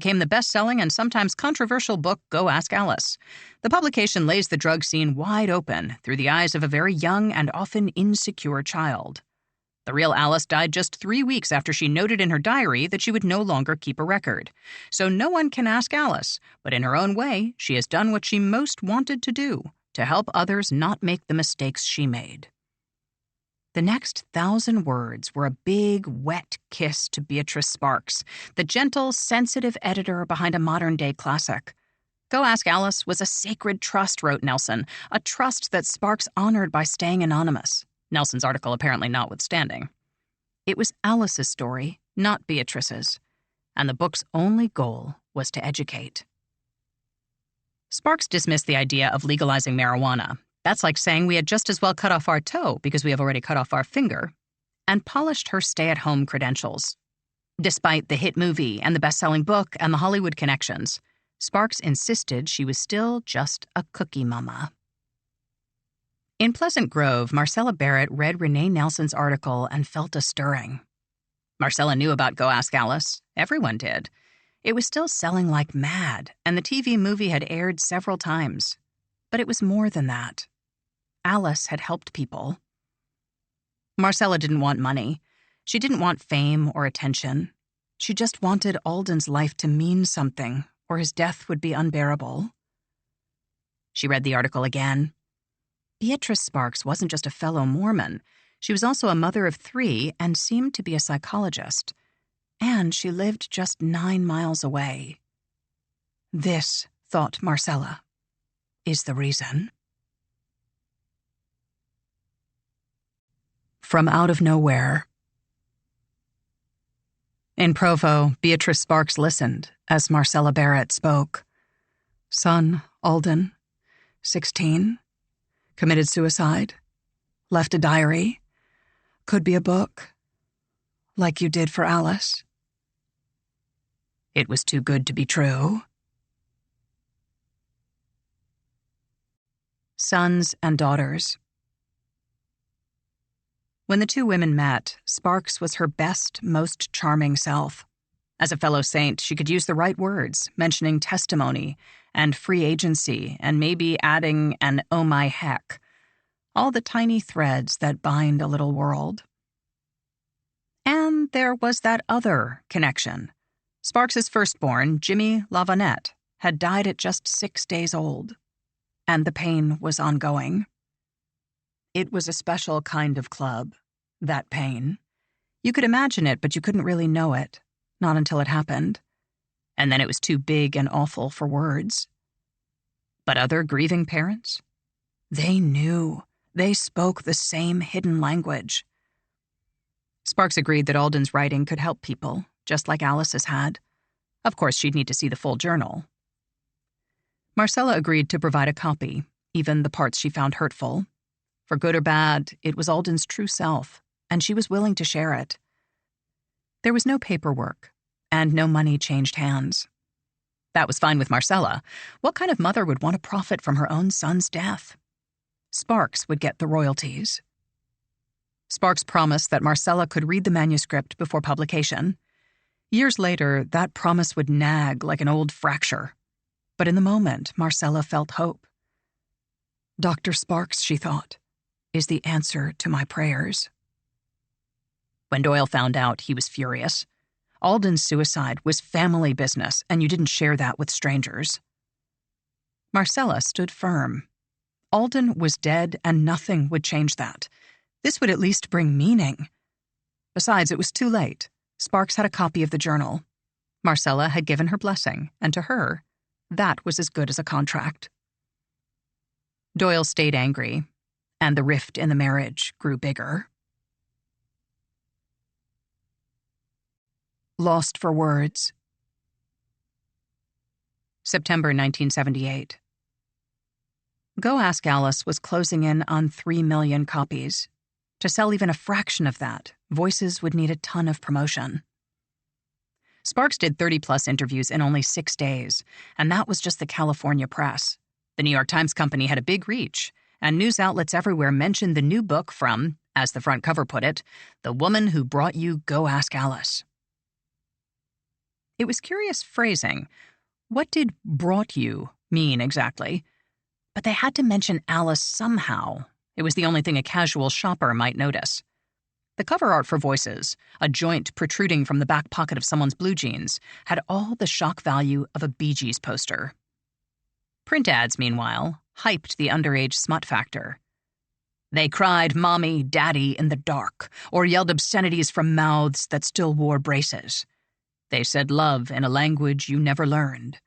became the best-selling and sometimes controversial book Go Ask Alice. The publication lays the drug scene wide open through the eyes of a very young and often insecure child. The real Alice died just 3 weeks after she noted in her diary that she would no longer keep a record. So no one can ask Alice, but in her own way, she has done what she most wanted to do, to help others not make the mistakes she made. The next 1,000 words were a big, wet kiss to Beatrice Sparks, the gentle, sensitive editor behind a modern-day classic. Go Ask Alice was a sacred trust, wrote Nelson, a trust that Sparks honored by staying anonymous, Nelson's article apparently notwithstanding. It was Alice's story, not Beatrice's, and the book's only goal was to educate. Sparks dismissed the idea of legalizing marijuana. That's like saying we had just as well cut off our toe because we have already cut off our finger, and polished her stay-at-home credentials. Despite the hit movie and the best-selling book and the Hollywood connections, Sparks insisted she was still just a cookie mama. In Pleasant Grove, Marcella Barrett read Renee Nelson's article and felt a stirring. Marcella knew about Go Ask Alice. Everyone did. It was still selling like mad, and the TV movie had aired several times. But it was more than that. Alice had helped people. Marcella didn't want money. She didn't want fame or attention. She just wanted Alden's life to mean something, or his death would be unbearable. She read the article again. Beatrice Sparks wasn't just a fellow Mormon. She was also a mother of 3 and seemed to be a psychologist. And she lived just 9 miles away. This, thought Marcella, is the reason. From out of nowhere. In Provo, Beatrice Sparks listened as Marcella Barrett spoke. Son, Alden, 16, committed suicide, left a diary, could be a book, like you did for Alice. It was too good to be true. Sons and daughters. When the two women met, Sparks was her best, most charming self. As a fellow saint, she could use the right words, mentioning testimony and free agency and maybe adding an oh my heck, all the tiny threads that bind a little world. And there was that other connection. Sparks's firstborn, Jimmy LaVanette, had died at just 6 days old, and the pain was ongoing. It was a special kind of club, that pain. You could imagine it, but you couldn't really know it, not until it happened. And then it was too big and awful for words. But other grieving parents? They knew. They spoke the same hidden language. Sparks agreed that Alden's writing could help people, just like Alice's had. Of course, she'd need to see the full journal. Marcella agreed to provide a copy, even the parts she found hurtful. For good or bad, it was Alden's true self, and she was willing to share it. There was no paperwork, and no money changed hands. That was fine with Marcella. What kind of mother would want to profit from her own son's death? Sparks would get the royalties. Sparks promised that Marcella could read the manuscript before publication. Years later, that promise would nag like an old fracture. But in the moment, Marcella felt hope. Dr. Sparks, she thought, is the answer to my prayers. When Doyle found out, he was furious. Alden's suicide was family business, and you didn't share that with strangers. Marcella stood firm. Alden was dead, and nothing would change that. This would at least bring meaning. Besides, it was too late. Sparks had a copy of the journal. Marcella had given her blessing, and to her, that was as good as a contract. Doyle stayed angry, and the rift in the marriage grew bigger. Lost for words. September 1978. Go Ask Alice was closing in on 3 million copies. To sell even a fraction of that, Voices would need a ton of promotion. Sparks did 30-plus interviews in only 6 days, and that was just the California press. The New York Times Company had a big reach, and news outlets everywhere mentioned the new book from, as the front cover put it, the woman who brought you Go Ask Alice. It was curious phrasing. What did "brought you" mean exactly? But they had to mention Alice somehow. It was the only thing a casual shopper might notice. The cover art for Voices, a joint protruding from the back pocket of someone's blue jeans, had all the shock value of a Bee Gees poster. Print ads, meanwhile, hyped the underage smut factor. They cried "Mommy, Daddy" in the dark, or yelled obscenities from mouths that still wore braces. They said love in a language you never learned.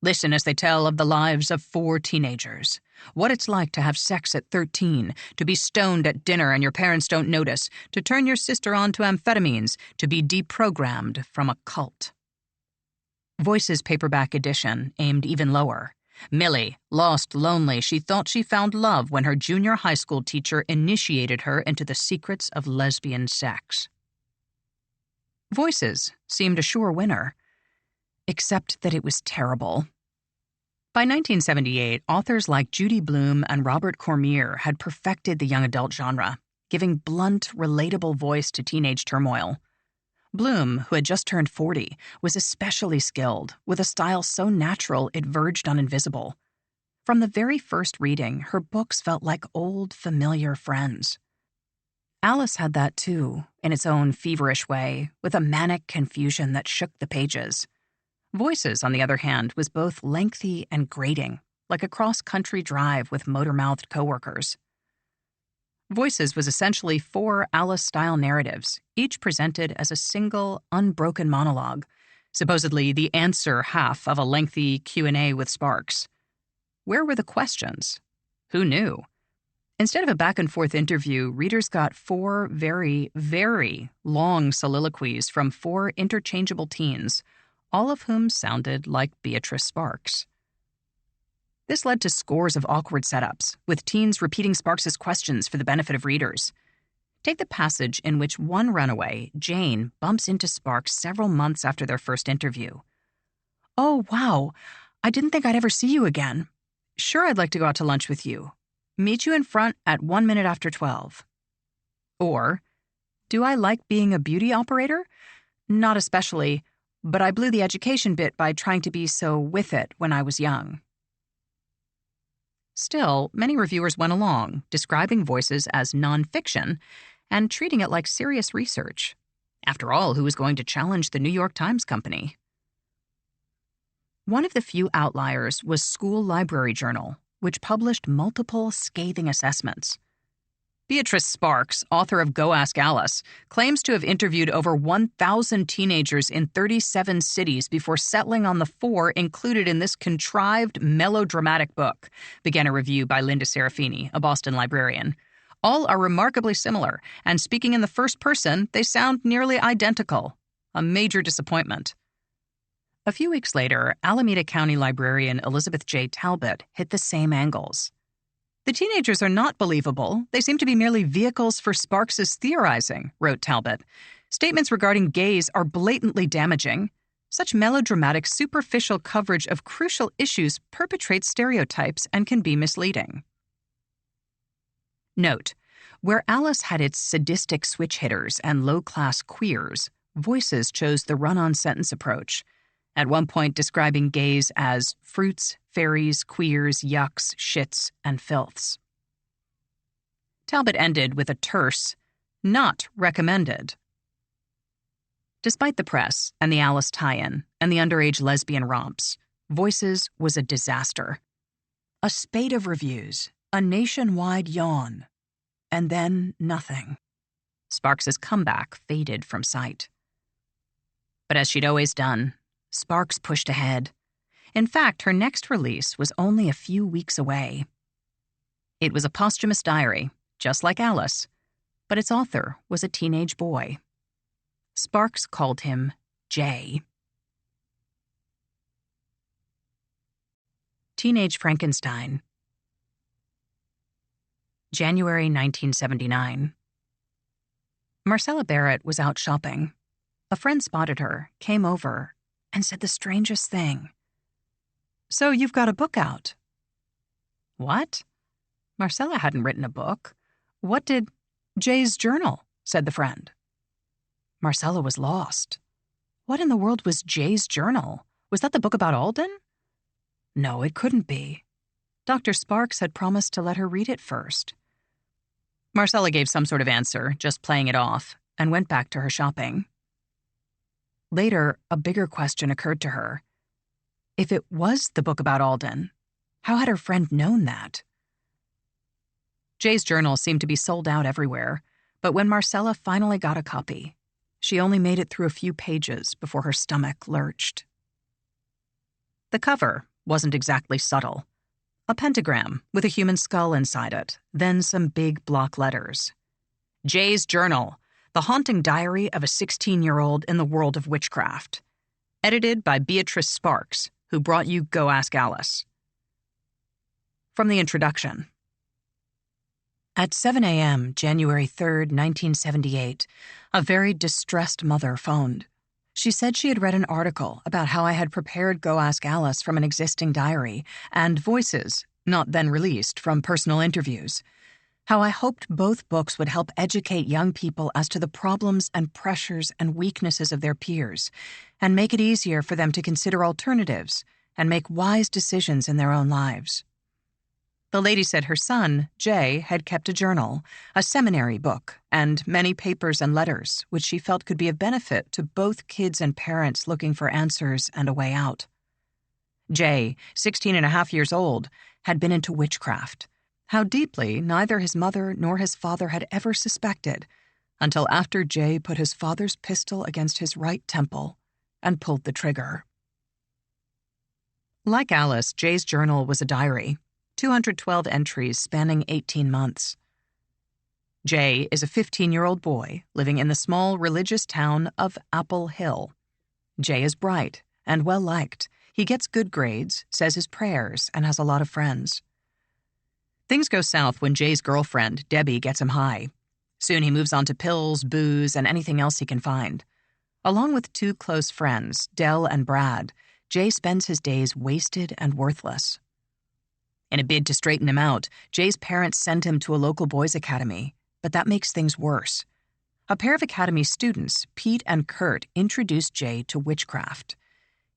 Listen as they tell of the lives of 4 teenagers. What it's like to have sex at 13, to be stoned at dinner and your parents don't notice, to turn your sister on to amphetamines, to be deprogrammed from a cult. Voices paperback edition aimed even lower. Millie, lost, lonely, she thought she found love when her junior high school teacher initiated her into the secrets of lesbian sex. Voices seemed a sure winner, except that it was terrible. By 1978, authors like Judy Blume and Robert Cormier had perfected the young adult genre, giving blunt, relatable voice to teenage turmoil. Blume, who had just turned 40, was especially skilled, with a style so natural it verged on invisible. From the very first reading, her books felt like old, familiar friends. Alice had that too, in its own feverish way, with a manic confusion that shook the pages. Voices, on the other hand, was both lengthy and grating, like a cross-country drive with motor-mouthed coworkers. Voices was essentially 4 Alice-style narratives, each presented as a single, unbroken monologue, supposedly the answer half of a lengthy Q&A with Sparks. Where were the questions? Who knew? Instead of a back-and-forth interview, readers got 4 very, very long soliloquies from 4 interchangeable teens, all of whom sounded like Beatrice Sparks. This led to scores of awkward setups, with teens repeating Sparks's questions for the benefit of readers. Take the passage in which one runaway, Jane, bumps into Sparks several months after their first interview. "Oh, wow. I didn't think I'd ever see you again. Sure, I'd like to go out to lunch with you. Meet you in front at 1 minute after 12. Or, "Do I like being a beauty operator? Not especially, but I blew the education bit by trying to be so with it when I was young." Still, many reviewers went along, describing Voices as nonfiction and treating it like serious research. After all, who was going to challenge the New York Times Company? One of the few outliers was School Library Journal, which published multiple scathing assessments. Beatrice Sparks, author of Go Ask Alice, claims to have interviewed over 1,000 teenagers in 37 cities before settling on the 4 included in this contrived, melodramatic book, began a review by Linda Serafini, a Boston librarian. All are remarkably similar, and speaking in the first person, they sound nearly identical. A major disappointment. A few weeks later, Alameda County librarian Elizabeth J. Talbot hit the same angles. "The teenagers are not believable. They seem to be merely vehicles for Sparks's theorizing," wrote Talbot. "Statements regarding gays are blatantly damaging. Such melodramatic, superficial coverage of crucial issues perpetrates stereotypes and can be misleading." Note: where Alice had its sadistic switch hitters and low-class queers, Voices chose the run-on sentence approach, at one point describing gays as fruits, fairies, queers, yucks, shits, and filths. Talbot ended with a terse, "not recommended." Despite the press and the Alice tie-in and the underage lesbian romps, Voices was a disaster. A spate of reviews, a nationwide yawn, and then nothing. Sparks's comeback faded from sight. But as she'd always done, Sparks pushed ahead. In fact, her next release was only a few weeks away. It was a posthumous diary, just like Alice, but its author was a teenage boy. Sparks called him Jay. Teenage Frankenstein. January 1979. Marcella Barrett was out shopping. A friend spotted her, came over, and said the strangest thing. "So you've got a book out." "What?" Marcella hadn't written a book. "What did—" "Jay's journal," said the friend. Marcella was lost. What in the world was Jay's journal? Was that the book about Alden? No, it couldn't be. Dr. Sparks had promised to let her read it first. Marcella gave some sort of answer, just playing it off, and went back to her shopping. Later, a bigger question occurred to her. If it was the book about Alden, how had her friend known that? Jay's journal seemed to be sold out everywhere, but when Marcella finally got a copy, she only made it through a few pages before her stomach lurched. The cover wasn't exactly subtle. A pentagram with a human skull inside it, then some big block letters. Jay's Journal, the haunting diary of a 16-year-old in the world of witchcraft. Edited by Beatrice Sparks, who brought you Go Ask Alice. From the introduction. At 7 a.m., January 3rd, 1978, a very distressed mother phoned. She said she had read an article about how I had prepared Go Ask Alice from an existing diary and voices, not then released, from personal interviews. How I hoped both books would help educate young people as to the problems and pressures and weaknesses of their peers, and make it easier for them to consider alternatives and make wise decisions in their own lives. The lady said her son, Jay, had kept a journal, a seminary book, and many papers and letters, which she felt could be of benefit to both kids and parents looking for answers and a way out. Jay, 16 and a half years old, had been into witchcraft. How deeply, neither his mother nor his father had ever suspected, until after Jay put his father's pistol against his right temple and pulled the trigger. Like Alice, Jay's journal was a diary. 212 entries spanning 18 months. Jay is a 15-year-old boy living in the small religious town of Apple Hill. Jay is bright and well-liked. He gets good grades, says his prayers, and has a lot of friends. Things go south when Jay's girlfriend, Debbie, gets him high. Soon he moves on to pills, booze, and anything else he can find. Along with two close friends, Dell and Brad, Jay spends his days wasted and worthless. In a bid to straighten him out, Jay's parents send him to a local boys' academy, but that makes things worse. A pair of academy students, Pete and Kurt, introduce Jay to witchcraft.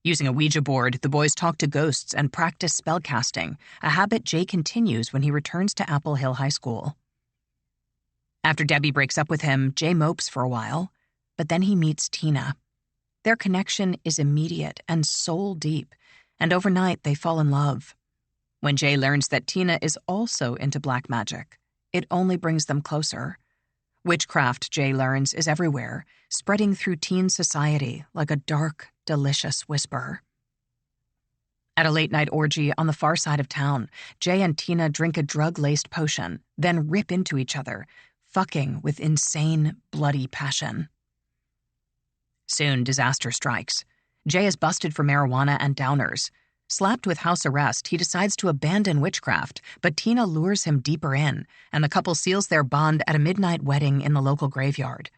Using a Ouija board, the boys talk to ghosts and practice spellcasting, a habit Jay continues when he returns to Apple Hill High School. After Debbie breaks up with him, Jay mopes for a while, but then he meets Tina. Their connection is immediate and soul-deep, and overnight they fall in love. When Jay learns that Tina is also into black magic, it only brings them closer. Witchcraft, Jay learns, is everywhere, spreading through teen society like a dark, delicious whisper. At a late-night orgy on the far side of town, Jay and Tina drink a drug-laced potion, then rip into each other, fucking with insane, bloody passion. Soon, disaster strikes. Jay is busted for marijuana and downers. Slapped with house arrest, he decides to abandon witchcraft, but Tina lures him deeper in, and the couple seals their bond at a midnight wedding in the local graveyard.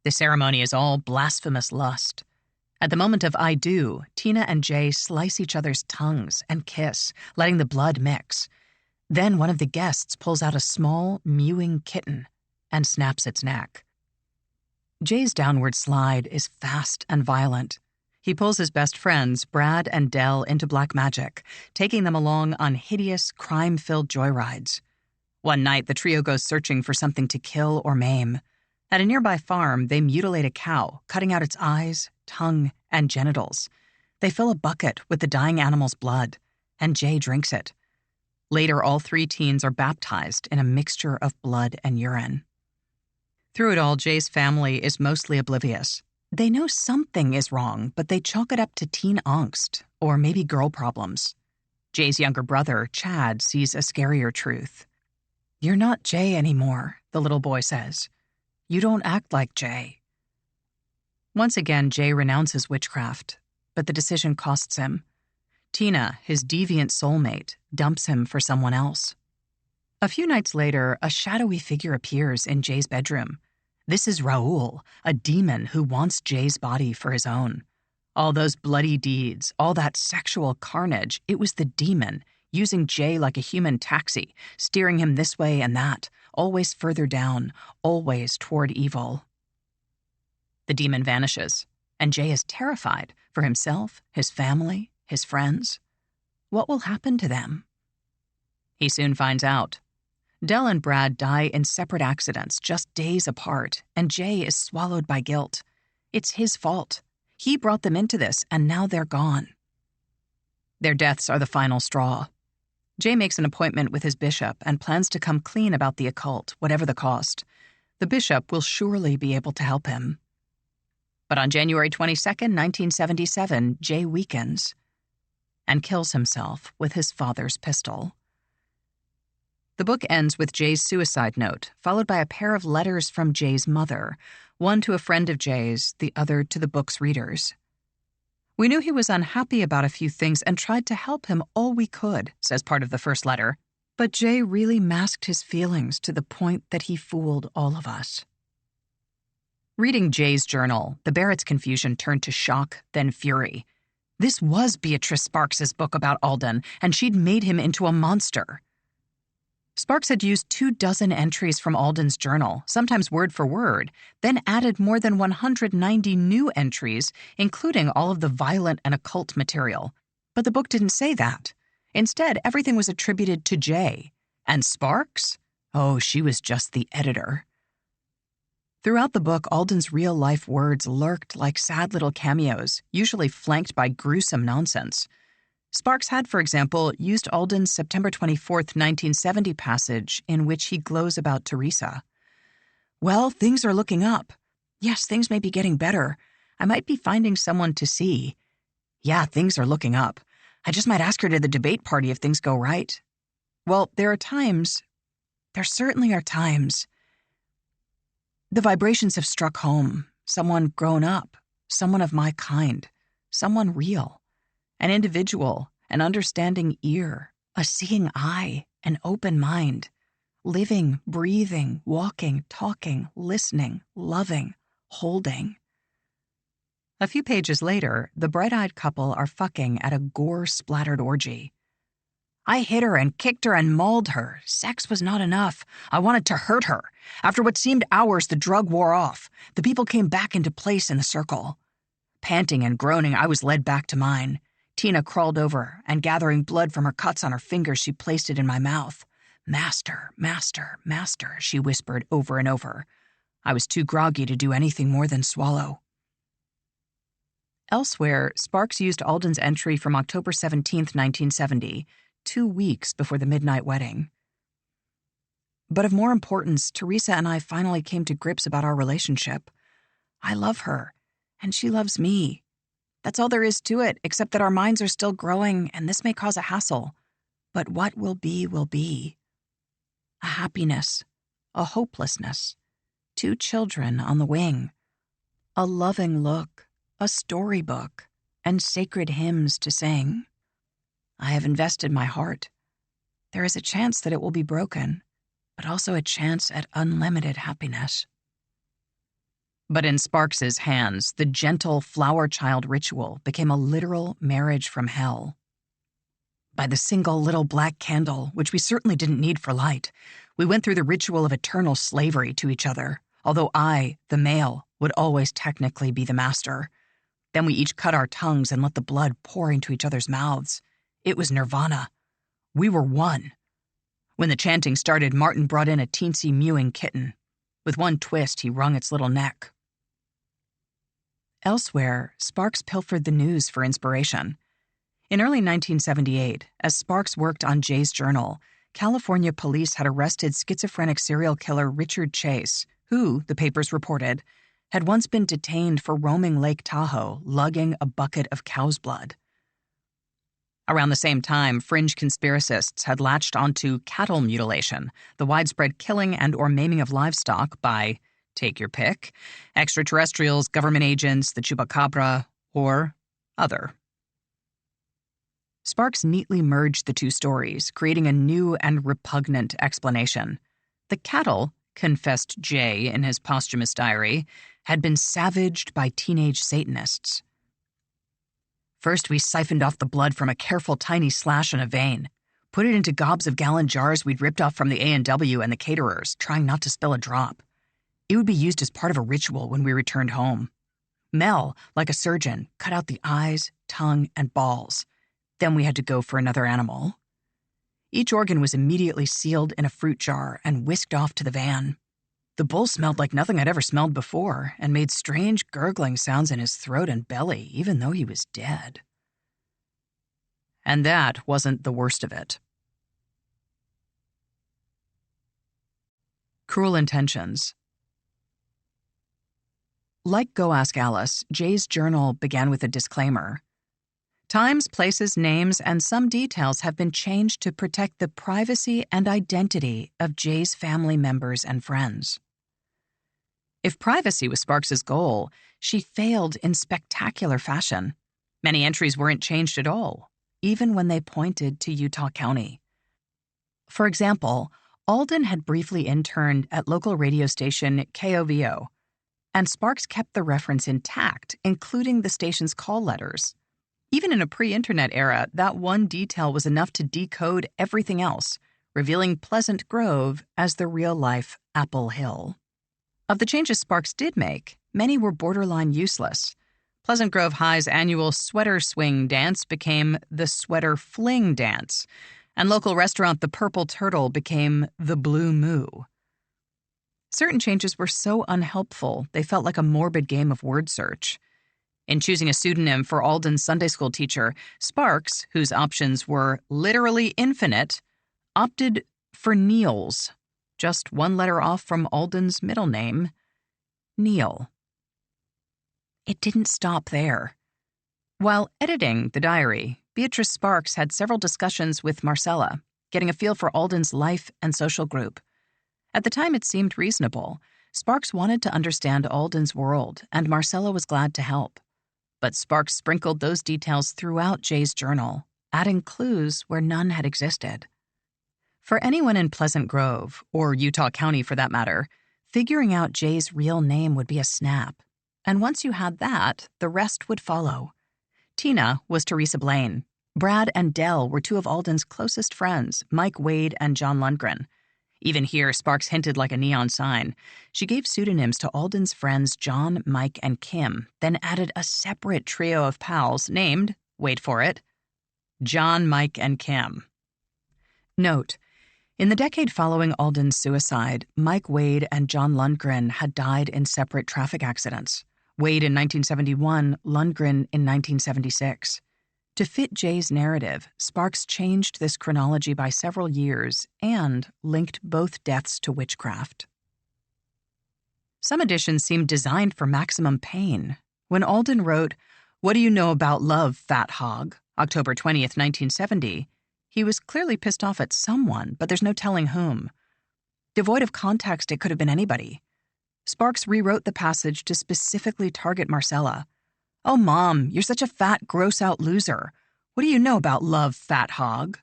The ceremony is all blasphemous lust. At the moment of I do, Tina and Jay slice each other's tongues and kiss, letting the blood mix. Then one of the guests pulls out a small, mewing kitten and snaps its neck. Jay's downward slide is fast and violent. He pulls his best friends, Brad and Dell, into black magic, taking them along on hideous, crime-filled joyrides. One night, the trio goes searching for something to kill or maim. At a nearby farm, they mutilate a cow, cutting out its eyes, tongue, and genitals. They fill a bucket with the dying animal's blood, and Jay drinks it. Later, all three teens are baptized in a mixture of blood and urine. Through it all, Jay's family is mostly oblivious. They know something is wrong, but they chalk it up to teen angst, or maybe girl problems. Jay's younger brother, Chad, sees a scarier truth. "You're not Jay anymore," the little boy says. "You don't act like Jay." Once again, Jay renounces witchcraft, but the decision costs him. Tina, his deviant soulmate, dumps him for someone else. A few nights later, a shadowy figure appears in Jay's bedroom. This is Raoul, a demon who wants Jay's body for his own. All those bloody deeds, all that sexual carnage, it was the demon, using Jay like a human taxi, steering him this way and that, always further down, always toward evil. The demon vanishes, and Jay is terrified for himself, his family, his friends. What will happen to them? He soon finds out. Del and Brad die in separate accidents just days apart, and Jay is swallowed by guilt. It's his fault. He brought them into this, and now they're gone. Their deaths are the final straw. Jay makes an appointment with his bishop and plans to come clean about the occult, whatever the cost. The bishop will surely be able to help him. But on January 22nd, 1977, Jay weakens and kills himself with his father's pistol. The book ends with Jay's suicide note, followed by a pair of letters from Jay's mother, one to a friend of Jay's, the other to the book's readers. We knew he was unhappy about a few things and tried to help him all we could, says part of the first letter. But Jay really masked his feelings to the point that he fooled all of us. Reading Jay's journal, the Barrett's confusion turned to shock, then fury. This was Beatrice Sparks's book about Alden, and she'd made him into a monster. Sparks had used 24 entries from Alden's journal, sometimes word for word, then added more than 190 new entries, including all of the violent and occult material. But the book didn't say that. Instead, everything was attributed to Jay. And Sparks? Oh, she was just the editor. Throughout the book, Alden's real-life words lurked like sad little cameos, usually flanked by gruesome nonsense. Sparks had, for example, used Alden's September 24th, 1970 passage in which he glows about Teresa. Well, things are looking up. Yes, things may be getting better. I might be finding someone to see. Yeah, things are looking up. I just might ask her to the debate party if things go right. Well, there certainly are times. The vibrations have struck home. Someone grown up, someone of my kind, someone real. An individual, an understanding ear, a seeing eye, an open mind, living, breathing, walking, talking, listening, loving, holding. A few pages later, the bright-eyed couple are fucking at a gore-splattered orgy. I hit her and kicked her and mauled her. Sex was not enough. I wanted to hurt her. After what seemed hours, the drug wore off. The people came back into place in the circle. Panting and groaning, I was led back to mine. Tina crawled over, and gathering blood from her cuts on her fingers, she placed it in my mouth. Master, master, master, she whispered over and over. I was too groggy to do anything more than swallow. Elsewhere, Sparks used Alden's entry from October 17th, 1970, 2 weeks before the midnight wedding. But of more importance, Teresa and I finally came to grips about our relationship. I love her, and she loves me. That's all there is to it, except that our minds are still growing, and this may cause a hassle. But what will be will be. A happiness, a hopelessness, 2 children on the wing, a loving look, a storybook, and sacred hymns to sing. I have invested my heart. There is a chance that it will be broken, but also a chance at unlimited happiness. But in Sparks's hands, the gentle flower child ritual became a literal marriage from hell. By the single little black candle, which we certainly didn't need for light, we went through the ritual of eternal slavery to each other, although I, the male, would always technically be the master. Then we each cut our tongues and let the blood pour into each other's mouths. It was nirvana. We were one. When the chanting started, Martin brought in a teensy mewing kitten. With one twist, he wrung its little neck. Elsewhere, Sparks pilfered the news for inspiration. In early 1978, as Sparks worked on Jay's journal, California police had arrested schizophrenic serial killer Richard Chase, who, the papers reported, had once been detained for roaming Lake Tahoe, lugging a bucket of cow's blood. Around the same time, fringe conspiracists had latched onto cattle mutilation, the widespread killing and or maiming of livestock by, take your pick, extraterrestrials, government agents, the chupacabra, or other. Sparks neatly merged the 2 stories, creating a new and repugnant explanation. The cattle, confessed Jay in his posthumous diary, had been savaged by teenage Satanists. First, we siphoned off the blood from a careful tiny slash in a vein, put it into gobs of gallon jars we'd ripped off from the A&W and the caterers, trying not to spill a drop. It would be used as part of a ritual when we returned home. Mel, like a surgeon, cut out the eyes, tongue, and balls. Then we had to go for another animal. Each organ was immediately sealed in a fruit jar and whisked off to the van. The bull smelled like nothing I'd ever smelled before and made strange gurgling sounds in his throat and belly, even though he was dead. And that wasn't the worst of it. Cruel intentions. Like Go Ask Alice, Jay's journal began with a disclaimer. Times, places, names, and some details have been changed to protect the privacy and identity of Jay's family members and friends. If privacy was Sparks's goal, she failed in spectacular fashion. Many entries weren't changed at all, even when they pointed to Utah County. For example, Alden had briefly interned at local radio station KOVO, and Sparks kept the reference intact, including the station's call letters. Even in a pre-internet era, that one detail was enough to decode everything else, revealing Pleasant Grove as the real-life Apple Hill. Of the changes Sparks did make, many were borderline useless. Pleasant Grove High's annual sweater swing dance became the sweater fling dance, and local restaurant The Purple Turtle became the Blue Moo. Certain changes were so unhelpful, they felt like a morbid game of word search. In choosing a pseudonym for Alden's Sunday school teacher, Sparks, whose options were literally infinite, opted for Niels, just one letter off from Alden's middle name, Neil. It didn't stop there. While editing the diary, Beatrice Sparks had several discussions with Marcella, getting a feel for Alden's life and social group. At the time, it seemed reasonable. Sparks wanted to understand Alden's world, and Marcella was glad to help. But Sparks sprinkled those details throughout Jay's journal, adding clues where none had existed. For anyone in Pleasant Grove, or Utah County for that matter, figuring out Jay's real name would be a snap. And once you had that, the rest would follow. Tina was Teresa Blaine. Brad and Dell were two of Alden's closest friends, Mike Wade and John Lundgren. Even here, Sparks hinted like a neon sign. She gave pseudonyms to Alden's friends John, Mike, and Kim, then added a separate trio of pals named, wait for it, John, Mike, and Kim. Note, in the decade following Alden's suicide, Mike Wade and John Lundgren had died in separate traffic accidents. Wade in 1971, Lundgren in 1976. To fit Jay's narrative, Sparks changed this chronology by several years and linked both deaths to witchcraft. Some editions seemed designed for maximum pain. When Alden wrote, "What do you know about love, fat hog?" October 20th, 1970, he was clearly pissed off at someone, but there's no telling whom. Devoid of context, it could have been anybody. Sparks rewrote the passage to specifically target Marcella. "Oh, Mom, you're such a fat, gross-out loser. What do you know about love, fat hog?"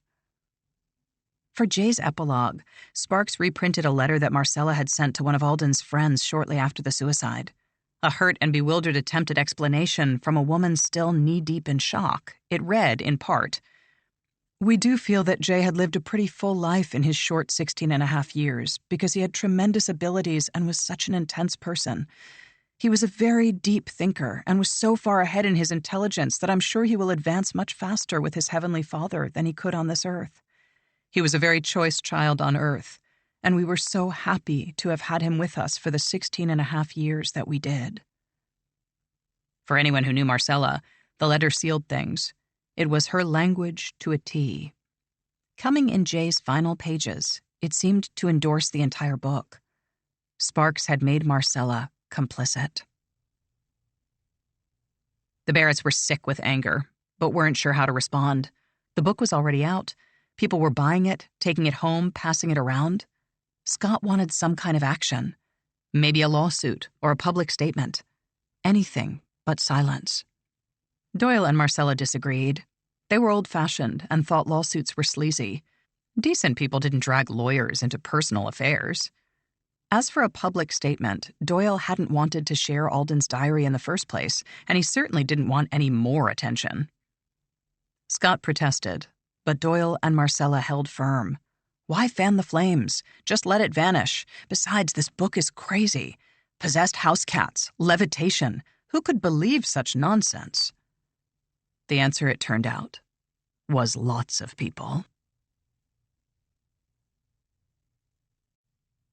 For Jay's epilogue, Sparks reprinted a letter that Marcella had sent to one of Alden's friends shortly after the suicide. A hurt and bewildered attempt at explanation from a woman still knee-deep in shock. It read, in part, "We do feel that Jay had lived a pretty full life in his short 16 and a half years because he had tremendous abilities and was such an intense person. He was a very deep thinker and was so far ahead in his intelligence that I'm sure he will advance much faster with his Heavenly Father than he could on this earth. He was a very choice child on earth, and we were so happy to have had him with us for the 16 and a half years that we did." For anyone who knew Marcella, the letter sealed things. It was her language to a T. Coming in Jay's final pages, it seemed to endorse the entire book. Sparks had made Marcella complicit. The Barretts were sick with anger, but weren't sure how to respond. The book was already out. People were buying it, taking it home, passing it around. Scott wanted some kind of action. Maybe a lawsuit or a public statement. Anything but silence. Doyle and Marcella disagreed. They were old-fashioned and thought lawsuits were sleazy. Decent people didn't drag lawyers into personal affairs. As for a public statement, Doyle hadn't wanted to share Alden's diary in the first place, and he certainly didn't want any more attention. Scott protested, but Doyle and Marcella held firm. Why fan the flames? Just let it vanish. Besides, this book is crazy. Possessed house cats, levitation. Who could believe such nonsense? The answer, it turned out, was lots of people.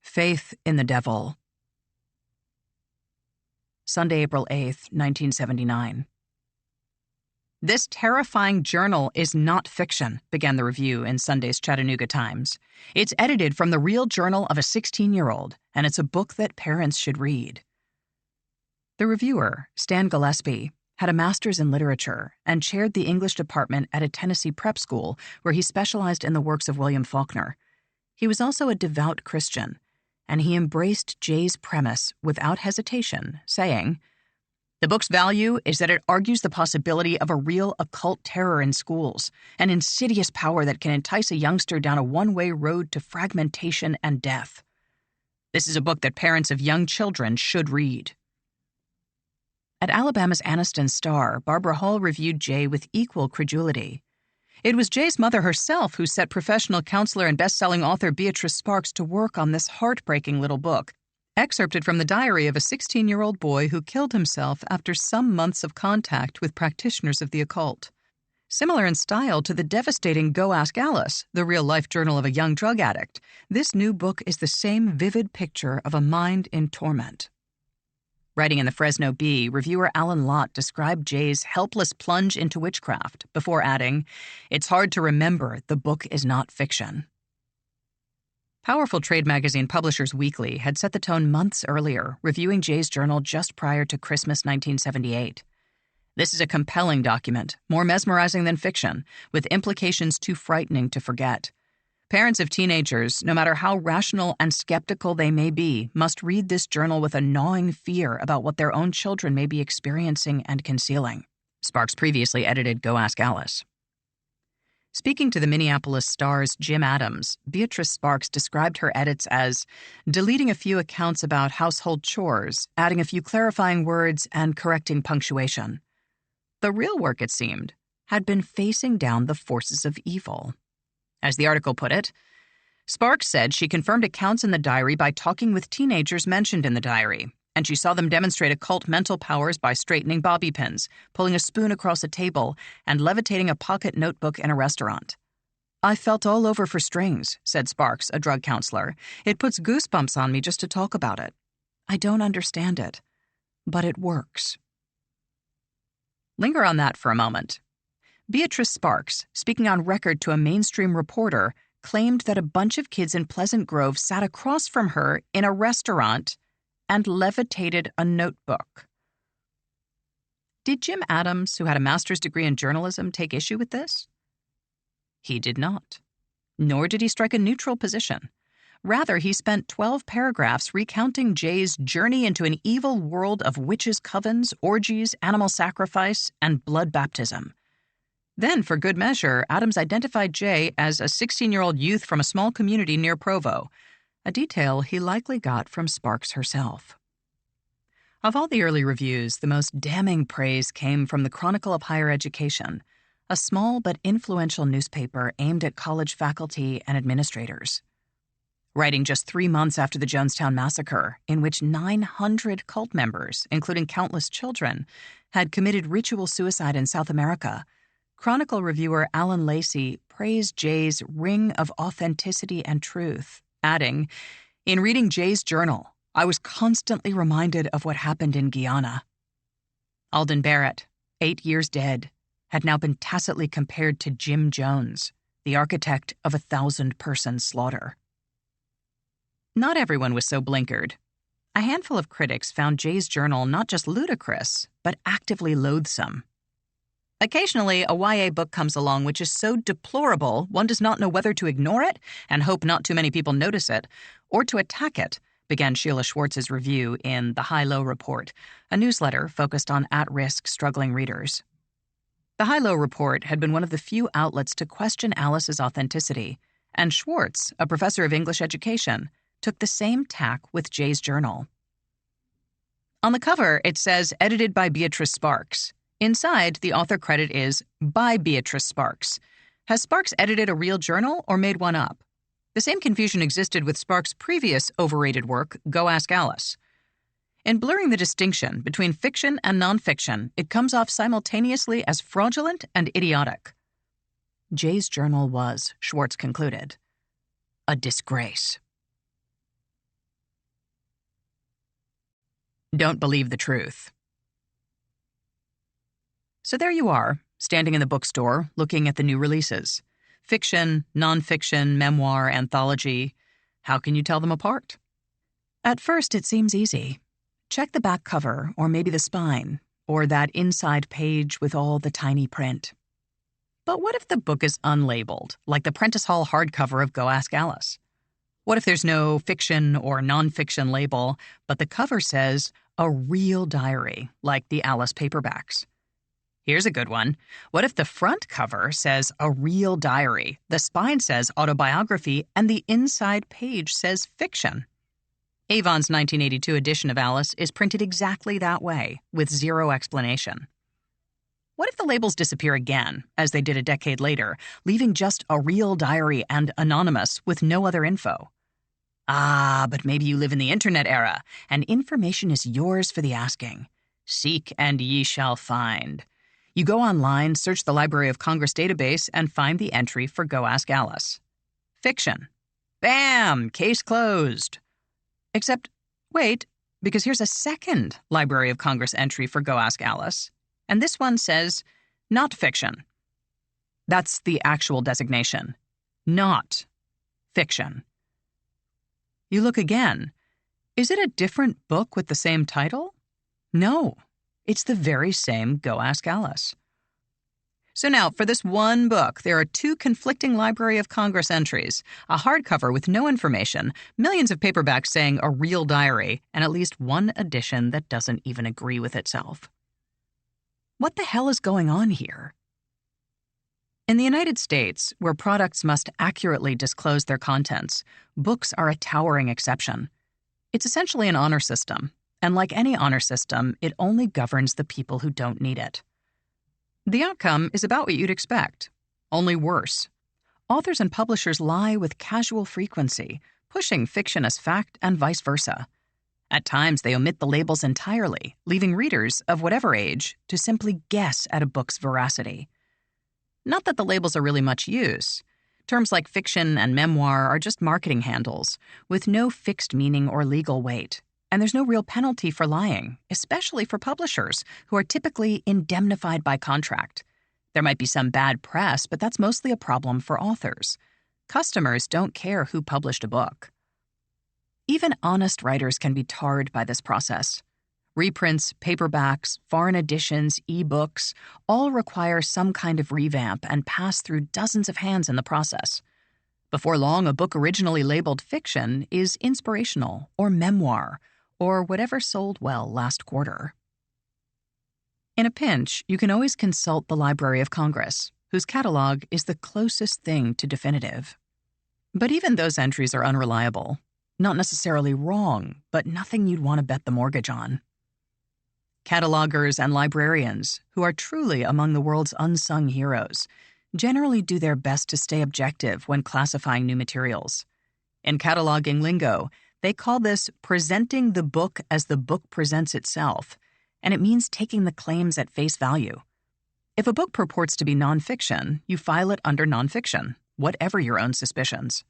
Faith in the Devil. Sunday, April 8th, 1979. "This terrifying journal is not fiction," began the review in Sunday's Chattanooga Times. "It's edited from the real journal of a 16-year-old, and it's a book that parents should read." The reviewer, Stan Gillespie, had a master's in literature and chaired the English department at a Tennessee prep school where he specialized in the works of William Faulkner. He was also a devout Christian, and he embraced Jay's premise without hesitation, saying, "The book's value is that it argues the possibility of a real occult terror in schools, an insidious power that can entice a youngster down a one-way road to fragmentation and death. This is a book that parents of young children should read." At Alabama's Anniston Star, Barbara Hall reviewed Jay with equal credulity. It was Jay's mother herself who set professional counselor and best-selling author Beatrice Sparks to work on this heartbreaking little book, excerpted from the diary of a 16-year-old boy who killed himself after some months of contact with practitioners of the occult. Similar in style to the devastating Go Ask Alice, the real-life journal of a young drug addict, this new book is the same vivid picture of a mind in torment. Writing in the Fresno Bee, reviewer Alan Lott described Jay's helpless plunge into witchcraft before adding, "It's hard to remember the book is not fiction." Powerful trade magazine Publishers Weekly had set the tone months earlier, reviewing Jay's journal just prior to Christmas 1978. "This is a compelling document, more mesmerizing than fiction, with implications too frightening to forget. Parents of teenagers, no matter how rational and skeptical they may be, must read this journal with a gnawing fear about what their own children may be experiencing and concealing." Sparks previously edited Go Ask Alice. Speaking to the Minneapolis Star's Jim Adams, Beatrice Sparks described her edits as deleting a few accounts about household chores, adding a few clarifying words, and correcting punctuation. The real work, it seemed, had been facing down the forces of evil. As the article put it, Sparks said she confirmed accounts in the diary by talking with teenagers mentioned in the diary, and she saw them demonstrate occult mental powers by straightening bobby pins, pulling a spoon across a table, and levitating a pocket notebook in a restaurant. "I felt all over for strings," said Sparks, a drug counselor. "It puts goosebumps on me just to talk about it. I don't understand it, but it works." Linger on that for a moment. Beatrice Sparks, speaking on record to a mainstream reporter, claimed that a bunch of kids in Pleasant Grove sat across from her in a restaurant and levitated a notebook. Did Jim Adams, who had a master's degree in journalism, take issue with this? He did not. Nor did he strike a neutral position. Rather, he spent 12 paragraphs recounting Jay's journey into an evil world of witches' covens, orgies, animal sacrifice, and blood baptism. Then, for good measure, Adams identified Jay as a 16-year-old youth from a small community near Provo, a detail he likely got from Sparks herself. Of all the early reviews, the most damning praise came from the Chronicle of Higher Education, a small but influential newspaper aimed at college faculty and administrators. Writing just 3 months after the Jonestown Massacre, in which 900 cult members, including countless children, had committed ritual suicide in South America, Chronicle reviewer Alan Lacey praised Jay's ring of authenticity and truth, adding, "In reading Jay's journal, I was constantly reminded of what happened in Guyana." Alden Barrett, 8 years dead, had now been tacitly compared to Jim Jones, the architect of a 1,000-person slaughter. Not everyone was so blinkered. A handful of critics found Jay's journal not just ludicrous, but actively loathsome. Occasionally, a YA book comes along which is so deplorable one does not know whether to ignore it and hope not too many people notice it, or to attack it, began Sheila Schwartz's review in The High-Low Report, a newsletter focused on at-risk, struggling readers. The High-Low Report had been one of the few outlets to question Alice's authenticity, and Schwartz, a professor of English education, took the same tack with Jay's journal. On the cover, it says, edited by Beatrice Sparks. Inside, the author credit is by Beatrice Sparks. Has Sparks edited a real journal or made one up? The same confusion existed with Sparks' previous overrated work, Go Ask Alice. In blurring the distinction between fiction and nonfiction, it comes off simultaneously as fraudulent and idiotic. Jay's journal was, Schwartz concluded, a disgrace. Don't believe the truth. So there you are, standing in the bookstore, looking at the new releases. Fiction, nonfiction, memoir, anthology. How can you tell them apart? At first, it seems easy. Check the back cover, or maybe the spine, or that inside page with all the tiny print. But what if the book is unlabeled, like the Prentice Hall hardcover of Go Ask Alice? What if there's no fiction or nonfiction label, but the cover says, a real diary, like the Alice paperbacks? Here's a good one. What if the front cover says a real diary, the spine says autobiography, and the inside page says fiction? Avon's 1982 edition of Alice is printed exactly that way, with zero explanation. What if the labels disappear again, as they did a decade later, leaving just a real diary and anonymous with no other info? But maybe you live in the internet era, and information is yours for the asking. Seek and ye shall find. You go online, search the Library of Congress database, and find the entry for Go Ask Alice. Fiction. Bam! Case closed. Except, wait, because here's a second Library of Congress entry for Go Ask Alice, and this one says, not fiction. That's the actual designation. Not fiction. You look again. Is it a different book with the same title? No, it's the very same Go Ask Alice. So now, for this one book, there are two conflicting Library of Congress entries, a hardcover with no information, millions of paperbacks saying a real diary, and at least one edition that doesn't even agree with itself. What the hell is going on here? In the United States, where products must accurately disclose their contents, books are a towering exception. It's essentially an honor system, and like any honor system, it only governs the people who don't need it. The outcome is about what you'd expect, only worse. Authors and publishers lie with casual frequency, pushing fiction as fact and vice versa. At times, they omit the labels entirely, leaving readers of whatever age to simply guess at a book's veracity. Not that the labels are really much use. Terms like fiction and memoir are just marketing handles, with no fixed meaning or legal weight. And there's no real penalty for lying, especially for publishers, who are typically indemnified by contract. There might be some bad press, but that's mostly a problem for authors. Customers don't care who published a book. Even honest writers can be tarred by this process. Reprints, paperbacks, foreign editions, ebooks all require some kind of revamp and pass through dozens of hands in the process. Before long, a book originally labeled fiction is inspirational or memoir, or whatever sold well last quarter. In a pinch, you can always consult the Library of Congress, whose catalog is the closest thing to definitive. But even those entries are unreliable. Not necessarily wrong, but nothing you'd want to bet the mortgage on. Catalogers and librarians, who are truly among the world's unsung heroes, generally do their best to stay objective when classifying new materials. In cataloging lingo, they call this presenting the book as the book presents itself, and it means taking the claims at face value. If a book purports to be nonfiction, you file it under nonfiction, whatever your own suspicions.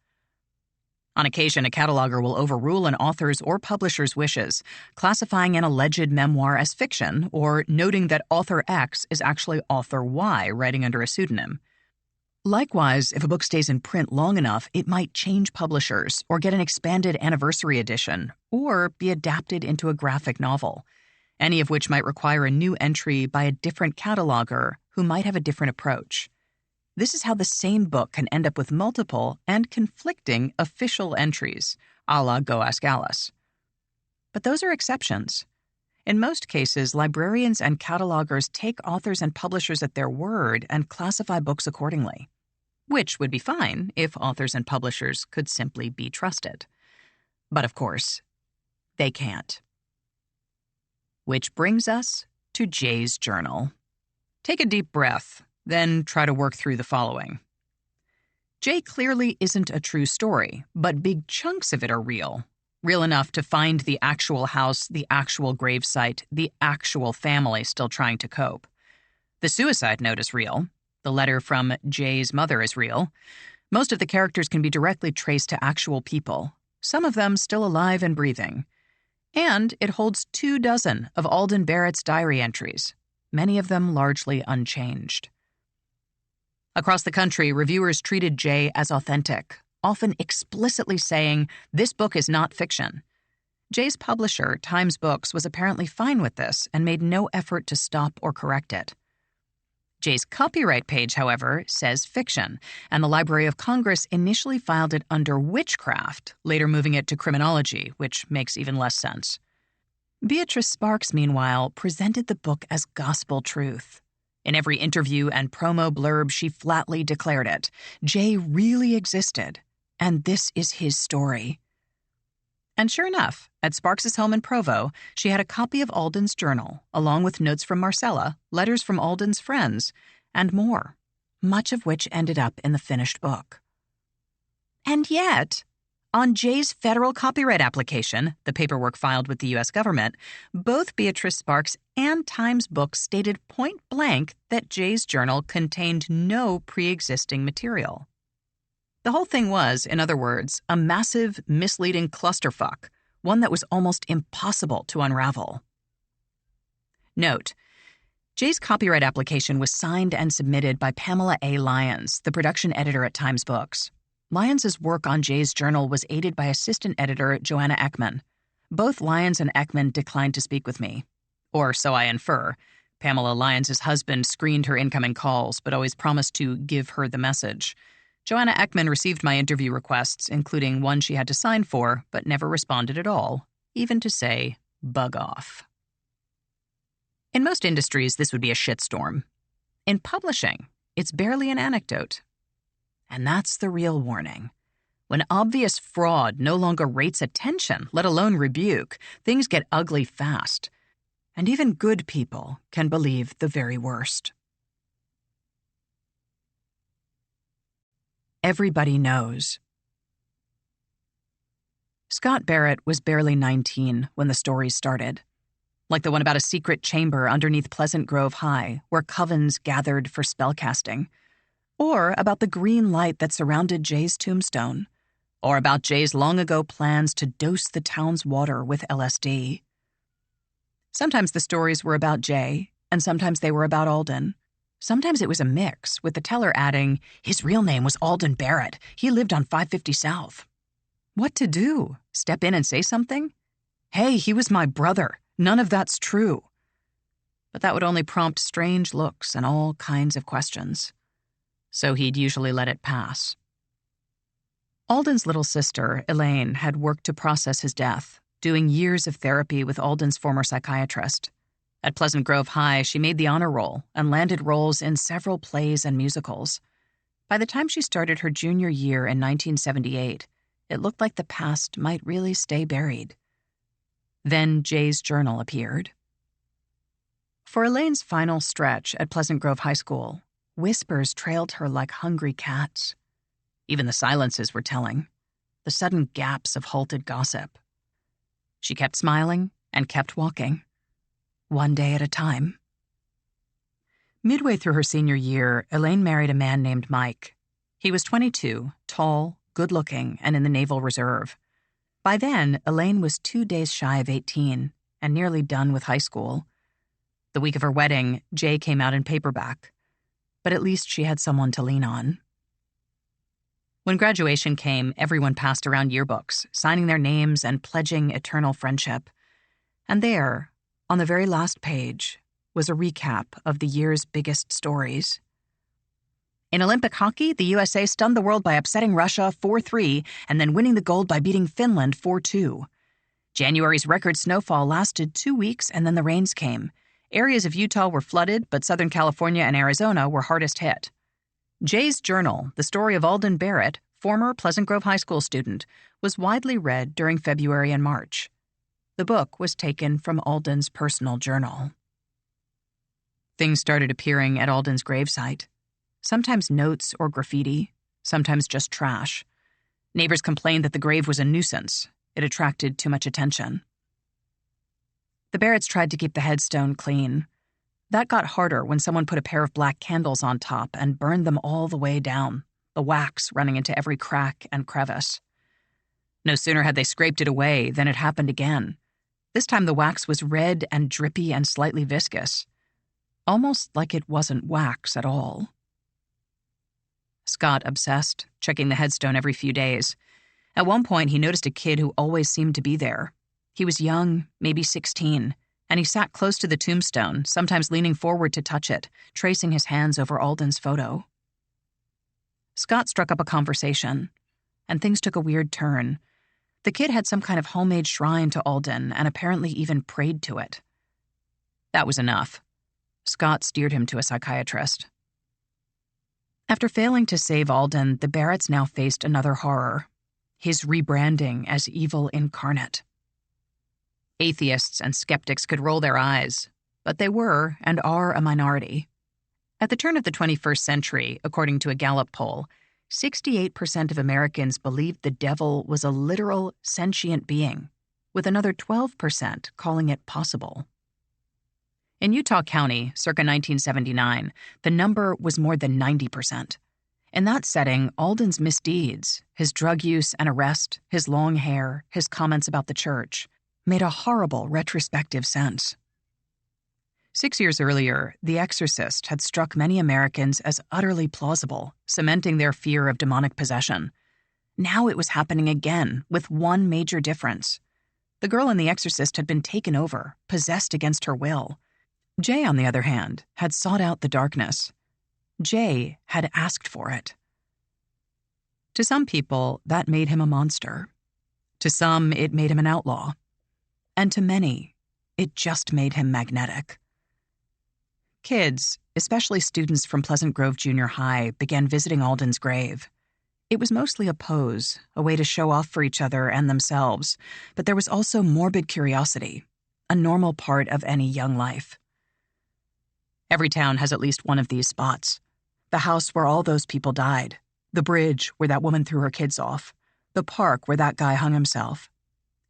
On occasion, a cataloger will overrule an author's or publisher's wishes, classifying an alleged memoir as fiction or noting that author X is actually author Y writing under a pseudonym. Likewise, if a book stays in print long enough, it might change publishers or get an expanded anniversary edition or be adapted into a graphic novel, any of which might require a new entry by a different cataloger who might have a different approach. This is how the same book can end up with multiple and conflicting official entries, a la Go Ask Alice. But those are exceptions. In most cases, librarians and catalogers take authors and publishers at their word and classify books accordingly, which would be fine if authors and publishers could simply be trusted. But of course, they can't. Which brings us to Jay's journal. Take a deep breath, then try to work through the following. Jay clearly isn't a true story, but big chunks of it are real. real enough to find the actual house, the actual gravesite, the actual family still trying to cope. The suicide note is real. The letter from Jay's mother is real. Most of the characters can be directly traced to actual people, some of them still alive and breathing. And it holds 24 of Alden Barrett's diary entries, many of them largely unchanged. Across the country, reviewers treated Jay as authentic, often explicitly saying, "This book is not fiction." Jay's publisher, Times Books, was apparently fine with this and made no effort to stop or correct it. Jay's copyright page, however, says fiction, and the Library of Congress initially filed it under witchcraft, later moving it to criminology, which makes even less sense. Beatrice Sparks, meanwhile, presented the book as gospel truth. In every interview and promo blurb, she flatly declared it. Jay really existed, and this is his story. And sure enough, at Sparks's home in Provo, she had a copy of Alden's journal, along with notes from Marcella, letters from Alden's friends, and more, much of which ended up in the finished book. And yet, on Jay's federal copyright application, the paperwork filed with the U.S. government, both Beatrice Sparks and Times Books stated point blank that Jay's journal contained no pre-existing material. The whole thing was, in other words, a massive, misleading clusterfuck, one that was almost impossible to unravel. Note: Jay's copyright application was signed and submitted by Pamela A. Lyons, the production editor at Times Books. Lyons' work on Jay's journal was aided by assistant editor Joanna Ekman. Both Lyons and Ekman declined to speak with me. Or so I infer. Pamela Lyons' husband screened her incoming calls, but always promised to give her the message. Joanna Ekman received my interview requests, including one she had to sign for, but never responded at all, even to say, bug off. In most industries, this would be a shitstorm. In publishing, it's barely an anecdote. And that's the real warning. When obvious fraud no longer rates attention, let alone rebuke, things get ugly fast. And even good people can believe the very worst. Everybody knows. Scott Barrett was barely 19 when the story started. Like the one about a secret chamber underneath Pleasant Grove High where covens gathered for spellcasting. Or about the green light that surrounded Jay's tombstone. Or about Jay's long-ago plans to dose the town's water with LSD. Sometimes the stories were about Jay, and sometimes they were about Alden. Sometimes it was a mix, with the teller adding, "His real name was Alden Barrett. He lived on 550 South." What to do? Step in and say something? "Hey, he was my brother. None of that's true." But that would only prompt strange looks and all kinds of questions. So he'd usually let it pass. Alden's little sister, Elaine, had worked to process his death, doing years of therapy with Alden's former psychiatrist. At Pleasant Grove High, she made the honor roll and landed roles in several plays and musicals. By the time she started her junior year in 1978, it looked like the past might really stay buried. Then Jay's journal appeared. For Elaine's final stretch at Pleasant Grove High School, whispers trailed her like hungry cats. Even the silences were telling, the sudden gaps of halted gossip. She kept smiling and kept walking. One day at a time. Midway through her senior year, Elaine married a man named Mike. He was 22, tall, good-looking, and in the Naval Reserve. By then, Elaine was 2 days shy of 18 and nearly done with high school. The week of her wedding, Jay came out in paperback. But at least she had someone to lean on. When graduation came, everyone passed around yearbooks, signing their names and pledging eternal friendship. And there, on the very last page, was a recap of the year's biggest stories. In Olympic hockey, the USA stunned the world by upsetting Russia 4-3 and then winning the gold by beating Finland 4-2. January's record snowfall lasted 2 weeks and then the rains came. Areas of Utah were flooded, but Southern California and Arizona were hardest hit. Jay's journal, the story of Alden Barrett, former Pleasant Grove High School student, was widely read during February and March. The book was taken from Alden's personal journal. Things started appearing at Alden's gravesite. Sometimes notes or graffiti, sometimes just trash. Neighbors complained that the grave was a nuisance. It attracted too much attention. The Barretts tried to keep the headstone clean. That got harder when someone put a pair of black candles on top and burned them all the way down, the wax running into every crack and crevice. No sooner had they scraped it away than it happened again. This time the wax was red and drippy and slightly viscous, almost like it wasn't wax at all. Scott obsessed, checking the headstone every few days. At one point, he noticed a kid who always seemed to be there. He was young, maybe 16, and he sat close to the tombstone, sometimes leaning forward to touch it, tracing his hands over Alden's photo. Scott struck up a conversation, and things took a weird turn. The kid had some kind of homemade shrine to Alden and apparently even prayed to it. That was enough. Scott steered him to a psychiatrist. After failing to save Alden, the Barretts now faced another horror: his rebranding as evil incarnate. Atheists and skeptics could roll their eyes, but they were and are a minority. At the turn of the 21st century, according to a Gallup poll, 68% of Americans believed the devil was a literal, sentient being, with another 12% calling it possible. In Utah County, circa 1979, the number was more than 90%. In that setting, Alden's misdeeds, his drug use and arrest, his long hair, his comments about the church, made a horrible retrospective sense. 6 years earlier, The Exorcist had struck many Americans as utterly plausible, cementing their fear of demonic possession. Now it was happening again, with one major difference. The girl in The Exorcist had been taken over, possessed against her will. Jay, on the other hand, had sought out the darkness. Jay had asked for it. To some people, that made him a monster. To some, it made him an outlaw. And to many, it just made him magnetic. Kids, especially students from Pleasant Grove Junior High, began visiting Alden's grave. It was mostly a pose, a way to show off for each other and themselves, but there was also morbid curiosity, a normal part of any young life. Every town has at least one of these spots. The house where all those people died, the bridge where that woman threw her kids off, the park where that guy hung himself.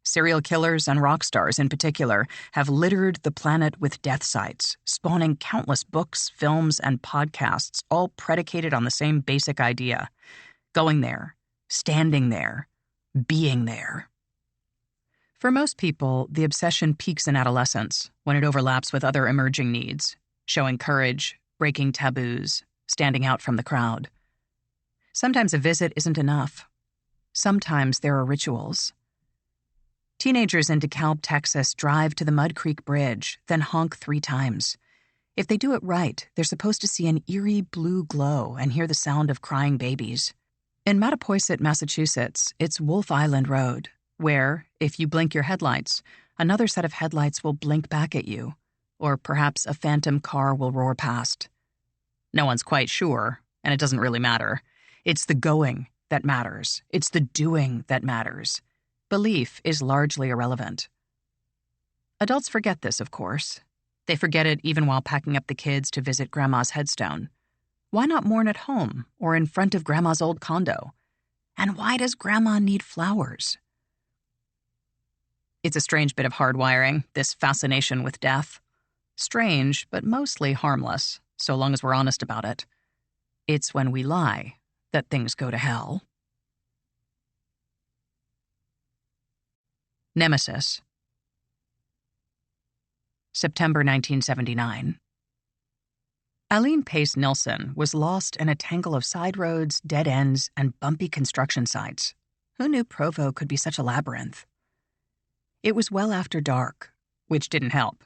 Serial killers and rock stars in particular have littered the planet with death sites, spawning countless books, films, and podcasts, all predicated on the same basic idea: going there, standing there, being there. For most people, the obsession peaks in adolescence, when it overlaps with other emerging needs: showing courage, breaking taboos, standing out from the crowd. Sometimes a visit isn't enough. Sometimes there are rituals. Teenagers in DeKalb, Texas drive to the Mud Creek Bridge, then honk 3 times. If they do it right, they're supposed to see an eerie blue glow and hear the sound of crying babies. In Mattapoisett, Massachusetts, it's Wolf Island Road, where, if you blink your headlights, another set of headlights will blink back at you, or perhaps a phantom car will roar past. No one's quite sure, and it doesn't really matter. It's the going that matters. It's the doing that matters. Belief is largely irrelevant. Adults forget this, of course. They forget it even while packing up the kids to visit Grandma's headstone. Why not mourn at home or in front of Grandma's old condo? And why does Grandma need flowers? It's a strange bit of hardwiring, this fascination with death. Strange, but mostly harmless, so long as we're honest about it. It's when we lie that things go to hell. Nemesis. September 1979. Eileen Pace Nilsson was lost in a tangle of side roads, dead ends, and bumpy construction sites. Who knew Provo could be such a labyrinth? It was well after dark, which didn't help.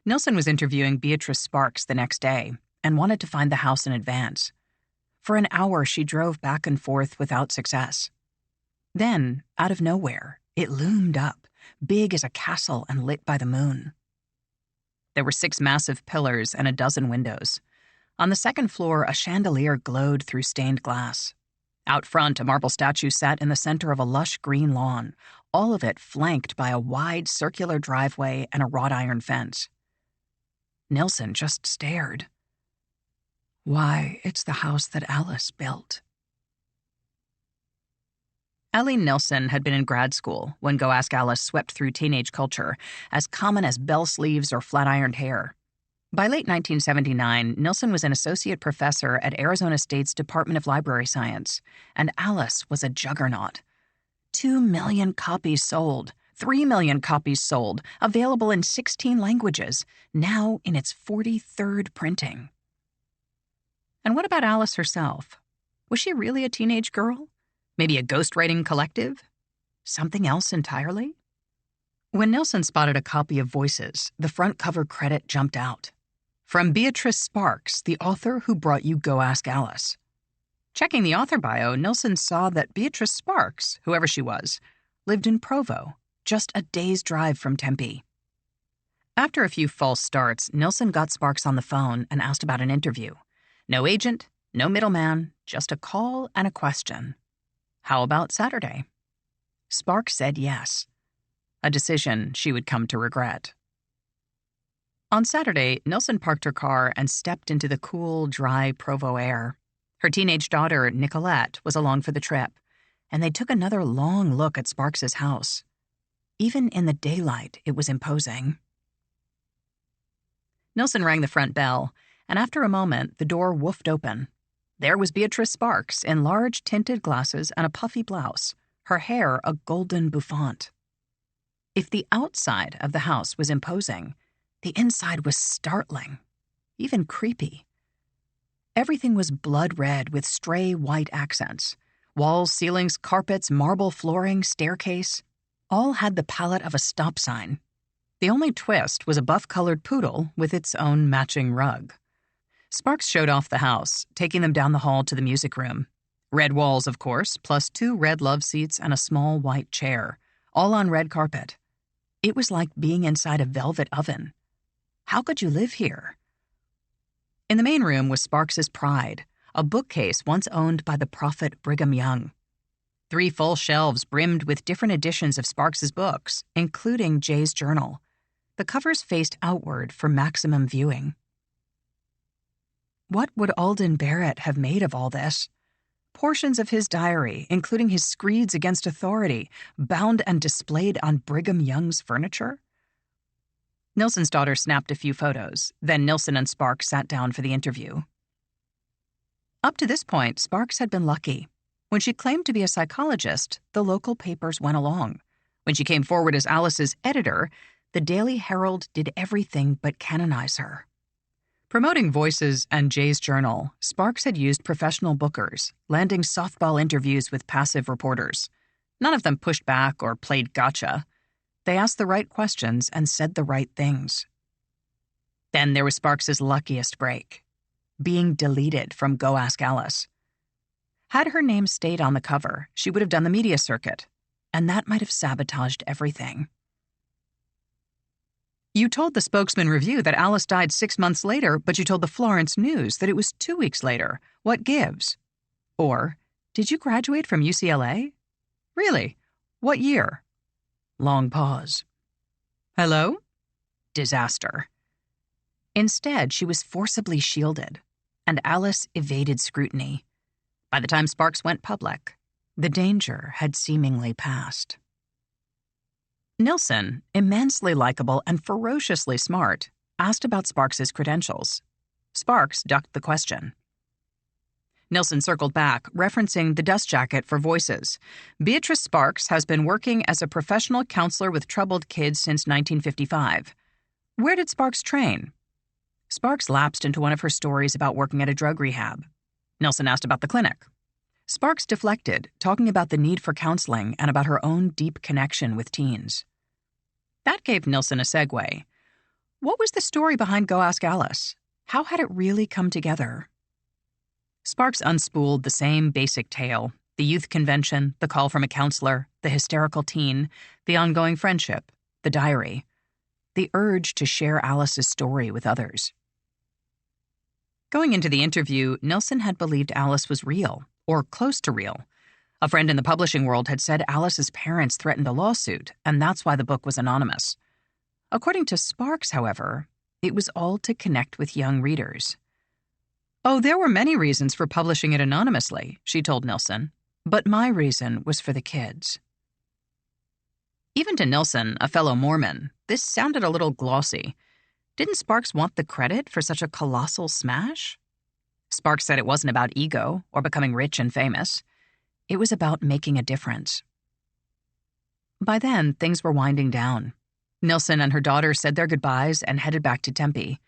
Nilsson was interviewing Beatrice Sparks the next day and wanted to find the house in advance. For an hour, she drove back and forth without success. Then, out of nowhere, it loomed up, big as a castle and lit by the moon. There were 6 massive pillars and a dozen windows. On the second floor, a chandelier glowed through stained glass. Out front, a marble statue sat in the center of a lush green lawn, all of it flanked by a wide circular driveway and a wrought iron fence. Nilsson just stared. Why, it's the house that Alice built. Ellie Nilsson had been in grad school when Go Ask Alice swept through teenage culture, as common as bell sleeves or flat-ironed hair. By late 1979, Nilsson was an associate professor at Arizona State's Department of Library Science, and Alice was a juggernaut. 2 million copies sold, 3 million copies sold, available in 16 languages, now in its 43rd printing. And what about Alice herself? Was she really a teenage girl? Maybe a ghostwriting collective? Something else entirely? When Nilsson spotted a copy of Voices, the front cover credit jumped out. From Beatrice Sparks, the author who brought you Go Ask Alice. Checking the author bio, Nilsson saw that Beatrice Sparks, whoever she was, lived in Provo, just a day's drive from Tempe. After a few false starts, Nilsson got Sparks on the phone and asked about an interview. No agent, no middleman, just a call and a question. How about Saturday? Sparks said yes, a decision she would come to regret. On Saturday, Nilsson parked her car and stepped into the cool, dry Provo air. Her teenage daughter, Nicolette, was along for the trip, and they took another long look at Sparks's house. Even in the daylight, it was imposing. Nilsson rang the front bell, and after a moment, the door woofed open. There was Beatrice Sparks in large tinted glasses and a puffy blouse, her hair a golden bouffant. If the outside of the house was imposing, the inside was startling, even creepy. Everything was blood red with stray white accents. Walls, ceilings, carpets, marble flooring, staircase, all had the palette of a stop sign. The only twist was a buff-colored poodle with its own matching rug. Sparks showed off the house, taking them down the hall to the music room. Red walls, of course, plus 2 red love seats and a small white chair, all on red carpet. It was like being inside a velvet oven. How could you live here? In the main room was Sparks's pride, a bookcase once owned by the prophet Brigham Young. 3 full shelves brimmed with different editions of Sparks's books, including Jay's journal. The covers faced outward for maximum viewing. What would Alden Barrett have made of all this? Portions of his diary, including his screeds against authority, bound and displayed on Brigham Young's furniture? Nilsson's daughter snapped a few photos, then Nilsson and Sparks sat down for the interview. Up to this point, Sparks had been lucky. When she claimed to be a psychologist, the local papers went along. When she came forward as Alice's editor, the Daily Herald did everything but canonize her. Promoting Voices and Jay's journal, Sparks had used professional bookers, landing softball interviews with passive reporters. None of them pushed back or played gotcha. They asked the right questions and said the right things. Then there was Sparks's luckiest break, being deleted from Go Ask Alice. Had her name stayed on the cover, she would have done the media circuit, and that might have sabotaged everything. You told the Spokesman Review that Alice died 6 months later, but you told the Florence News that it was 2 weeks later. What gives? Or, did you graduate from UCLA? Really? What year? Long pause. Hello? Disaster. Instead, she was forcibly shielded, and Alice evaded scrutiny. By the time Sparks went public, the danger had seemingly passed. Nilsson, immensely likable and ferociously smart, asked about Sparks's credentials. Sparks ducked the question. Nilsson circled back, referencing the dust jacket for Voices. Beatrice Sparks has been working as a professional counselor with troubled kids since 1955. Where did Sparks train? Sparks lapsed into one of her stories about working at a drug rehab. Nilsson asked about the clinic. Sparks deflected, talking about the need for counseling and about her own deep connection with teens. That gave Nilsson a segue. What was the story behind Go Ask Alice? How had it really come together? Sparks unspooled the same basic tale, the youth convention, the call from a counselor, the hysterical teen, the ongoing friendship, the diary, the urge to share Alice's story with others. Going into the interview, Nilsson had believed Alice was real, or close to real. A friend in the publishing world had said Alice's parents threatened a lawsuit, and that's why the book was anonymous. According to Sparks, however, it was all to connect with young readers. Oh, there were many reasons for publishing it anonymously, she told Nilsson. But my reason was for the kids. Even to Nilsson, a fellow Mormon, this sounded a little glossy. Didn't Sparks want the credit for such a colossal smash? Sparks said it wasn't about ego or becoming rich and famous. It was about making a difference. By then, things were winding down. Nilsson and her daughter said their goodbyes and headed back to Tempe.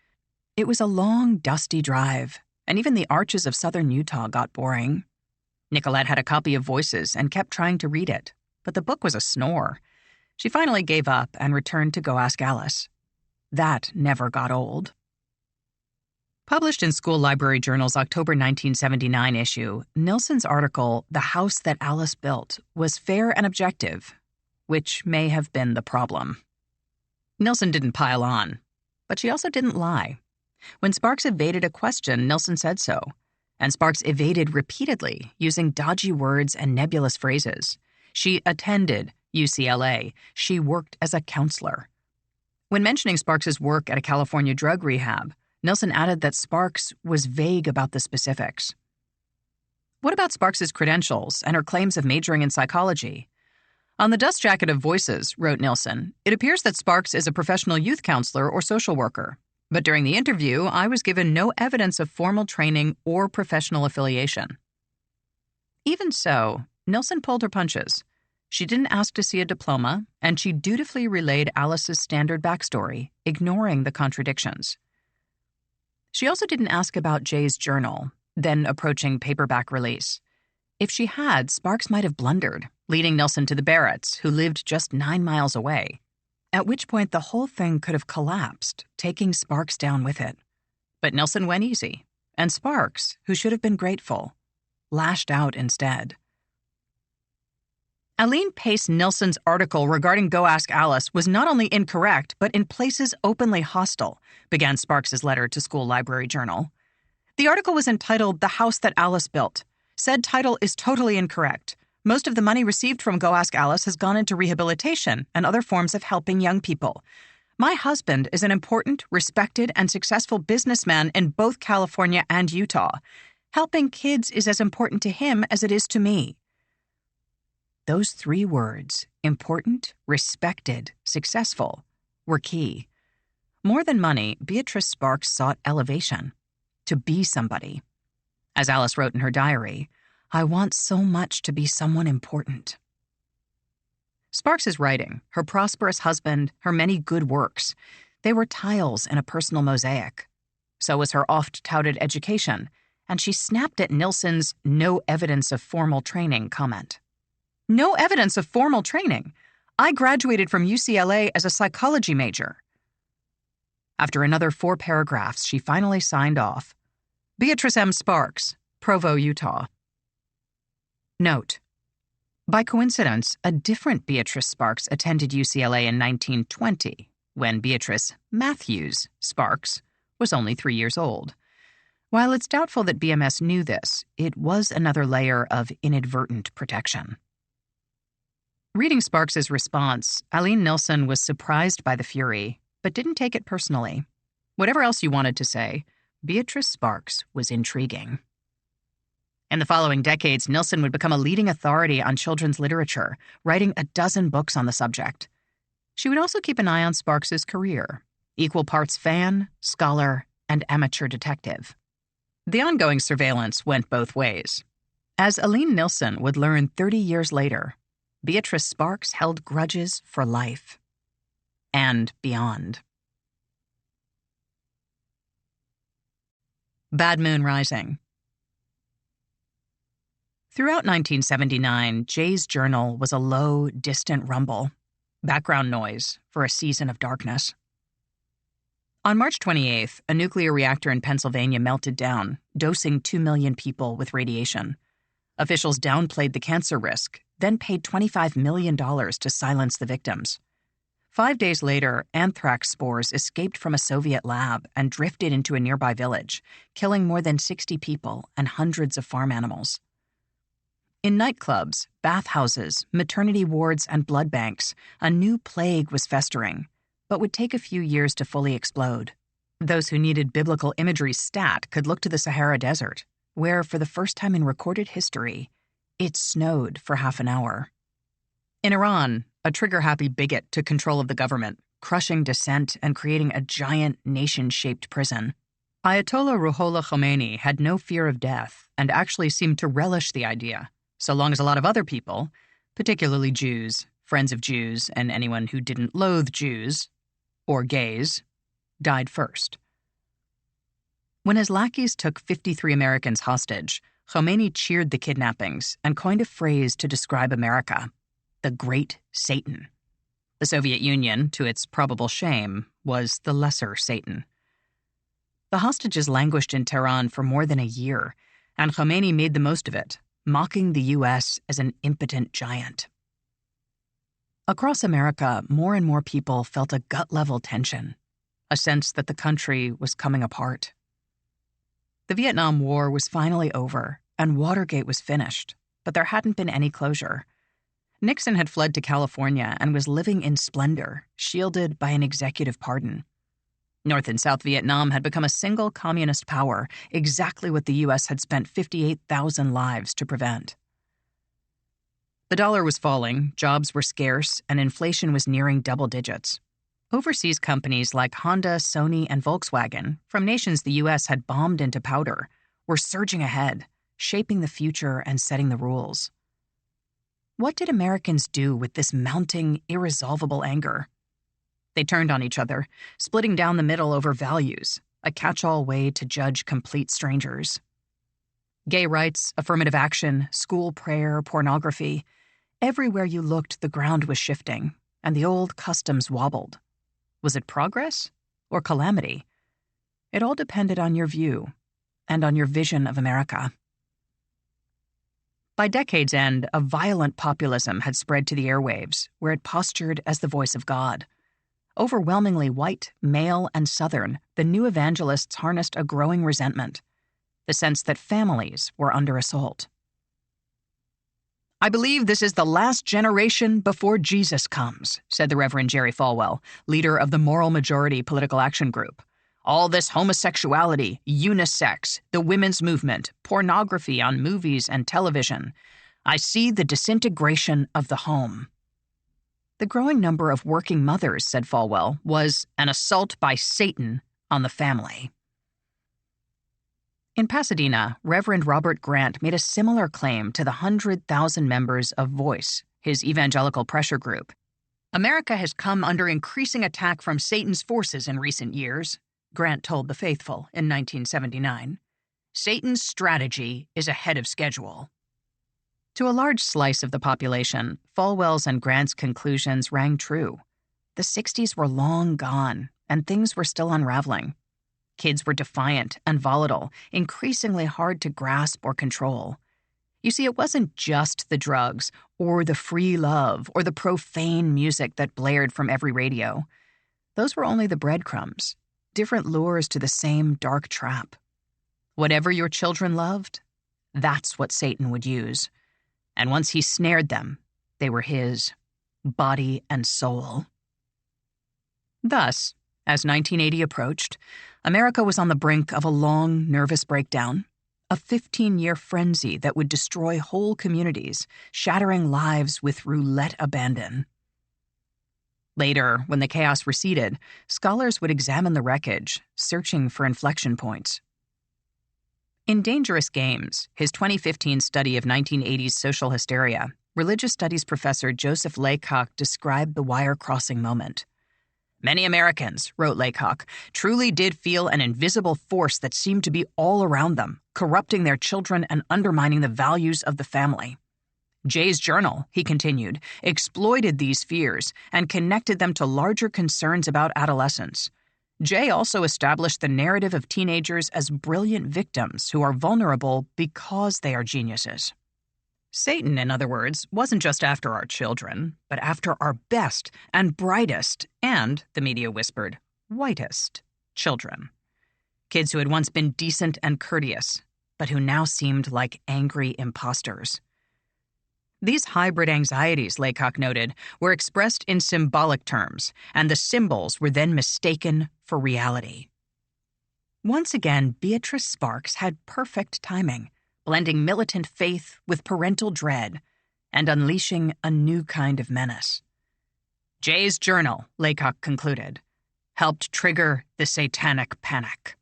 It was a long, dusty drive, and even the arches of southern Utah got boring. Nicolette had a copy of Voices and kept trying to read it, but the book was a snore. She finally gave up and returned to Go Ask Alice. That never got old. Published in School Library Journal's October 1979 issue, Nilsson's article, The House That Alice Built, was fair and objective, which may have been the problem. Nilsson didn't pile on, but she also didn't lie. When Sparks evaded a question, Nilsson said so, and Sparks evaded repeatedly, using dodgy words and nebulous phrases. She attended UCLA. She worked as a counselor. When mentioning Sparks's work at a California drug rehab, Nilsson added that Sparks was vague about the specifics. What about Sparks's credentials and her claims of majoring in psychology? On the dust jacket of Voices, wrote Nilsson, it appears that Sparks is a professional youth counselor or social worker. But during the interview, I was given no evidence of formal training or professional affiliation. Even so, Nilsson pulled her punches. She didn't ask to see a diploma, and she dutifully relayed Alice's standard backstory, ignoring the contradictions. She also didn't ask about Jay's journal, then approaching paperback release. If she had, Sparks might have blundered, leading Nilsson to the Barretts, who lived just 9 miles away, at which point the whole thing could have collapsed, taking Sparks down with it. But Nilsson went easy, and Sparks, who should have been grateful, lashed out instead. Aline Pace Nilsson's article regarding Go Ask Alice was not only incorrect, but in places openly hostile, began Sparks's letter to School Library Journal. The article was entitled The House That Alice Built. Said title is totally incorrect. Most of the money received from Go Ask Alice has gone into rehabilitation and other forms of helping young people. My husband is an important, respected, and successful businessman in both California and Utah. Helping kids is as important to him as it is to me. Those 3 words, important, respected, successful, were key. More than money, Beatrice Sparks sought elevation, to be somebody. As Alice wrote in her diary, I want so much to be someone important. Sparks's writing, her prosperous husband, her many good works, they were tiles in a personal mosaic. So was her oft-touted education, and she snapped at Nilsson's no evidence of formal training comment. No evidence of formal training. I graduated from UCLA as a psychology major. After another 4 paragraphs, she finally signed off. Beatrice M. Sparks, Provo, Utah. Note: by coincidence, a different Beatrice Sparks attended UCLA in 1920, when Beatrice Matthews Sparks was only 3 years old. While it's doubtful that BMS knew this, it was another layer of inadvertent protection. Reading Sparks's response, Aline Nilsson was surprised by the fury, but didn't take it personally. Whatever else you wanted to say, Beatrice Sparks was intriguing. In the following decades, Nilsson would become a leading authority on children's literature, writing a dozen books on the subject. She would also keep an eye on Sparks's career, equal parts fan, scholar, and amateur detective. The ongoing surveillance went both ways. As Aline Nilsson would learn 30 years later, Beatrice Sparks held grudges for life and beyond. Bad Moon Rising. Throughout 1979, Jay's journal was a low, distant rumble, background noise for a season of darkness. On March 28th, a nuclear reactor in Pennsylvania melted down, dosing 2 million people with radiation. Officials downplayed the cancer risk, then paid $25 million to silence the victims. 5 days later, anthrax spores escaped from a Soviet lab and drifted into a nearby village, killing more than 60 people and hundreds of farm animals. In nightclubs, bathhouses, maternity wards, and blood banks, a new plague was festering, but would take a few years to fully explode. Those who needed biblical imagery stat could look to the Sahara Desert, where, for the first time in recorded history, it snowed for half an hour. In Iran, a trigger-happy bigot took control of the government, crushing dissent and creating a giant nation-shaped prison. Ayatollah Ruhollah Khomeini had no fear of death and actually seemed to relish the idea, so long as a lot of other people, particularly Jews, friends of Jews, and anyone who didn't loathe Jews, or gays, died first. When his lackeys took 53 Americans hostage, Khomeini cheered the kidnappings and coined a phrase to describe America: the Great Satan. The Soviet Union, to its probable shame, was the lesser Satan. The hostages languished in Tehran for more than a year, and Khomeini made the most of it, mocking the U.S. as an impotent giant. Across America, more and more people felt a gut-level tension, a sense that the country was coming apart. The Vietnam War was finally over, and Watergate was finished, but there hadn't been any closure. Nixon had fled to California and was living in splendor, shielded by an executive pardon. North and South Vietnam had become a single communist power, exactly what the U.S. had spent 58,000 lives to prevent. The dollar was falling, jobs were scarce, and inflation was nearing double digits. Overseas companies like Honda, Sony, and Volkswagen, from nations the U.S. had bombed into powder, were surging ahead, shaping the future and setting the rules. What did Americans do with this mounting, irresolvable anger? They turned on each other, splitting down the middle over values, a catch-all way to judge complete strangers. Gay rights, affirmative action, school prayer, pornography. Everywhere you looked, the ground was shifting, and the old customs wobbled. Was it progress or calamity? It all depended on your view and on your vision of America. By decade's end, a violent populism had spread to the airwaves, where it postured as the voice of God. Overwhelmingly white, male, and Southern, the new evangelists harnessed a growing resentment, the sense that families were under assault. "I believe this is the last generation before Jesus comes," said the Reverend Jerry Falwell, leader of the Moral Majority Political Action Group. "All this homosexuality, unisex, the women's movement, pornography on movies and television. I see the disintegration of the home." The growing number of working mothers, said Falwell, was an assault by Satan on the family. In Pasadena, Reverend Robert Grant made a similar claim to the 100,000 members of Voice, his evangelical pressure group. "America has come under increasing attack from Satan's forces in recent years," Grant told the faithful in 1979. "Satan's strategy is ahead of schedule." To a large slice of the population, Falwell's and Grant's conclusions rang true. The 60s were long gone, and things were still unraveling. Kids were defiant and volatile, increasingly hard to grasp or control. You see, it wasn't just the drugs, or the free love, or the profane music that blared from every radio. Those were only the breadcrumbs, different lures to the same dark trap. Whatever your children loved, that's what Satan would use. And once he snared them, they were his, body and soul. Thus, as 1980 approached, America was on the brink of a long, nervous breakdown, a 15-year frenzy that would destroy whole communities, shattering lives with roulette abandon. Later, when the chaos receded, scholars would examine the wreckage, searching for inflection points. In Dangerous Games, his 2015 study of 1980s social hysteria, religious studies professor Joseph Laycock described the wire-crossing moment. "Many Americans," wrote Laycock, "truly did feel an invisible force that seemed to be all around them, corrupting their children and undermining the values of the family. Jay's journal," he continued, "exploited these fears and connected them to larger concerns about adolescence. Jay also established the narrative of teenagers as brilliant victims who are vulnerable because they are geniuses. Satan, in other words, wasn't just after our children, but after our best and brightest and, the media whispered, whitest children. Kids who had once been decent and courteous, but who now seemed like angry imposters. These hybrid anxieties," Laycock noted, "were expressed in symbolic terms, and the symbols were then mistaken for reality." Once again, Beatrice Sparks had perfect timing, blending militant faith with parental dread and unleashing a new kind of menace. Jay's journal, Laycock concluded, helped trigger the satanic panic.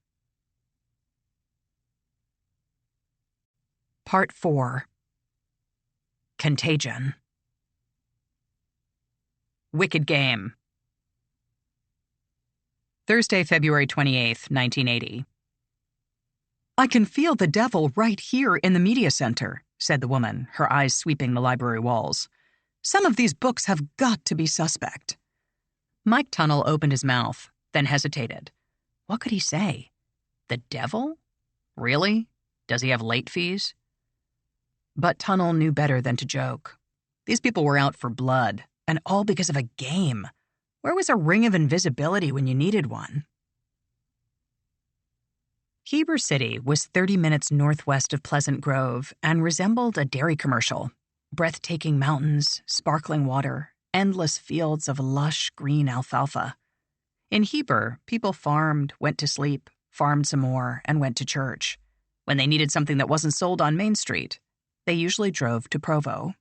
Part 4. Contagion. Wicked Game. Thursday, February 28th, 1980. "I can feel the devil right here in the media center," said the woman, her eyes sweeping the library walls. "Some of these books have got to be suspect." Mike Tunnell opened his mouth, then hesitated. What could he say? The devil? Really? Does he have late fees? But Tunnell knew better than to joke. These people were out for blood, and all because of a game. Where was a ring of invisibility when you needed one? Heber City was 30 minutes northwest of Pleasant Grove and resembled a dairy commercial. Breathtaking mountains, sparkling water, endless fields of lush green alfalfa. In Heber, people farmed, went to sleep, farmed some more, and went to church. When they needed something that wasn't sold on Main Street, they usually drove to Provo.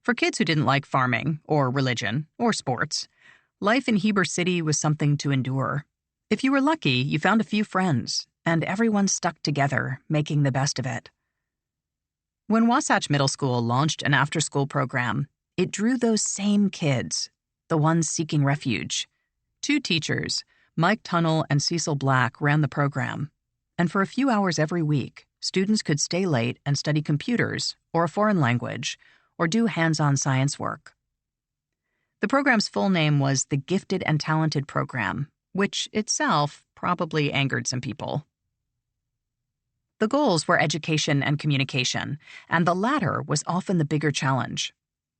For kids who didn't like farming, or religion, or sports, life in Heber City was something to endure. If you were lucky, you found a few friends, and everyone stuck together, making the best of it. When Wasatch Middle School launched an after-school program, it drew those same kids, the ones seeking refuge. 2 teachers, Mike Tunnell and Cecil Black, ran the program, and for a few hours every week, students could stay late and study computers, or a foreign language, or do hands-on science work. The program's full name was the Gifted and Talented Program, which itself probably angered some people. The goals were education and communication, and the latter was often the bigger challenge.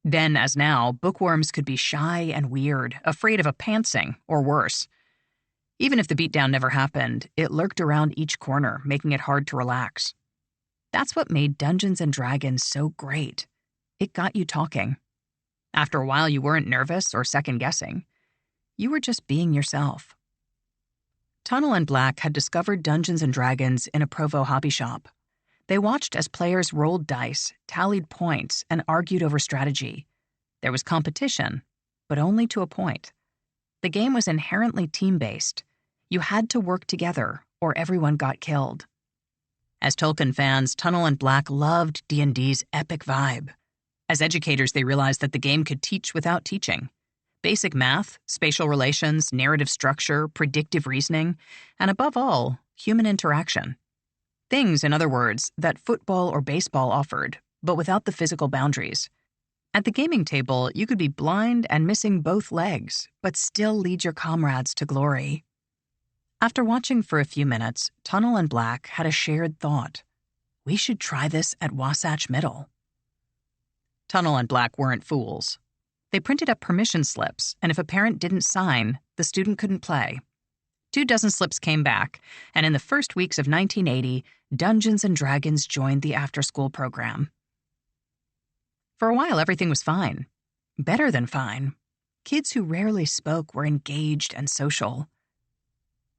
Then, as now, bookworms could be shy and weird, afraid of a pantsing, or worse. Even if the beatdown never happened, it lurked around each corner, making it hard to relax. That's what made Dungeons & Dragons so great. It got you talking. After a while, you weren't nervous or second-guessing. You were just being yourself. Tunnell and Black had discovered Dungeons & Dragons in a Provo hobby shop. They watched as players rolled dice, tallied points, and argued over strategy. There was competition, but only to a point. The game was inherently team-based. You had to work together, or everyone got killed. As Tolkien fans, Tunnell and Black loved D&D's epic vibe. As educators, they realized that the game could teach without teaching. Basic math, spatial relations, narrative structure, predictive reasoning, and above all, human interaction. Things, in other words, that football or baseball offered, but without the physical boundaries. At the gaming table, you could be blind and missing both legs, but still lead your comrades to glory. After watching for a few minutes, Tunnell and Black had a shared thought. We should try this at Wasatch Middle. Tunnell and Black weren't fools. They printed up permission slips, and if a parent didn't sign, the student couldn't play. 24 slips came back, and in the first weeks of 1980, Dungeons & Dragons joined the after-school program. For a while, everything was fine. Better than fine. Kids who rarely spoke were engaged and social.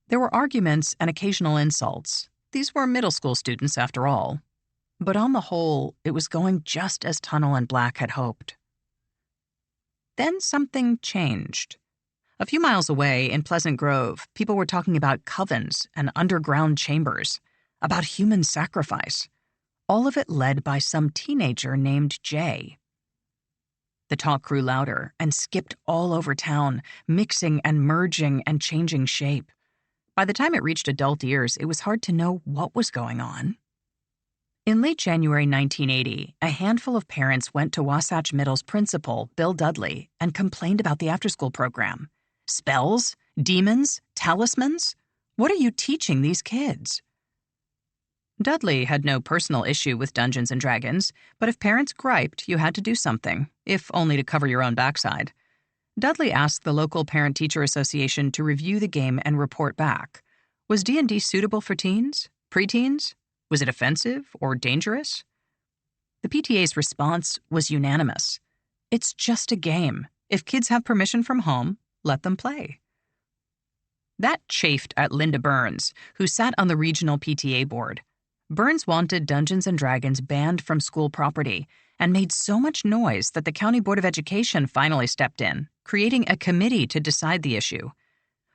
There were arguments and occasional insults. These were middle school students, after all. But on the whole, it was going just as Tunnell and Black had hoped. Then something changed. A few miles away in Pleasant Grove, people were talking about covens and underground chambers, about human sacrifice, all of it led by some teenager named Jay. The talk grew louder and skipped all over town, mixing and merging and changing shape. By the time it reached adult ears, it was hard to know what was going on. In late January 1980, a handful of parents went to Wasatch Middle's principal, Bill Dudley, and complained about the after-school program. Spells? Demons? Talismans? What are you teaching these kids? Dudley had no personal issue with Dungeons & Dragons, but if parents griped, you had to do something, if only to cover your own backside. Dudley asked the local Parent-Teacher Association to review the game and report back. Was D&D suitable for teens? Preteens? Was it offensive or dangerous? The PTA's response was unanimous. It's just a game. If kids have permission from home, let them play. That chafed at Linda Burns, who sat on the regional PTA board. Burns wanted Dungeons & Dragons banned from school property and made so much noise that the County Board of Education finally stepped in, creating a committee to decide the issue.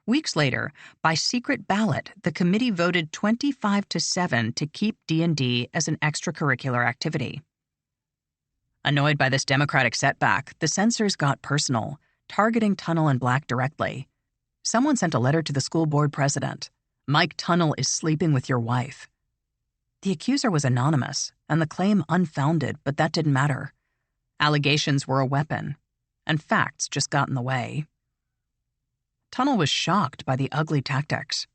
Weeks later, by secret ballot, the committee voted 25-7 to keep D&D as an extracurricular activity. Annoyed by this democratic setback, the censors got personal, targeting Tunnell and Black directly. Someone sent a letter to the school board president. "Mike Tunnell is sleeping with your wife." The accuser was anonymous, and the claim unfounded, but that didn't matter. Allegations were a weapon, and facts just got in the way. Tunnell was shocked by the ugly tactics.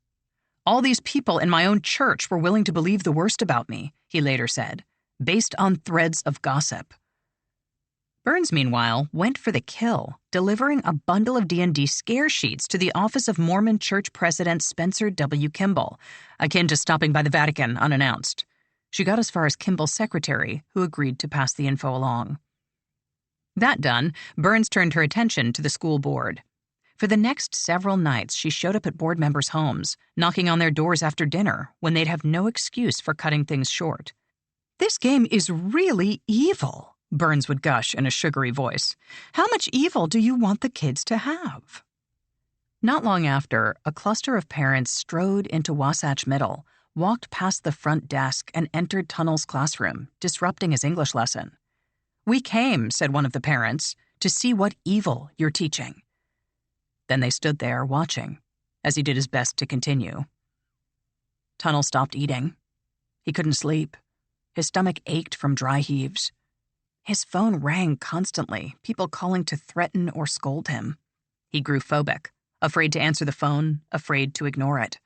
"All these people in my own church were willing to believe the worst about me," he later said, based on threads of gossip. Burns, meanwhile, went for the kill, delivering a bundle of D&D scare sheets to the office of Mormon Church President Spencer W. Kimball, akin to stopping by the Vatican unannounced. She got as far as Kimball's secretary, who agreed to pass the info along. That done, Burns turned her attention to the school board. For the next several nights, she showed up at board members' homes, knocking on their doors after dinner when they'd have no excuse for cutting things short. "This game is really evil," Burns would gush in a sugary voice. "How much evil do you want the kids to have?" Not long after, a cluster of parents strode into Wasatch Middle, walked past the front desk, and entered Tunnell's classroom, disrupting his English lesson. "We came," said one of the parents, "to see what evil you're teaching." Then they stood there, watching, as he did his best to continue. Tunnell stopped eating. He couldn't sleep. His stomach ached from dry heaves. His phone rang constantly, people calling to threaten or scold him. He grew phobic, afraid to answer the phone, afraid to ignore it.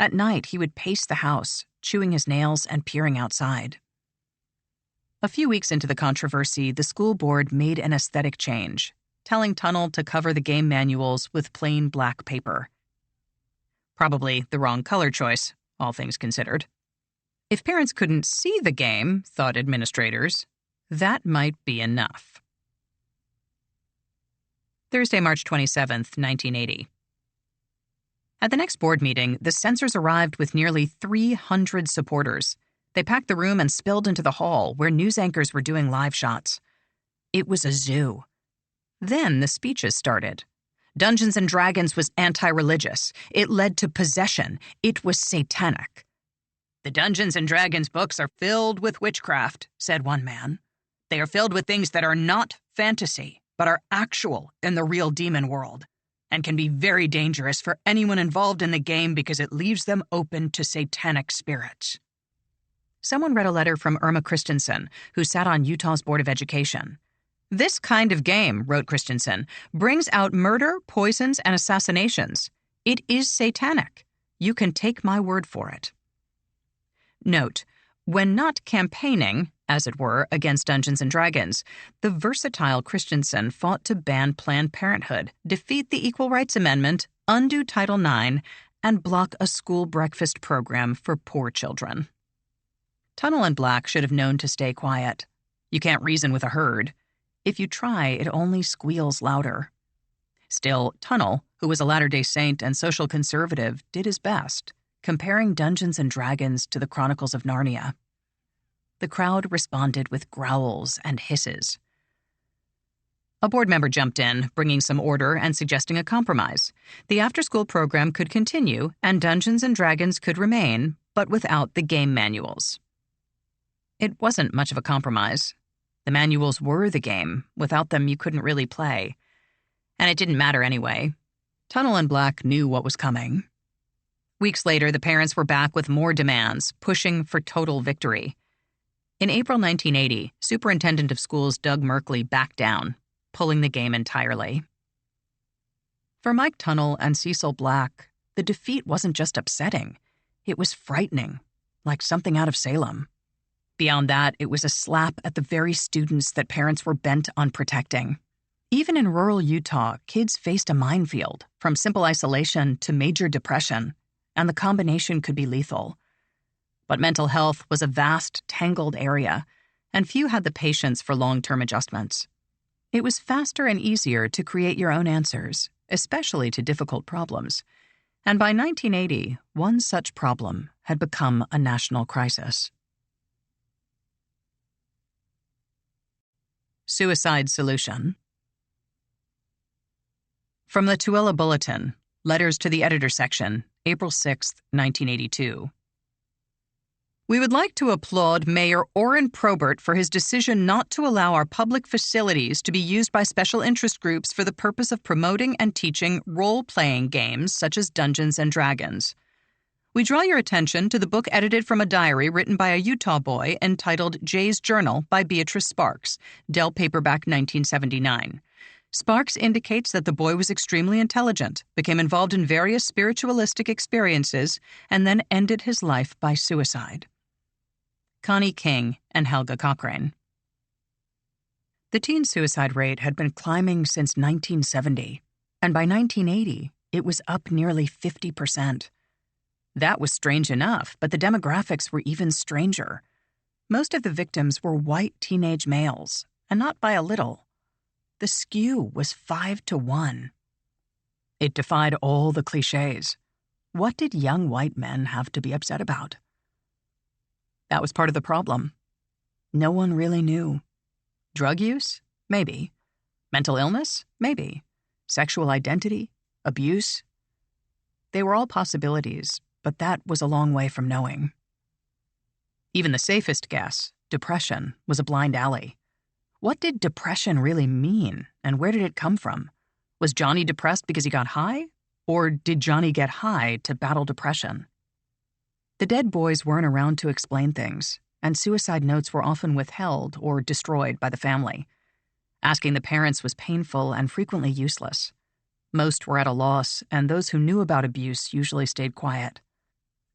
At night, he would pace the house, chewing his nails and peering outside. A few weeks into the controversy, the school board made an aesthetic change, telling Tunnell to cover the game manuals with plain black paper. Probably the wrong color choice, all things considered. If parents couldn't see the game, thought administrators, that might be enough. Thursday, March 27th, 1980. At the next board meeting, the censors arrived with nearly 300 supporters. They packed the room and spilled into the hall, where news anchors were doing live shots. It was a zoo. Then the speeches started. Dungeons & Dragons was anti-religious. It led to possession. It was satanic. "The Dungeons & Dragons books are filled with witchcraft," said one man. "They are filled with things that are not fantasy, but are actual in the real demon world, and can be very dangerous for anyone involved in the game because it leaves them open to satanic spirits." Someone read a letter from Irma Christensen, who sat on Utah's Board of Education. "This kind of game," wrote Christensen, "brings out murder, poisons, and assassinations. It is satanic. You can take my word for it." Note, when not campaigning, as it were, against Dungeons & Dragons, the versatile Christensen fought to ban Planned Parenthood, defeat the Equal Rights Amendment, undo Title IX, and block a school breakfast program for poor children. Tunnell and Black should have known to stay quiet. You can't reason with a herd. If you try, it only squeals louder. Still, Tunnell, who was a Latter-day Saint and social conservative, did his best, comparing Dungeons & Dragons to the Chronicles of Narnia. The crowd responded with growls and hisses. A board member jumped in, bringing some order and suggesting a compromise. The after-school program could continue, and Dungeons & Dragons could remain, but without the game manuals. It wasn't much of a compromise. The manuals were the game. Without them, you couldn't really play. And it didn't matter anyway. Tunnell and Black knew what was coming. Weeks later, the parents were back with more demands, pushing for total victory. In April 1980, Superintendent of Schools Doug Merkley backed down, pulling the game entirely. For Mike Tunnell and Cecil Black, the defeat wasn't just upsetting. It was frightening, like something out of Salem. Beyond that, it was a slap at the very students that parents were bent on protecting. Even in rural Utah, kids faced a minefield, from simple isolation to major depression, and the combination could be lethal. But mental health was a vast, tangled area, and few had the patience for long-term adjustments. It was faster and easier to create your own answers, especially to difficult problems. And by 1980, one such problem had become a national crisis. Suicide solution. From the Tooele Bulletin, Letters to the Editor section, April 6, 1982. We would like to applaud Mayor Orrin Probert for his decision not to allow our public facilities to be used by special interest groups for the purpose of promoting and teaching role-playing games such as Dungeons & Dragons. We draw your attention to the book edited from a diary written by a Utah boy entitled Jay's Journal by Beatrice Sparks, Dell Paperback 1979. Sparks indicates that the boy was extremely intelligent, became involved in various spiritualistic experiences, and then ended his life by suicide. Connie King and Helga Cochrane. The teen suicide rate had been climbing since 1970, and by 1980, it was up nearly 50%. That was strange enough, but the demographics were even stranger. Most of the victims were white teenage males, and not by a little. The skew was 5-1. It defied all the cliches. What did young white men have to be upset about? That was part of the problem. No one really knew. Drug use? Maybe. Mental illness? Maybe. Sexual identity? Abuse? They were all possibilities, but that was a long way from knowing. Even the safest guess, depression, was a blind alley. What did depression really mean, and where did it come from? Was Johnny depressed because he got high? Or did Johnny get high to battle depression? The dead boys weren't around to explain things, and suicide notes were often withheld or destroyed by the family. Asking the parents was painful and frequently useless. Most were at a loss, and those who knew about abuse usually stayed quiet.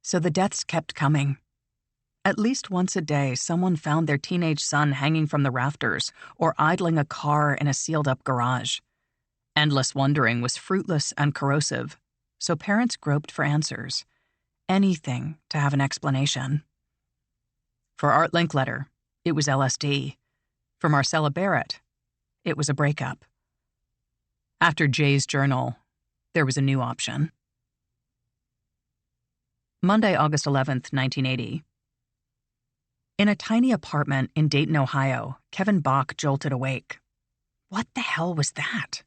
So the deaths kept coming. At least once a day, someone found their teenage son hanging from the rafters or idling a car in a sealed-up garage. Endless wondering was fruitless and corrosive, so parents groped for answers. Anything to have an explanation. For Art Linkletter, it was LSD. For Marcella Barrett, it was a breakup. After Jay's Journal, there was a new option. Monday, August 11th, 1980. In a tiny apartment in Dayton, Ohio, Kevin Bach jolted awake. What the hell was that?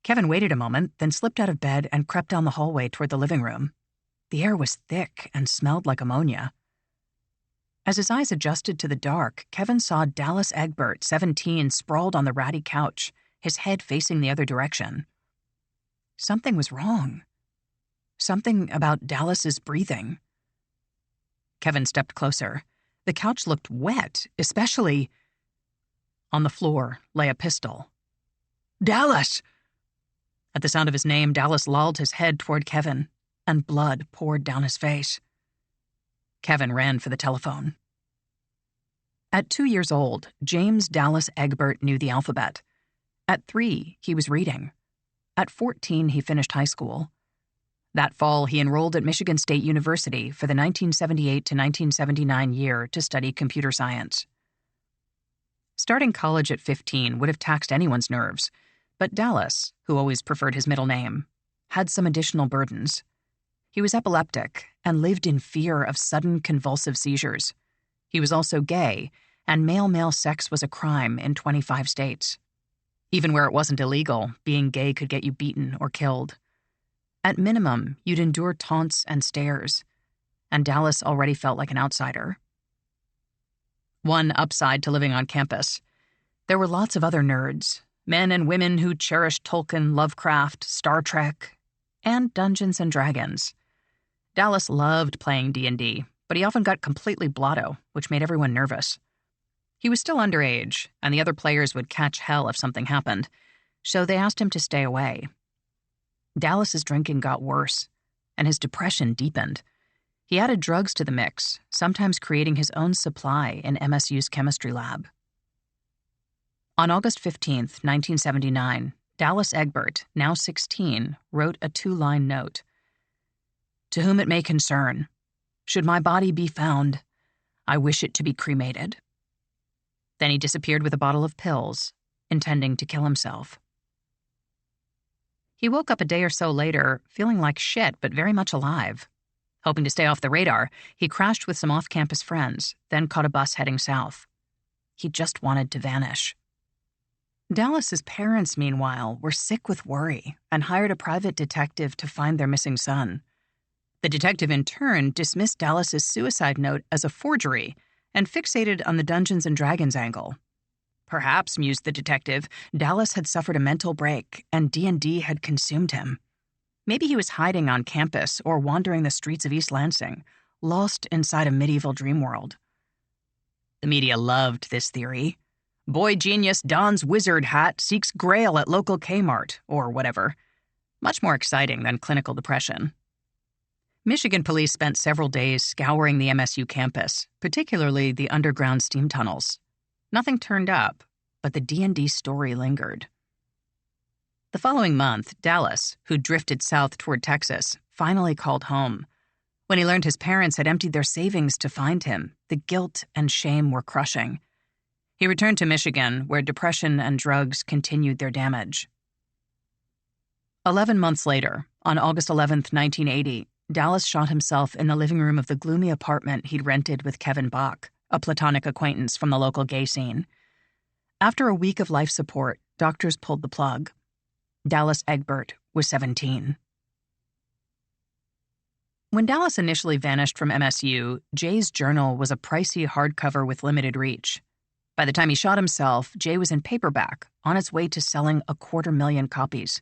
Kevin waited a moment, then slipped out of bed and crept down the hallway toward the living room. The air was thick and smelled like ammonia. As his eyes adjusted to the dark, Kevin saw Dallas Egbert, 17, sprawled on the ratty couch, his head facing the other direction. Something was wrong. Something about Dallas's breathing. Kevin stepped closer. The couch looked wet, especially... On the floor lay a pistol. "Dallas!" At the sound of his name, Dallas lolled his head toward Kevin, and blood poured down his face. Kevin ran for the telephone. At 2 years old, James Dallas Egbert knew the alphabet. At 3, he was reading. At 14, he finished high school. That fall, he enrolled at Michigan State University for the 1978 to 1979 year to study computer science. Starting college at 15 would have taxed anyone's nerves, but Dallas, who always preferred his middle name, had some additional burdens. He was epileptic and lived in fear of sudden convulsive seizures. He was also gay, and male-male sex was a crime in 25 states. Even where it wasn't illegal, being gay could get you beaten or killed. At minimum, you'd endure taunts and stares, and Dallas already felt like an outsider. One upside to living on campus: there were lots of other nerds, men and women who cherished Tolkien, Lovecraft, Star Trek, and Dungeons and Dragons. Dallas loved playing D&D, but he often got completely blotto, which made everyone nervous. He was still underage, and the other players would catch hell if something happened, so they asked him to stay away. Dallas's drinking got worse, and his depression deepened. He added drugs to the mix, sometimes creating his own supply in MSU's chemistry lab. On August 15th, 1979, Dallas Egbert, now 16, wrote a 2-line note. "To whom it may concern, should my body be found, I wish it to be cremated." Then he disappeared with a bottle of pills, intending to kill himself. He woke up a day or so later, feeling like shit but very much alive. Hoping to stay off the radar, he crashed with some off-campus friends, then caught a bus heading south. He just wanted to vanish. Dallas's parents, meanwhile, were sick with worry and hired a private detective to find their missing son. The detective, in turn, dismissed Dallas's suicide note as a forgery and fixated on the Dungeons and Dragons angle. Perhaps, mused the detective, Dallas had suffered a mental break and D&D had consumed him. Maybe he was hiding on campus or wandering the streets of East Lansing, lost inside a medieval dream world. The media loved this theory. Boy genius dons wizard hat, seeks grail at local Kmart, or whatever. Much more exciting than clinical depression. Michigan police spent several days scouring the MSU campus, particularly the underground steam tunnels. Nothing turned up, but the D&D story lingered. The following month, Dallas, who drifted south toward Texas, finally called home. When he learned his parents had emptied their savings to find him, the guilt and shame were crushing. He returned to Michigan, where depression and drugs continued their damage. 11 months later, on August 11, 1980, Dallas shot himself in the living room of the gloomy apartment he'd rented with Kevin Bach, a platonic acquaintance from the local gay scene. After a week of life support, doctors pulled the plug. Dallas Egbert was 17. When Dallas initially vanished from MSU, Jay's journal was a pricey hardcover with limited reach. By the time he shot himself, Jay was in paperback, on its way to selling 250,000 copies.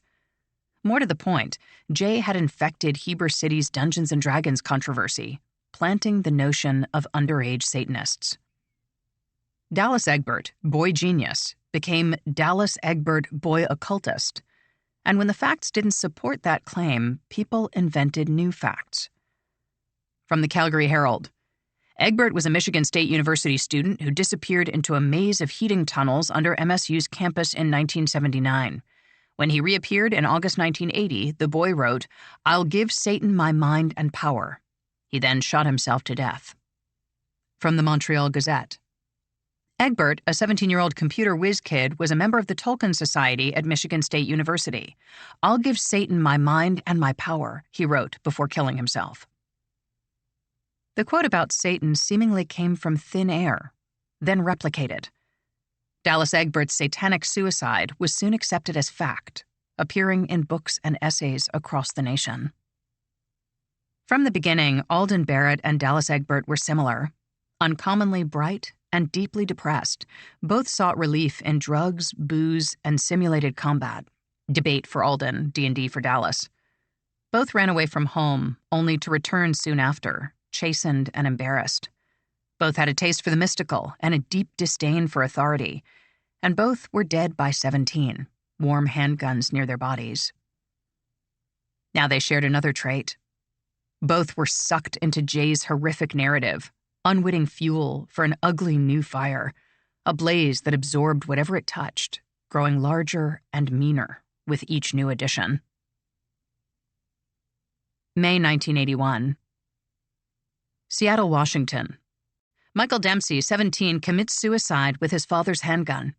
More to the point, Jay had infected Heber City's Dungeons and Dragons controversy, planting the notion of underage Satanists. Dallas Egbert, boy genius, became Dallas Egbert, boy occultist. And when the facts didn't support that claim, people invented new facts. From the Calgary Herald, Egbert was a Michigan State University student who disappeared into a maze of heating tunnels under MSU's campus in 1979. When he reappeared in August 1980, the boy wrote, "I'll give Satan my mind and power." He then shot himself to death. From the Montreal Gazette, Egbert, a 17-year-old computer whiz kid, was a member of the Tolkien Society at Michigan State University. "I'll give Satan my mind and my power," he wrote before killing himself. The quote about Satan seemingly came from thin air, then replicated. Dallas Egbert's satanic suicide was soon accepted as fact, appearing in books and essays across the nation. From the beginning, Alden Barrett and Dallas Egbert were similar. Uncommonly bright and deeply depressed, both sought relief in drugs, booze, and simulated combat. Debate for Alden, D&D for Dallas. Both ran away from home, only to return soon after, chastened and embarrassed. Both had a taste for the mystical and a deep disdain for authority, and both were dead by 17, warm handguns near their bodies. Now they shared another trait. Both were sucked into Jay's horrific narrative, unwitting fuel for an ugly new fire, a blaze that absorbed whatever it touched, growing larger and meaner with each new addition. May 1981. Seattle, Washington. Michael Dempsey, 17, commits suicide with his father's handgun.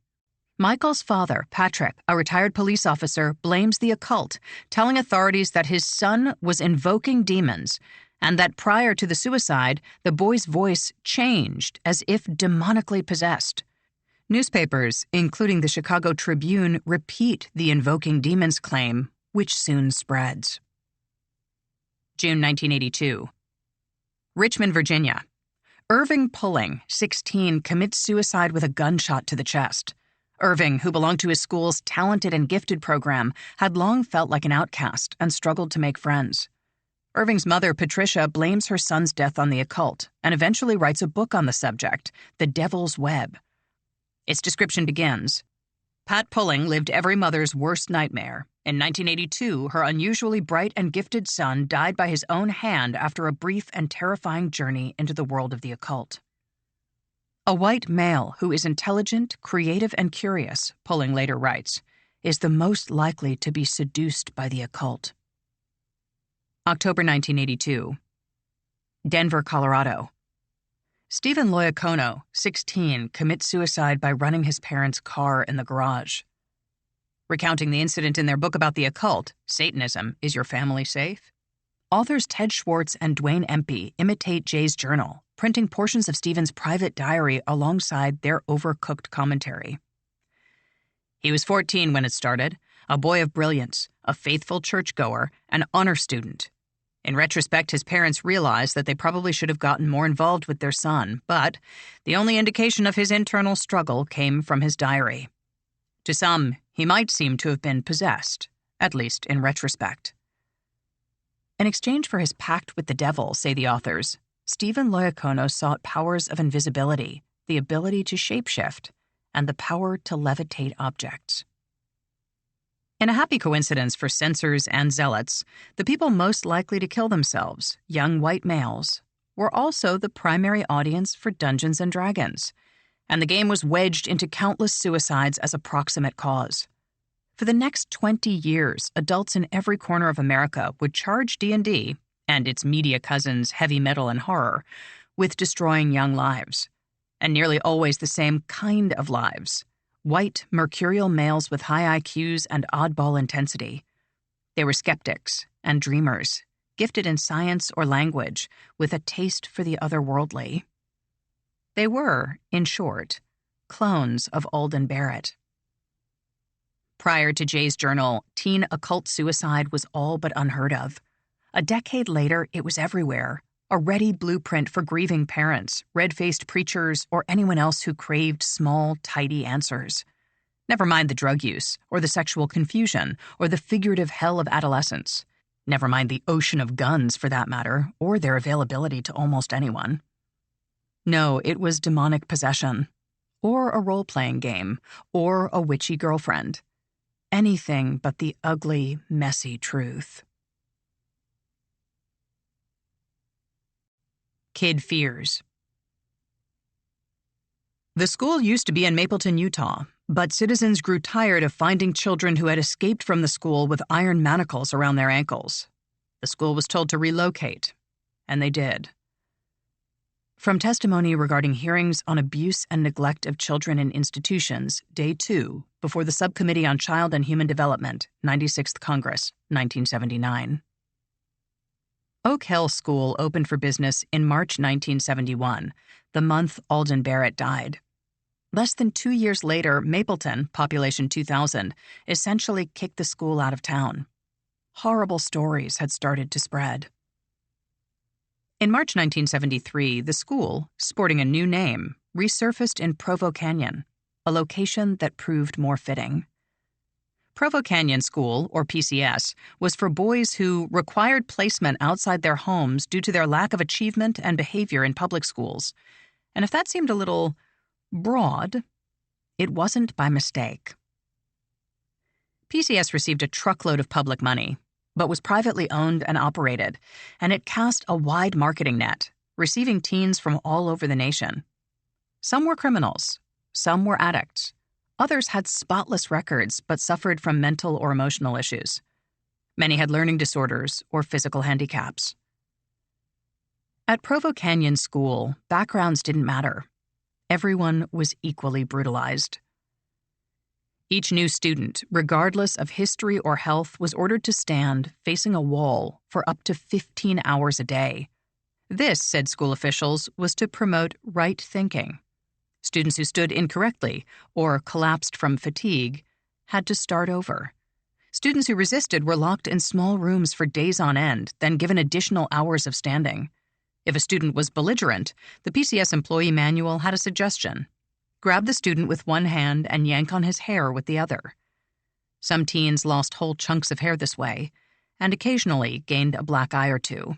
Michael's father, Patrick, a retired police officer, blames the occult, telling authorities that his son was invoking demons and that prior to the suicide, the boy's voice changed as if demonically possessed. Newspapers, including the Chicago Tribune, repeat the invoking demons claim, which soon spreads. June 1982. Richmond, Virginia. Irving Pulling, 16, commits suicide with a gunshot to the chest. Irving, who belonged to his school's talented and gifted program, had long felt like an outcast and struggled to make friends. Irving's mother, Patricia, blames her son's death on the occult and eventually writes a book on the subject, The Devil's Web. Its description begins, Pat Pulling lived every mother's worst nightmare. In 1982, her unusually bright and gifted son died by his own hand after a brief and terrifying journey into the world of the occult. A white male who is intelligent, creative, and curious, Pulling later writes, is the most likely to be seduced by the occult. October 1982. Denver, Colorado. Stephen Loyacono, 16, commits suicide by running his parents' car in the garage. recounting the incident in their book about the occult, Satanism, Is Your Family Safe? Authors Ted Schwartz and Dwayne Empey imitate Jay's journal, printing portions of Stephen's private diary alongside their overcooked commentary. He was 14 when it started, a boy of brilliance, a faithful churchgoer, an honor student. In retrospect, his parents realized that they probably should have gotten more involved with their son, but the only indication of his internal struggle came from his diary. To some, he might seem to have been possessed, at least in retrospect. In exchange for his pact with the devil, say the authors, Stephen Loyacono sought powers of invisibility, the ability to shapeshift, and the power to levitate objects. In a happy coincidence for censors and zealots, the people most likely to kill themselves, young white males, were also the primary audience for Dungeons & Dragons, and the game was wedged into countless suicides as a proximate cause. For the next 20 years, adults in every corner of America would charge D&D, and its media cousins heavy metal and horror, with destroying young lives, and nearly always the same kind of lives. White, mercurial males with high IQs and oddball intensity. They were skeptics and dreamers, gifted in science or language, with a taste for the otherworldly. They were, in short, clones of Alden Barrett. Prior to Jay's journal, teen occult suicide was all but unheard of. A decade later, it was everywhere, a ready blueprint for grieving parents, red-faced preachers, or anyone else who craved small, tidy answers. Never mind the drug use, or the sexual confusion, or the figurative hell of adolescence. Never mind the ocean of guns, for that matter, or their availability to almost anyone. No, it was demonic possession, or a role-playing game, or a witchy girlfriend. Anything but the ugly, messy truth. Kid fears. The school used to be in Mapleton, Utah, but citizens grew tired of finding children who had escaped from the school with iron manacles around their ankles. The school was told to relocate, and they did. From testimony regarding hearings on abuse and neglect of children in institutions, Day 2, before the Subcommittee on Child and Human Development, 96th Congress, 1979. Oak Hill School opened for business in March 1971, the month Alden Barrett died. Less than 2 years later, Mapleton, population 2,000, essentially kicked the school out of town. Horrible stories had started to spread. In March 1973, the school, sporting a new name, resurfaced in Provo Canyon, a location that proved more fitting. Provo Canyon School, or PCS, was for boys who required placement outside their homes due to their lack of achievement and behavior in public schools. And if that seemed a little broad, it wasn't by mistake. PCS received a truckload of public money, but was privately owned and operated, and it cast a wide marketing net, receiving teens from all over the nation. Some were criminals, some were addicts. Others had spotless records but suffered from mental or emotional issues. Many had learning disorders or physical handicaps. At Provo Canyon School, backgrounds didn't matter. Everyone was equally brutalized. Each new student, regardless of history or health, was ordered to stand facing a wall for up to 15 hours a day. This, said school officials, was to promote right thinking. Students who stood incorrectly or collapsed from fatigue had to start over. Students who resisted were locked in small rooms for days on end, then given additional hours of standing. If a student was belligerent, the PCS employee manual had a suggestion. Grab the student with one hand and yank on his hair with the other. Some teens lost whole chunks of hair this way, and occasionally gained a black eye or two.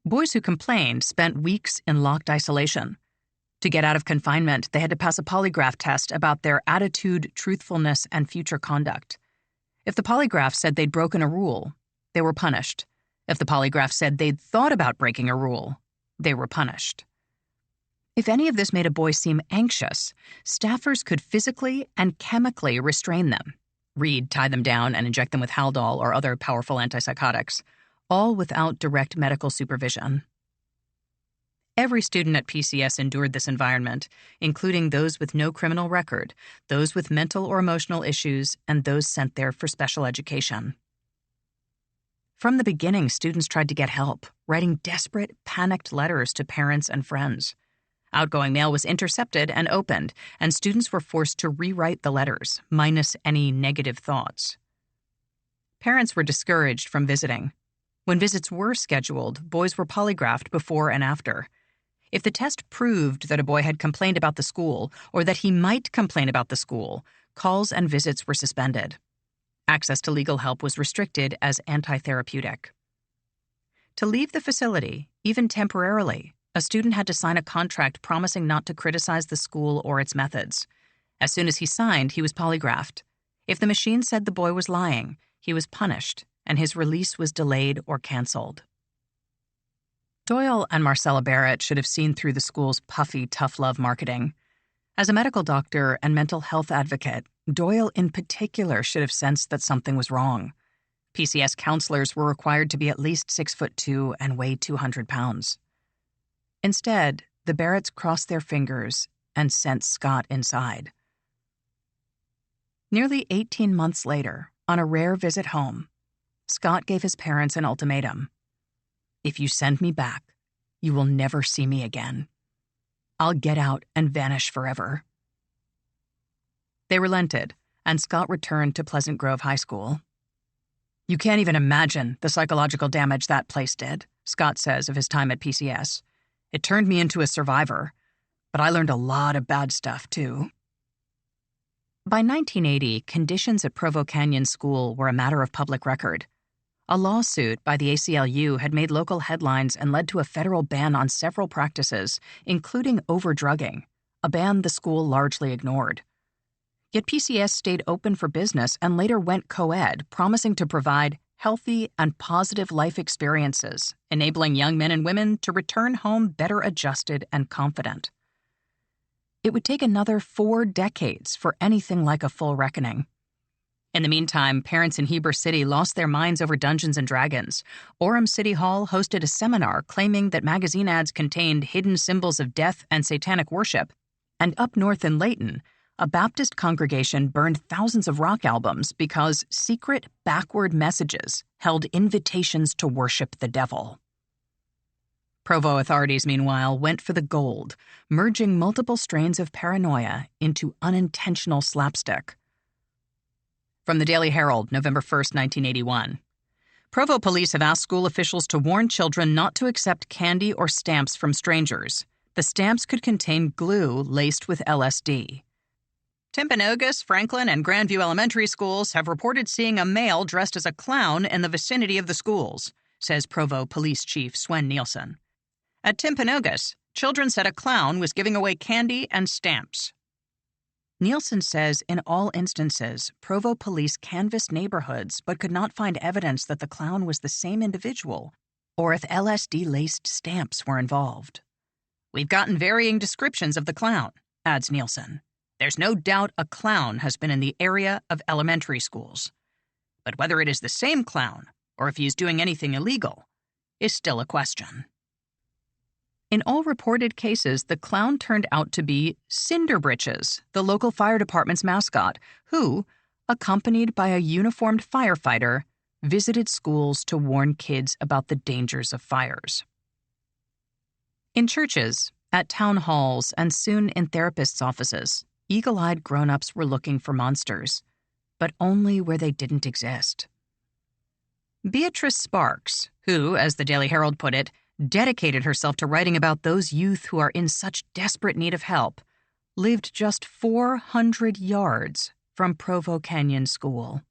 Boys who complained spent weeks in locked isolation. To get out of confinement, they had to pass a polygraph test about their attitude, truthfulness, and future conduct. If the polygraph said they'd broken a rule, they were punished. If the polygraph said they'd thought about breaking a rule, they were punished. If any of this made a boy seem anxious, staffers could physically and chemically restrain them, tie them down, and inject them with Haldol or other powerful antipsychotics, all without direct medical supervision. Every student at PCS endured this environment, including those with no criminal record, those with mental or emotional issues, and those sent there for special education. From the beginning, students tried to get help, writing desperate, panicked letters to parents and friends. Outgoing mail was intercepted and opened, and students were forced to rewrite the letters, minus any negative thoughts. Parents were discouraged from visiting. When visits were scheduled, boys were polygraphed before and after. If the test proved that a boy had complained about the school or that he might complain about the school, calls and visits were suspended. Access to legal help was restricted as anti-therapeutic. To leave the facility, even temporarily, a student had to sign a contract promising not to criticize the school or its methods. As soon as he signed, he was polygraphed. If the machine said the boy was lying, he was punished, and his release was delayed or canceled. Doyle and Marcella Barrett should have seen through the school's puffy, tough love marketing. As a medical doctor and mental health advocate, Doyle in particular should have sensed that something was wrong. PCS counselors were required to be at least 6'2" and weigh 200 pounds. Instead, the Barretts crossed their fingers and sent Scott inside. Nearly 18 months later, on a rare visit home, Scott gave his parents an ultimatum. If you send me back, you will never see me again. I'll get out and vanish forever. They relented, and Scott returned to Pleasant Grove High School. You can't even imagine the psychological damage that place did, Scott says of his time at PCS. It turned me into a survivor, but I learned a lot of bad stuff, too. By 1980, conditions at Provo Canyon School were a matter of public record. A lawsuit by the ACLU had made local headlines and led to a federal ban on several practices, including overdrugging, a ban the school largely ignored. Yet PCS stayed open for business and later went co-ed, promising to provide healthy and positive life experiences, enabling young men and women to return home better adjusted and confident. It would take another 4 decades for anything like a full reckoning. In the meantime, parents in Heber City lost their minds over Dungeons & Dragons. Orem City Hall hosted a seminar claiming that magazine ads contained hidden symbols of death and satanic worship. And up north in Layton, a Baptist congregation burned thousands of rock albums because secret, backward messages held invitations to worship the devil. Provo authorities, meanwhile, went for the gold, merging multiple strains of paranoia into unintentional slapstick. From the Daily Herald, November 1, 1981. Provo police have asked school officials to warn children not to accept candy or stamps from strangers. The stamps could contain glue laced with LSD. Timpanogos, Franklin, and Grandview elementary schools have reported seeing a male dressed as a clown in the vicinity of the schools, says Provo Police Chief Swen Nielsen. At Timpanogos, children said a clown was giving away candy and stamps. Nielsen says in all instances, Provo police canvassed neighborhoods but could not find evidence that the clown was the same individual or if LSD-laced stamps were involved. We've gotten varying descriptions of the clown, adds Nielsen. There's no doubt a clown has been in the area of elementary schools. But whether it is the same clown or if he is doing anything illegal is still a question. In all reported cases, the clown turned out to be Cinderbritches, the local fire department's mascot, who, accompanied by a uniformed firefighter, visited schools to warn kids about the dangers of fires. In churches, at town halls, and soon in therapists' offices, eagle-eyed grown-ups were looking for monsters, but only where they didn't exist. Beatrice Sparks, who, as the Daily Herald put it, dedicated herself to writing about those youth who are in such desperate need of help, lived just 400 yards from Provo Canyon School.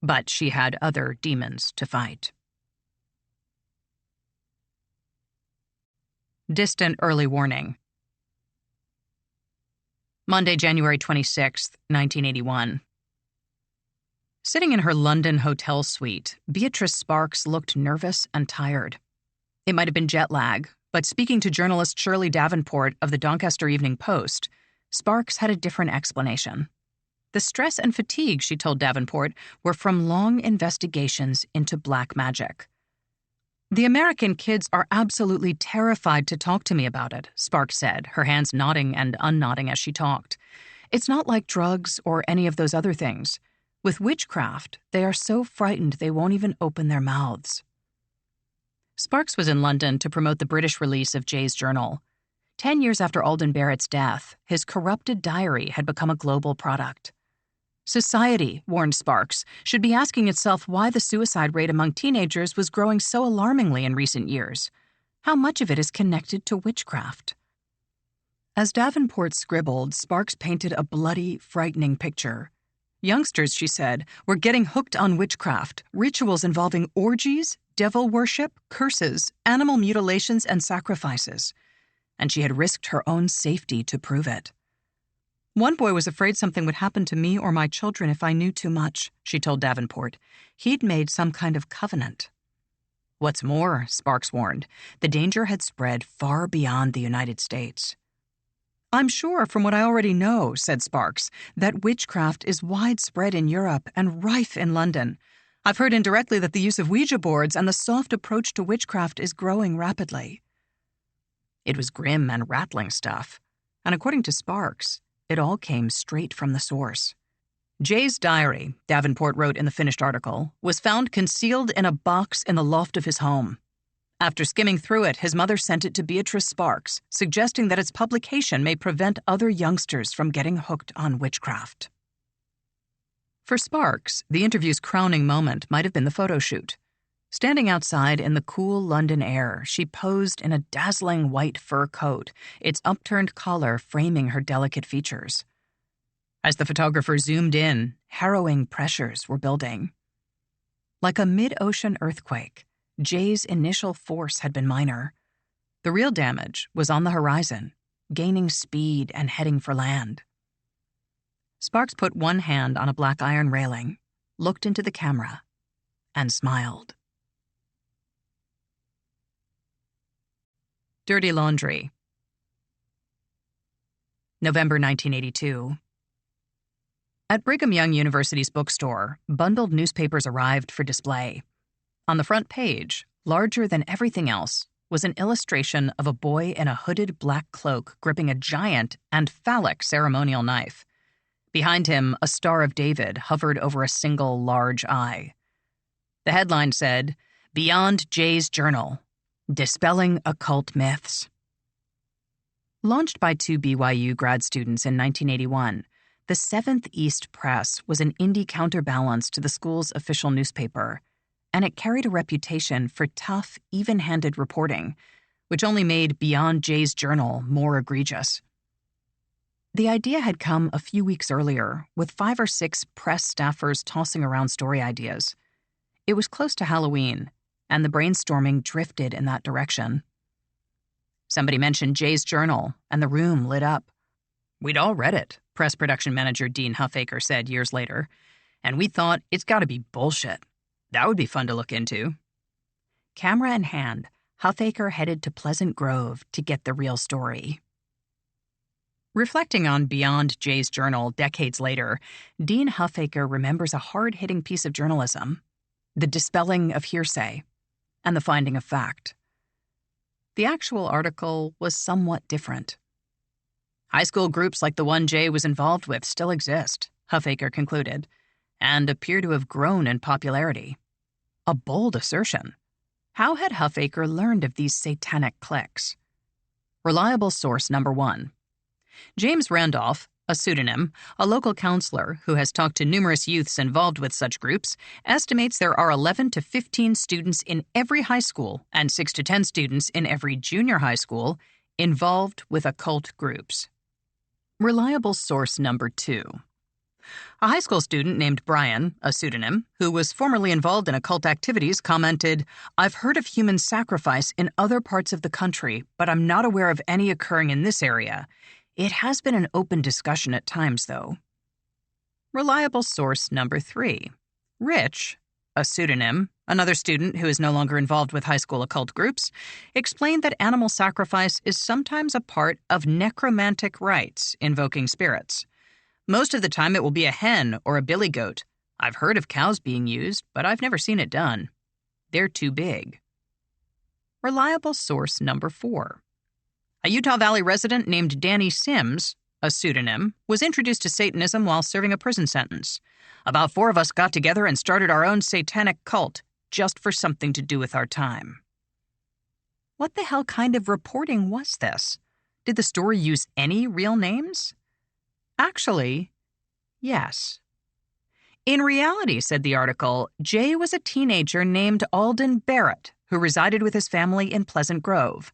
But she had other demons to fight. Distant early warning. Monday, January 26, 1981. Sitting in her London hotel suite, Beatrice Sparks looked nervous and tired. It might have been jet lag, but speaking to journalist Shirley Davenport of the Doncaster Evening Post, Sparks had a different explanation. The stress and fatigue, she told Davenport, were from long investigations into black magic. The American kids are absolutely terrified to talk to me about it, Sparks said, her hands nodding and unnodding as she talked. It's not like drugs or any of those other things. With witchcraft, they are so frightened they won't even open their mouths. Sparks was in London to promote the British release of Jay's journal. 10 years after Alden Barrett's death, his corrupted diary had become a global product. Society, warned Sparks, should be asking itself why the suicide rate among teenagers was growing so alarmingly in recent years. How much of it is connected to witchcraft? As Davenport scribbled, Sparks painted a bloody, frightening picture. Youngsters, she said, were getting hooked on witchcraft, rituals involving orgies, devil worship, curses, animal mutilations, and sacrifices. And she had risked her own safety to prove it. One boy was afraid something would happen to me or my children if I knew too much, she told Davenport. He'd made some kind of covenant. What's more, Sparks warned, the danger had spread far beyond the United States. I'm sure from what I already know, said Sparks, that witchcraft is widespread in Europe and rife in London. I've heard indirectly that the use of Ouija boards and the soft approach to witchcraft is growing rapidly. It was grim and rattling stuff, and according to Sparks, it all came straight from the source. Jay's diary, Davenport wrote in the finished article, was found concealed in a box in the loft of his home. After skimming through it, his mother sent it to Beatrice Sparks, suggesting that its publication may prevent other youngsters from getting hooked on witchcraft. For Sparks, the interview's crowning moment might have been the photo shoot. Standing outside in the cool London air, she posed in a dazzling white fur coat, its upturned collar framing her delicate features. As the photographer zoomed in, harrowing pressures were building. Like a mid-ocean earthquake, Jay's initial force had been minor. The real damage was on the horizon, gaining speed and heading for land. Sparks put one hand on a black iron railing, looked into the camera, and smiled. Dirty Laundry. November 1982. At Brigham Young University's bookstore, bundled newspapers arrived for display. On the front page, larger than everything else, was an illustration of a boy in a hooded black cloak gripping a giant and phallic ceremonial knife. Behind him, a Star of David hovered over a single large eye. The headline said, "Beyond Jay's Journal, Dispelling Occult Myths." Launched by two BYU grad students in 1981, the Seventh East Press was an indie counterbalance to the school's official newspaper, and it carried a reputation for tough, even-handed reporting, which only made Beyond Jay's Journal more egregious. The idea had come a few weeks earlier, with 5 or 6 press staffers tossing around story ideas. It was close to Halloween, and the brainstorming drifted in that direction. Somebody mentioned Jay's Journal, and the room lit up. "We'd all read it," press production manager Dean Huffaker said years later, "and we thought it's got to be bullshit. That would be fun to look into." Camera in hand, Huffaker headed to Pleasant Grove to get the real story. Reflecting on Beyond Jay's Journal decades later, Dean Huffaker remembers a hard-hitting piece of journalism, the dispelling of hearsay, and the finding of fact. The actual article was somewhat different. High school groups like the one Jay was involved with still exist, Huffaker concluded, and appear to have grown in popularity. A bold assertion. How had Huffaker learned of these satanic cliques? Reliable source number 1. James Randolph, a pseudonym, a local counselor who has talked to numerous youths involved with such groups, estimates there are 11 to 15 students in every high school and 6 to 10 students in every junior high school involved with occult groups. Reliable source number 2. A high school student named Brian, a pseudonym, who was formerly involved in occult activities, commented, "I've heard of human sacrifice in other parts of the country, but I'm not aware of any occurring in this area. It has been an open discussion at times, though." Reliable source number 3. Rich, a pseudonym, another student who is no longer involved with high school occult groups, explained that animal sacrifice is sometimes a part of necromantic rites invoking spirits. Most of the time it will be a hen or a billy goat. I've heard of cows being used, but I've never seen it done. They're too big. Reliable source number 4. A Utah Valley resident named Danny Sims, a pseudonym, was introduced to Satanism while serving a prison sentence. About 4 of us got together and started our own satanic cult, just for something to do with our time. What the hell kind of reporting was this? Did the story use any real names? Actually, yes. In reality, said the article, Jay was a teenager named Alden Barrett, who resided with his family in Pleasant Grove.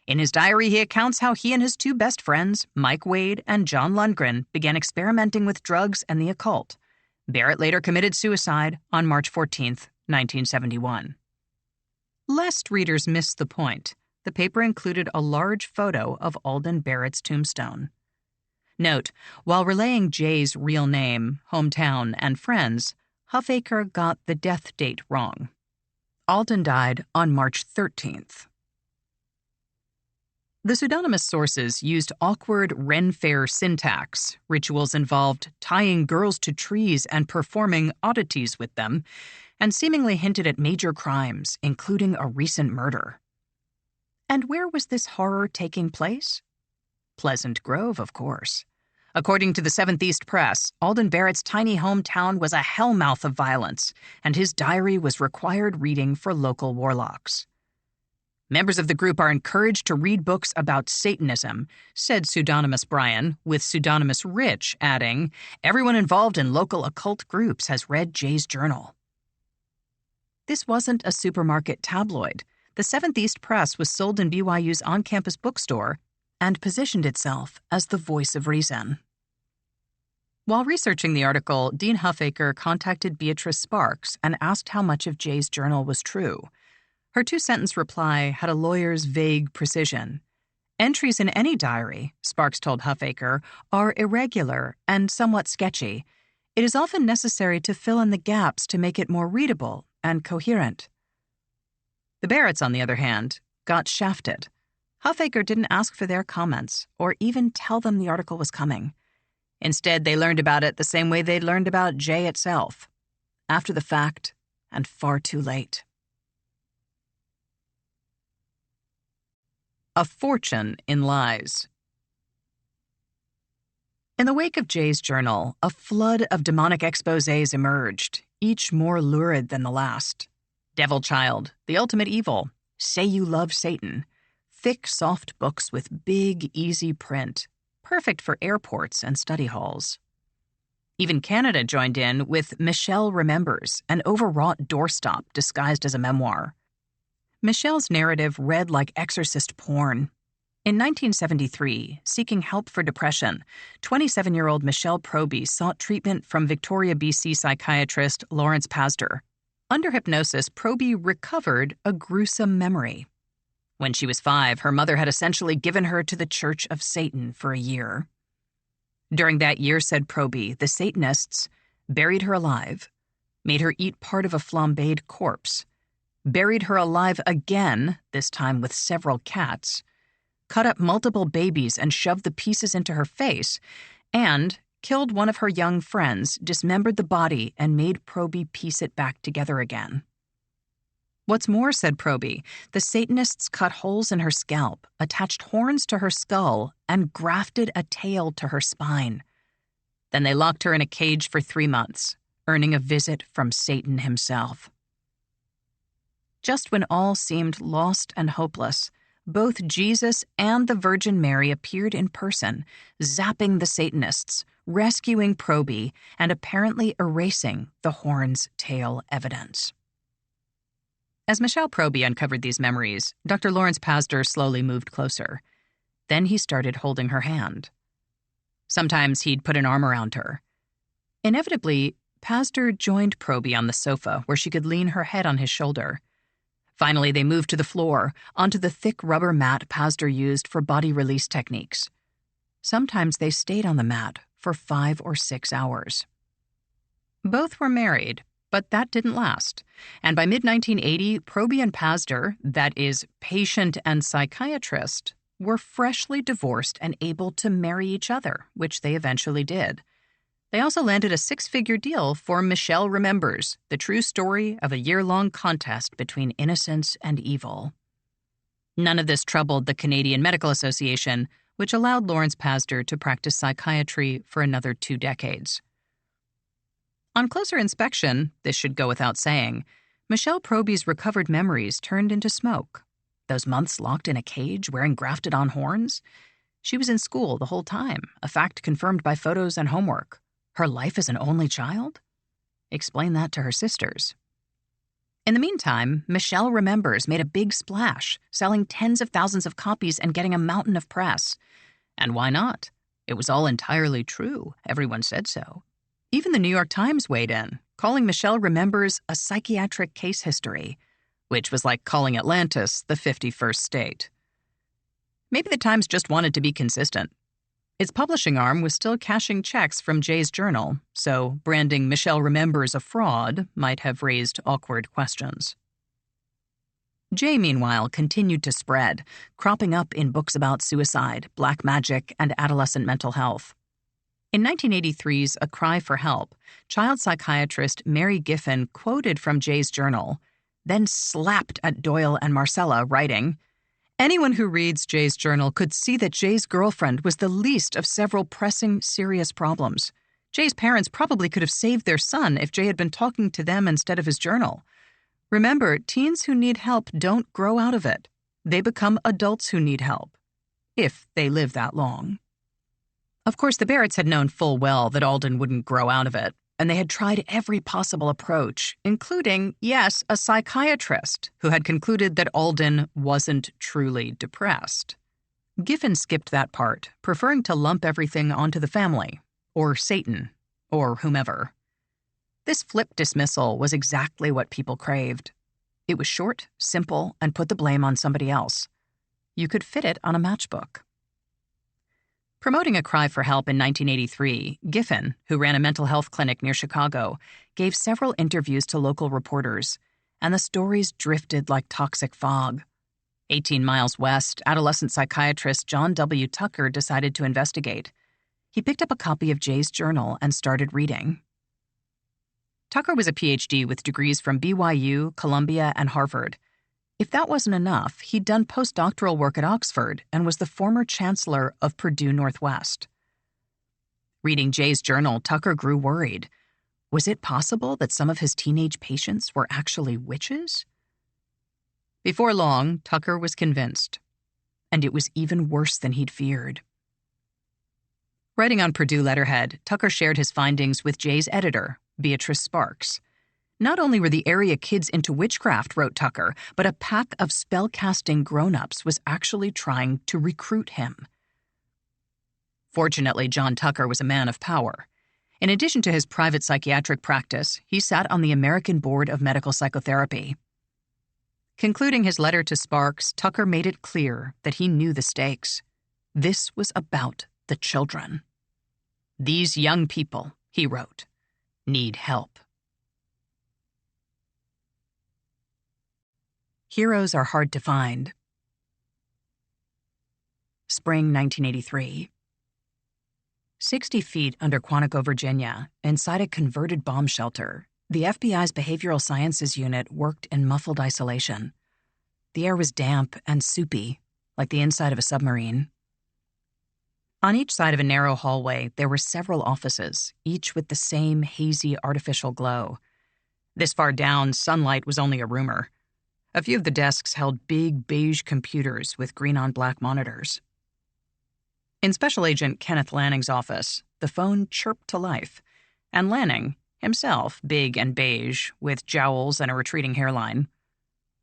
In his diary, he recounts how he and his 2 best friends, Mike Wade and John Lundgren, began experimenting with drugs and the occult. Barrett later committed suicide on March 14, 1971. Lest readers miss the point, the paper included a large photo of Alden Barrett's tombstone. Note, while relaying Jay's real name, hometown, and friends, Huffaker got the death date wrong. Alden died on March 13th. The pseudonymous sources used awkward Ren Fair syntax. Rituals involved tying girls to trees and performing oddities with them, and seemingly hinted at major crimes, including a recent murder. And where was this horror taking place? Pleasant Grove, of course. According to the 7th East Press, Alden Barrett's tiny hometown was a hellmouth of violence, and his diary was required reading for local warlocks. Members of the group are encouraged to read books about Satanism, said pseudonymous Brian, with pseudonymous Rich adding, everyone involved in local occult groups has read Jay's journal. This wasn't a supermarket tabloid. The 7th East Press was sold in BYU's on-campus bookstore and positioned itself as the voice of reason. While researching the article, Dean Huffaker contacted Beatrice Sparks and asked how much of Jay's journal was true. Her 2-sentence reply had a lawyer's vague precision. Entries in any diary, Sparks told Huffaker, are irregular and somewhat sketchy. It is often necessary to fill in the gaps to make it more readable and coherent. The Barretts, on the other hand, got shafted. Huffaker didn't ask for their comments or even tell them the article was coming. Instead, they learned about it the same way they'd learned about Jay itself, after the fact and far too late. A fortune in lies. In the wake of Jay's journal, a flood of demonic exposés emerged, each more lurid than the last. Devil Child, The Ultimate Evil, Say You Love Satan. Thick, soft books with big, easy print, perfect for airports and study halls. Even Canada joined in with Michelle Remembers, an overwrought doorstop disguised as a memoir. Michelle's narrative read like exorcist porn. In 1973, seeking help for depression, 27-year-old Michelle Proby sought treatment from Victoria, BC psychiatrist Lawrence Pastor. Under hypnosis, Proby recovered a gruesome memory. When she was 5, her mother had essentially given her to the Church of Satan for a year. During that year, said Proby, the Satanists buried her alive, made her eat part of a flambéed corpse, buried her alive again, this time with several cats, cut up multiple babies and shoved the pieces into her face, and killed one of her young friends, dismembered the body, and made Proby piece it back together again. What's more, said Proby, the Satanists cut holes in her scalp, attached horns to her skull, and grafted a tail to her spine. Then they locked her in a cage for 3 months, earning a visit from Satan himself. Just when all seemed lost and hopeless, both Jesus and the Virgin Mary appeared in person, zapping the Satanists, rescuing Proby, and apparently erasing the horn's tail evidence. As Michelle Proby uncovered these memories, Dr. Lawrence Pastor slowly moved closer. Then he started holding her hand. Sometimes he'd put an arm around her. Inevitably, Pastor joined Proby on the sofa where she could lean her head on his shoulder. Finally, they moved to the floor, onto the thick rubber mat Pastor used for body release techniques. Sometimes they stayed on the mat for 5 or 6 hours. Both were married, but that didn't last. And by mid-1980, Proby and Pastor, that is, patient and psychiatrist, were freshly divorced and able to marry each other, which they eventually did. They also landed a 6-figure deal for Michelle Remembers, the true story of a year-long contest between innocence and evil. None of this troubled the Canadian Medical Association, which allowed Lawrence Pastor to practice psychiatry for another 2 decades. On closer inspection, this should go without saying, Michelle Proby's recovered memories turned into smoke. Those months locked in a cage wearing grafted-on horns? She was in school the whole time, a fact confirmed by photos and homework. Her life as an only child? Explain that to her sisters. In the meantime, Michelle Remembers made a big splash, selling tens of thousands of copies and getting a mountain of press. And why not? It was all entirely true. Everyone said so. Even the New York Times weighed in, calling Michelle Remembers a psychiatric case history, which was like calling Atlantis the 51st state. Maybe the Times just wanted to be consistent. Its publishing arm was still cashing checks from Jay's journal, so branding Michelle Remembers a fraud might have raised awkward questions. Jay, meanwhile, continued to spread, cropping up in books about suicide, black magic, and adolescent mental health. In 1983's A Cry for Help, child psychiatrist Mary Giffen quoted from Jay's journal, then slapped at Doyle and Marcella, writing, "Anyone who reads Jay's journal could see that Jay's girlfriend was the least of several pressing, serious problems. Jay's parents probably could have saved their son if Jay had been talking to them instead of his journal. Remember, teens who need help don't grow out of it. They become adults who need help. If they live that long." Of course, the Barretts had known full well that Alden wouldn't grow out of it, and they had tried every possible approach, including, yes, a psychiatrist who had concluded that Alden wasn't truly depressed. Giffen skipped that part, preferring to lump everything onto the family, or Satan, or whomever. This flip dismissal was exactly what people craved. It was short, simple, and put the blame on somebody else. You could fit it on a matchbook. Promoting A Cry for Help in 1983, Giffen, who ran a mental health clinic near Chicago, gave several interviews to local reporters, and the stories drifted like toxic fog. 18 miles west, adolescent psychiatrist John W. Tucker decided to investigate. He picked up a copy of Jay's journal and started reading. Tucker was a PhD with degrees from BYU, Columbia, and Harvard. If that wasn't enough, he'd done postdoctoral work at Oxford and was the former chancellor of Purdue Northwest. Reading Jay's journal, Tucker grew worried. Was it possible that some of his teenage patients were actually witches? Before long, Tucker was convinced. And it was even worse than he'd feared. Writing on Purdue letterhead, Tucker shared his findings with Jay's editor, Beatrice Sparks. Not only were the area kids into witchcraft, wrote Tucker, but a pack of spell-casting grown-ups was actually trying to recruit him. Fortunately, John Tucker was a man of power. In addition to his private psychiatric practice, he sat on the American Board of Medical Psychotherapy. Concluding his letter to Sparks, Tucker made it clear that he knew the stakes. This was about the children. "These young people," he wrote, "need help." Heroes are hard to find. Spring 1983. 60 feet under Quantico, Virginia, inside a converted bomb shelter, the FBI's Behavioral Sciences Unit worked in muffled isolation. The air was damp and soupy, like the inside of a submarine. On each side of a narrow hallway, there were several offices, each with the same hazy artificial glow. This far down, sunlight was only a rumor. A few of the desks held big beige computers with green-on-black monitors. In Special Agent Kenneth Lanning's office, the phone chirped to life, and Lanning, himself big and beige, with jowls and a retreating hairline,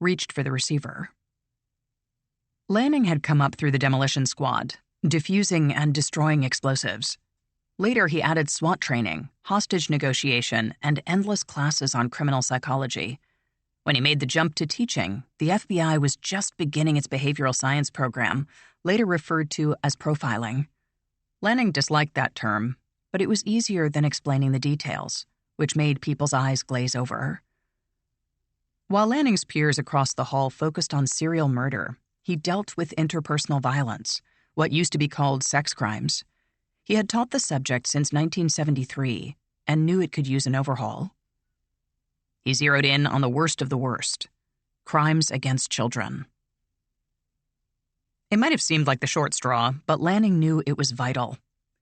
reached for the receiver. Lanning had come up through the demolition squad, diffusing and destroying explosives. Later, he added SWAT training, hostage negotiation, and endless classes on criminal psychology. When he made the jump to teaching, the FBI was just beginning its behavioral science program, later referred to as profiling. Lanning disliked that term, but it was easier than explaining the details, which made people's eyes glaze over. While Lanning's peers across the hall focused on serial murder, he dealt with interpersonal violence, what used to be called sex crimes. He had taught the subject since 1973 and knew it could use an overhaul. He zeroed in on the worst of the worst: crimes against children. It might have seemed like the short straw, but Lanning knew it was vital.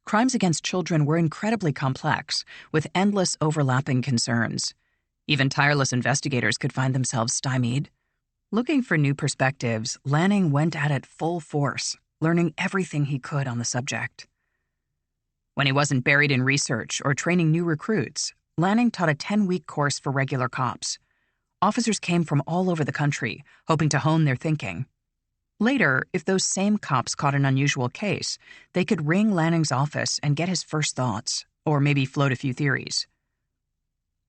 Crimes against children were incredibly complex, with endless overlapping concerns. Even tireless investigators could find themselves stymied. Looking for new perspectives, Lanning went at it full force, learning everything he could on the subject. When he wasn't buried in research or training new recruits, Lanning taught a 10-week course for regular cops. Officers came from all over the country, hoping to hone their thinking. Later, if those same cops caught an unusual case, they could ring Lanning's office and get his first thoughts, or maybe float a few theories.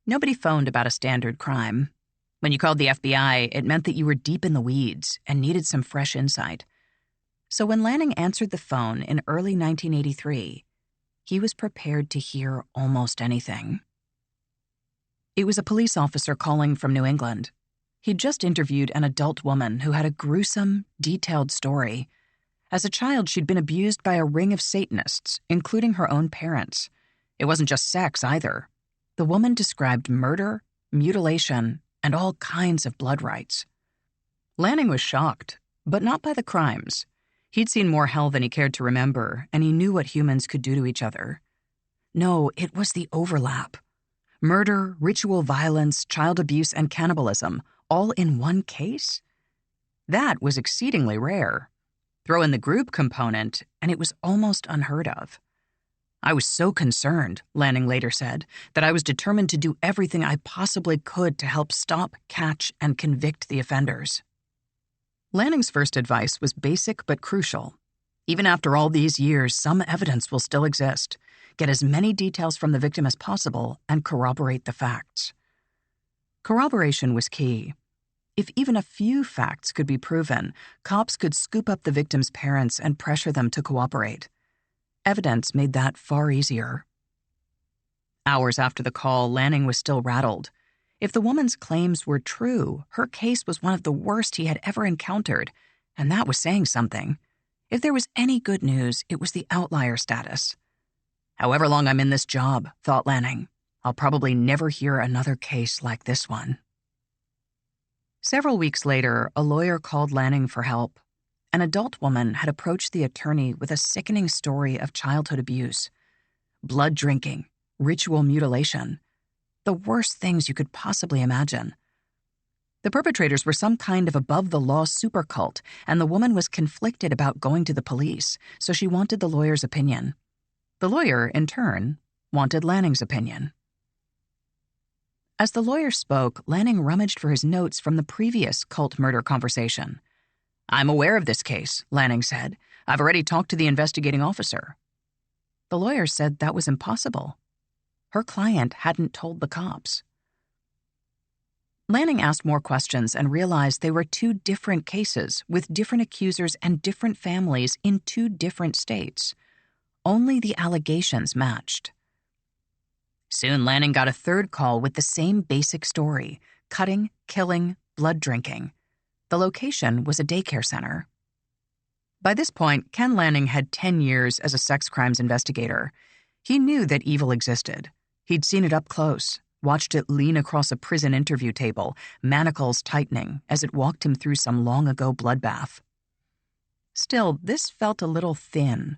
Nobody phoned about a standard crime. When you called the FBI, it meant that you were deep in the weeds and needed some fresh insight. So when Lanning answered the phone in early 1983, he was prepared to hear almost anything. It was a police officer calling from New England. He'd just interviewed an adult woman who had a gruesome, detailed story. As a child, she'd been abused by a ring of Satanists, including her own parents. It wasn't just sex, either. The woman described murder, mutilation, and all kinds of blood rites. Lanning was shocked, but not by the crimes. He'd seen more hell than he cared to remember, and he knew what humans could do to each other. No, it was the overlap. Murder, ritual violence, child abuse, and cannibalism, all in one case? That was exceedingly rare. Throw in the group component, and it was almost unheard of. I was so concerned, Lanning later said, that I was determined to do everything I possibly could to help stop, catch, and convict the offenders. Lanning's first advice was basic but crucial. Even after all these years, some evidence will still exist. Get as many details from the victim as possible and corroborate the facts. Corroboration was key. If even a few facts could be proven, cops could scoop up the victim's parents and pressure them to cooperate. Evidence made that far easier. Hours after the call, Lanning was still rattled. If the woman's claims were true, her case was one of the worst he had ever encountered, and that was saying something. If there was any good news, it was the outlier status. However long I'm in this job, thought Lanning, I'll probably never hear another case like this one. Several weeks later, a lawyer called Lanning for help. An adult woman had approached the attorney with a sickening story of childhood abuse. Blood drinking, ritual mutilation. The worst things you could possibly imagine. The perpetrators were some kind of above-the-law supercult, and the woman was conflicted about going to the police, so she wanted the lawyer's opinion. The lawyer, in turn, wanted Lanning's opinion. As the lawyer spoke, Lanning rummaged for his notes from the previous cult murder conversation. I'm aware of this case, Lanning said. I've already talked to the investigating officer. The lawyer said that was impossible. Her client hadn't told the cops. Lanning asked more questions and realized they were two different cases with different accusers and different families in two different states. Only the allegations matched. Soon Lanning got a third call with the same basic story: cutting, killing, blood drinking. The location was a daycare center. By this point, Ken Lanning had 10 years as a sex crimes investigator. He knew that evil existed. He'd seen it up close, watched it lean across a prison interview table, manacles tightening as it walked him through some long-ago bloodbath. Still, this felt a little thin.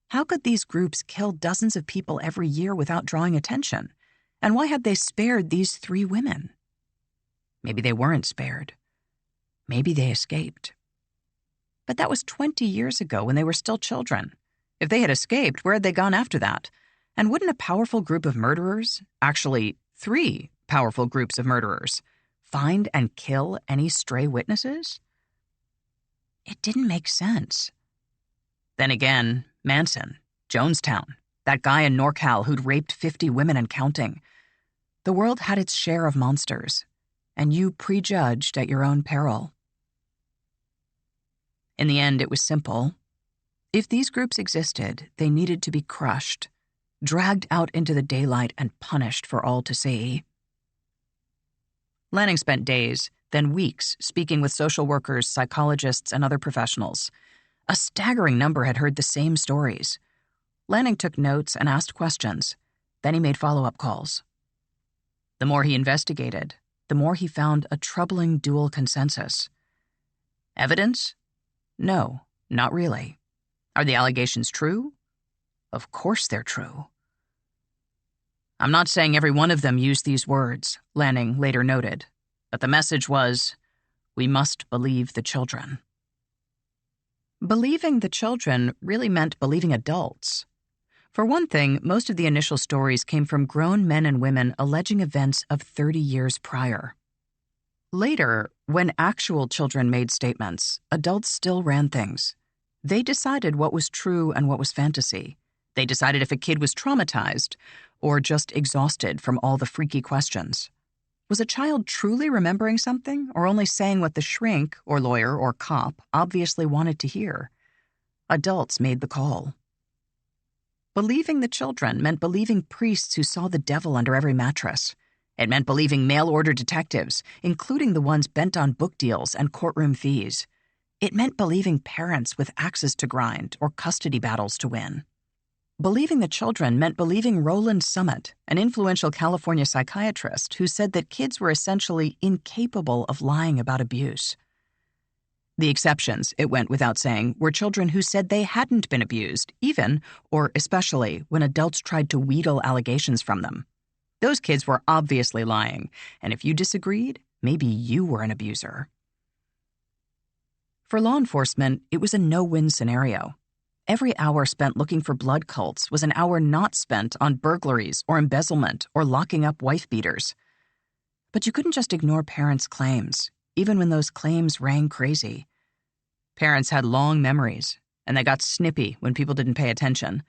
How could these groups kill dozens of people every year without drawing attention? And why had they spared these 3 women? Maybe they weren't spared. Maybe they escaped. But that was 20 years ago when they were still children. If they had escaped, where had they gone after that? And wouldn't a powerful group of murderers, actually 3 powerful groups of murderers, find and kill any stray witnesses? It didn't make sense. Then again, Manson, Jonestown, that guy in NorCal who'd raped 50 women and counting. The world had its share of monsters, and you prejudged at your own peril. In the end, it was simple. If these groups existed, they needed to be crushed, dragged out into the daylight and punished for all to see. Lanning spent days, then weeks, speaking with social workers, psychologists, and other professionals. A staggering number had heard the same stories. Lanning took notes and asked questions. Then he made follow-up calls. The more he investigated, the more he found a troubling dual consensus. Evidence? No, Not really. Are the allegations true? Of course they're true. I'm not saying every one of them used these words, Lanning later noted, but the message was, we must believe the children. Believing the children really meant believing adults. For one thing, most of the initial stories came from grown men and women alleging events of 30 years prior. Later, when actual children made statements, adults still ran things. They decided what was true and what was fantasy. They decided if a kid was traumatized or just exhausted from all the freaky questions. Was a child truly remembering something or only saying what the shrink or lawyer or cop obviously wanted to hear? Adults made the call. Believing the children meant believing priests who saw the devil under every mattress. It meant believing mail-order detectives, including the ones bent on book deals and courtroom fees. It meant believing parents with axes to grind or custody battles to win. Believing the children meant believing Roland Summit, an influential California psychiatrist who said that kids were essentially incapable of lying about abuse. The exceptions, it went without saying, were children who said they hadn't been abused, even, or especially, when adults tried to wheedle allegations from them. Those kids were obviously lying, and if you disagreed, maybe you were an abuser. For law enforcement, it was a no-win scenario. Every hour spent looking for blood cults was an hour not spent on burglaries or embezzlement or locking up wife-beaters. But you couldn't just ignore parents' claims, even when those claims rang crazy. Parents had long memories, and they got snippy when people didn't pay attention.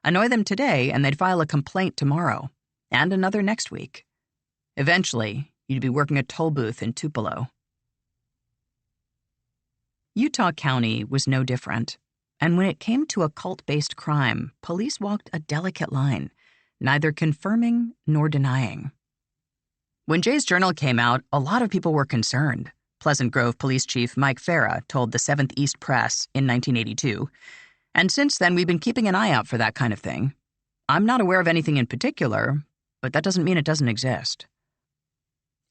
Annoy them today, and they'd file a complaint tomorrow, and another next week. Eventually, you'd be working a toll booth in Tupelo. Utah County was no different. And when it came to a cult-based crime, police walked a delicate line, neither confirming nor denying. When Jay's journal came out, a lot of people were concerned. Pleasant Grove Police Chief Mike Farah told the 7th East Press in 1982, and since then we've been keeping an eye out for that kind of thing. I'm not aware of anything in particular, but that doesn't mean it doesn't exist.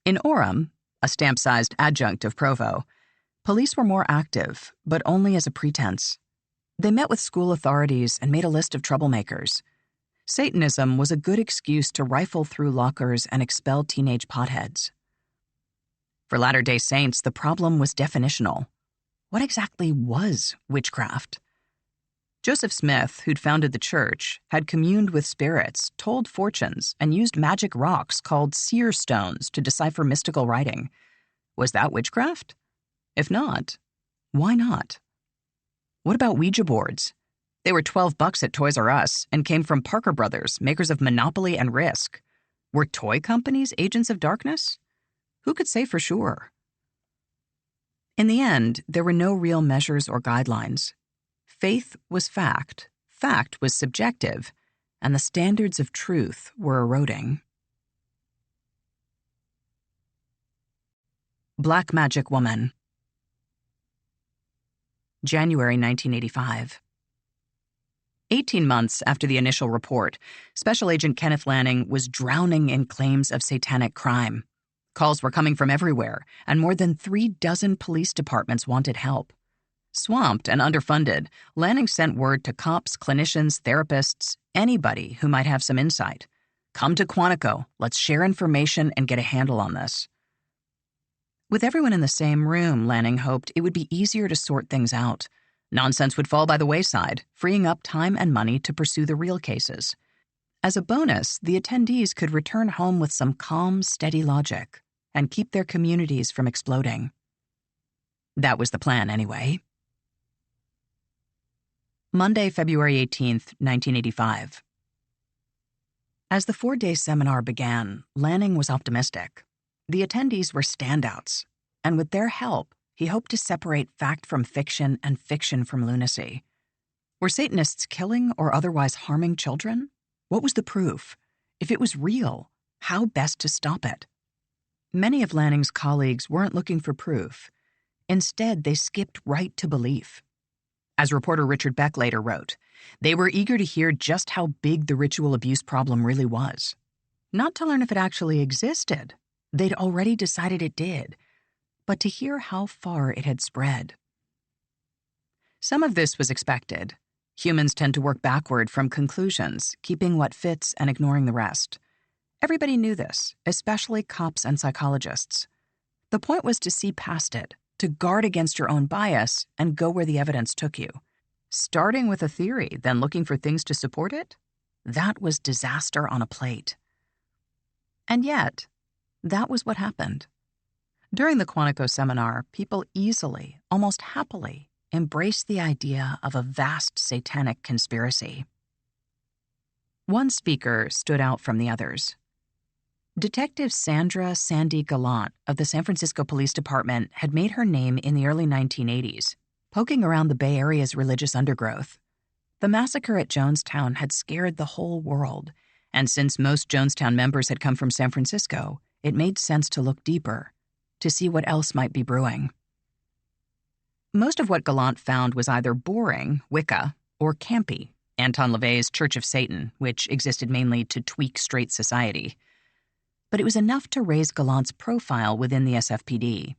In Orem, a stamp-sized adjunct of Provo, police were more active, but only as a pretense. They met with school authorities and made a list of troublemakers. Satanism was a good excuse to rifle through lockers and expel teenage potheads. For Latter-day Saints, the problem was definitional. What exactly was witchcraft? Joseph Smith, who'd founded the church, had communed with spirits, told fortunes, and used magic rocks called seer stones to decipher mystical writing. Was that witchcraft? If not, why not? What about Ouija boards? They were $12 at Toys R Us and came from Parker Brothers, makers of Monopoly and Risk. Were toy companies agents of darkness? Who could say for sure? In the end, there were no real measures or guidelines. Faith was fact, fact was subjective, and the standards of truth were eroding. Black Magic Woman. January 1985. 18 months after the initial report, Special Agent Kenneth Lanning was drowning in claims of satanic crime. Calls were coming from everywhere, and more than 36 police departments wanted help. Swamped and underfunded, Lanning sent word to cops, clinicians, therapists, anybody who might have some insight. Come to Quantico, let's share information and get a handle on this. With everyone in the same room, Lanning hoped it would be easier to sort things out. Nonsense would fall by the wayside, freeing up time and money to pursue the real cases. As a bonus, the attendees could return home with some calm, steady logic and keep their communities from exploding. That was the plan, anyway. Monday, February 18th, 1985. As the 4-day seminar began, Lanning was optimistic. The attendees were standouts, and with their help, he hoped to separate fact from fiction and fiction from lunacy. Were Satanists killing or otherwise harming children? What was the proof? If it was real, how best to stop it? Many of Lanning's colleagues weren't looking for proof. Instead, they skipped right to belief. As reporter Richard Beck later wrote, they were eager to hear just how big the ritual abuse problem really was. Not to learn if it actually existed. They'd already decided it did, but to hear how far it had spread. Some of this was expected. Humans tend to work backward from conclusions, keeping what fits and ignoring the rest. Everybody knew this, especially cops and psychologists. The point was to see past it, to guard against your own bias and go where the evidence took you. Starting with a theory, then looking for things to support it? That was disaster on a plate. And yet, that was what happened. During the Quantico seminar, people easily, almost happily, embraced the idea of a vast satanic conspiracy. One speaker stood out from the others. Detective Sandra "Sandy" Gallant of the San Francisco Police Department had made her name in the early 1980s, poking around the Bay Area's religious undergrowth. The massacre at Jonestown had scared the whole world, and since most Jonestown members had come from San Francisco, it made sense to look deeper, to see what else might be brewing. Most of what Gallant found was either boring, Wicca, or campy, Anton LaVey's Church of Satan, which existed mainly to tweak straight society. But it was enough to raise Gallant's profile within the SFPD.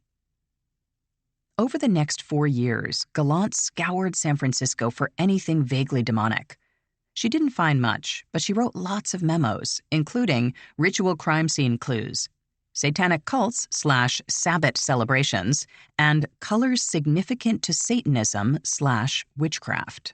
Over the next 4 years, Gallant scoured San Francisco for anything vaguely demonic. She didn't find much, but she wrote lots of memos, including ritual crime scene clues, satanic cults / Sabbath celebrations, and colors significant to Satanism / witchcraft.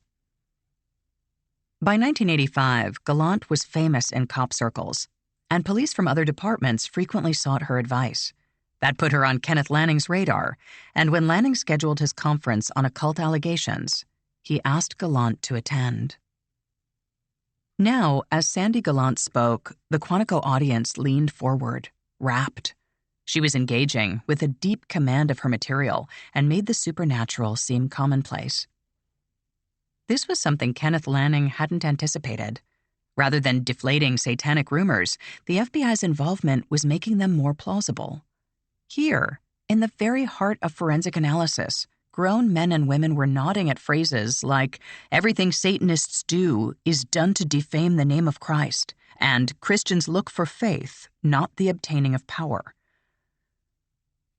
By 1985, Gallant was famous in cop circles, and police from other departments frequently sought her advice. That put her on Kenneth Lanning's radar, and when Lanning scheduled his conference on occult allegations, he asked Gallant to attend. Now, as Sandy Gallant spoke, the Quantico audience leaned forward, rapt. She was engaging, with a deep command of her material, and made the supernatural seem commonplace. This was something Kenneth Lanning hadn't anticipated. Rather than deflating satanic rumors, the FBI's involvement was making them more plausible. Here, in the very heart of forensic analysis, grown men and women were nodding at phrases like, "Everything Satanists do is done to defame the name of Christ," and "Christians look for faith, not the obtaining of power."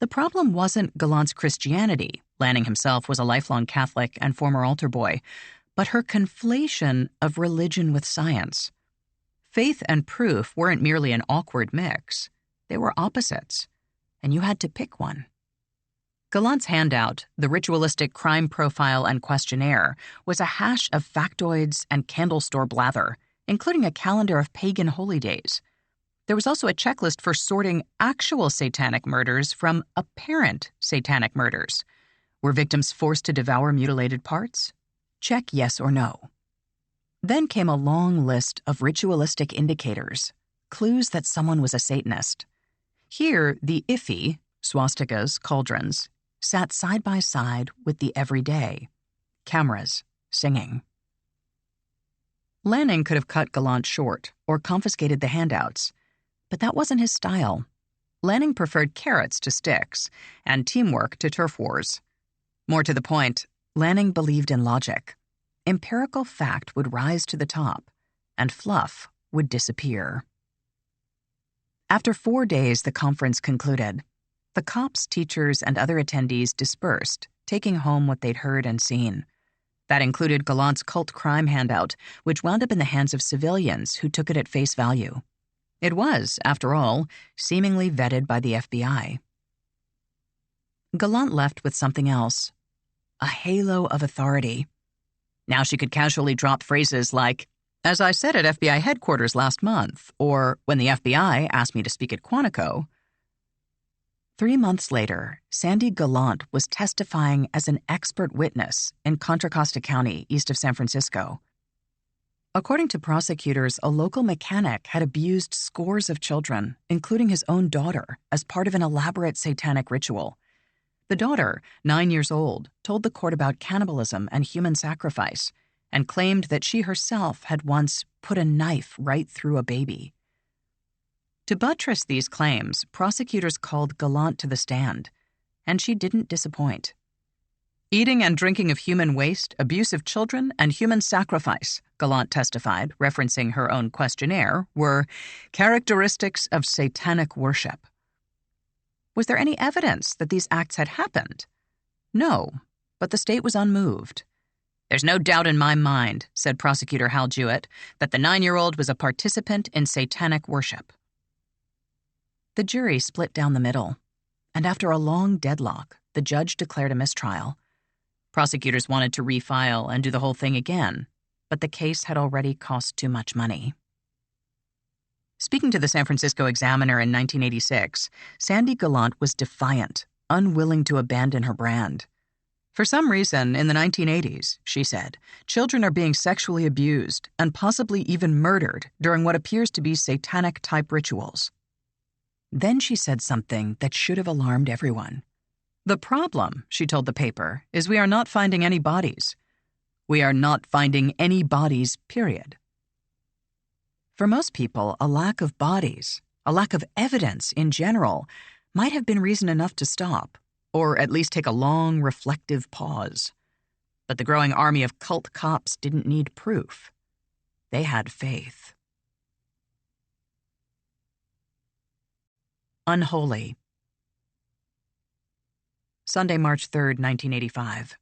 The problem wasn't Gallant's Christianity. Lanning himself was a lifelong Catholic and former altar boy, but her conflation of religion with science. Faith and proof weren't merely an awkward mix. They were opposites, and you had to pick one. Gallant's handout, the ritualistic crime profile and questionnaire, was a hash of factoids and candle store blather, including a calendar of pagan holy days. There was also a checklist for sorting actual satanic murders from apparent satanic murders. Were victims forced to devour mutilated parts? Check yes or no. Then came a long list of ritualistic indicators, clues that someone was a Satanist. Here, the iffy, swastikas, cauldrons, sat side by side with the everyday, cameras, singing. Lanning could have cut Gallant short or confiscated the handouts, but that wasn't his style. Lanning preferred carrots to sticks and teamwork to turf wars. More to the point, Lanning believed in logic. Empirical fact would rise to the top, and fluff would disappear. After 4 days, the conference concluded. The cops, teachers, and other attendees dispersed, taking home what they'd heard and seen. That included Gallant's cult crime handout, which wound up in the hands of civilians who took it at face value. It was, after all, seemingly vetted by the FBI. Gallant left with something else. A halo of authority. Now she could casually drop phrases like, "As I said at FBI headquarters last month," or "When the FBI asked me to speak at Quantico." 3 months later, Sandy Gallant was testifying as an expert witness in Contra Costa County, east of San Francisco. According to prosecutors, a local mechanic had abused scores of children, including his own daughter, as part of an elaborate satanic ritual. The daughter, 9 years old, told the court about cannibalism and human sacrifice, and claimed that she herself had once put a knife right through a baby. To buttress these claims, prosecutors called Gallant to the stand, and she didn't disappoint. "Eating and drinking of human waste, abuse of children, and human sacrifice," Gallant testified, referencing her own questionnaire, were characteristics of satanic worship. Was there any evidence that these acts had happened? No, but the state was unmoved. "There's no doubt in my mind," said prosecutor Hal Jewett, "that the 9-year-old was a participant in satanic worship." The jury split down the middle, and after a long deadlock, the judge declared a mistrial. Prosecutors wanted to refile and do the whole thing again, but the case had already cost too much money. Speaking to the San Francisco Examiner in 1986, Sandy Gallant was defiant, unwilling to abandon her brand. "For some reason, in the 1980s, she said, children are being sexually abused and possibly even murdered during what appears to be satanic-type rituals." Then she said something that should have alarmed everyone. "The problem," she told the paper, "is we are not finding any bodies. We are not finding any bodies, period." For most people, a lack of bodies, a lack of evidence in general, might have been reason enough to stop, or at least take a long, reflective pause. But the growing army of cult cops didn't need proof. They had faith. Unholy. Sunday, March 3rd, 1985.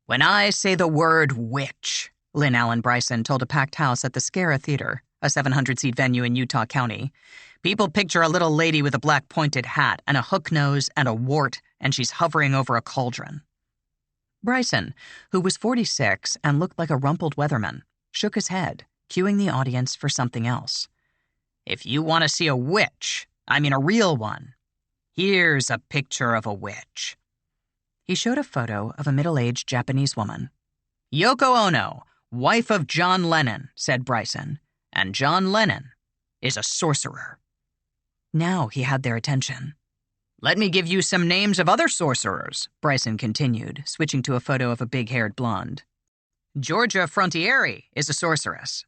"When I say the word witch," Lynn Allen Bryson told a packed house at the Scara Theater, a 700-seat venue in Utah County, "people picture a little lady with a black pointed hat and a hook nose and a wart, and she's hovering over a cauldron." Bryson, who was 46 and looked like a rumpled weatherman, shook his head, cueing the audience for something else. "If you want to see a witch, I mean a real one, here's a picture of a witch." He showed a photo of a middle-aged Japanese woman. "Yoko Ono, wife of John Lennon," said Bryson, "and John Lennon is a sorcerer." Now he had their attention. "Let me give you some names of other sorcerers," Bryson continued, switching to a photo of a big-haired blonde. "Georgia Frontieri is a sorceress."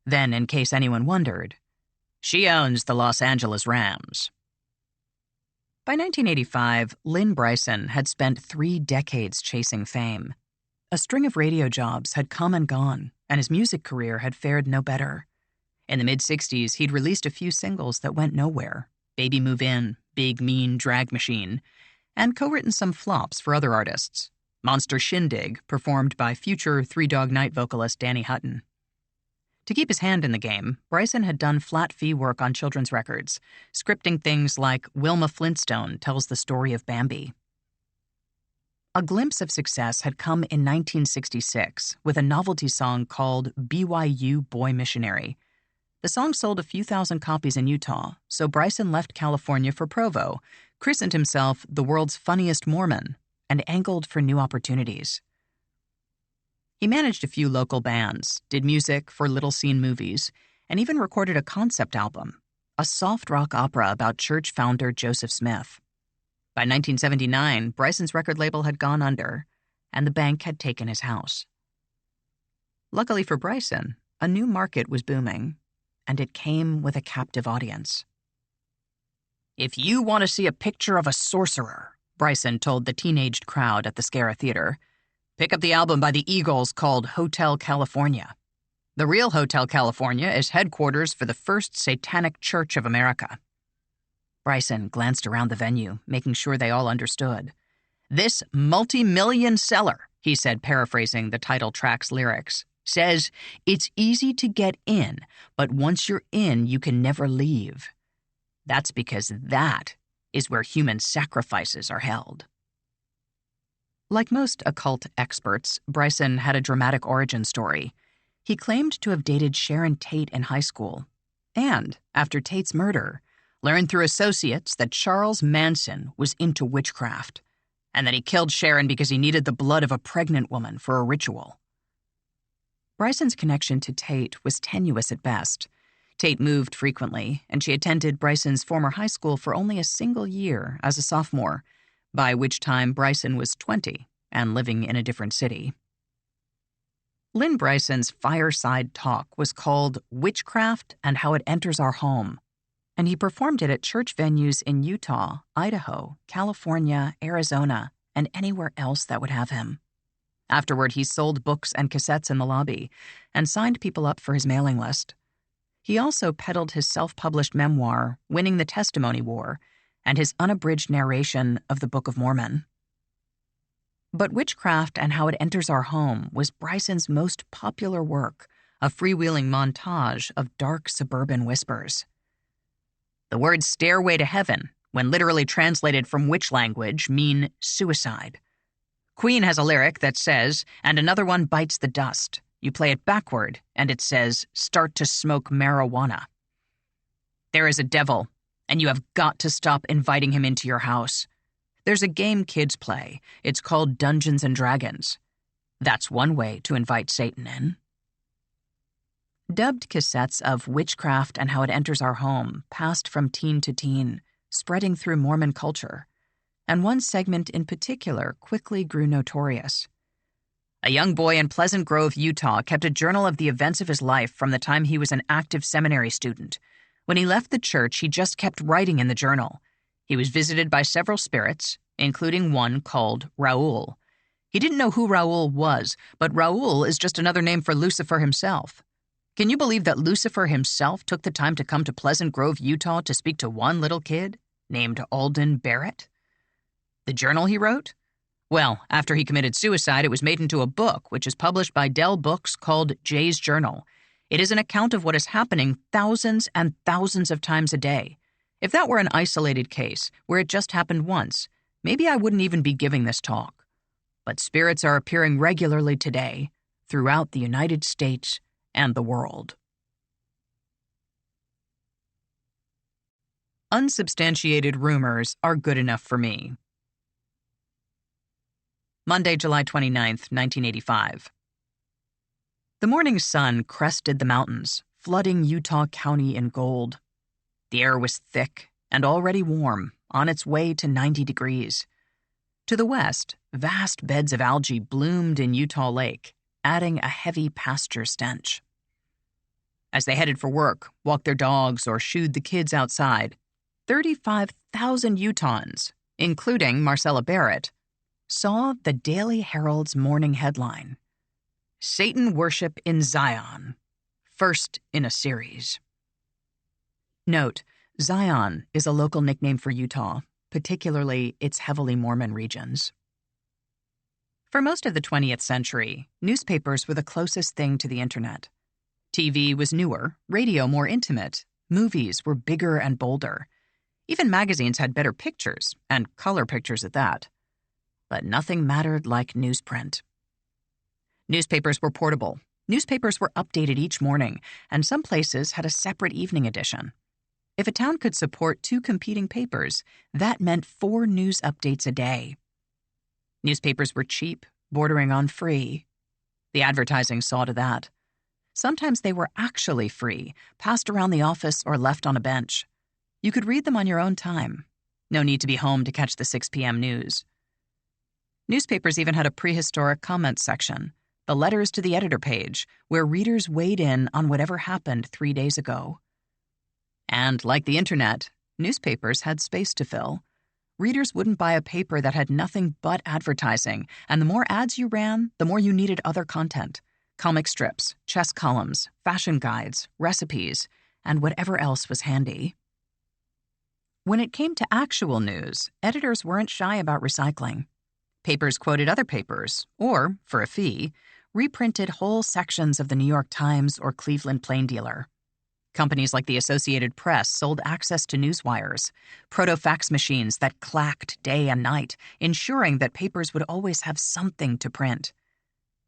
Then, in case anyone wondered, "she owns the Los Angeles Rams." By 1985, Lynn Bryson had spent 3 decades chasing fame. A string of radio jobs had come and gone, and his music career had fared no better. In the mid-'60s, he'd released a few singles that went nowhere: Baby Move In, Big Mean Drag Machine, and co-written some flops for other artists. Monster Shindig, performed by future Three Dog Night vocalist Danny Hutton. To keep his hand in the game, Bryson had done flat-fee work on children's records, scripting things like Wilma Flintstone Tells the Story of Bambi. A glimpse of success had come in 1966 with a novelty song called BYU Boy Missionary. The song sold a few thousand copies in Utah, so Bryson left California for Provo, christened himself the world's funniest Mormon, and angled for new opportunities. He managed a few local bands, did music for little scene movies, and even recorded a concept album, a soft rock opera about church founder Joseph Smith. By 1979, Bryson's record label had gone under, and the bank had taken his house. Luckily for Bryson, a new market was booming, and it came with a captive audience. "If you want to see a picture of a sorcerer," Bryson told the teenaged crowd at the Scara Theater, "pick up the album by the Eagles called Hotel California. The real Hotel California is headquarters for the First Satanic Church of America." Bryson glanced around the venue, making sure they all understood. "This multi-million seller," he said, paraphrasing the title track's lyrics, says, "It's easy to get in, but once you're in, you can never leave. That's because that is where human sacrifices are held." Like most occult experts, Bryson had a dramatic origin story. He claimed to have dated Sharon Tate in high school, and, after Tate's murder, learned through associates that Charles Manson was into witchcraft, and that he killed Sharon because he needed the blood of a pregnant woman for a ritual. Bryson's connection to Tate was tenuous at best. Tate moved frequently, and she attended Bryson's former high school for only a single year as a sophomore, by which time Bryson was 20 and living in a different city. Lynn Bryson's fireside talk was called Witchcraft and How It Enters Our Home, and he performed it at church venues in Utah, Idaho, California, Arizona, and anywhere else that would have him. Afterward, he sold books and cassettes in the lobby and signed people up for his mailing list. He also peddled his self-published memoir, Winning the Testimony War, and his unabridged narration of the Book of Mormon. But Witchcraft and How It Enters Our Home was Bryson's most popular work, a freewheeling montage of dark suburban whispers. The words stairway to heaven, when literally translated from witch language, mean suicide. Queen has a lyric that says, and another one bites the dust. You play it backward, and it says, start to smoke marijuana. There is a devil, and you have got to stop inviting him into your house. There's a game kids play. It's called Dungeons and Dragons. That's one way to invite Satan in. Dubbed cassettes of Witchcraft and How It Enters Our Home passed from teen to teen, spreading through Mormon culture, and one segment in particular quickly grew notorious. A young boy in Pleasant Grove, Utah, kept a journal of the events of his life from the time he was an active seminary student. When he left the church, he just kept writing in the journal. He was visited by several spirits, including one called Raoul. He didn't know who Raoul was, but Raoul is just another name for Lucifer himself. Can you believe that Lucifer himself took the time to come to Pleasant Grove, Utah to speak to one little kid named Alden Barrett? The journal he wrote? Well, after he committed suicide, it was made into a book, which is published by Dell Books called Jay's Journal. It is an account of what is happening thousands and thousands of times a day. If that were an isolated case, where it just happened once, maybe I wouldn't even be giving this talk. But spirits are appearing regularly today, throughout the United States and the world. Unsubstantiated rumors are good enough for me. Monday, July 29th, 1985. The morning sun crested the mountains, flooding Utah County in gold. The air was thick and already warm, on its way to 90 degrees. To the west, vast beds of algae bloomed in Utah Lake, adding a heavy pasture stench. As they headed for work, walked their dogs, or shooed the kids outside, 35,000 Utahns, including Marcella Barrett, saw the Daily Herald's morning headline, Satan Worship in Zion, first in a series. Note, Zion is a local nickname for Utah, particularly its heavily Mormon regions. For most of the 20th century, newspapers were the closest thing to the internet. TV was newer, radio more intimate, movies were bigger and bolder. Even magazines had better pictures, and color pictures at that. But nothing mattered like newsprint. Newspapers were portable. Newspapers were updated each morning, and some places had a separate evening edition. If a town could support 2 competing papers, that meant 4 news updates a day. Newspapers were cheap, bordering on free. The advertising saw to that. Sometimes they were actually free, passed around the office or left on a bench. You could read them on your own time. No need to be home to catch the 6 p.m. news. Newspapers even had a prehistoric comments section, the letters to the editor page, where readers weighed in on whatever happened 3 days ago. And like the internet, newspapers had space to fill. Readers wouldn't buy a paper that had nothing but advertising, and the more ads you ran, the more you needed other content. Comic strips, chess columns, fashion guides, recipes, and whatever else was handy. When it came to actual news, editors weren't shy about recycling. Papers quoted other papers, or, for a fee, reprinted whole sections of the New York Times or Cleveland Plain Dealer. Companies like the Associated Press sold access to newswires, proto-fax machines that clacked day and night, ensuring that papers would always have something to print.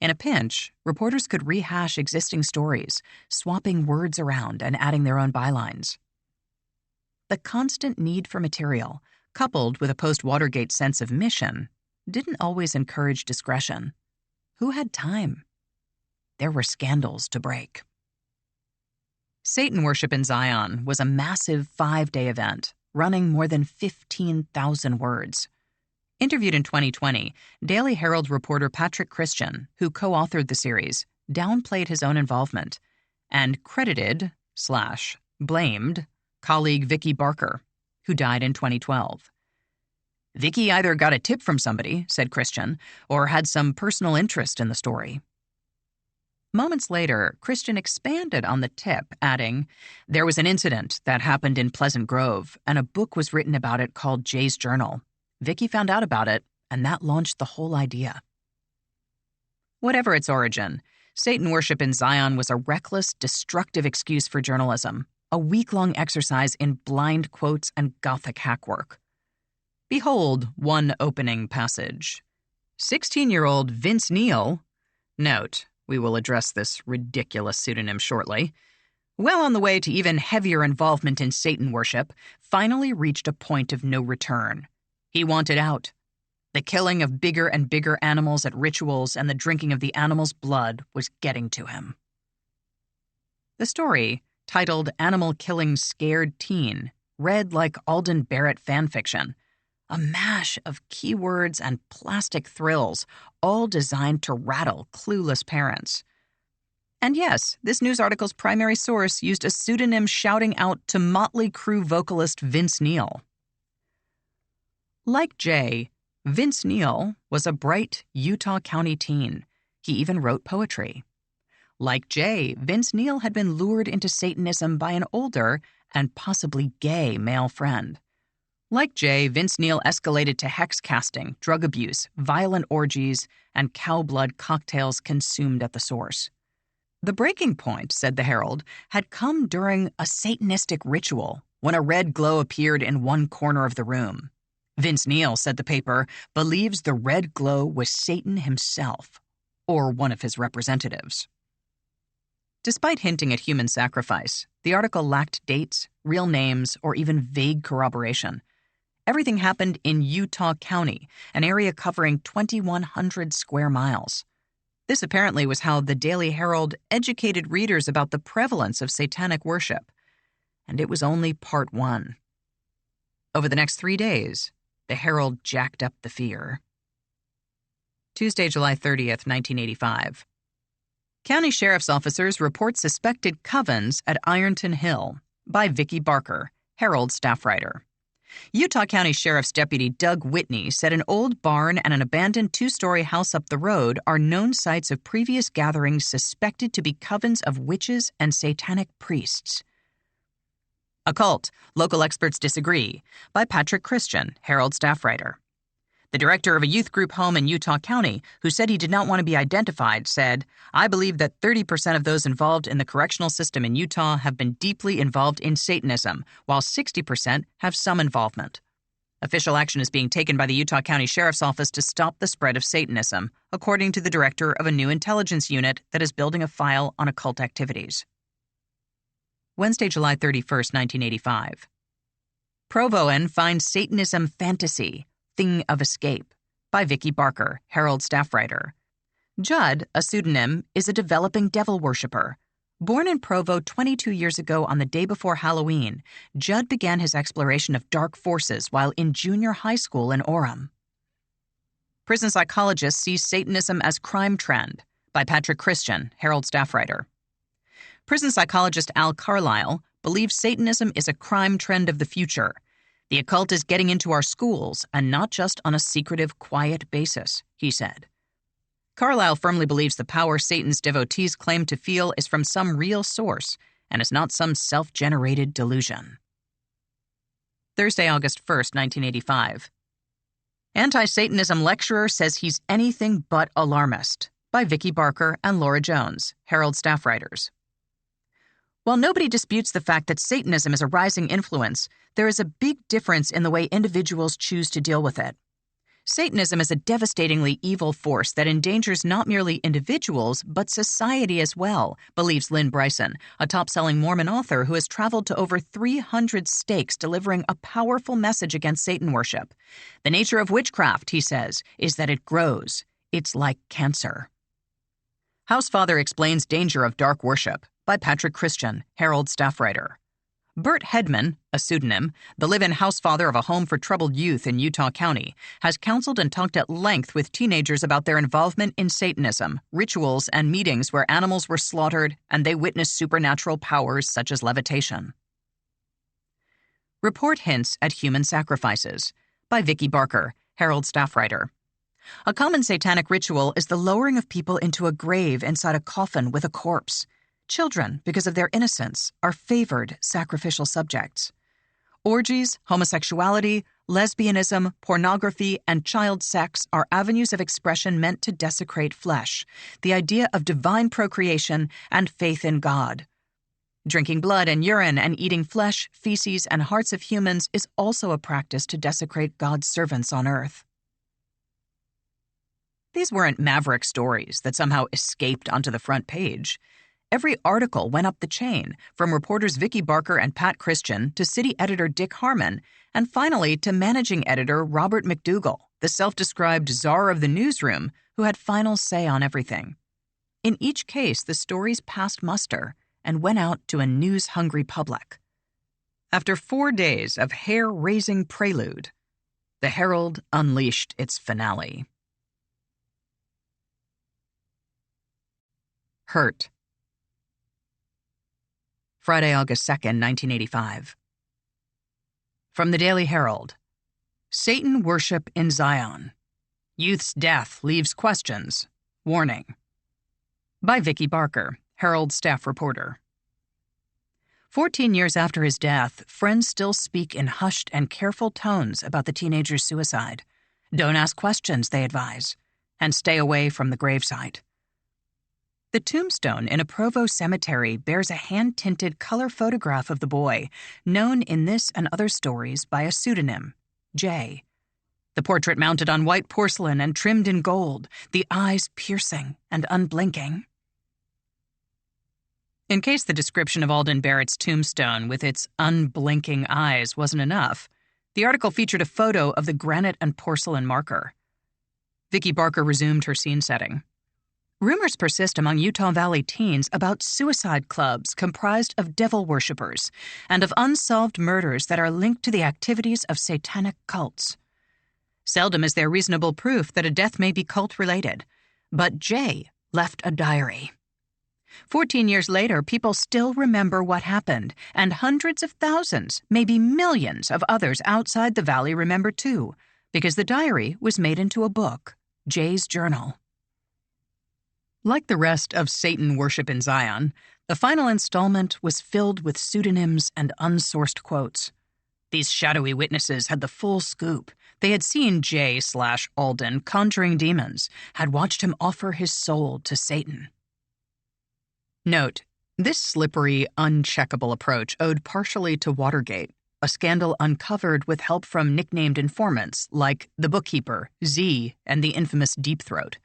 In a pinch, reporters could rehash existing stories, swapping words around and adding their own bylines. The constant need for material, coupled with a post-Watergate sense of mission, didn't always encourage discretion. Who had time? There were scandals to break. Satan Worship in Zion was a massive 5-day event, running more than 15,000 words. Interviewed in 2020, Daily Herald reporter Patrick Christian, who co-authored the series, downplayed his own involvement and credited/blamed colleague Vicky Barker, who died in 2012. Vicky either got a tip from somebody, said Christian, or had some personal interest in the story. Moments later, Christian expanded on the tip, adding, there was an incident that happened in Pleasant Grove, and a book was written about it called Jay's Journal. Vicky found out about it, and that launched the whole idea. Whatever its origin, Satan worship in Zion was a reckless, destructive excuse for journalism, a week-long exercise in blind quotes and Gothic hackwork. Behold one opening passage. 16-year-old Vince Neil, note, we will address this ridiculous pseudonym shortly, well on the way to even heavier involvement in Satan worship, finally reached a point of no return. He wanted out. The killing of bigger and bigger animals at rituals and the drinking of the animals' blood was getting to him. The story, titled Animal Killing Scared Teen, read like Alden Barrett fanfiction, a mash of keywords and plastic thrills, all designed to rattle clueless parents. And yes, this news article's primary source used a pseudonym shouting out to Motley Crue vocalist Vince Neil. Like Jay, Vince Neil was a bright Utah County teen. He even wrote poetry. Like Jay, Vince Neil had been lured into Satanism by an older and possibly gay male friend. Like Jay, Vince Neil escalated to hex casting, drug abuse, violent orgies, and cow blood cocktails consumed at the source. The breaking point, said the Herald, had come during a Satanistic ritual when a red glow appeared in one corner of the room. Vince Neil, said the paper, believes the red glow was Satan himself, or one of his representatives. Despite hinting at human sacrifice, the article lacked dates, real names, or even vague corroboration. Everything happened in Utah County, an area covering 2,100 square miles. This apparently was how the Daily Herald educated readers about the prevalence of satanic worship. And it was only part one. Over the next 3 days, the Herald jacked up the fear. Tuesday, July 30th, 1985. County Sheriff's officers report suspected covens at Ironton Hill by Vicki Barker, Herald staff writer. Utah County Sheriff's Deputy Doug Whitney said an old barn and an abandoned 2-story house up the road are known sites of previous gatherings suspected to be covens of witches and satanic priests. Occult, local experts disagree, by Patrick Christian, Herald staff writer. The director of a youth group home in Utah County, who said he did not want to be identified, said, I believe that 30% of those involved in the correctional system in Utah have been deeply involved in Satanism, while 60% have some involvement. Official action is being taken by the Utah County Sheriff's Office to stop the spread of Satanism, according to the director of a new intelligence unit that is building a file on occult activities. Wednesday, July 31st, 1985. Provoan finds Satanism fantasy, Thing of Escape, by Vicki Barker, Herald staff writer. Judd, a pseudonym, is a developing devil worshipper. Born in Provo 22 years ago on the day before Halloween, Judd began his exploration of dark forces while in junior high school in Orem. Prison psychologist sees Satanism as crime trend, by Patrick Christian, Herald staff writer. Prison psychologist Al Carlisle believes Satanism is a crime trend of the future. The occult is getting into our schools, and not just on a secretive, quiet basis, he said. Carlisle firmly believes the power Satan's devotees claim to feel is from some real source, and is not some self-generated delusion. Thursday, August 1st, 1985. Anti-Satanism lecturer says he's anything but alarmist, by Vicki Barker and Laura Jones, Herald staff writers. While nobody disputes the fact that Satanism is a rising influence, there is a big difference in the way individuals choose to deal with it. Satanism is a devastatingly evil force that endangers not merely individuals, but society as well, believes Lynn Bryson, a top-selling Mormon author who has traveled to over 300 stakes delivering a powerful message against Satan worship. The nature of witchcraft, he says, is that it grows. It's like cancer. Housefather explains danger of dark worship, by Patrick Christian, Herald staff writer. Bert Hedman, a pseudonym, the live-in housefather of a home for troubled youth in Utah County, has counseled and talked at length with teenagers about their involvement in Satanism, rituals, and meetings where animals were slaughtered and they witnessed supernatural powers such as levitation. Report hints at human sacrifices, by Vicki Barker, Herald staff writer. A common satanic ritual is the lowering of people into a grave inside a coffin with a corpse. Children, because of their innocence, are favored sacrificial subjects. Orgies, homosexuality, lesbianism, pornography, and child sex are avenues of expression meant to desecrate flesh, the idea of divine procreation, and faith in God. Drinking blood and urine and eating flesh, feces, and hearts of humans is also a practice to desecrate God's servants on earth. These weren't maverick stories that somehow escaped onto the front page. Every article went up the chain, from reporters Vicki Barker and Pat Christian to city editor Dick Harmon, and finally to managing editor Robert McDougall, the self-described czar of the newsroom who had final say on everything. In each case, the stories passed muster and went out to a news-hungry public. After 4 days of hair-raising prelude, the Herald unleashed its finale. Hurt. Friday, August 2nd, 1985. From the Daily Herald. Satan worship in Zion. Youth's death leaves questions. Warning. By Vicki Barker, Herald staff reporter. 14 years after his death, friends still speak in hushed and careful tones about the teenager's suicide. Don't ask questions, they advise, and stay away from the gravesite. The tombstone in a Provo cemetery bears a hand-tinted color photograph of the boy, known in this and other stories by a pseudonym, Jay. The portrait mounted on white porcelain and trimmed in gold, the eyes piercing and unblinking. In case the description of Alden Barrett's tombstone with its unblinking eyes wasn't enough, the article featured a photo of the granite and porcelain marker. Vicki Barker resumed her scene setting. Rumors persist among Utah Valley teens about suicide clubs comprised of devil worshippers and of unsolved murders that are linked to the activities of satanic cults. Seldom is there reasonable proof that a death may be cult-related, but Jay left a diary. 14 years later, people still remember what happened, and hundreds of thousands, maybe millions of others outside the valley remember too, because the diary was made into a book, Jay's Journal. Like the rest of Satan Worship in Zion, the final installment was filled with pseudonyms and unsourced quotes. These shadowy witnesses had the full scoop. They had seen Jay/Alden conjuring demons, had watched him offer his soul to Satan. Note, this slippery, uncheckable approach owed partially to Watergate, a scandal uncovered with help from nicknamed informants like the bookkeeper, Z, and the infamous Deep Throat.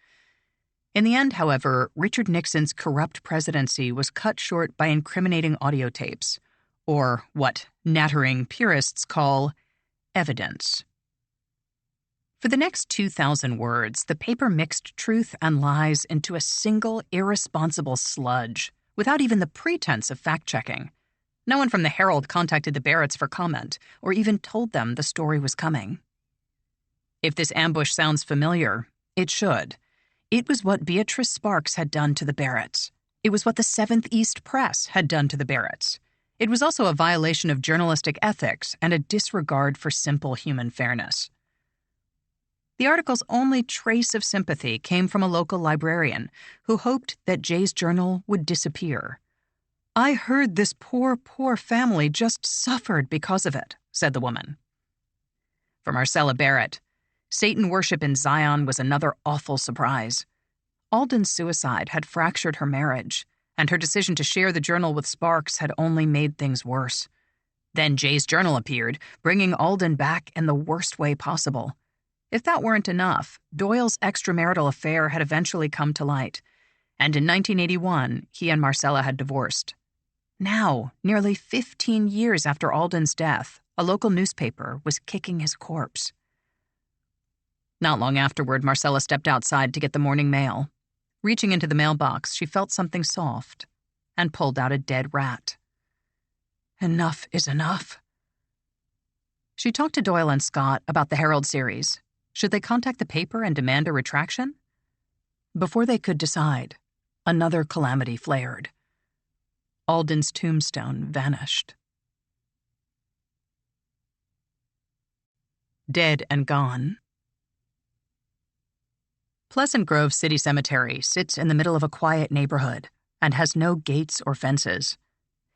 In the end, however, Richard Nixon's corrupt presidency was cut short by incriminating audio tapes, or what nattering purists call evidence. For the next 2,000 words, the paper mixed truth and lies into a single irresponsible sludge, without even the pretense of fact-checking. No one from the Herald contacted the Barretts for comment, or even told them the story was coming. If this ambush sounds familiar, it should. It was what Beatrice Sparks had done to the Barretts. It was what the Seventh East Press had done to the Barretts. It was also a violation of journalistic ethics and a disregard for simple human fairness. The article's only trace of sympathy came from a local librarian who hoped that Jay's journal would disappear. "I heard this poor, poor family just suffered because of it," said the woman. For Marcella Barrett, Satan Worship in Zion was another awful surprise. Alden's suicide had fractured her marriage, and her decision to share the journal with Sparks had only made things worse. Then Jay's journal appeared, bringing Alden back in the worst way possible. If that weren't enough, Doyle's extramarital affair had eventually come to light, and in 1981, he and Marcella had divorced. Now, nearly 15 years after Alden's death, a local newspaper was kicking his corpse. Not long afterward, Marcella stepped outside to get the morning mail. Reaching into the mailbox, she felt something soft and pulled out a dead rat. Enough is enough. She talked to Doyle and Scott about the Herald series. Should they contact the paper and demand a retraction? Before they could decide, another calamity flared. Alden's tombstone vanished. Dead and gone. Pleasant Grove City Cemetery sits in the middle of a quiet neighborhood and has no gates or fences.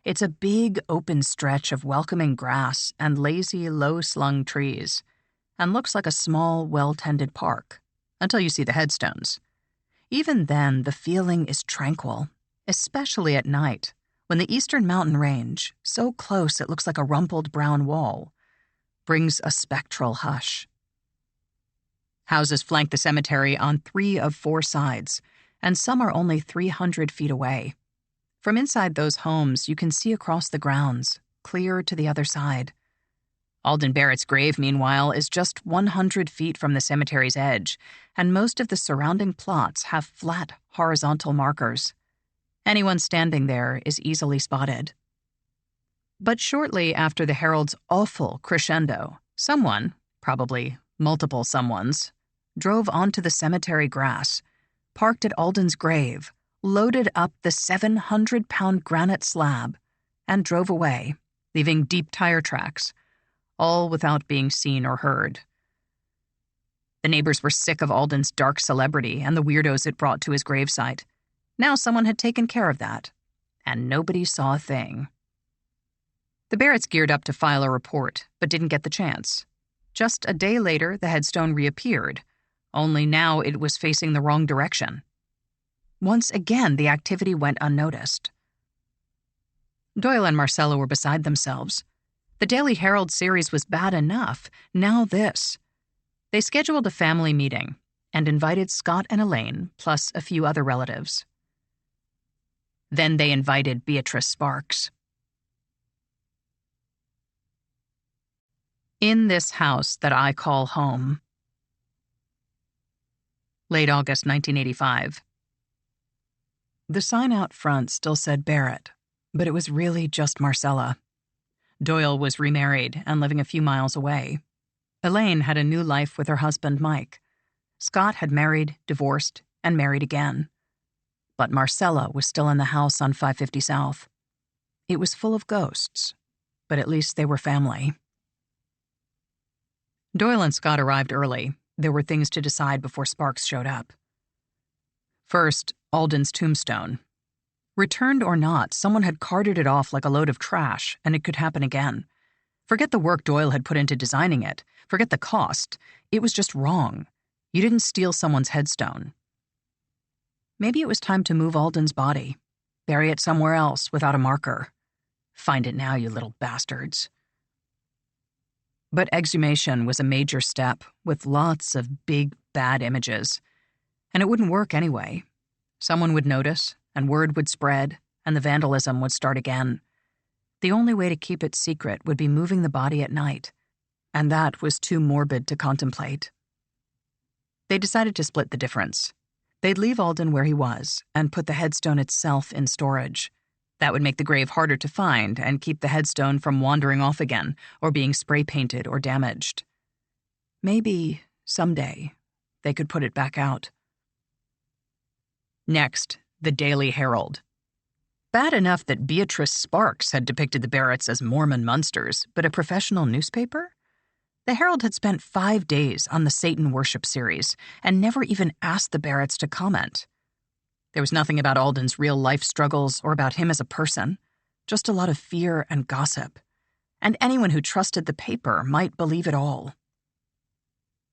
It's a big, open stretch of welcoming grass and lazy, low-slung trees. and looks like a small, well-tended park, until you see the headstones. Even then, the feeling is tranquil, especially at night, when the eastern mountain range, so close it looks like a rumpled brown wall, brings a spectral hush. Houses flank the cemetery on 3 of 4 sides, and some are only 300 feet away. From inside those homes, you can see across the grounds, clear to the other side. Alden Barrett's grave, meanwhile, is just 100 feet from the cemetery's edge, and most of the surrounding plots have flat, horizontal markers. Anyone standing there is easily spotted. But shortly after the Herald's awful crescendo, someone, probably multiple someones, drove onto the cemetery grass, parked at Alden's grave, loaded up the 700-pound granite slab, and drove away, leaving deep tire tracks, all without being seen or heard. The neighbors were sick of Alden's dark celebrity and the weirdos it brought to his gravesite. Now someone had taken care of that, and nobody saw a thing. The Barretts geared up to file a report, but didn't get the chance. Just a day later, the headstone reappeared, only now it was facing the wrong direction. Once again, the activity went unnoticed. Doyle and Marcella were beside themselves. The Daily Herald series was bad enough. Now this. They scheduled a family meeting and invited Scott and Elaine, plus a few other relatives. Then they invited Beatrice Sparks. In this house that I call home. Late August 1985. The sign out front still said Barrett, but it was really just Marcella. Doyle was remarried and living a few miles away. Elaine had a new life with her husband, Mike. Scott had married, divorced, and married again. But Marcella was still in the house on 550 South. It was full of ghosts, but at least they were family. Doyle and Scott arrived early. There were things to decide before Sparks showed up. First, Alden's tombstone. Returned or not, someone had carted it off like a load of trash, and it could happen again. Forget the work Doyle had put into designing it. Forget the cost. It was just wrong. You didn't steal someone's headstone. Maybe it was time to move Alden's body. Bury it somewhere else without a marker. Find it now, you little bastards. But exhumation was a major step, with lots of big, bad images. And it wouldn't work anyway. Someone would notice, and word would spread, and the vandalism would start again. The only way to keep it secret would be moving the body at night, and that was too morbid to contemplate. They decided to split the difference. They'd leave Alden where he was, and put the headstone itself in storage. That would make the grave harder to find and keep the headstone from wandering off again or being spray-painted or damaged. Maybe, someday, they could put it back out. Next, the Daily Herald. Bad enough that Beatrice Sparks had depicted the Barretts as Mormon monsters, but a professional newspaper? The Herald had spent 5 days on the Satan worship series and never even asked the Barretts to comment. There was nothing about Alden's real-life struggles or about him as a person, just a lot of fear and gossip. And anyone who trusted the paper might believe it all.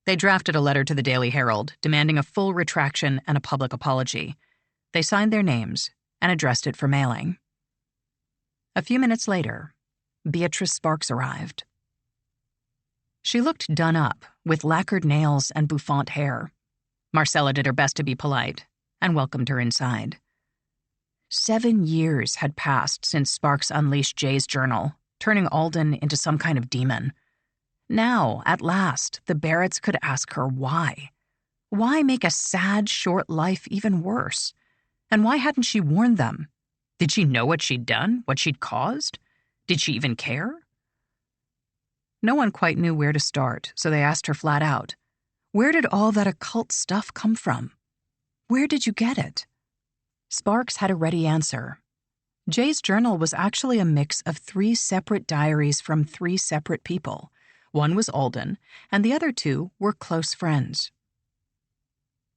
They drafted a letter to the Daily Herald demanding a full retraction and a public apology. They signed their names and addressed it for mailing. A few minutes later, Beatrice Sparks arrived. She looked done up, with lacquered nails and bouffant hair. Marcella did her best to be polite and welcomed her inside. 7 years had passed since Sparks unleashed Jay's journal, turning Alden into some kind of demon. Now, at last, the Barretts could ask her why. Why make a sad, short life even worse? And why hadn't she warned them? Did she know what she'd done, what she'd caused? Did she even care? No one quite knew where to start, so they asked her flat out, "Where did all that occult stuff come from? Where did you get it?" Sparks had a ready answer. Jay's journal was actually a mix of 3 separate diaries from 3 separate people. One was Alden, and the other 2 were close friends.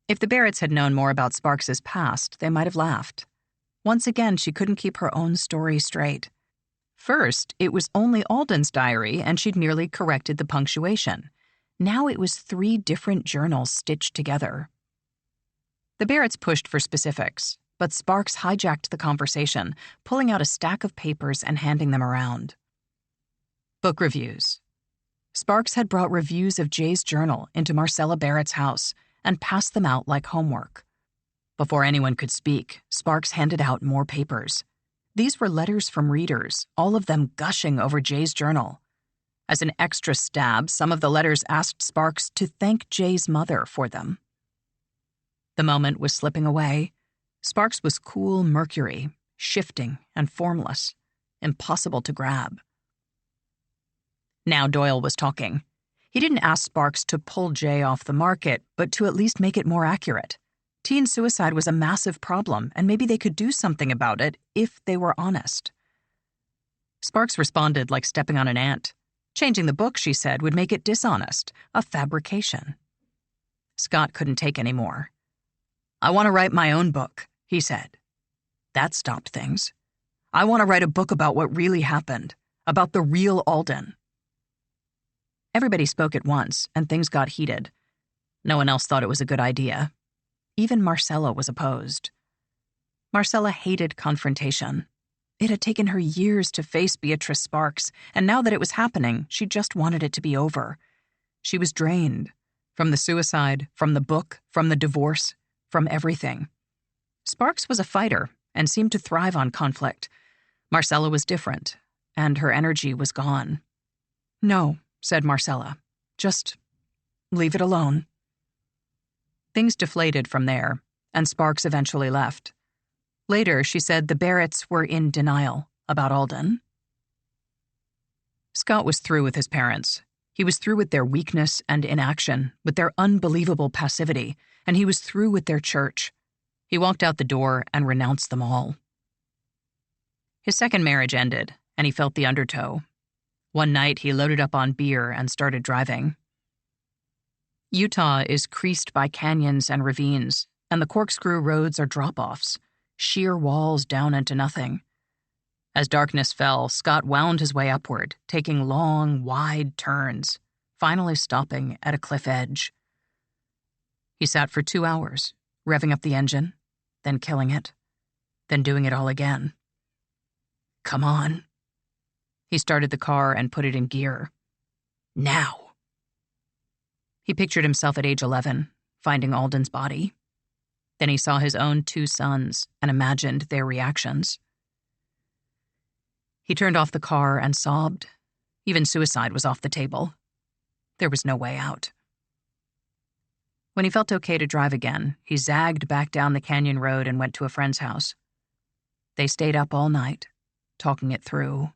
If the Barretts had known more about Sparks's past, they might have laughed. Once again, she couldn't keep her own story straight. First, it was only Alden's diary, and she'd merely corrected the punctuation. Now it was 3 different journals stitched together. The Barretts pushed for specifics, but Sparks hijacked the conversation, pulling out a stack of papers and handing them around. Book reviews. Sparks had brought reviews of Jay's journal into Marcella Barrett's house and passed them out like homework. Before anyone could speak, Sparks handed out more papers. These were letters from readers, all of them gushing over Jay's journal. As an extra stab, some of the letters asked Sparks to thank Jay's mother for them. The moment was slipping away. Sparks was cool mercury, shifting and formless, impossible to grab. Now Doyle was talking. He didn't ask Sparks to pull Jay off the market, but to at least make it more accurate. Teen suicide was a massive problem, and maybe they could do something about it if they were honest. Sparks responded like stepping on an ant. Changing the book, she said, would make it dishonest, a fabrication. Scott couldn't take any more. "I want to write my own book," he said. That stopped things. "I want to write a book about what really happened, about the real Alden." Everybody spoke at once, and things got heated. No one else thought it was a good idea. Even Marcella was opposed. Marcella hated confrontation. It had taken her years to face Beatrice Sparks, and now that it was happening, she just wanted it to be over. She was drained. From the suicide, from the book, from the divorce, from everything. Sparks was a fighter and seemed to thrive on conflict. Marcella was different, and her energy was gone. "No," said Marcella. "Just leave it alone." Things deflated from there, and Sparks eventually left. Later, she said the Barretts were in denial about Alden. Scott was through with his parents. He was through with their weakness and inaction, with their unbelievable passivity, and he was through with their church. He walked out the door and renounced them all. His second marriage ended, and he felt the undertow. One night, he loaded up on beer and started driving. Utah is creased by canyons and ravines, and the corkscrew roads are drop-offs, sheer walls down into nothing. As darkness fell, Scott wound his way upward, taking long, wide turns, finally stopping at a cliff edge. He sat for 2 hours, revving up the engine, then killing it, then doing it all again. "Come on." He started the car and put it in gear. "Now." He pictured himself at age 11, finding Alden's body. Then he saw his own 2 sons and imagined their reactions. He turned off the car and sobbed. Even suicide was off the table. There was no way out. When he felt okay to drive again, he zagged back down the canyon road and went to a friend's house. They stayed up all night, talking it through.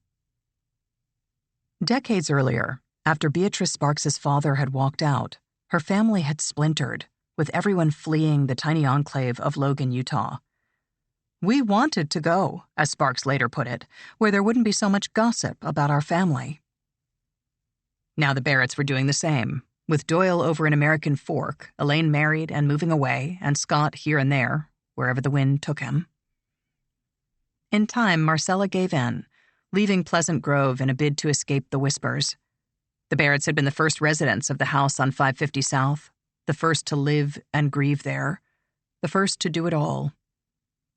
Decades earlier, after Beatrice Sparks's father had walked out, her family had splintered, with everyone fleeing the tiny enclave of Logan, Utah. "We wanted to go," as Sparks later put it, "where there wouldn't be so much gossip about our family." Now the Barretts were doing the same, with Doyle over in American Fork, Elaine married and moving away, and Scott here and there, wherever the wind took him. In time, Marcella gave in, leaving Pleasant Grove in a bid to escape the whispers. The Barretts had been the first residents of the house on 550 South, the first to live and grieve there, the first to do it all.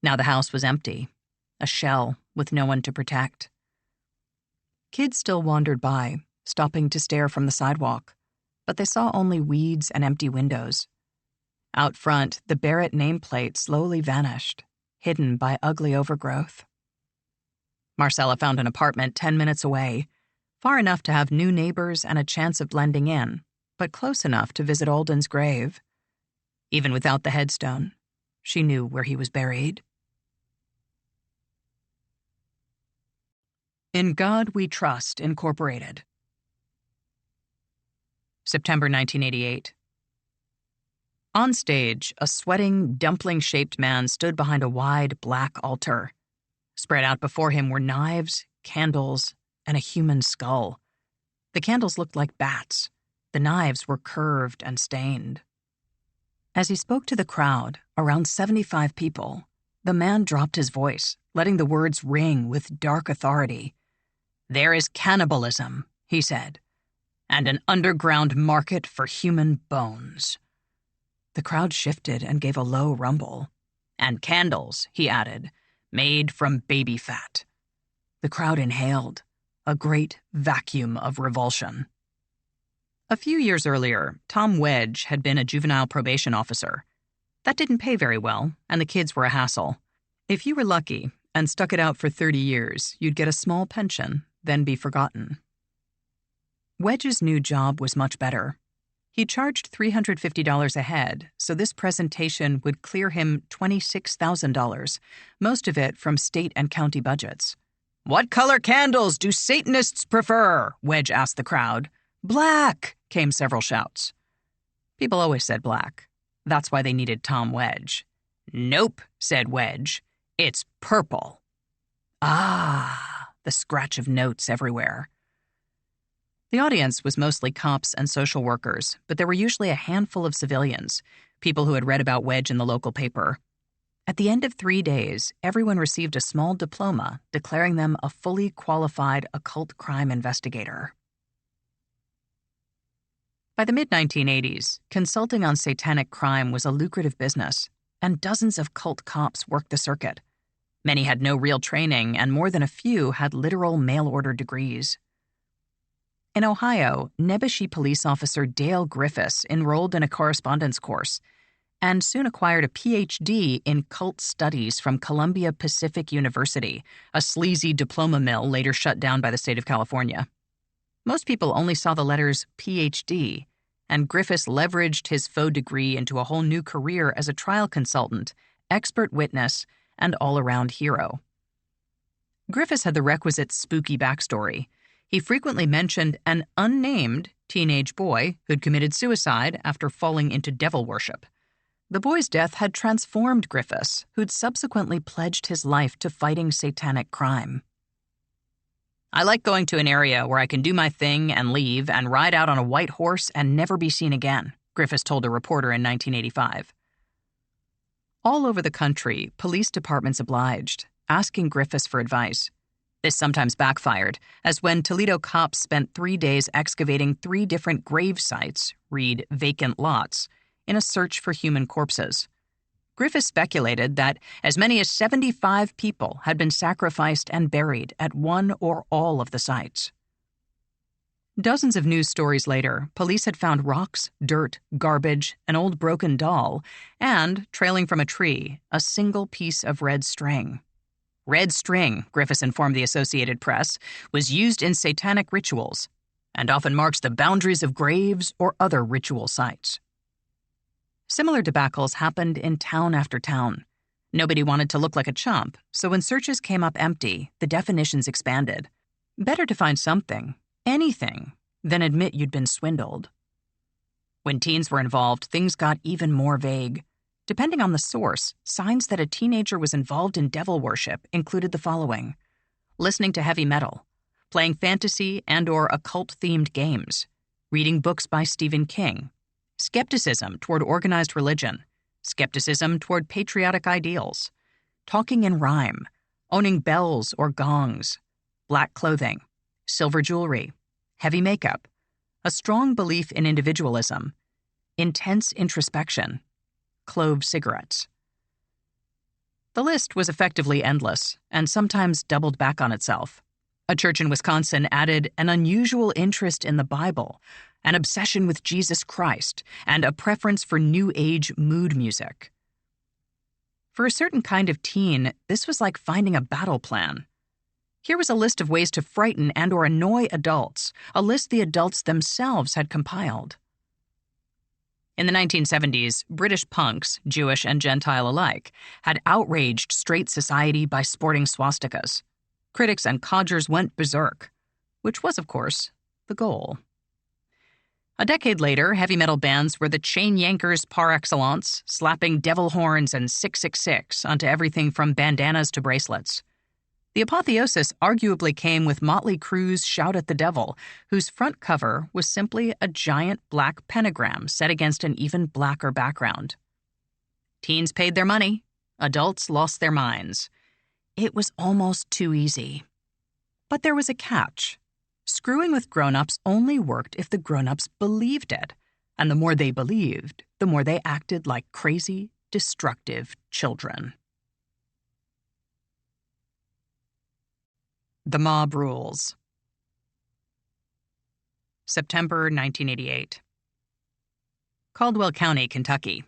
Now the house was empty, a shell with no one to protect. Kids still wandered by, stopping to stare from the sidewalk, but they saw only weeds and empty windows. Out front, the Barrett nameplate slowly vanished, hidden by ugly overgrowth. Marcella found an apartment 10 minutes away, far enough to have new neighbors and a chance of blending in, but close enough to visit Alden's grave. Even without the headstone, she knew where he was buried. In God We Trust, Incorporated. September 1988. On stage, a sweating, dumpling-shaped man stood behind a wide, black altar. Spread out before him were knives, candles, and a human skull. The candles looked like bats. The knives were curved and stained. As he spoke to the crowd, around 75 people, the man dropped his voice, letting the words ring with dark authority. "There is cannibalism," he said, and an underground market for human bones." The crowd shifted and gave a low rumble. "And candles," he added, "made from baby fat." The crowd inhaled, a great vacuum of revulsion. A few years earlier, Tom Wedge had been a juvenile probation officer. That didn't pay very well, and the kids were a hassle. If you were lucky and stuck it out for 30 years, you'd get a small pension, then be forgotten. Wedge's new job was much better. He charged $350 a head, so this presentation would clear him $26,000, most of it from state and county budgets. "What color candles do Satanists prefer?" Wedge asked the crowd. "Black," came several shouts. People always said black. That's why they needed Tom Wedge. "Nope," said Wedge. "It's purple." Ah, the scratch of notes everywhere. The audience was mostly cops and social workers, but there were usually a handful of civilians, people who had read about Wedge in the local paper. At the end of 3 days, everyone received a small diploma declaring them a fully qualified occult crime investigator. By the mid-1980s, consulting on satanic crime was a lucrative business, and dozens of cult cops worked the circuit. Many had no real training, and more than a few had literal mail-order degrees. In Ohio, Nebuchadnezzar police officer Dale Griffiths enrolled in a correspondence course and soon acquired a Ph.D. in cult studies from Columbia Pacific University, a sleazy diploma mill later shut down by the state of California. Most people only saw the letters Ph.D., and Griffiths leveraged his faux degree into a whole new career as a trial consultant, expert witness, and all-around hero. Griffiths had the requisite spooky backstory. He frequently mentioned an unnamed teenage boy who'd committed suicide after falling into devil worship. The boy's death had transformed Griffiths, who'd subsequently pledged his life to fighting satanic crime. "I like going to an area where I can do my thing and leave and ride out on a white horse and never be seen again," Griffiths told a reporter in 1985. All over the country, police departments obliged, asking Griffiths for advice. This sometimes backfired, as when Toledo cops spent 3 days excavating 3 different grave sites, read vacant lots, in a search for human corpses. Griffiths speculated that as many as 75 people had been sacrificed and buried at one or all of the sites. Dozens of news stories later, police had found rocks, dirt, garbage, an old broken doll, and, trailing from a tree, a single piece of red string. Red string, Griffiths informed the Associated Press, was used in satanic rituals and often marks the boundaries of graves or other ritual sites. Similar debacles happened in town after town. Nobody wanted to look like a chump, so when searches came up empty, the definitions expanded. Better to find something, anything, than admit you'd been swindled. When teens were involved, things got even more vague. Depending on the source, signs that a teenager was involved in devil worship included the following: listening to heavy metal, playing fantasy and/or occult-themed games, reading books by Stephen King, skepticism toward organized religion, skepticism toward patriotic ideals, talking in rhyme, owning bells or gongs, black clothing, silver jewelry, heavy makeup, a strong belief in individualism, intense introspection, clove cigarettes. The list was effectively endless and sometimes doubled back on itself. A church in Wisconsin added an unusual interest in the Bible, an obsession with Jesus Christ, and a preference for New Age mood music. For a certain kind of teen, this was like finding a battle plan. Here was a list of ways to frighten and/or annoy adults, a list the adults themselves had compiled. In the 1970s, British punks, Jewish and Gentile alike, had outraged straight society by sporting swastikas. Critics and codgers went berserk, which was, of course, the goal. A decade later, heavy metal bands were the chain yankers par excellence, slapping devil horns and 666 onto everything from bandanas to bracelets. The apotheosis arguably came with Motley Crue's Shout at the Devil, whose front cover was simply a giant black pentagram set against an even blacker background. Teens paid their money. Adults lost their minds. It was almost too easy. But there was a catch. Screwing with grown-ups only worked if the grown-ups believed it, and the more they believed, the more they acted like crazy, destructive children. The Mob Rules. September 1988. Caldwell County, Kentucky.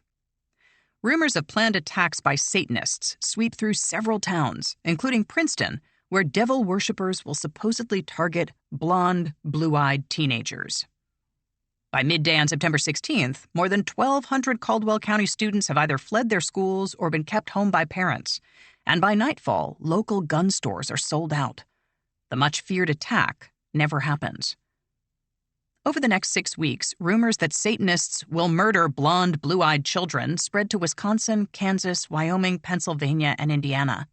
Rumors of planned attacks by Satanists sweep through several towns, including Princeton, where devil worshippers will supposedly target blonde, blue-eyed teenagers. By midday on September 16th, more than 1,200 Caldwell County students have either fled their schools or been kept home by parents. And by nightfall, local gun stores are sold out. The much-feared attack never happens. Over the next 6 weeks, rumors that Satanists will murder blonde, blue-eyed children spread to Wisconsin, Kansas, Wyoming, Pennsylvania, and Indiana.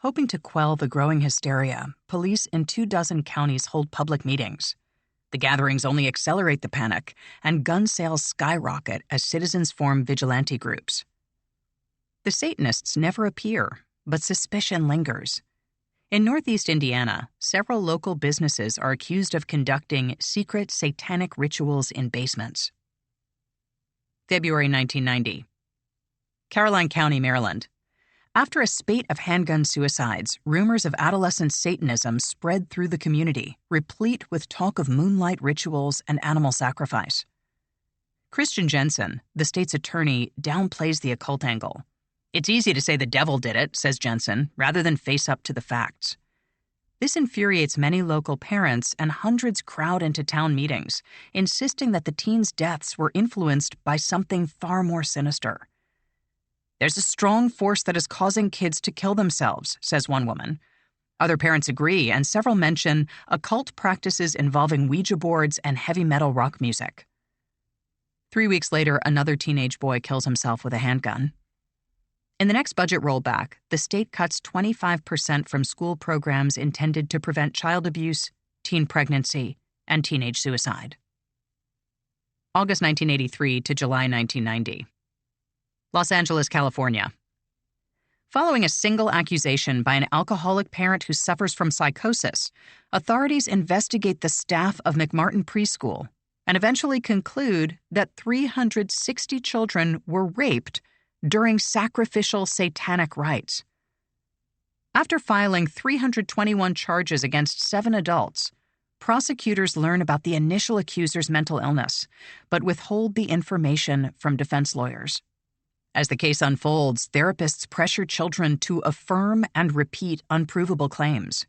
Hoping to quell the growing hysteria, police in 24 counties hold public meetings. The gatherings only accelerate the panic, and gun sales skyrocket as citizens form vigilante groups. The Satanists never appear, but suspicion lingers. In Northeast Indiana, several local businesses are accused of conducting secret satanic rituals in basements. February 1990. Caroline County, Maryland. After a spate of handgun suicides, rumors of adolescent Satanism spread through the community, replete with talk of moonlight rituals and animal sacrifice. Christian Jensen, the state's attorney, downplays the occult angle. It's easy to say the devil did it, says Jensen, rather than face up to the facts. This infuriates many local parents, and hundreds crowd into town meetings, insisting that the teens' deaths were influenced by something far more sinister. There's a strong force that is causing kids to kill themselves, says one woman. Other parents agree, and several mention occult practices involving Ouija boards and heavy metal rock music. 3 weeks later, another teenage boy kills himself with a handgun. In the next budget rollback, the state cuts 25% from school programs intended to prevent child abuse, teen pregnancy, and teenage suicide. August 1983 to July 1990. Los Angeles, California. Following a single accusation by an alcoholic parent who suffers from psychosis, authorities investigate the staff of McMartin Preschool and eventually conclude that 360 children were raped during sacrificial satanic rites. After filing 321 charges against 7 adults, prosecutors learn about the initial accuser's mental illness, but withhold the information from defense lawyers. As the case unfolds, therapists pressure children to affirm and repeat unprovable claims.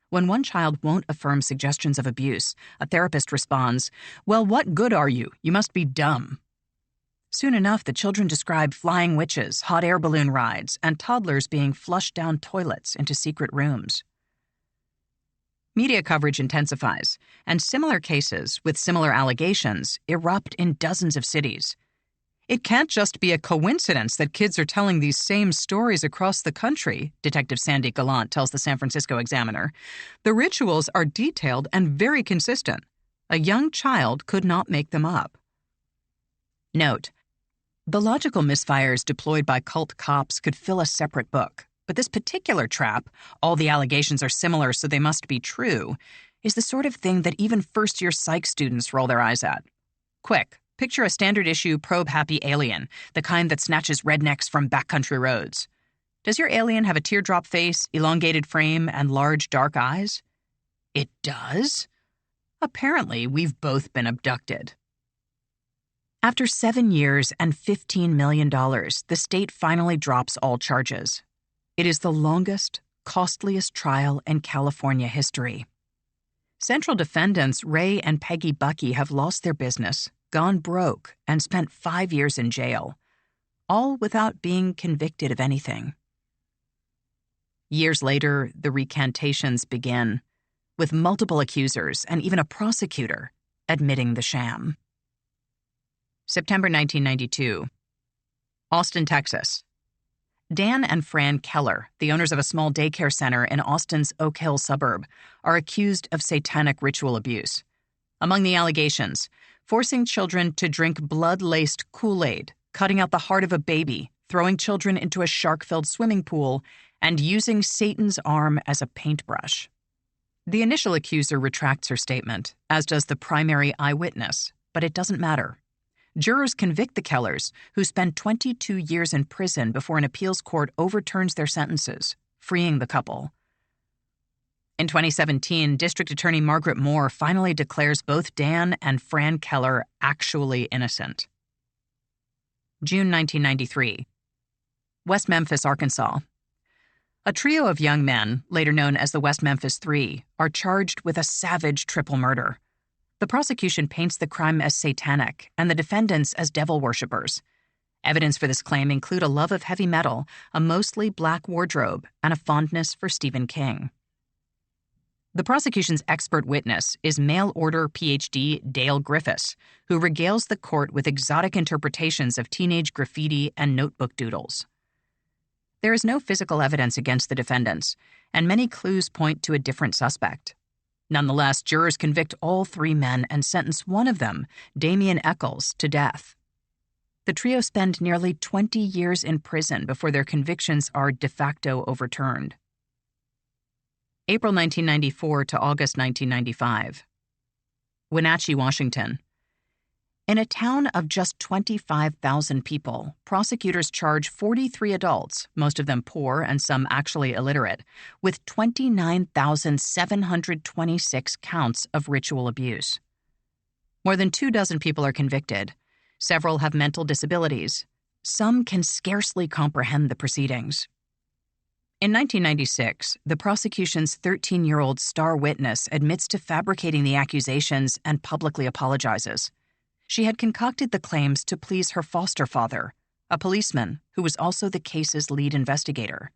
When one child won't affirm suggestions of abuse, a therapist responds, "Well, what good are you? You must be dumb." Soon enough, the children describe flying witches, hot air balloon rides, and toddlers being flushed down toilets into secret rooms. Media coverage intensifies, and similar cases with similar allegations erupt in dozens of cities. It can't just be a coincidence that kids are telling these same stories across the country, Detective Sandy Gallant tells the San Francisco Examiner. The rituals are detailed and very consistent. A young child could not make them up. Note: the logical misfires deployed by cult cops could fill a separate book, but this particular trap, all the allegations are similar so they must be true, is the sort of thing that even first-year psych students roll their eyes at. Quick, picture a standard-issue probe-happy alien, the kind that snatches rednecks from backcountry roads. Does your alien have a teardrop face, elongated frame, and large dark eyes? It does? Apparently, we've both been abducted. After 7 years and $15 million, the state finally drops all charges. It is the longest, costliest trial in California history. Central defendants Ray and Peggy Bucky have lost their business, gone broke, and spent 5 years in jail, all without being convicted of anything. Years later, the recantations begin, with multiple accusers and even a prosecutor admitting the sham. September 1992. Austin, Texas. Dan and Fran Keller, the owners of a small daycare center in Austin's Oak Hill suburb, are accused of satanic ritual abuse. Among the allegations, forcing children to drink blood-laced Kool-Aid, cutting out the heart of a baby, throwing children into a shark-filled swimming pool, and using Satan's arm as a paintbrush. The initial accuser retracts her statement, as does the primary eyewitness, but it doesn't matter. Jurors convict the Kellers, who spend 22 years in prison before an appeals court overturns their sentences, freeing the couple. In 2017, District Attorney Margaret Moore finally declares both Dan and Fran Keller actually innocent. June 1993. West Memphis, Arkansas. A trio of young men, later known as the West Memphis Three, are charged with a savage triple murder. The prosecution paints the crime as satanic and the defendants as devil worshippers. Evidence for this claim include a love of heavy metal, a mostly black wardrobe, and a fondness for Stephen King. The prosecution's expert witness is mail-order Ph.D. Dale Griffiths, who regales the court with exotic interpretations of teenage graffiti and notebook doodles. There is no physical evidence against the defendants, and many clues point to a different suspect. Nonetheless, jurors convict all three men and sentence one of them, Damian Eccles, to death. The trio spend nearly 20 years in prison before their convictions are de facto overturned. April 1994 to August 1995. Wenatchee, Washington. In a town of just 25,000 people, prosecutors charge 43 adults, most of them poor and some actually illiterate, with 29,726 counts of ritual abuse. More than 24 people are convicted. Several have mental disabilities. Some can scarcely comprehend the proceedings. In 1996, the prosecution's 13-year-old star witness admits to fabricating the accusations and publicly apologizes. She had concocted the claims to please her foster father, a policeman who was also the case's lead investigator.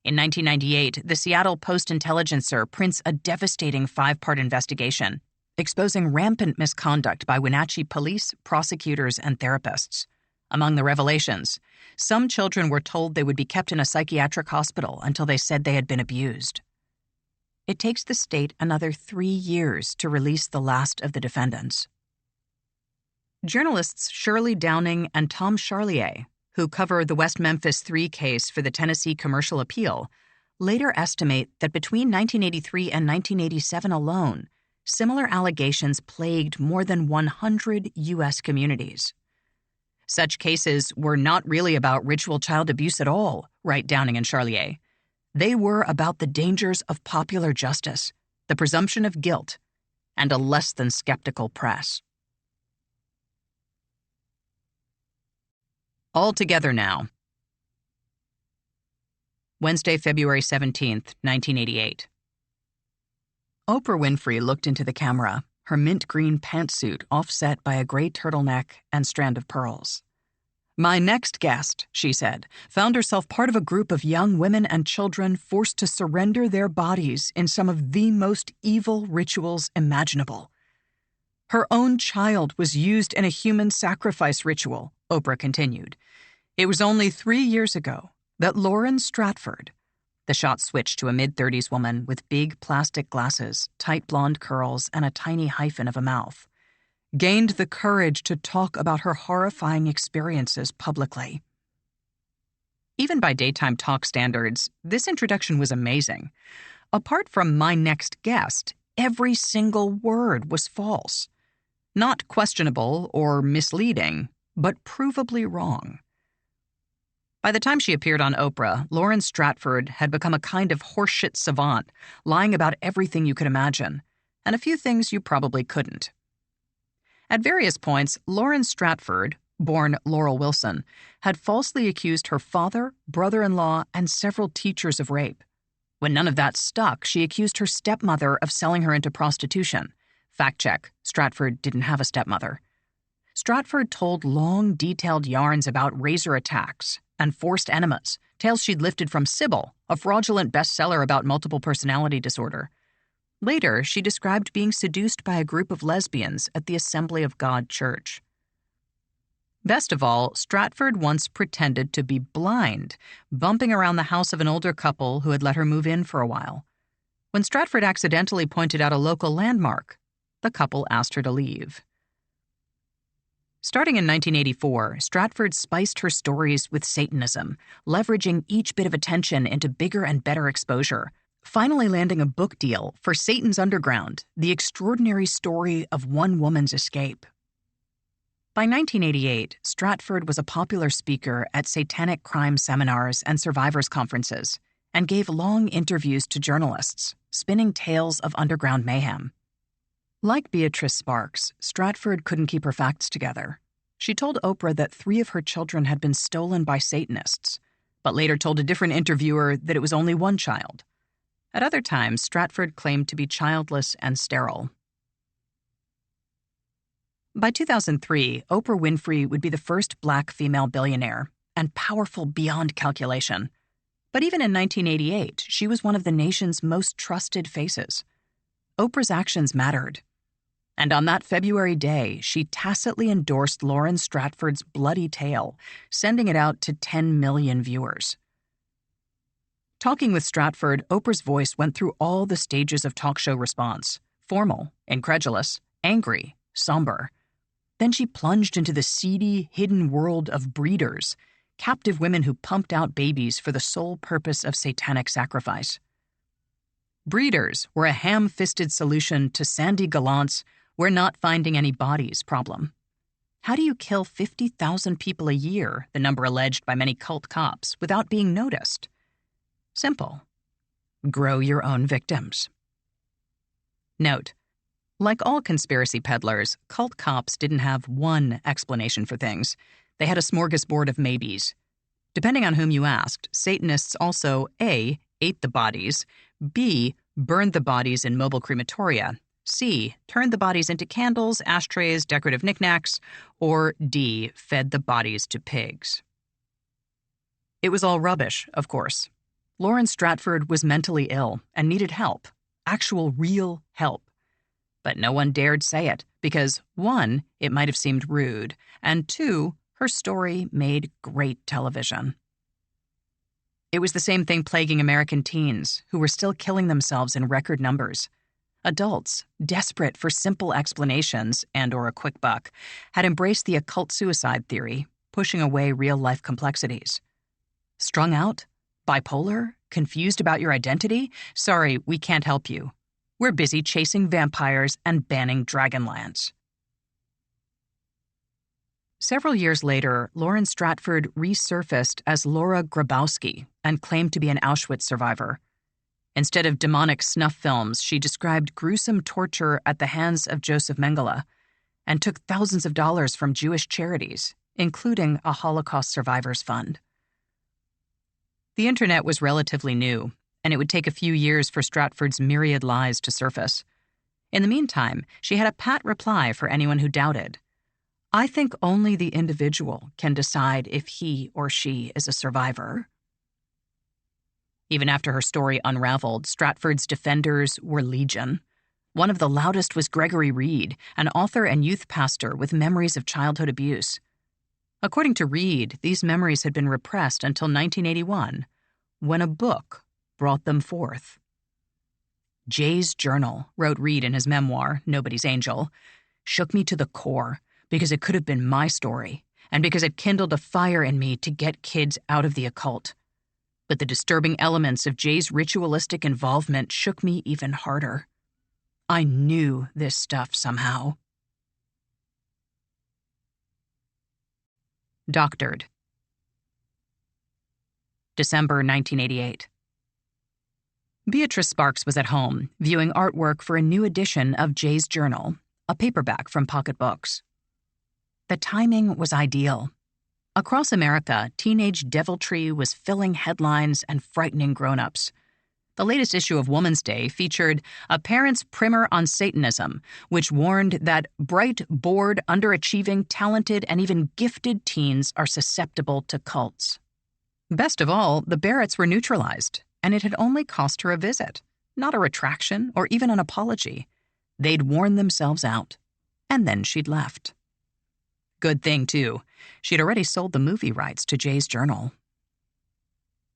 In 1998, the Seattle Post-Intelligencer prints a devastating 5-part investigation, exposing rampant misconduct by Wenatchee police, prosecutors, and therapists. Among the revelations, some children were told they would be kept in a psychiatric hospital until they said they had been abused. It takes the state another 3 years to release the last of the defendants. Journalists Shirley Downing and Tom Charlier, who cover the West Memphis Three case for the Tennessee Commercial Appeal, later estimate that between 1983 and 1987 alone, similar allegations plagued more than 100 U.S. communities. Such cases were not really about ritual child abuse at all, write Downing and Charlier. They were about the dangers of popular justice, the presumption of guilt, and a less than skeptical press. All together now. Wednesday, February 17th, 1988. Oprah Winfrey looked into the camera, her mint green pantsuit offset by a gray turtleneck and strand of pearls. "My next guest," she said, found herself part of a group of young women and children forced to surrender their bodies in some of the most evil rituals imaginable. Her own child was used in a human sacrifice ritual, Oprah continued. It was only 3 years ago that Lauren Stratford, the shot switched to a mid-30s woman with big plastic glasses, tight blonde curls, and a tiny hyphen of a mouth, gained the courage to talk about her horrifying experiences publicly. Even by daytime talk standards, this introduction was amazing. Apart from "my next guest," every single word was false. Not questionable or misleading, but provably wrong. By the time she appeared on Oprah, Lauren Stratford had become a kind of horseshit savant, lying about everything you could imagine, and a few things you probably couldn't. At various points, Lauren Stratford, born Laurel Wilson, had falsely accused her father, brother-in-law, and several teachers of rape. When none of that stuck, she accused her stepmother of selling her into prostitution. Fact check, Stratford didn't have a stepmother. Stratford told long, detailed yarns about razor attacks and forced enemas, tales she'd lifted from Sybil, a fraudulent bestseller about multiple personality disorder. Later, she described being seduced by a group of lesbians at the Assembly of God Church. Best of all, Stratford once pretended to be blind, bumping around the house of an older couple who had let her move in for a while. When Stratford accidentally pointed out a local landmark, the couple asked her to leave. Starting in 1984, Stratford spiced her stories with Satanism, leveraging each bit of attention into bigger and better exposure. finally landing a book deal for Satan's Underground, the extraordinary story of one woman's escape. By 1988, Stratford was a popular speaker at satanic crime seminars and survivors conferences, and gave long interviews to journalists, spinning tales of underground mayhem. Like Beatrice Sparks, Stratford couldn't keep her facts together. She told Oprah that 3 of her children had been stolen by Satanists, but later told a different interviewer that it was only 1 child. At other times, Stratford claimed to be childless and sterile. By 2003, Oprah Winfrey would be the first Black female billionaire, and powerful beyond calculation. But even in 1988, she was one of the nation's most trusted faces. Oprah's actions mattered. And on that February day, she tacitly endorsed Lauren Stratford's bloody tale, sending it out to 10 million viewers. Talking with Stratford, Oprah's voice went through all the stages of talk show response: formal, incredulous, angry, somber. Then she plunged into the seedy, hidden world of breeders, captive women who pumped out babies for the sole purpose of satanic sacrifice. Breeders were a ham-fisted solution to Sandy Gallant's "we're not finding any bodies" problem. How do you kill 50,000 people a year, the number alleged by many cult cops, without being noticed? Simple. Grow your own victims. Note: like all conspiracy peddlers, cult cops didn't have one explanation for things. They had a smorgasbord of maybes. Depending on whom you asked, Satanists also A, ate the bodies, B, burned the bodies in mobile crematoria, C, turned the bodies into candles, ashtrays, decorative knickknacks, or D, fed the bodies to pigs. It was all rubbish, of course. Lauren Stratford was mentally ill and needed help, actual real help. But no one dared say it because, 1, it might have seemed rude, and 2, her story made great television. It was the same thing plaguing American teens, who were still killing themselves in record numbers. Adults, desperate for simple explanations and/or a quick buck, had embraced the occult suicide theory, pushing away real-life complexities. Strung out? Bipolar? Confused about your identity? Sorry, we can't help you. We're busy chasing vampires and banning Dragonlance. Several years later, Lauren Stratford resurfaced as Laura Grabowski and claimed to be an Auschwitz survivor. Instead of demonic snuff films, she described gruesome torture at the hands of Joseph Mengele and took thousands of dollars from Jewish charities, including a Holocaust Survivors Fund. The internet was relatively new, and it would take a few years for Stratford's myriad lies to surface. In the meantime, she had a pat reply for anyone who doubted. "I think only the individual can decide if he or she is a survivor." Even after her story unraveled, Stratford's defenders were legion. One of the loudest was Gregory Reed, an author and youth pastor with memories of childhood abuse. According to Reed, these memories had been repressed until 1981, when a book brought them forth. "Jay's journal," wrote Reed in his memoir, Nobody's Angel, "shook me to the core because it could have been my story and because it kindled a fire in me to get kids out of the occult. But the disturbing elements of Jay's ritualistic involvement shook me even harder. I knew this stuff somehow." Doctored. December 1988. Beatrice Sparks was at home, viewing artwork for a new edition of Jay's Journal, a paperback from Pocket Books. The timing was ideal. Across America, teenage deviltry was filling headlines and frightening grown-ups. The latest issue of Woman's Day featured a parent's primer on Satanism, which warned that bright, bored, underachieving, talented, and even gifted teens are susceptible to cults. Best of all, the Barretts were neutralized, and it had only cost her a visit, not a retraction or even an apology. They'd worn themselves out, and then she'd left. Good thing, too. She'd already sold the movie rights to Jay's Journal.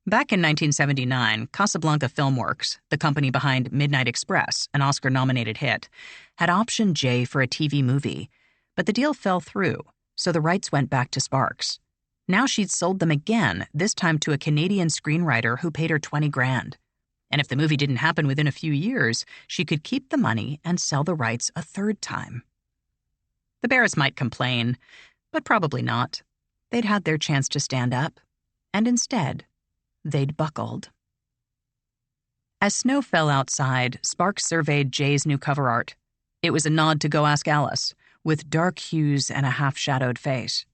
Back in 1979, Casablanca Filmworks, the company behind Midnight Express, an Oscar-nominated hit, had optioned Jay for a TV movie, but the deal fell through, so the rights went back to Sparks. Now she'd sold them again, this time to a Canadian screenwriter who paid her $20,000. And if the movie didn't happen within a few years, she could keep the money and sell the rights a third time. The Barretts might complain, but probably not. They'd had their chance to stand up, and instead, they'd buckled. As snow fell outside, Sparks surveyed Jay's new cover art. It was a nod to Go Ask Alice, with dark hues and a half-shadowed face.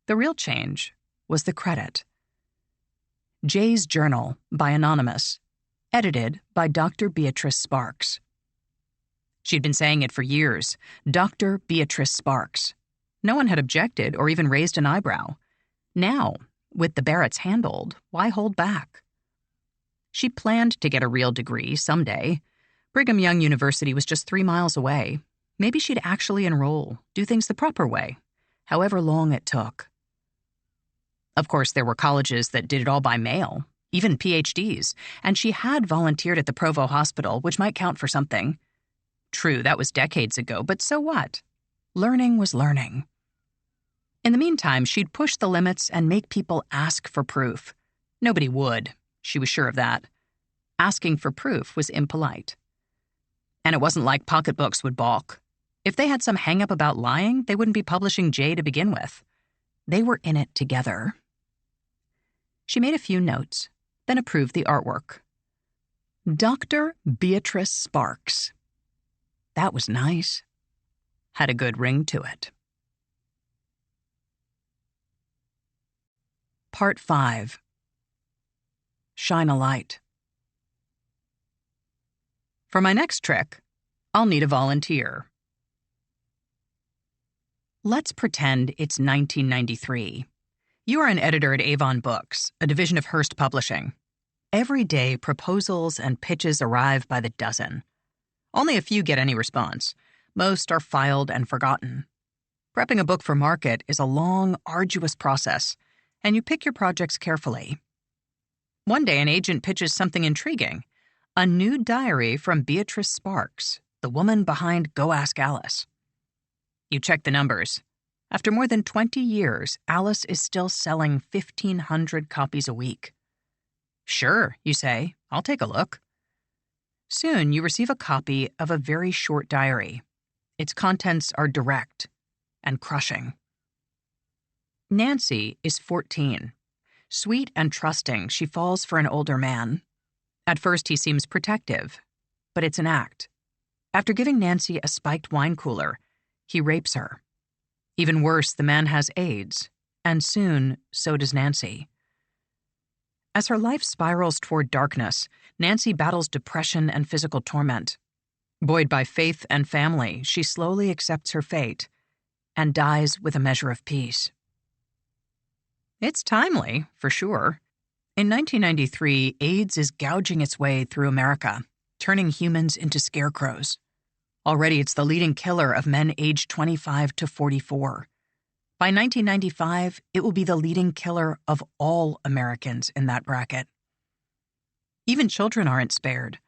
The real change was the credit. Jay's Journal by Anonymous, edited by Dr. Beatrice Sparks. She'd been saying it for years, Dr. Beatrice Sparks. No one had objected or even raised an eyebrow. Now, with the Barretts handled, why hold back? She planned to get a real degree someday. Brigham Young University was just 3 miles away. Maybe she'd actually enroll, do things the proper way, however long it took. Of course, there were colleges that did it all by mail, even PhDs, and she had volunteered at the Provo Hospital, which might count for something. True, that was decades ago, but so what? Learning was learning. In the meantime, she'd push the limits and make people ask for proof. Nobody would, she was sure of that. Asking for proof was impolite. And it wasn't like pocketbooks would balk. If they had some hang-up about lying, they wouldn't be publishing Jay to begin with. They were in it together. She made a few notes, then approved the artwork. Dr. Beatrice Sparks. That was nice. Had a good ring to it. Part 5. Shine a light. For my next trick, I'll need a volunteer. Let's pretend it's 1993. You are an editor at Avon Books, a division of Hearst Publishing. Every day, proposals and pitches arrive by the dozen. Only a few get any response. Most are filed and forgotten. Prepping a book for market is a long, arduous process, and you pick your projects carefully. One day, an agent pitches something intriguing. A new diary from Beatrice Sparks, the woman behind Go Ask Alice. You check the numbers. After more than 20 years, Alice is still selling 1,500 copies a week. Sure, you say, I'll take a look. Soon, you receive a copy of a very short diary. Its contents are direct and crushing. Nancy is 14. Sweet and trusting, she falls for an older man. At first, he seems protective, but it's an act. After giving Nancy a spiked wine cooler, he rapes her. Even worse, the man has AIDS, and soon, so does Nancy. As her life spirals toward darkness, Nancy battles depression and physical torment. Buoyed by faith and family, she slowly accepts her fate and dies with a measure of peace. It's timely, for sure. In 1993, AIDS is gouging its way through America, turning humans into scarecrows. Already, it's the leading killer of men aged 25 to 44. By 1995, it will be the leading killer of all Americans in that bracket. Even children aren't spared.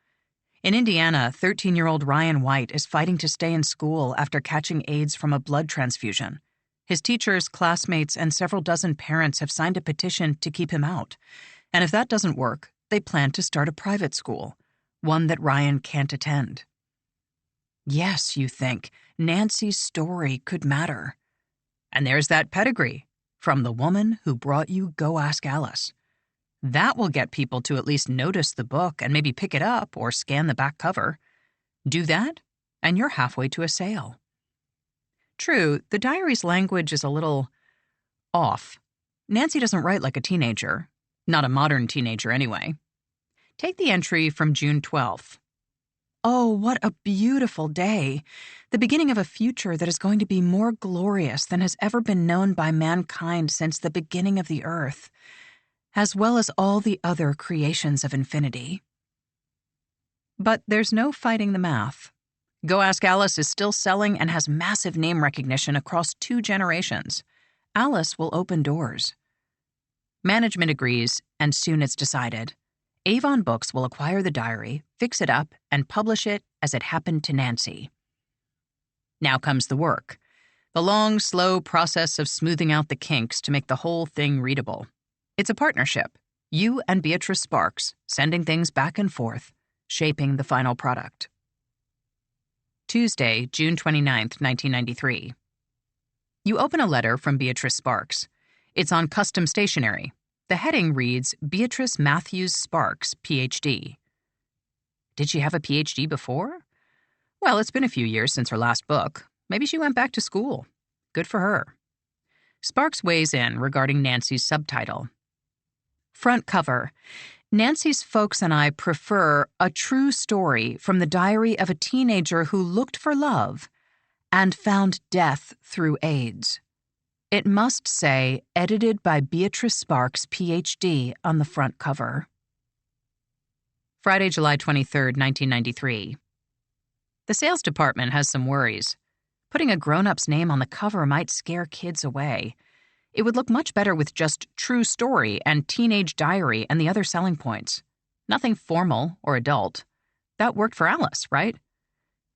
In Indiana, 13-year-old Ryan White is fighting to stay in school after catching AIDS from a blood transfusion. His teachers, classmates, and several dozen parents have signed a petition to keep him out. And if that doesn't work, they plan to start a private school, one that Ryan can't attend. Yes, you think, Nancy's story could matter. And there's that pedigree, from the woman who brought you Go Ask Alice. That will get people to at least notice the book and maybe pick it up or scan the back cover. Do that, and you're halfway to a sale. True, the diary's language is a little off. Nancy doesn't write like a teenager. Not a modern teenager, anyway. Take the entry from June 12th. Oh, what a beautiful day. The beginning of a future that is going to be more glorious than has ever been known by mankind since the beginning of the earth, as well as all the other creations of infinity. But there's no fighting the math. Go Ask Alice is still selling and has massive name recognition across 2 generations. Alice will open doors. Management agrees, and soon it's decided. Avon Books will acquire the diary, fix it up, and publish it as it happened to Nancy. Now comes the work. The long, slow process of smoothing out the kinks to make the whole thing readable. It's a partnership. You and Beatrice Sparks, sending things back and forth, shaping the final product. Tuesday, June 29th, 1993. You open a letter from Beatrice Sparks. It's on custom stationery. The heading reads, Beatrice Matthews Sparks, Ph.D. Did she have a Ph.D. before? Well, it's been a few years since her last book. Maybe she went back to school. Good for her. Sparks weighs in regarding Nancy's subtitle. Front cover. Nancy's folks and I prefer a true story from the diary of a teenager who looked for love and found death through AIDS. It must say, edited by Beatrice Sparks, Ph.D., on the front cover. Friday, July 23rd, 1993. The sales department has some worries. Putting a grown-up's name on the cover might scare kids away. It would look much better with just true story and teenage diary and the other selling points. Nothing formal or adult. That worked for Alice, right?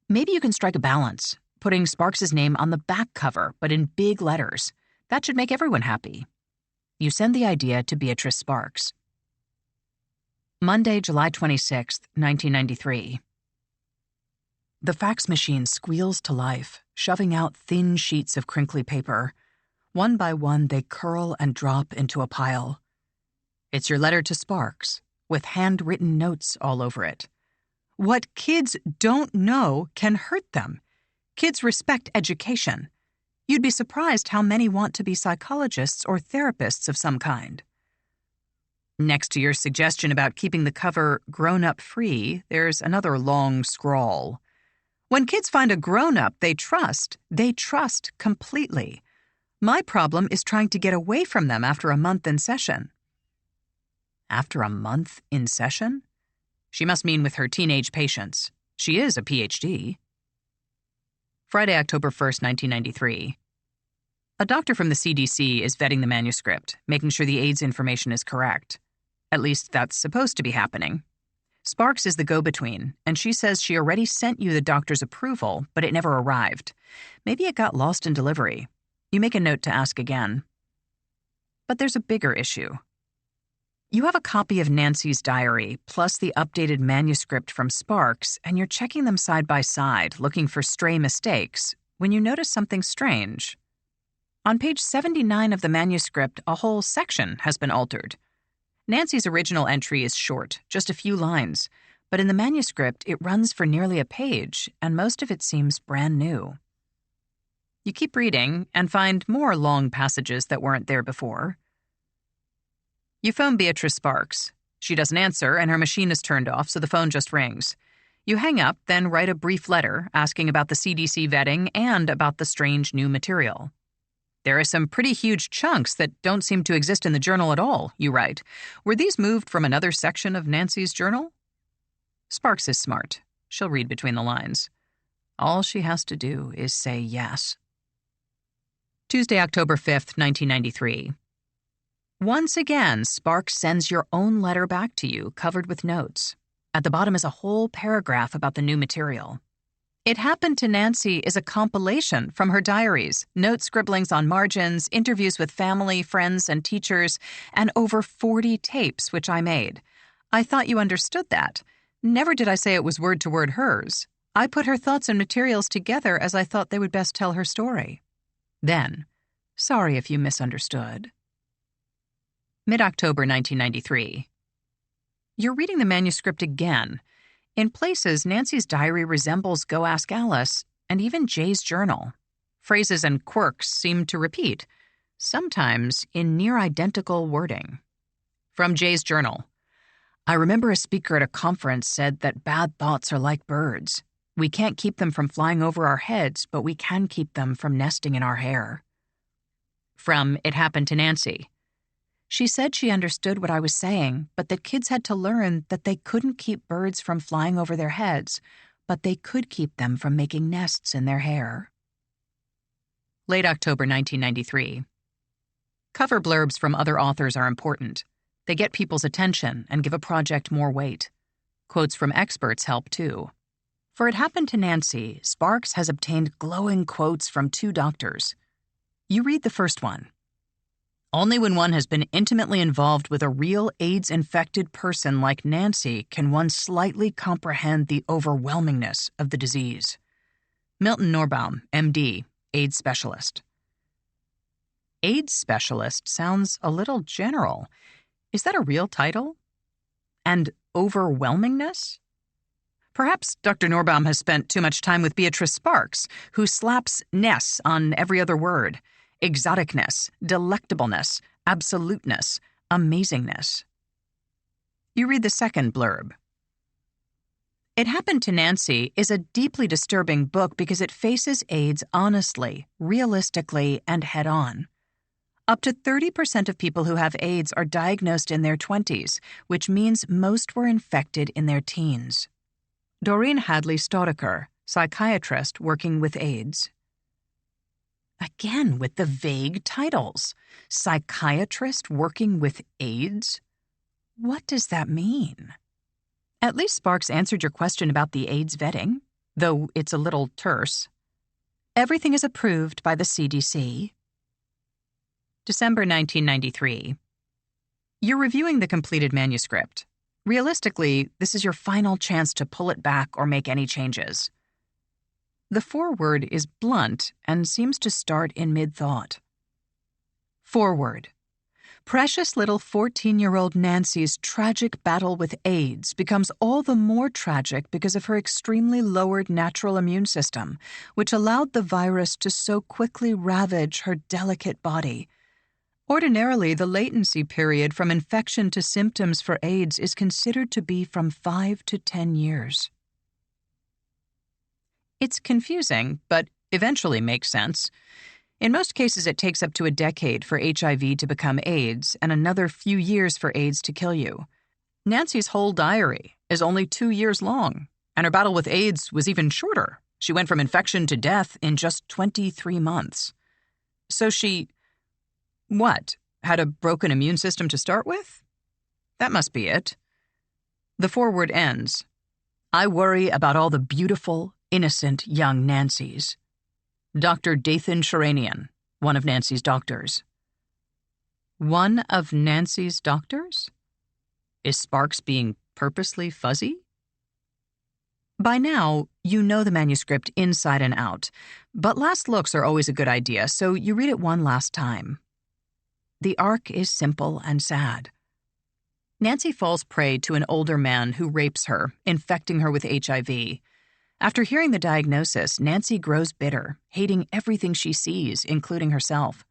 Maybe you can strike a balance, putting Sparks' name on the back cover, but in big letters. That should make everyone happy. You send the idea to Beatrice Sparks. Monday, July 26th, 1993. The fax machine squeals to life, shoving out thin sheets of crinkly paper. One by one, they curl and drop into a pile. It's your letter to Sparks, with handwritten notes all over it. What kids don't know can hurt them. Kids respect education. You'd be surprised how many want to be psychologists or therapists of some kind. Next to your suggestion about keeping the cover grown-up free, there's another long scrawl. When kids find a grown-up they trust completely. My problem is trying to get away from them after a month in session. After a month in session? She must mean with her teenage patients. She is a Ph.D. Friday, October 1st, 1993. A doctor from the CDC is vetting the manuscript, making sure the AIDS information is correct. At least that's supposed to be happening. Sparks is the go-between, and she says she already sent you the doctor's approval, but it never arrived. Maybe it got lost in delivery. You make a note to ask again. But there's a bigger issue. You have a copy of Nancy's diary, plus the updated manuscript from Sparks, and you're checking them side by side, looking for stray mistakes, when you notice something strange. On page 79 of the manuscript, a whole section has been altered. Nancy's original entry is short, just a few lines, but in the manuscript, it runs for nearly a page, and most of it seems brand new. You keep reading and find more long passages that weren't there before. You phone Beatrice Sparks. She doesn't answer, and her machine is turned off, so the phone just rings. You hang up, then write a brief letter asking about the CDC vetting and about the strange new material. There are some pretty huge chunks that don't seem to exist in the journal at all, you write. Were these moved from another section of Nancy's journal? Sparks is smart. She'll read between the lines. All she has to do is say yes. Tuesday, October 5th, 1993. Once again, Sparks sends your own letter back to you, covered with notes. At the bottom is a whole paragraph about the new material. It Happened to Nancy is a compilation from her diaries, note scribblings on margins, interviews with family, friends, and teachers, and over 40 tapes which I made. I thought you understood that. Never did I say it was word-to-word hers. I put her thoughts and materials together as I thought they would best tell her story. Then, sorry if you misunderstood. Mid-October 1993. You're reading the manuscript again. In places, Nancy's diary resembles Go Ask Alice and even Jay's journal. Phrases and quirks seem to repeat, sometimes in near-identical wording. From Jay's journal. I remember a speaker at a conference said that bad thoughts are like birds. We can't keep them from flying over our heads, but we can keep them from nesting in our hair. From It Happened to Nancy. She said she understood what I was saying, but that kids had to learn that they couldn't keep birds from flying over their heads, but they could keep them from making nests in their hair. Late October 1993. Cover blurbs from other authors are important. They get people's attention and give a project more weight. Quotes from experts help too. For It Happened to Nancy, Sparks has obtained glowing quotes from 2 doctors. You read the first one. Only when one has been intimately involved with a real AIDS-infected person like Nancy can one slightly comprehend the overwhelmingness of the disease. Milton Norbaum, MD, AIDS specialist. AIDS specialist sounds a little general. Is that a real title? And overwhelmingness? Perhaps Dr. Norbaum has spent too much time with Beatrice Sparks, who slaps ness on every other word. Exoticness, delectableness, absoluteness, amazingness. You read the second blurb. It Happened to Nancy is a deeply disturbing book because it faces AIDS honestly, realistically, and head-on. Up to 30% of people who have AIDS are diagnosed in their 20s, which means most were infected in their teens. Doreen Hadley Stodeker, psychiatrist working with AIDS. Again with the vague titles. Psychiatrist working with AIDS? What does that mean? At least Sparks answered your question about the AIDS vetting, though it's a little terse. Everything is approved by the CDC. December 1993. You're reviewing the completed manuscript. Realistically, this is your final chance to pull it back or make any changes. The foreword is blunt and seems to start in mid-thought. Foreword. Precious little 14-year-old Nancy's tragic battle with AIDS becomes all the more tragic because of her extremely lowered natural immune system, which allowed the virus to so quickly ravage her delicate body. Ordinarily, the latency period from infection to symptoms for AIDS is considered to be from 5 to 10 years. It's confusing, but eventually makes sense. In most cases, it takes up to a decade for HIV to become AIDS and another few years for AIDS to kill you. Nancy's whole diary is only 2 years long, and her battle with AIDS was even shorter. She went from infection to death in just 23 months. So she, had a broken immune system to start with? That must be it. The foreword ends, I worry about all the beautiful, innocent young Nancys. Dr. Dathan Sharanian, one of Nancy's doctors. One of Nancy's doctors? Is Sparks being purposely fuzzy? By now, you know the manuscript inside and out, but last looks are always a good idea, so you read it one last time. The arc is simple and sad. Nancy falls prey to an older man who rapes her, infecting her with HIV. After hearing the diagnosis, Nancy grows bitter, hating everything she sees, including herself.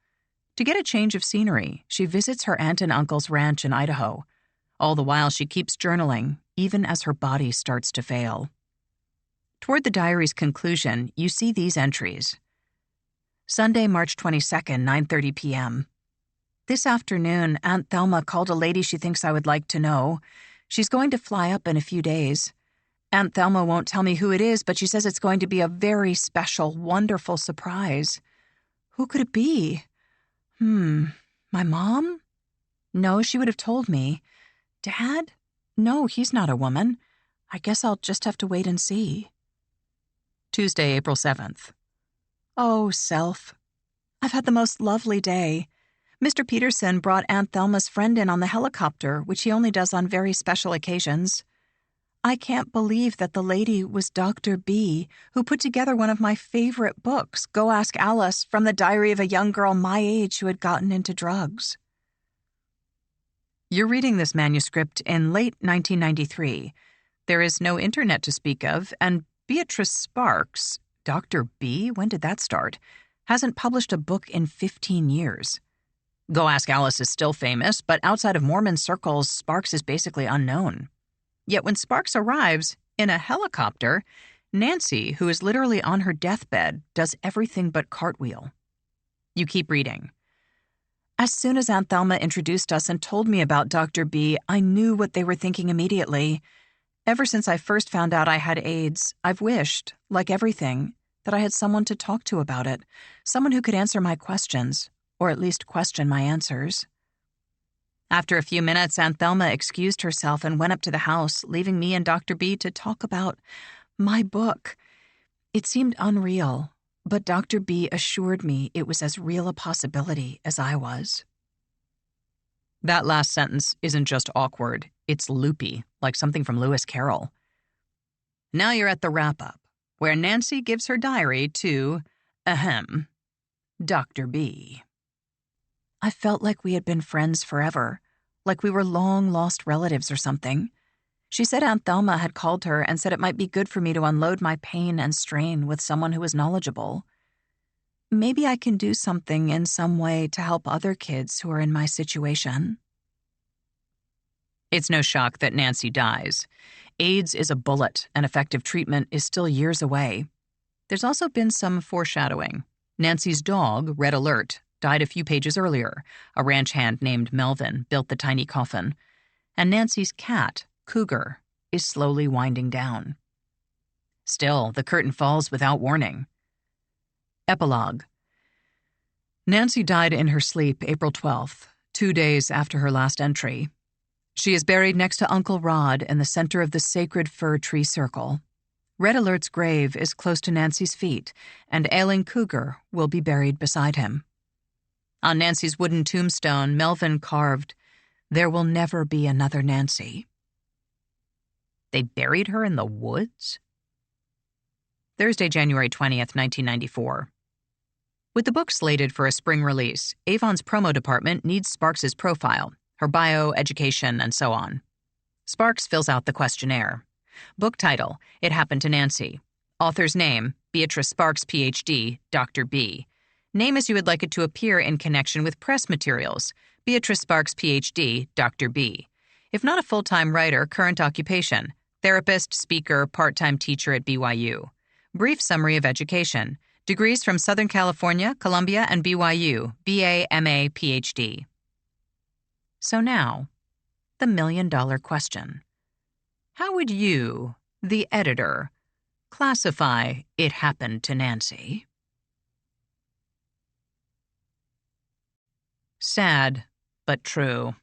To get a change of scenery, she visits her aunt and uncle's ranch in Idaho. All the while, she keeps journaling, even as her body starts to fail. Toward the diary's conclusion, you see these entries. Sunday, March 22nd, 9:30 p.m. This afternoon, Aunt Thelma called a lady she thinks I would like to know. She's going to fly up in a few days. Aunt Thelma won't tell me who it is, but she says it's going to be a very special, wonderful surprise. Who could it be? My mom? No, she would have told me. Dad? No, he's not a woman. I guess I'll just have to wait and see. Tuesday, April 7th. Oh, self. I've had the most lovely day. Mr. Peterson brought Aunt Thelma's friend in on the helicopter, which he only does on very special occasions. I can't believe that the lady was Dr. B, who put together one of my favorite books, Go Ask Alice, from the diary of a young girl my age who had gotten into drugs. You're reading this manuscript in late 1993. There is no internet to speak of, and Beatrice Sparks, Dr. B, when did that start, hasn't published a book in 15 years. Go Ask Alice is still famous, but outside of Mormon circles, Sparks is basically unknown. Yet when Sparks arrives in a helicopter, Nancy, who is literally on her deathbed, does everything but cartwheel. You keep reading. As soon as Aunt Thelma introduced us and told me about Dr. B, I knew what they were thinking immediately. Ever since I first found out I had AIDS, I've wished, like everything, that I had someone to talk to about it, someone who could answer my questions, or at least question my answers. After a few minutes, Aunt Thelma excused herself and went up to the house, leaving me and Dr. B to talk about my book. It seemed unreal, but Dr. B assured me it was as real a possibility as I was. That last sentence isn't just awkward, it's loopy, like something from Lewis Carroll. Now you're at the wrap-up, where Nancy gives her diary to, Dr. B. I felt like we had been friends forever, like we were long-lost relatives or something. She said Aunt Thelma had called her and said it might be good for me to unload my pain and strain with someone who was knowledgeable. Maybe I can do something in some way to help other kids who are in my situation. It's no shock that Nancy dies. AIDS is a bullet, and effective treatment is still years away. There's also been some foreshadowing. Nancy's dog, Red Alert, died a few pages earlier. A ranch hand named Melvin built the tiny coffin. And Nancy's cat, Cougar, is slowly winding down. Still, the curtain falls without warning. Epilogue. Nancy died in her sleep April 12th, 2 days after her last entry. She is buried next to Uncle Rod in the center of the sacred fir tree circle. Red Alert's grave is close to Nancy's feet, and ailing Cougar will be buried beside him. On Nancy's wooden tombstone, Melvin carved, "There will never be another Nancy." They buried her in the woods? Thursday, January 20th, 1994. With the book slated for a spring release, Avon's promo department needs Sparks's profile, her bio, education, and so on. Sparks fills out the questionnaire. Book title, It Happened to Nancy. Author's name, Beatrice Sparks, Ph.D., Dr. B. Name as you would like it to appear in connection with press materials, Beatrice Sparks, Ph.D., Dr. B. If not a full-time writer, current occupation, therapist, speaker, part-time teacher at BYU. Brief summary of education. Degrees from Southern California, Columbia, and BYU, BA, MA, PhD. So now, the million-dollar question. How would you, the editor, classify It Happened to Nancy? Sad, but true.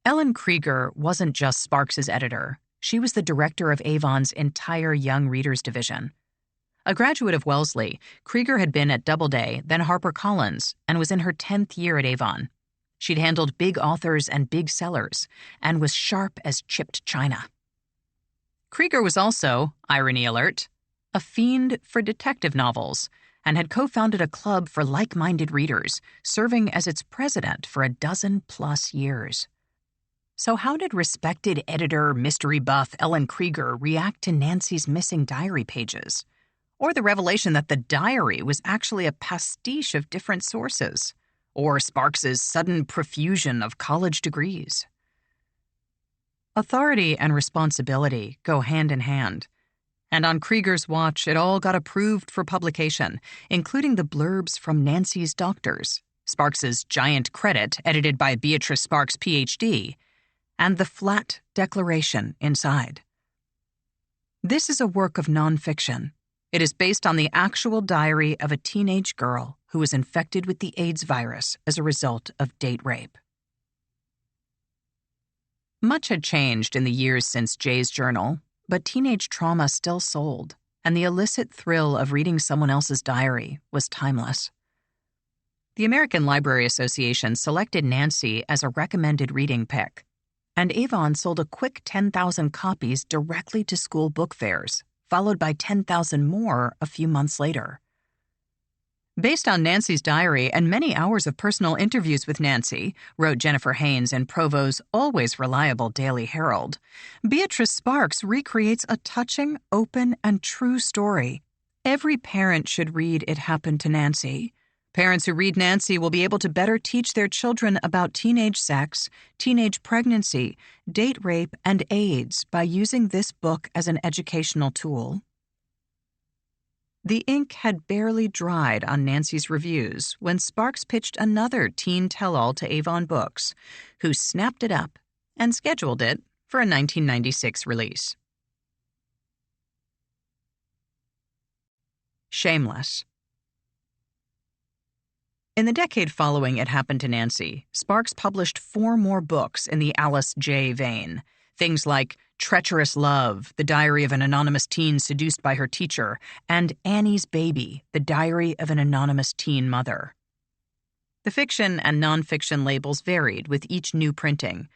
Ellen Krieger wasn't just Sparks's editor. She was the director of Avon's entire Young Readers division. A graduate of Wellesley, Krieger had been at Doubleday, then HarperCollins, and was in her 10th year at Avon. She'd handled big authors and big sellers, and was sharp as chipped china. Krieger was also, irony alert, a fiend for detective novels, and had co-founded a club for like-minded readers, serving as its president for a 12+ years. So how did respected editor, mystery buff Ellen Krieger react to Nancy's missing diary pages? Or the revelation that the diary was actually a pastiche of different sources? Or Sparks's sudden profusion of college degrees? Authority and responsibility go hand in hand. And on Krieger's watch, it all got approved for publication, including the blurbs from Nancy's doctors, Sparks's giant credit edited by Beatrice Sparks, Ph.D., and the flat declaration inside. This is a work of nonfiction. It is based on the actual diary of a teenage girl who was infected with the AIDS virus as a result of date rape. Much had changed in the years since Jay's journal, but teenage trauma still sold, and the illicit thrill of reading someone else's diary was timeless. The American Library Association selected Nancy as a recommended reading pick, and Avon sold a quick 10,000 copies directly to school book fairs, followed by 10,000 more a few months later. Based on Nancy's diary and many hours of personal interviews with Nancy, wrote Jennifer Haynes in Provo's always reliable Daily Herald, Beatrice Sparks recreates a touching, open, and true story. Every parent should read It Happened to Nancy. Parents who read Nancy will be able to better teach their children about teenage sex, teenage pregnancy, date rape, and AIDS by using this book as an educational tool. The ink had barely dried on Nancy's reviews when Sparks pitched another teen tell-all to Avon Books, who snapped it up and scheduled it for a 1996 release. Shameless. In the decade following It Happened to Nancy, Sparks published 4 more books in the Alice J. vein. Things like Treacherous Love, the diary of an anonymous teen seduced by her teacher, and Annie's Baby, the diary of an anonymous teen mother. The fiction and nonfiction labels varied with each new printing,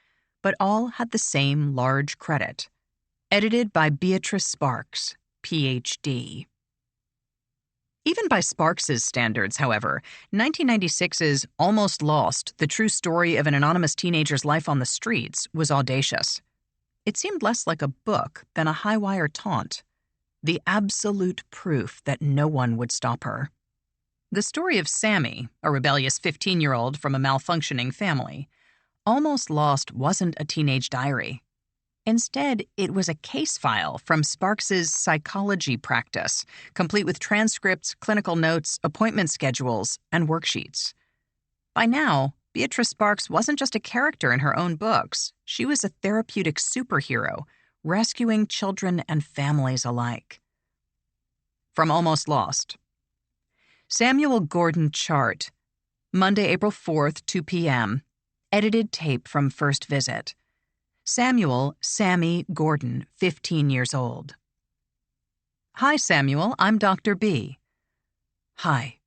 but all had the same large credit. Edited by Beatrice Sparks, Ph.D. Even by Sparks's standards, however, 1996's Almost Lost, the true story of an anonymous teenager's life on the streets, was audacious. It seemed less like a book than a high-wire taunt. The absolute proof that no one would stop her. The story of Sammy, a rebellious 15-year-old from a malfunctioning family, Almost Lost wasn't a teenage diary. Instead, it was a case file from Sparks's psychology practice, complete with transcripts, clinical notes, appointment schedules, and worksheets. By now, Beatrice Sparks wasn't just a character in her own books. She was a therapeutic superhero, rescuing children and families alike. From Almost Lost. Samuel Gordon Chart. Monday, April 4th, 2 p.m. Edited tape from first visit. Samuel, Sammy Gordon, 15 years old. Hi, Samuel. I'm Dr. B. Hi.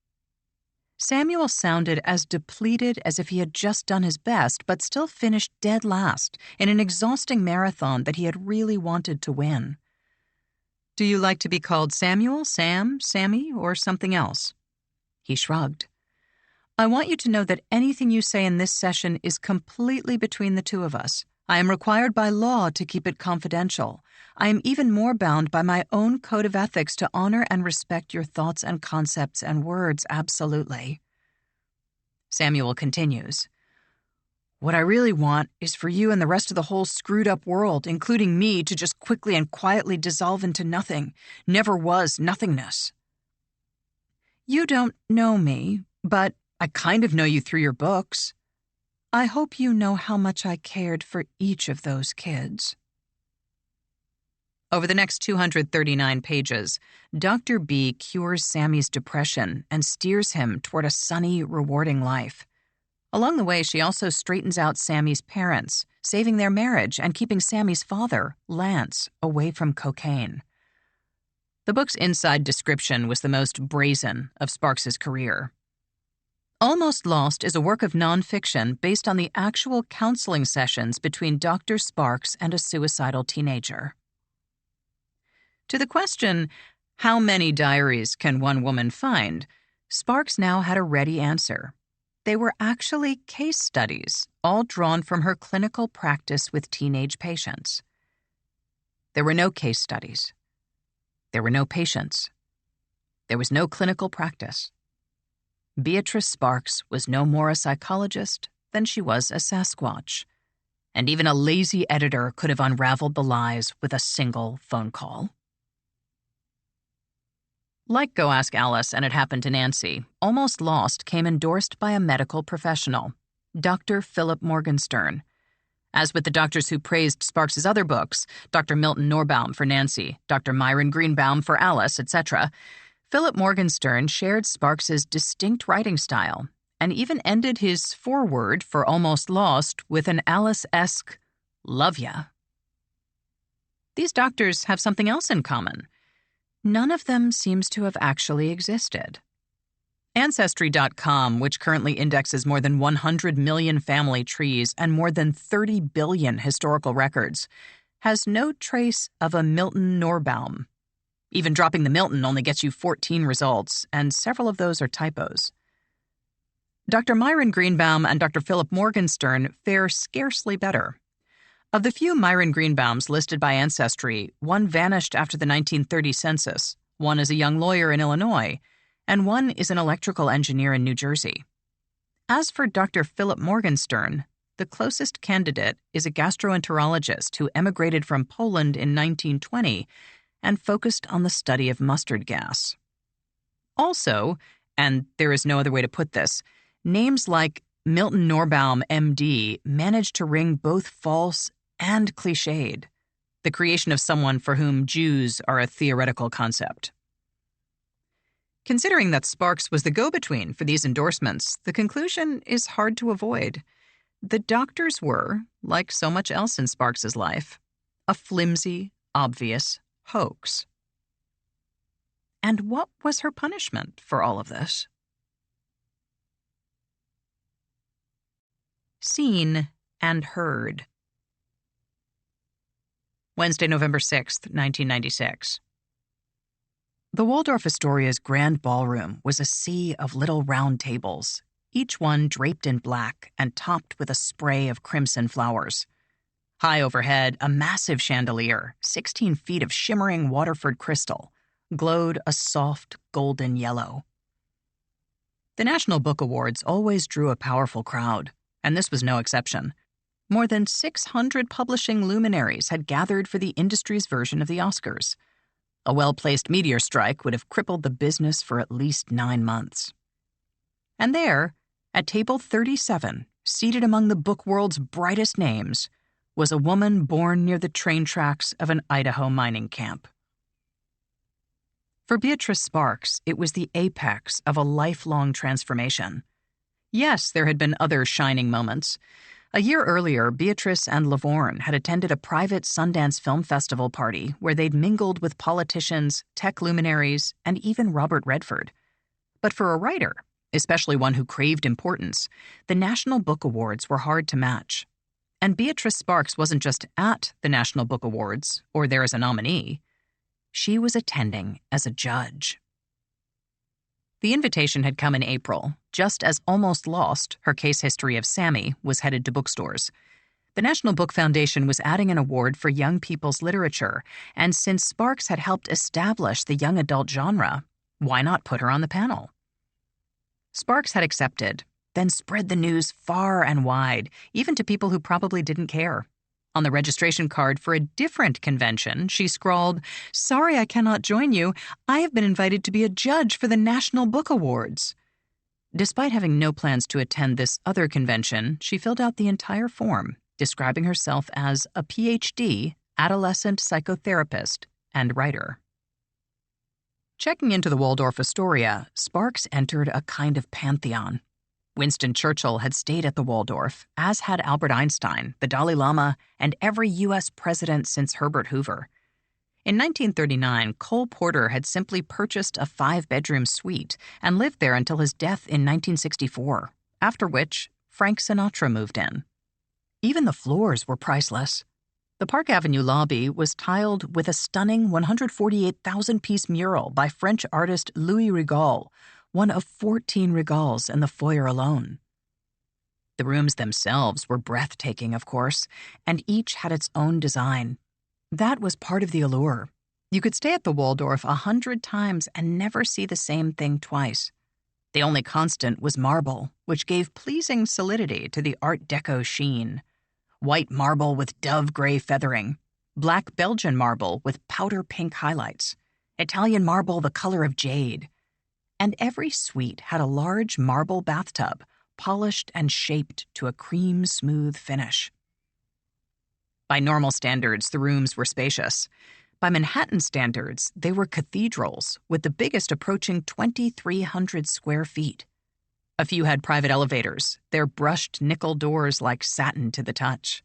Samuel sounded as depleted as if he had just done his best, but still finished dead last in an exhausting marathon that he had really wanted to win. Do you like to be called Samuel, Sam, Sammy, or something else? He shrugged. I want you to know that anything you say in this session is completely between the two of us. I am required by law to keep it confidential. I am even more bound by my own code of ethics to honor and respect your thoughts and concepts and words absolutely. Samuel continues. What I really want is for you and the rest of the whole screwed-up world, including me, to just quickly and quietly dissolve into nothing. Never was nothingness. You don't know me, but I kind of know you through your books. I hope you know how much I cared for each of those kids. Over the next 239 pages, Dr. B cures Sammy's depression and steers him toward a sunny, rewarding life. Along the way, she also straightens out Sammy's parents, saving their marriage and keeping Sammy's father, Lance, away from cocaine. The book's inside description was the most brazen of Sparks's career. Almost Lost is a work of nonfiction based on the actual counseling sessions between Dr. Sparks and a suicidal teenager. To the question, how many diaries can one woman find, Sparks now had a ready answer. They were actually case studies, all drawn from her clinical practice with teenage patients. There were no case studies. There were no patients. There was no clinical practice. Beatrice Sparks was no more a psychologist than she was a Sasquatch, and even a lazy editor could have unraveled the lies with a single phone call. Like Go Ask Alice and It Happened to Nancy, Almost Lost came endorsed by a medical professional, Dr. Philip Morgenstern. As with the doctors who praised Sparks's other books, Dr. Milton Norbaum for Nancy, Dr. Myron Greenbaum for Alice, etc., Philip Morgenstern shared Sparks's distinct writing style and even ended his foreword for Almost Lost with an Alice-esque "love ya." These doctors have something else in common. None of them seems to have actually existed. Ancestry.com, which currently indexes more than 100 million family trees and more than 30 billion historical records, has no trace of a Milton Norbaum. Even dropping the Milton only gets you 14 results, and several of those are typos. Dr. Myron Greenbaum and Dr. Philip Morgenstern fare scarcely better. Of the few Myron Greenbaums listed by Ancestry, one vanished after the 1930 census, one is a young lawyer in Illinois, and one is an electrical engineer in New Jersey. As for Dr. Philip Morgenstern, the closest candidate is a gastroenterologist who emigrated from Poland in 1920 and focused on the study of mustard gas. Also, and there is no other way to put this, names like Milton Norbaum, M.D., managed to ring both false and cliched, the creation of someone for whom Jews are a theoretical concept. Considering that Sparks was the go-between for these endorsements, the conclusion is hard to avoid. The doctors were, like so much else in Sparks's life, a flimsy, obvious hoax. And what was her punishment for all of this? seen and heard. Wednesday, November 6th, 1996. The Waldorf Astoria's grand ballroom was a sea of little round tables, each one draped in black and topped with a spray of crimson flowers. High overhead, a massive chandelier, 16 feet of shimmering Waterford crystal, glowed a soft golden yellow. The National Book Awards always drew a powerful crowd, and this was no exception. More than 600 publishing luminaries had gathered for the industry's version of the Oscars. A well-placed meteor strike would have crippled the business for at least 9 months. And there, at table 37, seated among the book world's brightest names, was a woman born near the train tracks of an Idaho mining camp. For Beatrice Sparks, it was the apex of a lifelong transformation. Yes, there had been other shining moments. A year earlier, Beatrice and Lavorne had attended a private Sundance Film Festival party where they'd mingled with politicians, tech luminaries, and even Robert Redford. But for a writer, especially one who craved importance, the National Book Awards were hard to match. And Beatrice Sparks wasn't just at the National Book Awards, or there as a nominee. She was attending as a judge. The invitation had come in April, just as Almost Lost, her case history of Sammy, was headed to bookstores. The National Book Foundation was adding an award for young people's literature, and since Sparks had helped establish the young adult genre, why not put her on the panel? Sparks had accepted, then spread the news far and wide, even to people who probably didn't care. On the registration card for a different convention, she scrawled, "Sorry I cannot join you. I have been invited to be a judge for the National Book Awards." Despite having no plans to attend this other convention, she filled out the entire form, describing herself as a PhD, adolescent psychotherapist, and writer. Checking into the Waldorf Astoria, Sparks entered a kind of pantheon. Winston Churchill had stayed at the Waldorf, as had Albert Einstein, the Dalai Lama, and every U.S. president since Herbert Hoover. In 1939, Cole Porter had simply purchased a 5-bedroom suite and lived there until his death in 1964, after which Frank Sinatra moved in. Even the floors were priceless. The Park Avenue lobby was tiled with a stunning 148,000-piece mural by French artist Louis Rigaud, one of 14 Regals in the foyer alone. The rooms themselves were breathtaking, of course, and each had its own design. That was part of the allure. You could stay at the Waldorf 100 times and never see the same thing twice. The only constant was marble, which gave pleasing solidity to the Art Deco sheen. White marble with dove-gray feathering, black Belgian marble with powder pink highlights, Italian marble the color of jade. And every suite had a large marble bathtub, polished and shaped to a cream-smooth finish. By normal standards, the rooms were spacious. By Manhattan standards, they were cathedrals, with the biggest approaching 2,300 square feet. A few had private elevators, their brushed nickel doors like satin to the touch.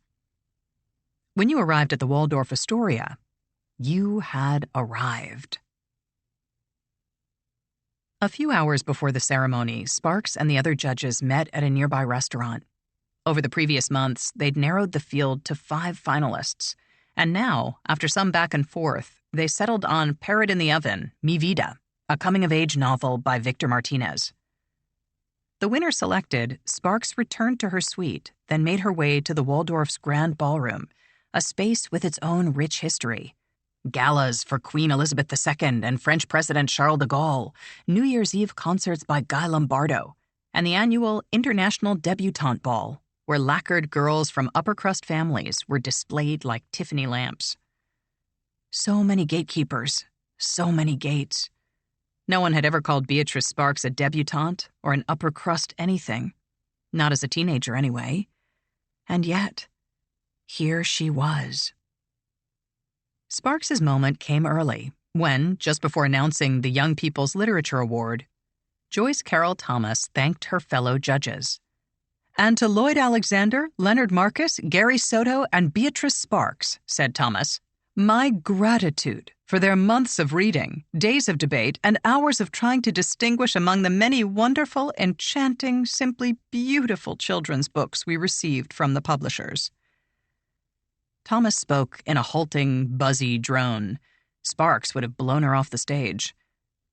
When you arrived at the Waldorf Astoria, you had arrived. A few hours before the ceremony, Sparks and the other judges met at a nearby restaurant. Over the previous months, they'd narrowed the field to 5 finalists. And now, after some back and forth, they settled on Parrot in the Oven, Mi Vida, a coming-of-age novel by Victor Martinez. The winner selected, Sparks returned to her suite, then made her way to the Waldorf's grand ballroom, a space with its own rich history. Galas for Queen Elizabeth II and French President Charles de Gaulle, New Year's Eve concerts by Guy Lombardo, and the annual International Debutante Ball, where lacquered girls from upper-crust families were displayed like Tiffany lamps. So many gatekeepers, so many gates. No one had ever called Beatrice Sparks a debutante or an upper-crust anything. Not as a teenager, anyway. And yet, here she was. Sparks's moment came early, when, just before announcing the Young People's Literature Award, Joyce Carol Thomas thanked her fellow judges. "And to Lloyd Alexander, Leonard Marcus, Gary Soto, and Beatrice Sparks," said Thomas, "my gratitude for their months of reading, days of debate, and hours of trying to distinguish among the many wonderful, enchanting, simply beautiful children's books we received from the publishers. Thomas spoke in a halting, buzzy drone. Sparks would have blown her off the stage.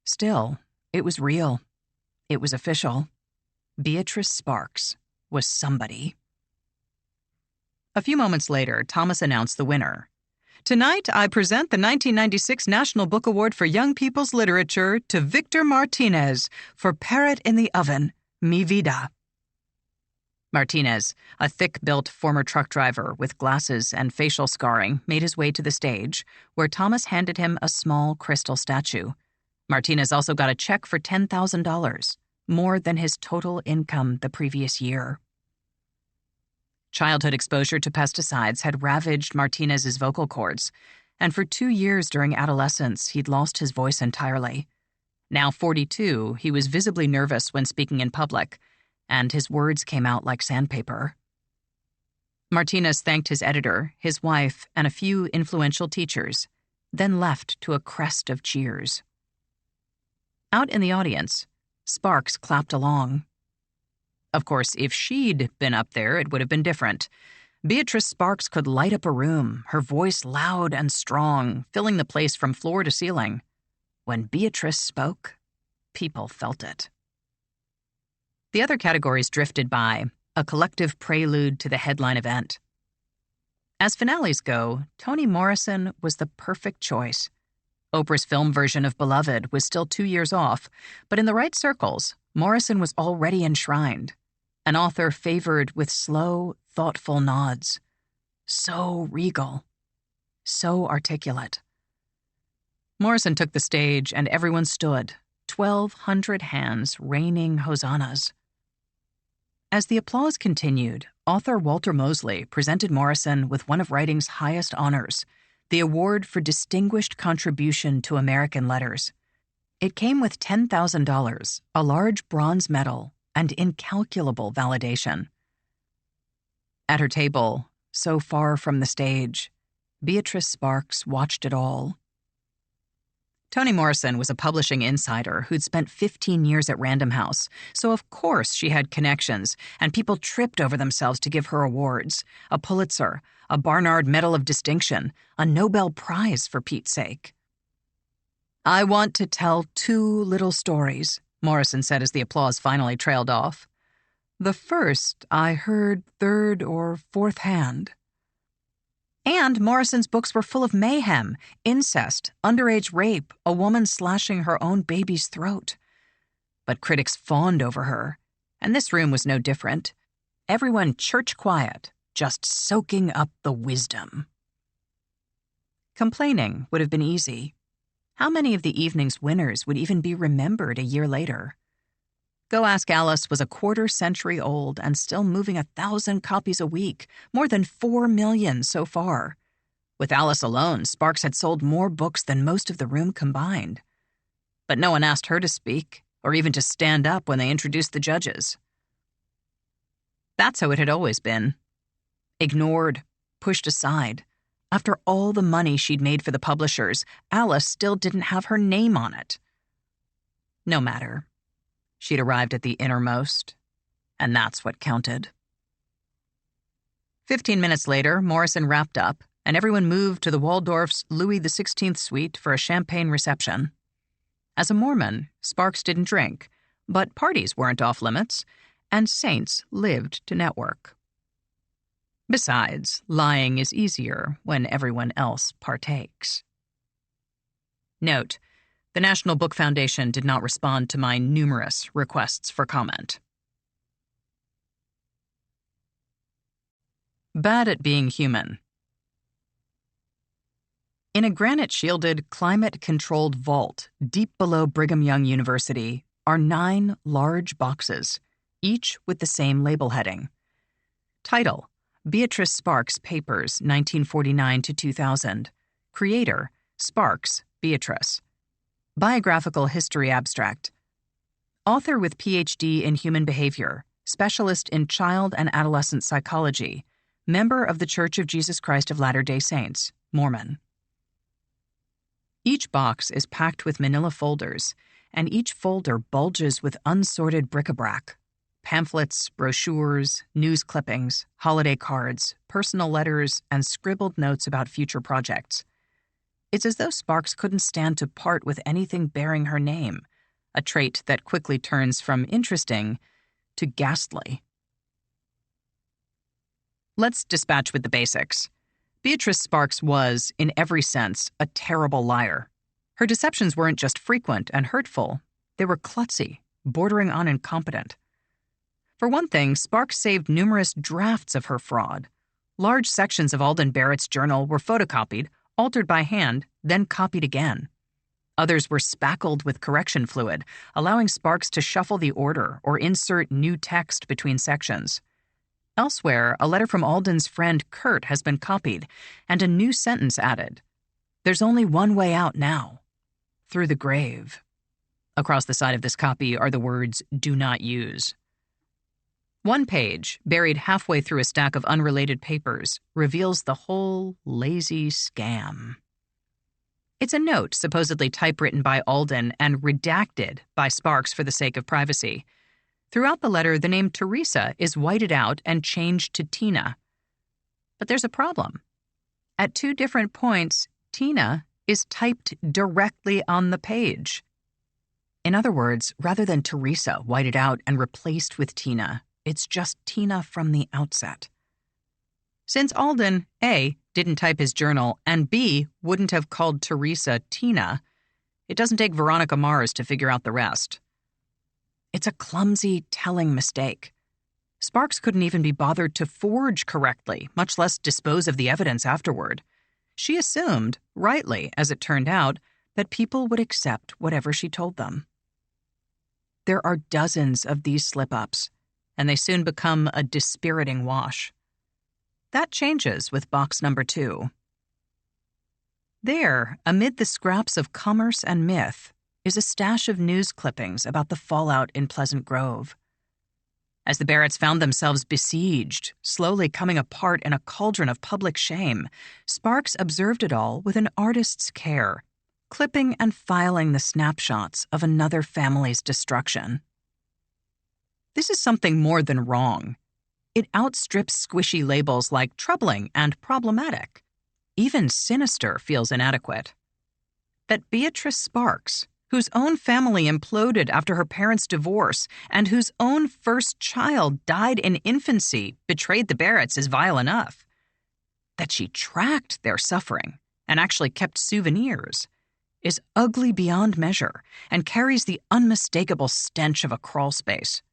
Still, it was real. It was official. Beatrice Sparks was somebody. A few moments later, Thomas announced the winner. Tonight, I present the 1996 National Book Award for Young People's Literature to Victor Martinez for Parrot in the Oven, Mi Vida. Martinez, a thick-built former truck driver with glasses and facial scarring, made his way to the stage, where Thomas handed him a small crystal statue. Martinez also got a check for $10,000, more than his total income the previous year. Childhood exposure to pesticides had ravaged Martinez's vocal cords, and for 2 years during adolescence, he'd lost his voice entirely. Now 42, he was visibly nervous when speaking in public, and his words came out like sandpaper. Martinez thanked his editor, his wife, and a few influential teachers, then left to a crest of cheers. Out in the audience, Sparks clapped along. Of course, if she'd been up there, it would have been different. Beatrice Sparks could light up a room, her voice loud and strong, filling the place from floor to ceiling. When Beatrice spoke, people felt it. The other categories drifted by, a collective prelude to the headline event. As finales go, Toni Morrison was the perfect choice. Oprah's film version of Beloved was still 2 years off, but in the right circles, Morrison was already enshrined, an author favored with slow, thoughtful nods. So regal, so articulate. Morrison took the stage and everyone stood, 1,200 hands raining hosannas. As the applause continued, author Walter Mosley presented Morrison with one of writing's highest honors, the Award for Distinguished Contribution to American Letters. It came with $10,000, a large bronze medal, and incalculable validation. At her table, so far from the stage, Beatrice Sparks watched it all. Toni Morrison was a publishing insider who'd spent 15 years at Random House, so of course she had connections, and people tripped over themselves to give her awards, a Pulitzer, a Barnard Medal of Distinction, a Nobel Prize for Pete's sake. "I want to tell 2 little stories," Morrison said as the applause finally trailed off. "The first I heard 3rd or 4th hand." And Morrison's books were full of mayhem, incest, underage rape, a woman slashing her own baby's throat. But critics fawned over her, and this room was no different. Everyone church quiet, just soaking up the wisdom. Complaining would have been easy. How many of the evening's winners would even be remembered a year later? Go Ask Alice was a 1/4 century old and still moving 1,000 copies a week, more than 4 million so far. With Alice alone, Sparks had sold more books than most of the room combined. But no one asked her to speak, or even to stand up when they introduced the judges. That's how it had always been. Ignored, pushed aside. After all the money she'd made for the publishers, Alice still didn't have her name on it. No matter. She'd arrived at the innermost, and that's what counted. 15 minutes later, Morrison wrapped up, and everyone moved to the Waldorf's Louis XVI suite for a champagne reception. As a Mormon, Sparks didn't drink, but parties weren't off limits, and saints lived to network. Besides, lying is easier when everyone else partakes. Note: the National Book Foundation did not respond to my numerous requests for comment. Bad at being human. In a granite-shielded, climate-controlled vault deep below Brigham Young University are 9 large boxes, each with the same label heading. Title: Beatrice Sparks Papers, 1949 to 2000. Creator: Sparks, Beatrice. Biographical History Abstract. Author with Ph.D. in Human Behavior, specialist in child and adolescent psychology, member of The Church of Jesus Christ of Latter-day Saints, Mormon. Each box is packed with manila folders, and each folder bulges with unsorted bric-a-brac. Pamphlets, brochures, news clippings, holiday cards, personal letters, and scribbled notes about future projects. It's as though Sparks couldn't stand to part with anything bearing her name, a trait that quickly turns from interesting to ghastly. Let's dispatch with the basics. Beatrice Sparks was, in every sense, a terrible liar. Her deceptions weren't just frequent and hurtful, they were klutzy, bordering on incompetent. For one thing, Sparks saved numerous drafts of her fraud. Large sections of Alden Barrett's journal were photocopied, altered by hand, then copied again. Others were spackled with correction fluid, allowing Sparks to shuffle the order or insert new text between sections. Elsewhere, a letter from Alden's friend Kurt has been copied and a new sentence added. There's only one way out now. Through the grave. Across the side of this copy are the words, "Do not use." One page, buried halfway through a stack of unrelated papers, reveals the whole lazy scam. It's a note supposedly typewritten by Alden and redacted by Sparks for the sake of privacy. Throughout the letter, the name Teresa is whited out and changed to Tina. But there's a problem. At 2 different points, Tina is typed directly on the page. In other words, rather than Teresa whited out and replaced with Tina, it's just Tina from the outset. Since Alden, A, didn't type his journal, and B, wouldn't have called Teresa Tina, it doesn't take Veronica Mars to figure out the rest. It's a clumsy, telling mistake. Sparks couldn't even be bothered to forge correctly, much less dispose of the evidence afterward. She assumed, rightly as it turned out, that people would accept whatever she told them. There are dozens of these slip-ups, and they soon become a dispiriting wash. That changes with box number 2. There, amid the scraps of commerce and myth, is a stash of news clippings about the fallout in Pleasant Grove. As the Barretts found themselves besieged, slowly coming apart in a cauldron of public shame, Sparks observed it all with an artist's care, clipping and filing the snapshots of another family's destruction. This is something more than wrong. It outstrips squishy labels like troubling and problematic. Even sinister feels inadequate. That Beatrice Sparks, whose own family imploded after her parents' divorce and whose own first child died in infancy, betrayed the Barretts is vile enough. That she tracked their suffering and actually kept souvenirs is ugly beyond measure and carries the unmistakable stench of a crawlspace.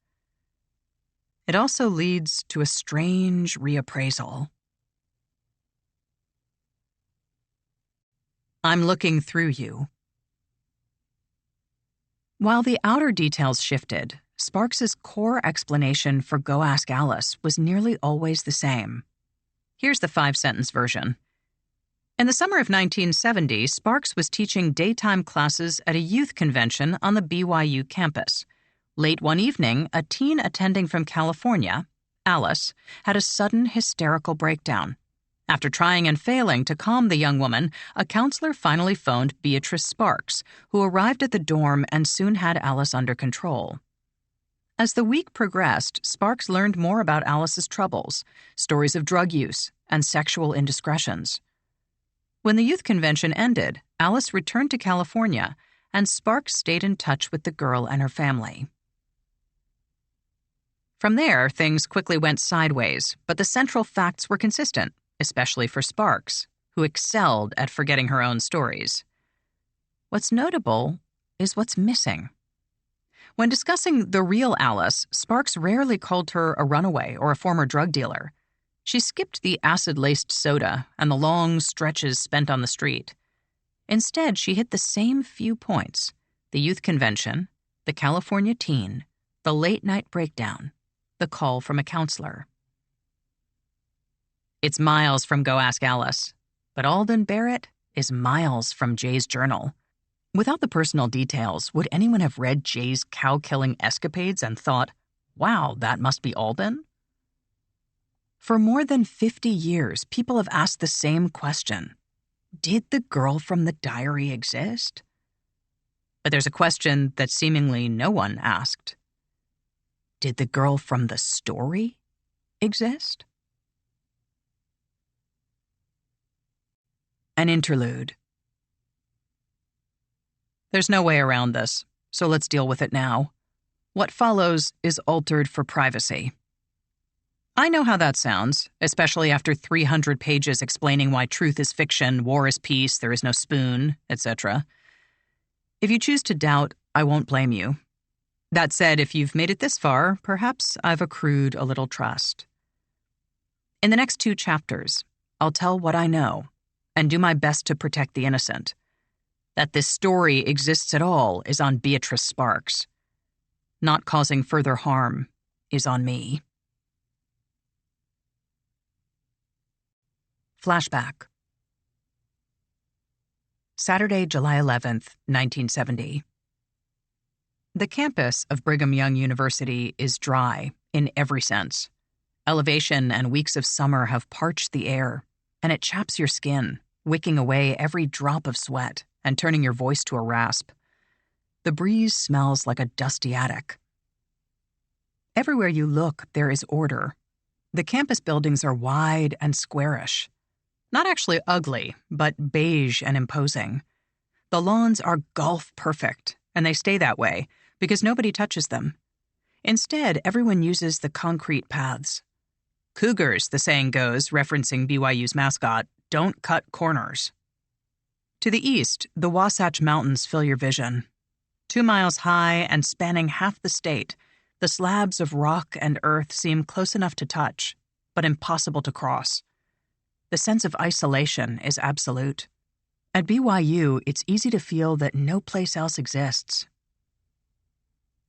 It also leads to a strange reappraisal. I'm looking through you. While the outer details shifted, Sparks's core explanation for Go Ask Alice was nearly always the same. Here's the 5-sentence version. In the summer of 1970, Sparks was teaching daytime classes at a youth convention on the BYU campus. Late one evening, a teen attending from California, Alice, had a sudden hysterical breakdown. After trying and failing to calm the young woman, a counselor finally phoned Beatrice Sparks, who arrived at the dorm and soon had Alice under control. As the week progressed, Sparks learned more about Alice's troubles, stories of drug use, and sexual indiscretions. When the youth convention ended, Alice returned to California, and Sparks stayed in touch with the girl and her family. From there, things quickly went sideways, but the central facts were consistent, especially for Sparks, who excelled at forgetting her own stories. What's notable is what's missing. When discussing the real Alice, Sparks rarely called her a runaway or a former drug dealer. She skipped the acid-laced soda and the long stretches spent on the street. Instead, she hit the same few points: the youth convention, the California teen, the late-night breakdown, the call from a counselor. It's miles from Go Ask Alice, but Alden Barrett is miles from Jay's journal. Without the personal details, would anyone have read Jay's cow-killing escapades and thought, wow, that must be Alden? For more than 50 years, people have asked the same question. Did the girl from the diary exist? But there's a question that seemingly no one asked. Did the girl from the story exist? An interlude. There's no way around this, so let's deal with it now. What follows is altered for privacy. I know how that sounds, especially after 300 pages explaining why truth is fiction, war is peace, there is no spoon, etc. If you choose to doubt, I won't blame you. That said, if you've made it this far, perhaps I've accrued a little trust. In the next 2 chapters, I'll tell what I know and do my best to protect the innocent. That this story exists at all is on Beatrice Sparks. Not causing further harm is on me. Flashback. Saturday, July 11th, 1970. The campus of Brigham Young University is dry in every sense. Elevation and weeks of summer have parched the air, and it chaps your skin, wicking away every drop of sweat and turning your voice to a rasp. The breeze smells like a dusty attic. Everywhere you look, there is order. The campus buildings are wide and squarish. Not actually ugly, but beige and imposing. The lawns are golf perfect, and they stay that way because nobody touches them. Instead, everyone uses the concrete paths. Cougars, the saying goes, referencing BYU's mascot, don't cut corners. To the east, the Wasatch Mountains fill your vision. 2 miles high and spanning half the state, the slabs of rock and earth seem close enough to touch, but impossible to cross. The sense of isolation is absolute. At BYU, it's easy to feel that no place else exists.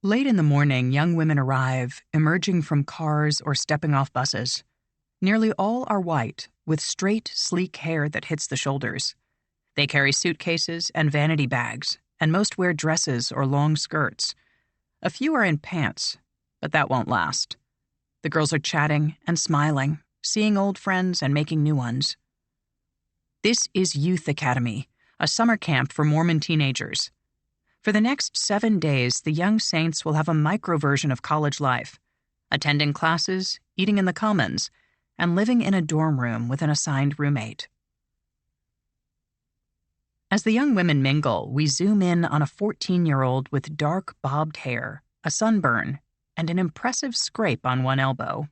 Late in the morning, young women arrive, emerging from cars or stepping off buses. Nearly all are white, with straight, sleek hair that hits the shoulders. They carry suitcases and vanity bags, and most wear dresses or long skirts. A few are in pants, but that won't last. The girls are chatting and smiling, seeing old friends and making new ones. This is Youth Academy, a summer camp for Mormon teenagers. For the next 7 days, the young saints will have a micro-version of college life, attending classes, eating in the commons, and living in a dorm room with an assigned roommate. As the young women mingle, we zoom in on a 14-year-old with dark bobbed hair, a sunburn, and an impressive scrape on one elbow.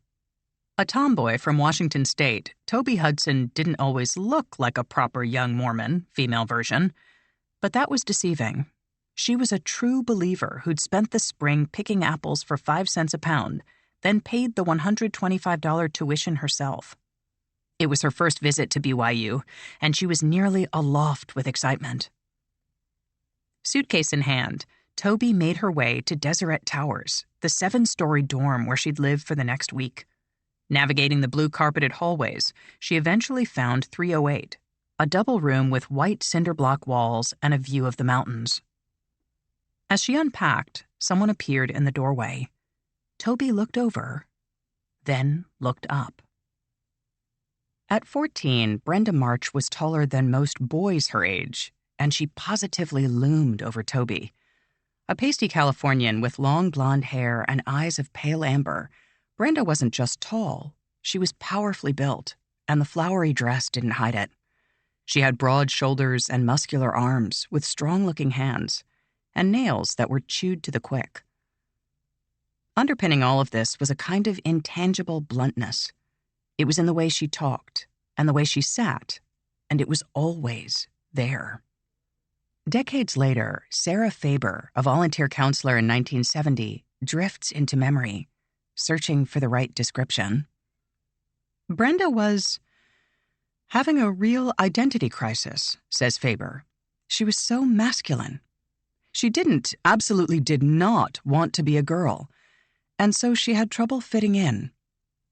A tomboy from Washington State, Toby Hudson didn't always look like a proper young Mormon, female version, but that was deceiving. She was a true believer who'd spent the spring picking apples for 5 cents a pound, then paid the $125 tuition herself. It was her first visit to BYU, and she was nearly aloft with excitement. Suitcase in hand, Toby made her way to Deseret Towers, the 7-story dorm where she'd live for the next week. Navigating the blue-carpeted hallways, she eventually found 308, a double room with white cinder block walls and a view of the mountains. As she unpacked, someone appeared in the doorway. Toby looked over, then looked up. At 14, Brenda March was taller than most boys her age, and she positively loomed over Toby. A pasty Californian with long blonde hair and eyes of pale amber, Brenda wasn't just tall, she was powerfully built, and the flowery dress didn't hide it. She had broad shoulders and muscular arms with strong-looking hands, and nails that were chewed to the quick. Underpinning all of this was a kind of intangible bluntness. It was in the way she talked, and the way she sat, and it was always there. Decades later, Sarah Faber, a volunteer counselor in 1970, drifts into memory, searching for the right description. Brenda was having a real identity crisis, says Faber. She was so masculine. She absolutely did not want to be a girl, and so she had trouble fitting in.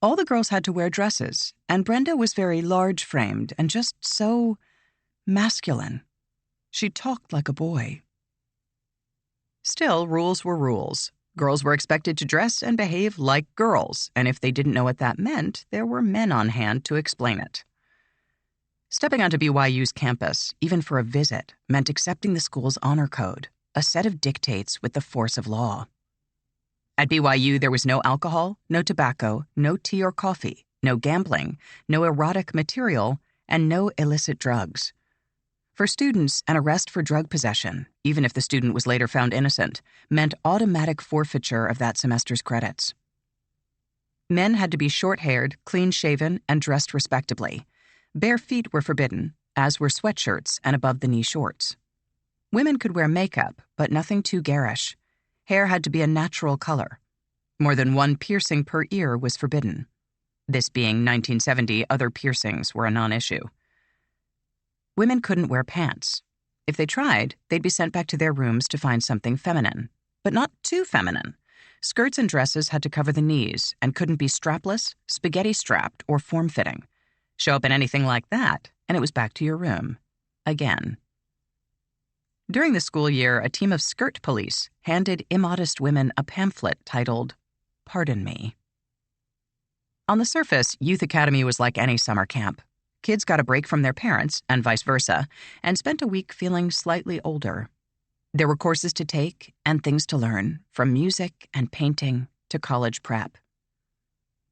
All the girls had to wear dresses, and Brenda was very large-framed and just so masculine. She talked like a boy. Still, rules were rules. Girls were expected to dress and behave like girls, and if they didn't know what that meant, there were men on hand to explain it. Stepping onto BYU's campus, even for a visit, meant accepting the school's honor code, a set of dictates with the force of law. At BYU, there was no alcohol, no tobacco, no tea or coffee, no gambling, no erotic material, and no illicit drugs. For students, an arrest for drug possession, even if the student was later found innocent, meant automatic forfeiture of that semester's credits. Men had to be short-haired, clean-shaven, and dressed respectably. Bare feet were forbidden, as were sweatshirts and above-the-knee shorts. Women could wear makeup, but nothing too garish. Hair had to be a natural color. More than one piercing per ear was forbidden. This being 1970, other piercings were a non-issue. Women couldn't wear pants. If they tried, they'd be sent back to their rooms to find something feminine. But not too feminine. Skirts and dresses had to cover the knees and couldn't be strapless, spaghetti-strapped, or form-fitting. Show up in anything like that, and it was back to your room. Again. During the school year, a team of skirt police handed immodest women a pamphlet titled, "Pardon Me." On the surface, Youth Academy was like any summer camp. Kids got a break from their parents, and vice versa, and spent a week feeling slightly older. There were courses to take and things to learn, from music and painting to college prep.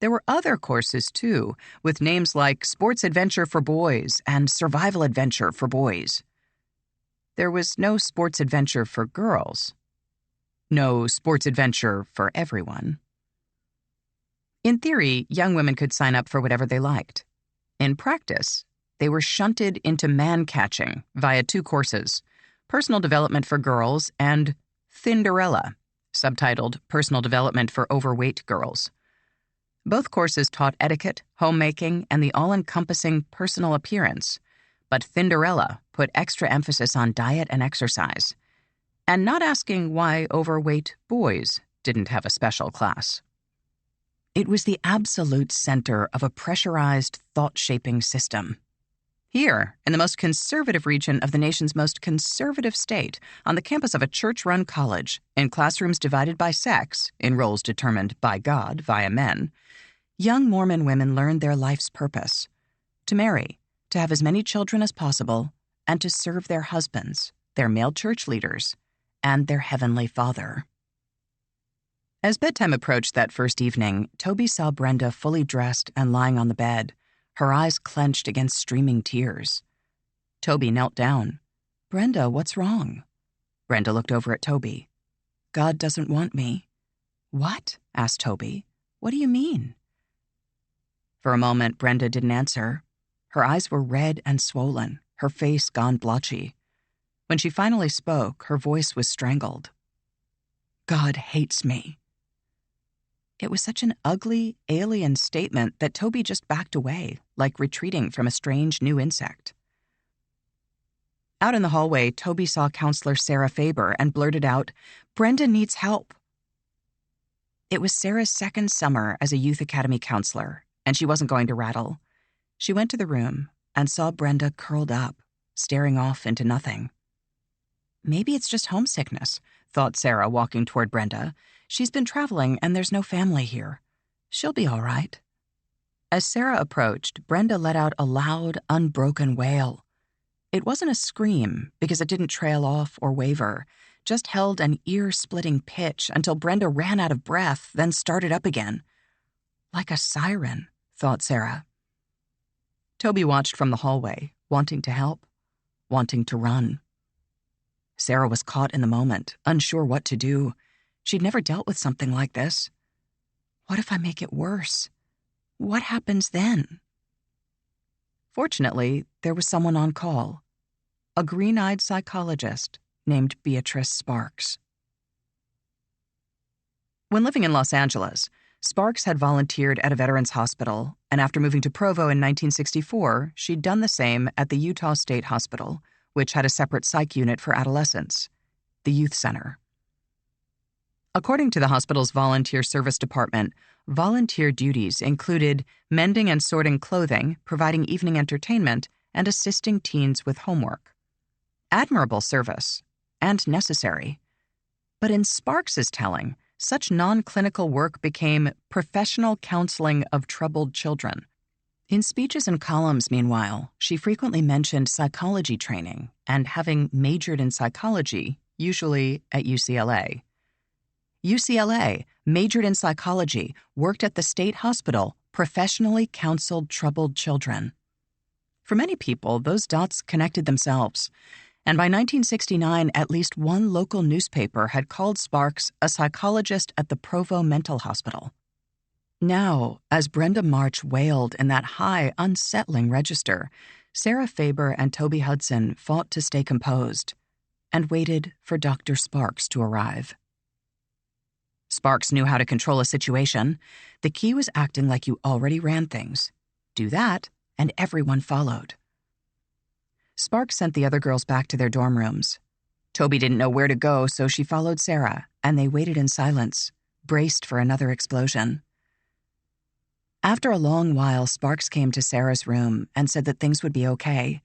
There were other courses, too, with names like Sports Adventure for Boys and Survival Adventure for Boys. There was no sports adventure for girls. No sports adventure for everyone. In theory, young women could sign up for whatever they liked. In practice, they were shunted into man-catching via two courses, Personal Development for Girls and Thinderella, subtitled Personal Development for Overweight Girls. Both courses taught etiquette, homemaking, and the all-encompassing personal appearance, but Thinderella put extra emphasis on diet and exercise, and not asking why overweight boys didn't have a special class. It was the absolute center of a pressurized, thought-shaping system. Here, in the most conservative region of the nation's most conservative state, on the campus of a church-run college, in classrooms divided by sex, in roles determined by God via men, young Mormon women learned their life's purpose: to marry, to have as many children as possible, and to serve their husbands, their male church leaders, and their heavenly Father. As bedtime approached that first evening, Toby saw Brenda fully dressed and lying on the bed, her eyes clenched against streaming tears. Toby knelt down. "Brenda, what's wrong?" Brenda looked over at Toby. "God doesn't want me." "What?" asked Toby. "What do you mean?" For a moment, Brenda didn't answer. Her eyes were red and swollen, her face gone blotchy. When she finally spoke, her voice was strangled. "God hates me." It was such an ugly, alien statement that Toby just backed away, like retreating from a strange new insect. Out in the hallway, Toby saw counselor Sarah Faber and blurted out, "Brenda needs help." It was Sarah's second summer as a Youth Academy counselor, and she wasn't going to rattle. She went to the room and saw Brenda curled up, staring off into nothing. "Maybe it's just homesickness," thought Sarah, walking toward Brenda. "She's been traveling and there's no family here. She'll be all right." As Sarah approached, Brenda let out a loud, unbroken wail. It wasn't a scream because it didn't trail off or waver, just held an ear-splitting pitch until Brenda ran out of breath, then started up again. Like a siren, thought Sarah. Toby watched from the hallway, wanting to help, wanting to run. Sarah was caught in the moment, unsure what to do. She'd never dealt with something like this. What if I make it worse? What happens then? Fortunately, there was someone on call. A green-eyed psychologist named Beatrice Sparks. When living in Los Angeles, Sparks had volunteered at a veterans hospital, and after moving to Provo in 1964, she'd done the same at the Utah State Hospital, which had a separate psych unit for adolescents, the Youth Center. According to the hospital's volunteer service department, volunteer duties included mending and sorting clothing, providing evening entertainment, and assisting teens with homework. Admirable service, and necessary. But in Sparks's telling, such non-clinical work became professional counseling of troubled children. In speeches and columns, meanwhile, she frequently mentioned psychology training and having majored in psychology, usually at UCLA. UCLA, majored in psychology, worked at the state hospital, professionally counseled troubled children. For many people, those dots connected themselves, and by 1969, at least one local newspaper had called Sparks a psychologist at the Provo Mental Hospital. Now, as Brenda March wailed in that high, unsettling register, Sarah Faber and Toby Hudson fought to stay composed and waited for Dr. Sparks to arrive. Sparks knew how to control a situation. The key was acting like you already ran things. Do that, and everyone followed. Sparks sent the other girls back to their dorm rooms. Toby didn't know where to go, so she followed Sarah, and they waited in silence, braced for another explosion. After a long while, Sparks came to Sarah's room and said that things would be okay.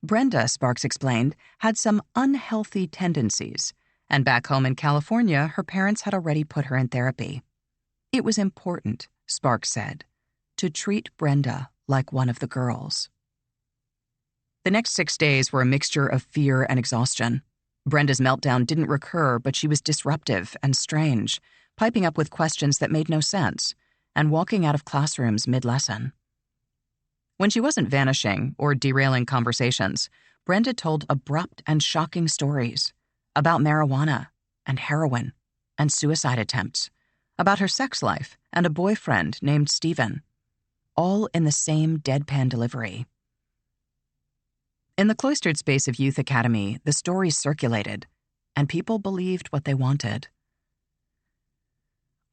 Brenda, Sparks explained, had some unhealthy tendencies, and back home in California, her parents had already put her in therapy. It was important, Sparks said, to treat Brenda like one of the girls. The next 6 days were a mixture of fear and exhaustion. Brenda's meltdown didn't recur, but she was disruptive and strange, piping up with questions that made no sense, and walking out of classrooms mid-lesson. When she wasn't vanishing or derailing conversations, Brenda told abrupt and shocking stories about marijuana and heroin and suicide attempts, about her sex life and a boyfriend named Stephen, all in the same deadpan delivery. In the cloistered space of Youth Academy, the stories circulated, and people believed what they wanted.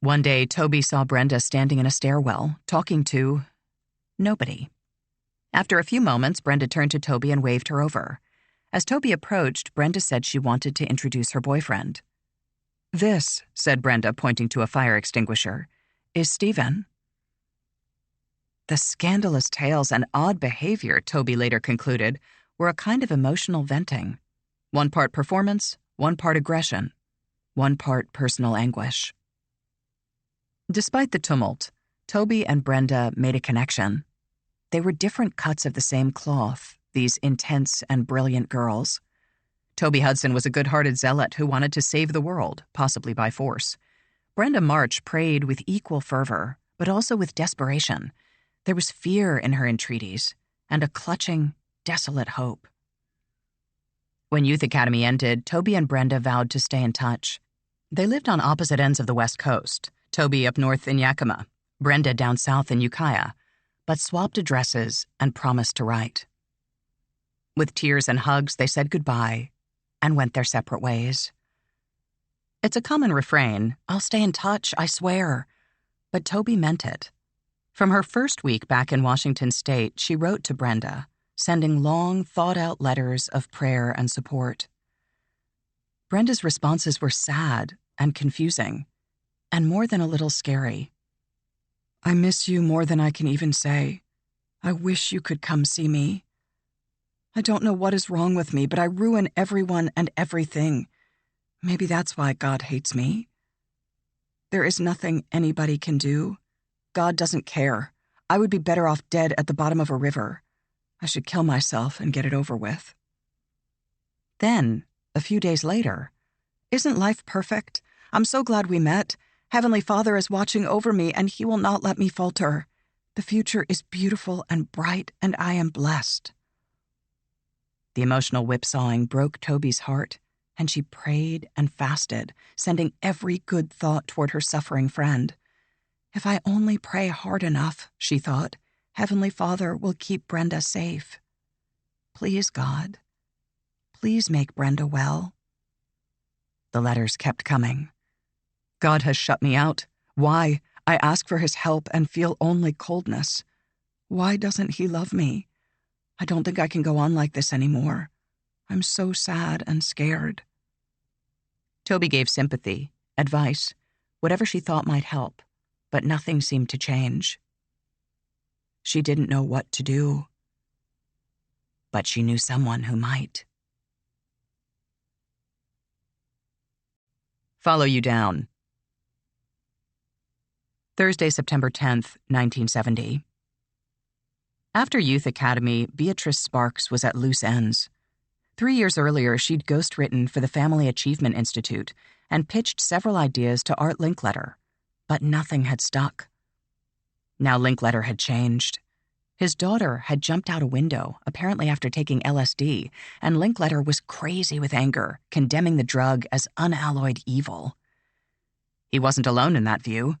One day, Toby saw Brenda standing in a stairwell, talking to nobody. After a few moments, Brenda turned to Toby and waved her over. As Toby approached, Brenda said she wanted to introduce her boyfriend. "This," said Brenda, pointing to a fire extinguisher, "is Stephen." The scandalous tales and odd behavior, Toby later concluded, were a kind of emotional venting. 1 part performance, 1 part aggression, 1 part personal anguish. Despite the tumult, Toby and Brenda made a connection. They were different cuts of the same cloth, these intense and brilliant girls. Toby Hudson was a good-hearted zealot who wanted to save the world, possibly by force. Brenda March prayed with equal fervor, but also with desperation. There was fear in her entreaties, and a clutching, desolate hope. When Youth Academy ended, Toby and Brenda vowed to stay in touch. They lived on opposite ends of the West Coast, Toby up north in Yakima, Brenda down south in Ukiah, but swapped addresses and promised to write. With tears and hugs, they said goodbye and went their separate ways. It's a common refrain, "I'll stay in touch, I swear," but Toby meant it. From her first week back in Washington State, she wrote to Brenda, sending long, thought-out letters of prayer and support. Brenda's responses were sad and confusing, and more than a little scary. "I miss you more than I can even say. I wish you could come see me. I don't know what is wrong with me, but I ruin everyone and everything. Maybe that's why God hates me. There is nothing anybody can do. God doesn't care. I would be better off dead at the bottom of a river. I should kill myself and get it over with." Then, a few days later, "Isn't life perfect? I'm so glad we met. Heavenly Father is watching over me, and He will not let me falter. The future is beautiful and bright, and I am blessed." The emotional whipsawing broke Toby's heart, and she prayed and fasted, sending every good thought toward her suffering friend. If I only pray hard enough, she thought, Heavenly Father will keep Brenda safe. Please, God, please make Brenda well. The letters kept coming. "God has shut me out. Why? I ask for His help and feel only coldness. Why doesn't He love me? I don't think I can go on like this anymore. I'm so sad and scared." Toby gave sympathy, advice, whatever she thought might help, but nothing seemed to change. She didn't know what to do, but she knew someone who might. Follow You Down. Thursday, September 10th, 1970. After Youth Academy, Beatrice Sparks was at loose ends. 3 years earlier, she'd ghostwritten for the Family Achievement Institute and pitched several ideas to Art Linkletter, but nothing had stuck. Now Linkletter had changed. His daughter had jumped out a window, apparently after taking LSD, and Linkletter was crazy with anger, condemning the drug as unalloyed evil. He wasn't alone in that view.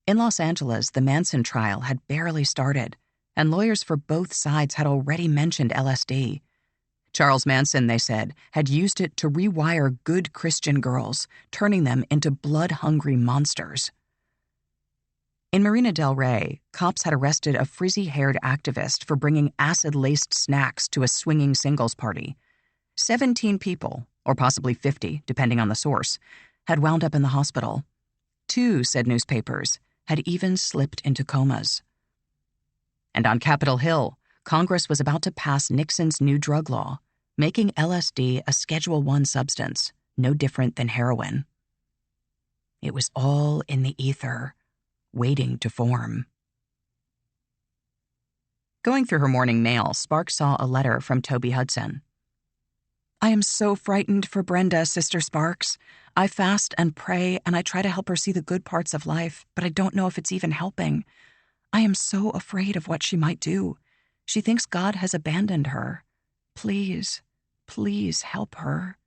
In Los Angeles, the Manson trial had barely started, and lawyers for both sides had already mentioned LSD. Charles Manson, they said, had used it to rewire good Christian girls, turning them into blood-hungry monsters. In Marina del Rey, cops had arrested a frizzy-haired activist for bringing acid-laced snacks to a swinging singles party. 17 people, or possibly 50, depending on the source, had wound up in the hospital. 2, said newspapers, had even slipped into comas. And on Capitol Hill, Congress was about to pass Nixon's new drug law, making LSD a Schedule I substance, no different than heroin. It was all in the ether, waiting to form. Going through her morning mail, Sparks saw a letter from Toby Hudson. I am so frightened for Brenda, Sister Sparks. I fast and pray, and I try to help her see the good parts of life, but I don't know if it's even helping. I am so afraid of what she might do. She thinks God has abandoned her. Please, please help her.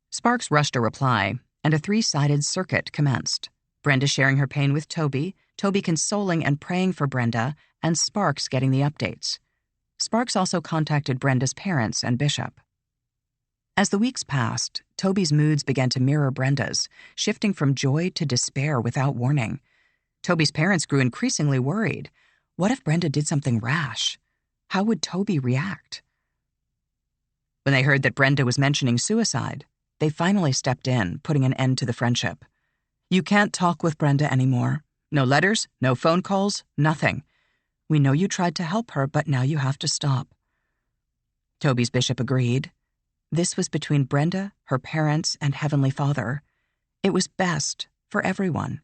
Sparks rushed a reply, and a 3-sided circuit commenced. Brenda sharing her pain with Toby, Toby consoling and praying for Brenda, and Sparks getting the updates. Sparks also contacted Brenda's parents and Bishop. As the weeks passed, Toby's moods began to mirror Brenda's, shifting from joy to despair without warning. Toby's parents grew increasingly worried. What if Brenda did something rash? How would Toby react? When they heard that Brenda was mentioning suicide, they finally stepped in, putting an end to the friendship. You can't talk with Brenda anymore. No letters, no phone calls, nothing. We know you tried to help her, but now you have to stop. Toby's bishop agreed. This was between Brenda, her parents, and Heavenly Father. It was best for everyone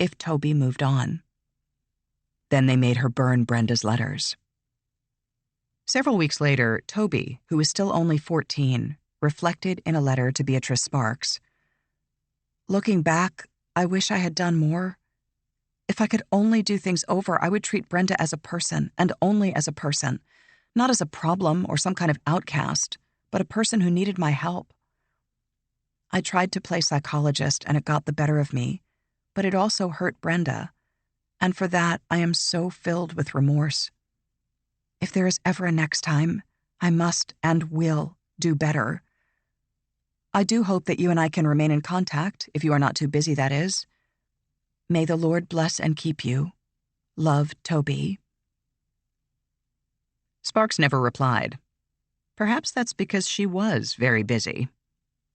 if Toby moved on. Then they made her burn Brenda's letters. Several weeks later, Toby, who was still only 14, reflected in a letter to Beatrice Sparks. Looking back, I wish I had done more. If I could only do things over, I would treat Brenda as a person, and only as a person, not as a problem or some kind of outcast, but a person who needed my help. I tried to play psychologist, and it got the better of me, but it also hurt Brenda, and for that I am so filled with remorse. If there is ever a next time, I must and will do better. I do hope that you and I can remain in contact, if you are not too busy, that is. May the Lord bless and keep you. Love, Toby. Sparks never replied. Perhaps that's because she was very busy.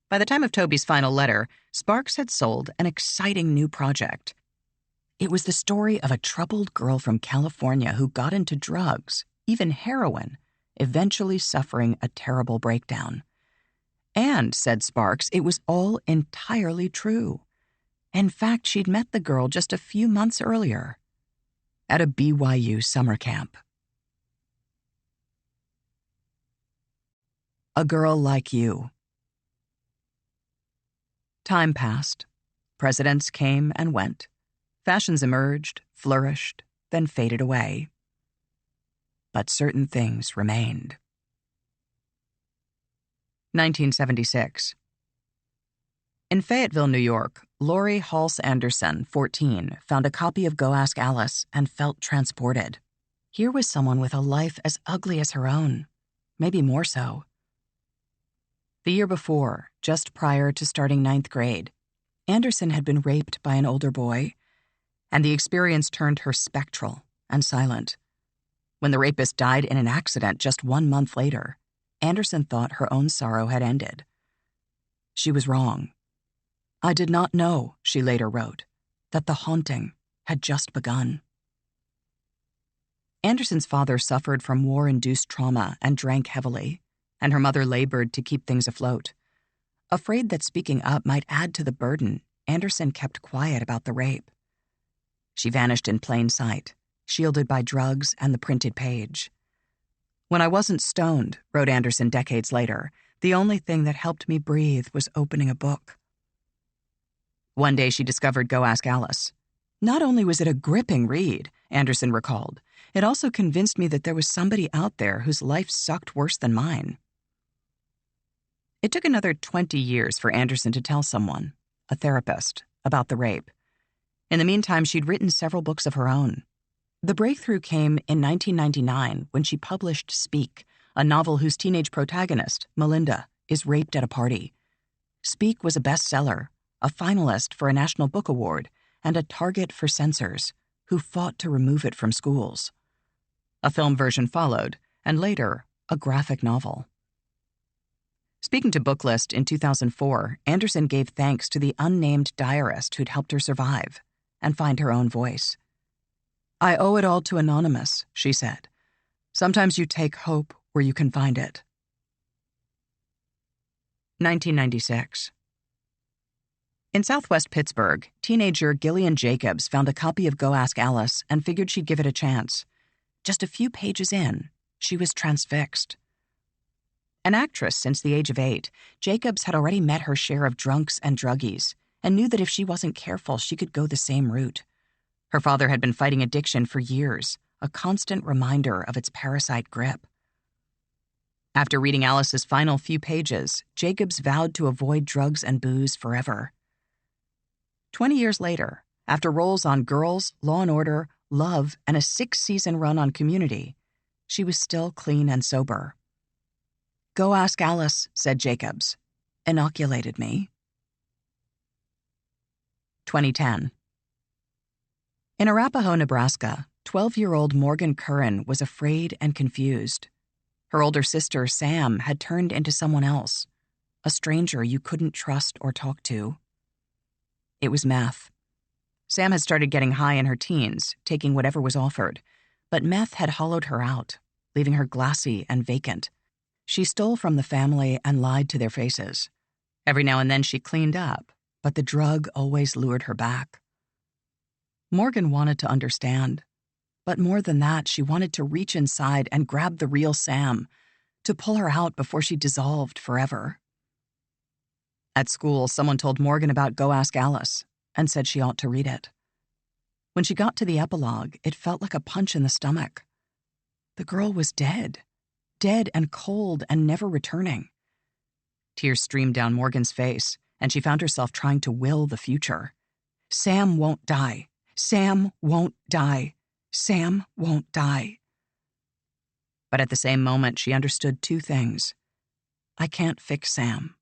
By the time of Toby's final letter, Sparks had sold an exciting new project. It was the story of a troubled girl from California who got into drugs, even heroin, eventually suffering a terrible breakdown. And, said Sparks, it was all entirely true. In fact, she'd met the girl just a few months earlier at a BYU summer camp. A Girl Like You. Time passed. Presidents came and went. Fashions emerged, flourished, then faded away. But certain things remained. 1976. In Fayetteville, New York, Lori Halse Anderson, 14, found a copy of Go Ask Alice and felt transported. Here was someone with a life as ugly as her own, maybe more so. The year before, just prior to starting 9th grade, Anderson had been raped by an older boy, and the experience turned her spectral and silent. When the rapist died in an accident just 1 month later, Anderson thought her own sorrow had ended. She was wrong. I did not know, she later wrote, that the haunting had just begun. Anderson's father suffered from war-induced trauma and drank heavily, and her mother labored to keep things afloat. Afraid that speaking up might add to the burden, Anderson kept quiet about the rape. She vanished in plain sight. shielded by drugs and the printed page. When I wasn't stoned, wrote Anderson decades later, the only thing that helped me breathe was opening a book. One day she discovered Go Ask Alice. Not only was it a gripping read, Anderson recalled, it also convinced me that there was somebody out there whose life sucked worse than mine. It took another 20 years for Anderson to tell someone, a therapist, about the rape. In the meantime, she'd written several books of her own. The breakthrough came in 1999 when she published Speak, a novel whose teenage protagonist, Melinda, is raped at a party. Speak was a bestseller, a finalist for a National Book Award, and a target for censors, who fought to remove it from schools. A film version followed, and later, a graphic novel. Speaking to Booklist in 2004, Anderson gave thanks to the unnamed diarist who'd helped her survive and find her own voice. "I owe it all to Anonymous," she said. "Sometimes you take hope where you can find it." 1996. In southwest Pittsburgh, teenager Gillian Jacobs found a copy of Go Ask Alice and figured she'd give it a chance. Just a few pages in, she was transfixed. An actress since the age of 8, Jacobs had already met her share of drunks and druggies and knew that if she wasn't careful, she could go the same route. Her father had been fighting addiction for years, a constant reminder of its parasite grip. After reading Alice's final few pages, Jacobs vowed to avoid drugs and booze forever. 20 years later, after roles on Girls, Law & Order, Love, and a 6-season run on Community, she was still clean and sober. "Go Ask Alice," said Jacobs, "inoculated me." 2010. In Arapahoe, Nebraska, 12-year-old Morgan Curran was afraid and confused. Her older sister, Sam, had turned into someone else, a stranger you couldn't trust or talk to. It was meth. Sam had started getting high in her teens, taking whatever was offered, but meth had hollowed her out, leaving her glassy and vacant. She stole from the family and lied to their faces. Every now and then she cleaned up, but the drug always lured her back. Morgan wanted to understand, but more than that, she wanted to reach inside and grab the real Sam, to pull her out before she dissolved forever. At school, someone told Morgan about Go Ask Alice and said she ought to read it. When she got to the epilogue, it felt like a punch in the stomach. The girl was dead and cold and never returning. Tears streamed down Morgan's face, and she found herself trying to will the future. Sam won't die. Sam won't die. Sam won't die. But at the same moment, she understood two things. I can't fix Sam,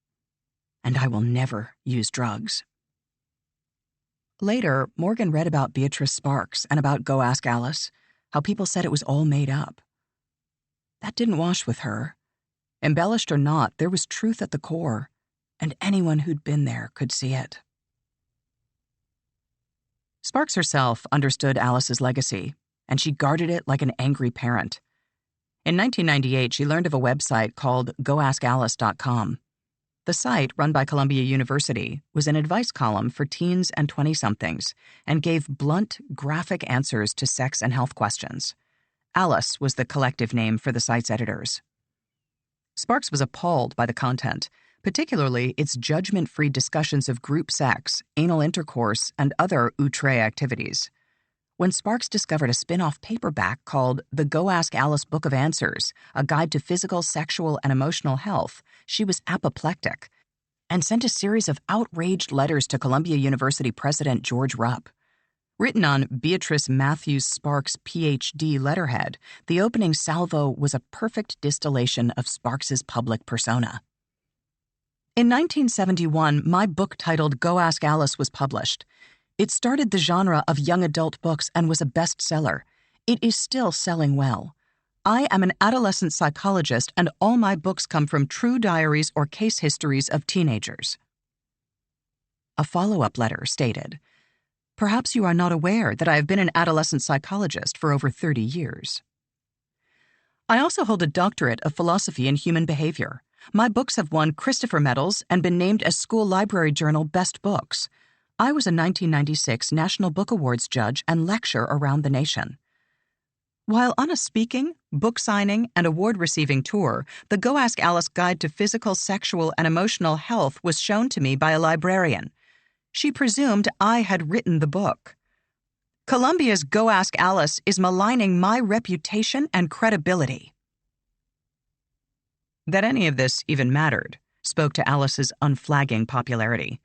and I will never use drugs. Later, Morgan read about Beatrice Sparks and about Go Ask Alice, how people said it was all made up. That didn't wash with her. Embellished or not, there was truth at the core, and anyone who'd been there could see it. Sparks herself understood Alice's legacy, and she guarded it like an angry parent. In 1998, she learned of a website called goaskalice.com. The site, run by Columbia University, was an advice column for teens and 20-somethings and gave blunt, graphic answers to sex and health questions. Alice was the collective name for the site's editors. Sparks was appalled by the content, particularly its judgment-free discussions of group sex, anal intercourse, and other outre activities. When Sparks discovered a spin-off paperback called The Go Ask Alice Book of Answers, a guide to physical, sexual, and emotional health, she was apoplectic and sent a series of outraged letters to Columbia University President George Rupp. Written on Beatrice Matthews Sparks' Ph.D. letterhead, the opening salvo was a perfect distillation of Sparks's public persona. In 1971, my book titled Go Ask Alice was published. It started the genre of young adult books and was a bestseller. It is still selling well. I am an adolescent psychologist, and all my books come from true diaries or case histories of teenagers. A follow-up letter stated, "Perhaps you are not aware that I have been an adolescent psychologist for over 30 years. I also hold a doctorate of philosophy in human behavior. My books have won Christopher Medals and been named as School Library Journal Best Books. I was a 1996 National Book Awards judge and lecture around the nation. While on a speaking, book signing, and award-receiving tour, the Go Ask Alice Guide to Physical, Sexual, and Emotional Health was shown to me by a librarian. She presumed I had written the book. Columbia's Go Ask Alice is maligning my reputation and credibility. That any of this even mattered spoke to Alice's unflagging popularity.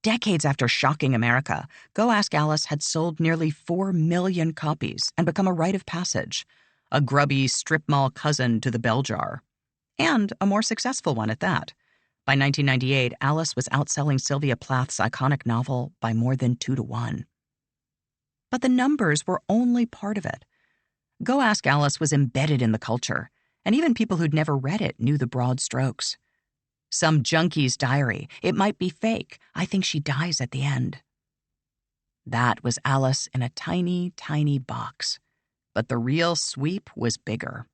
Decades after shocking America, Go Ask Alice had sold nearly 4 million copies and become a rite of passage, a grubby strip mall cousin to the bell jar, and a more successful one at that. By 1998, Alice was outselling Sylvia Plath's iconic novel by more than 2-to-1. But the numbers were only part of it. Go Ask Alice was embedded in the culture, and even people who'd never read it knew the broad strokes. Some junkie's diary. It might be fake. I think she dies at the end. That was Alice in a tiny, tiny box. But the real sweep was bigger.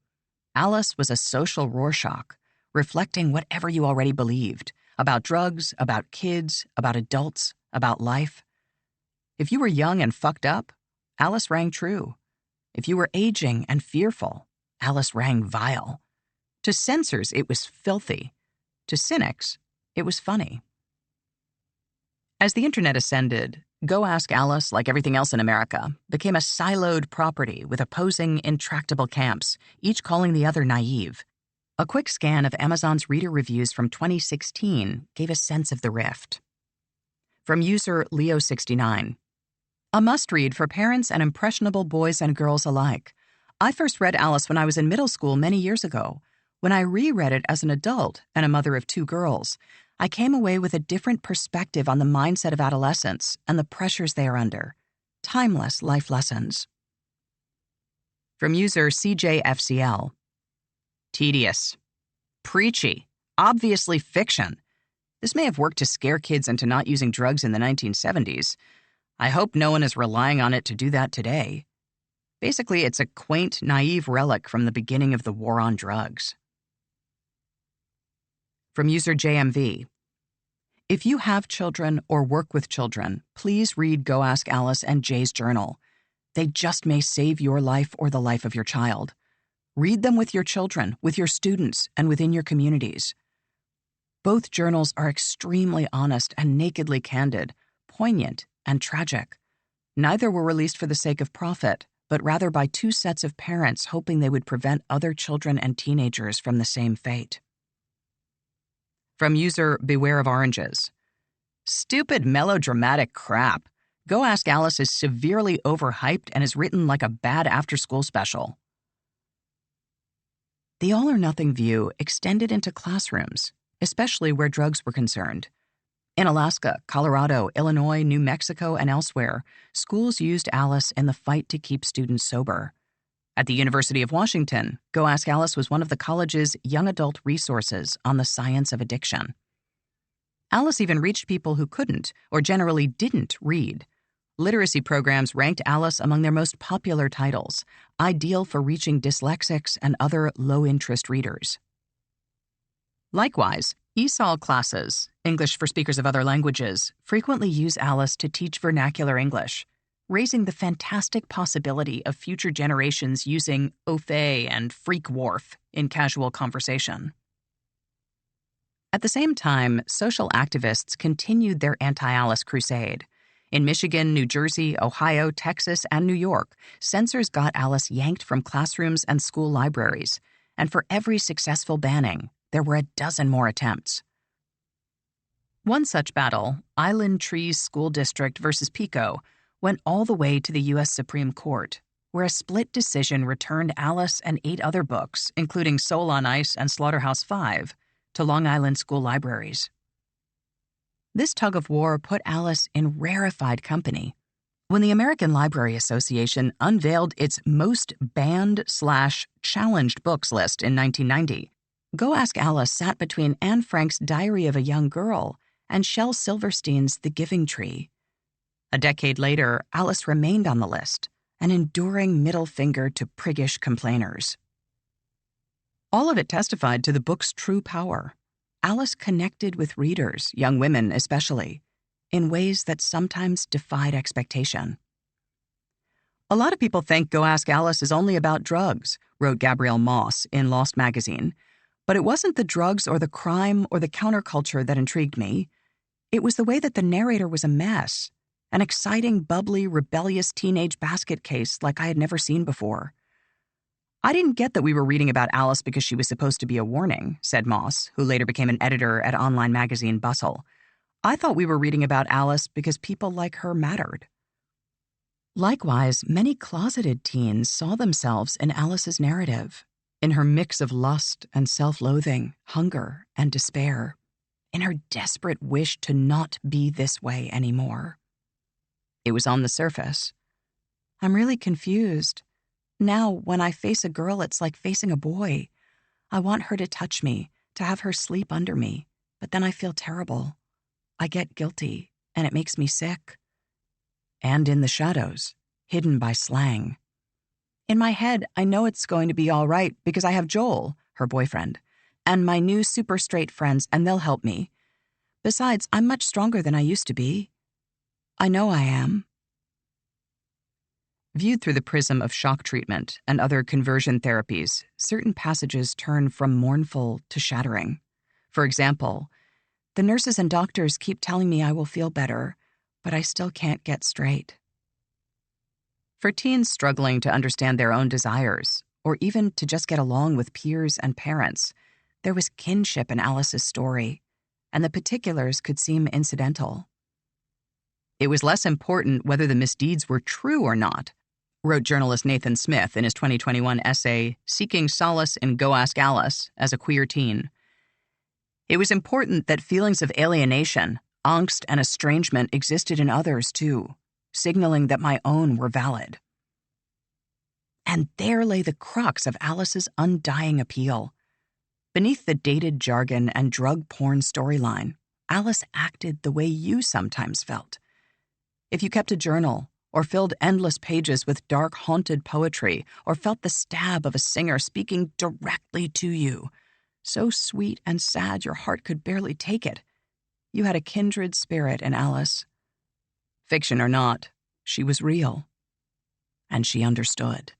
Alice was a social Rorschach, reflecting whatever you already believed about drugs, about kids, about adults, about life. If you were young and fucked up, Alice rang true. If you were aging and fearful, Alice rang vile. To censors, it was filthy. To cynics, it was funny. As the internet ascended, Go Ask Alice, like everything else in America, became a siloed property with opposing, intractable camps, each calling the other naive. A quick scan of Amazon's reader reviews from 2016 gave a sense of the rift. From user Leo69, a must-read for parents and impressionable boys and girls alike. I first read Alice when I was in middle school many years ago. When I reread it as an adult and a mother of 2 girls, I came away with a different perspective on the mindset of adolescents and the pressures they are under. Timeless life lessons. From user CJFCL. Tedious. Preachy. Obviously fiction. This may have worked to scare kids into not using drugs in the 1970s. I hope no one is relying on it to do that today. Basically, it's a quaint, naive relic from the beginning of the war on drugs. From user JMV. If you have children or work with children, please read Go Ask Alice and Jay's journal. They just may save your life or the life of your child. Read them with your children, with your students, and within your communities. Both journals are extremely honest and nakedly candid, poignant and tragic. Neither were released for the sake of profit, but rather by 2 sets of parents hoping they would prevent other children and teenagers from the same fate. From user Beware of Oranges. Stupid melodramatic crap. Go Ask Alice is severely overhyped and is written like a bad after-school special. The all-or-nothing view extended into classrooms, especially where drugs were concerned. In Alaska, Colorado, Illinois, New Mexico, and elsewhere, schools used Alice in the fight to keep students sober. At the University of Washington, Go Ask Alice was one of the college's young adult resources on the science of addiction. Alice even reached people who couldn't, or generally didn't, read. Literacy programs ranked Alice among their most popular titles, ideal for reaching dyslexics and other low-interest readers. Likewise, ESOL classes, English for speakers of other languages, frequently use Alice to teach vernacular English, raising the fantastic possibility of future generations using au fait and freak wharf in casual conversation. At the same time, social activists continued their anti-Alice crusade. In Michigan, New Jersey, Ohio, Texas, and New York, censors got Alice yanked from classrooms and school libraries, and for every successful banning, there were a dozen more attempts. One such battle, Island Trees School District versus Pico, went all the way to the U.S. Supreme Court, where a split decision returned Alice and 8 other books, including Soul on Ice and Slaughterhouse-5, to Long Island school libraries. This tug of war put Alice in rarefied company. When the American Library Association unveiled its most banned/challenged books list in 1990, Go Ask Alice sat between Anne Frank's Diary of a Young Girl and Shel Silverstein's The Giving Tree. A decade later, Alice remained on the list, an enduring middle finger to priggish complainers. All of it testified to the book's true power. Alice connected with readers, young women especially, in ways that sometimes defied expectation. A lot of people think Go Ask Alice is only about drugs, wrote Gabrielle Moss in Lost magazine. But it wasn't the drugs or the crime or the counterculture that intrigued me. It was the way that the narrator was a mess, an exciting, bubbly, rebellious teenage basket case like I had never seen before. I didn't get that we were reading about Alice because she was supposed to be a warning, said Moss, who later became an editor at online magazine Bustle. I thought we were reading about Alice because people like her mattered. Likewise, many closeted teens saw themselves in Alice's narrative, in her mix of lust and self-loathing, hunger and despair, in her desperate wish to not be this way anymore. It was on the surface. I'm really confused. Now, when I face a girl, it's like facing a boy. I want her to touch me, to have her sleep under me, but then I feel terrible. I get guilty, and it makes me sick. And in the shadows, hidden by slang. In my head, I know it's going to be all right because I have Joel, her boyfriend, and my new super straight friends, and they'll help me. Besides, I'm much stronger than I used to be. I know I am. Viewed through the prism of shock treatment and other conversion therapies, certain passages turn from mournful to shattering. For example, the nurses and doctors keep telling me I will feel better, but I still can't get straight. For teens struggling to understand their own desires, or even to just get along with peers and parents, there was kinship in Alice's story, and the particulars could seem incidental. It was less important whether the misdeeds were true or not, wrote journalist Nathan Smith in his 2021 essay, Seeking Solace in Go Ask Alice as a Queer Teen. It was important that feelings of alienation, angst, and estrangement existed in others, too, signaling that my own were valid. And there lay the crux of Alice's undying appeal. Beneath the dated jargon and drug porn storyline, Alice acted the way you sometimes felt. If you kept a journal, or filled endless pages with dark, haunted poetry, or felt the stab of a singer speaking directly to you, so sweet and sad your heart could barely take it, you had a kindred spirit in Alice. Fiction or not, she was real, and she understood.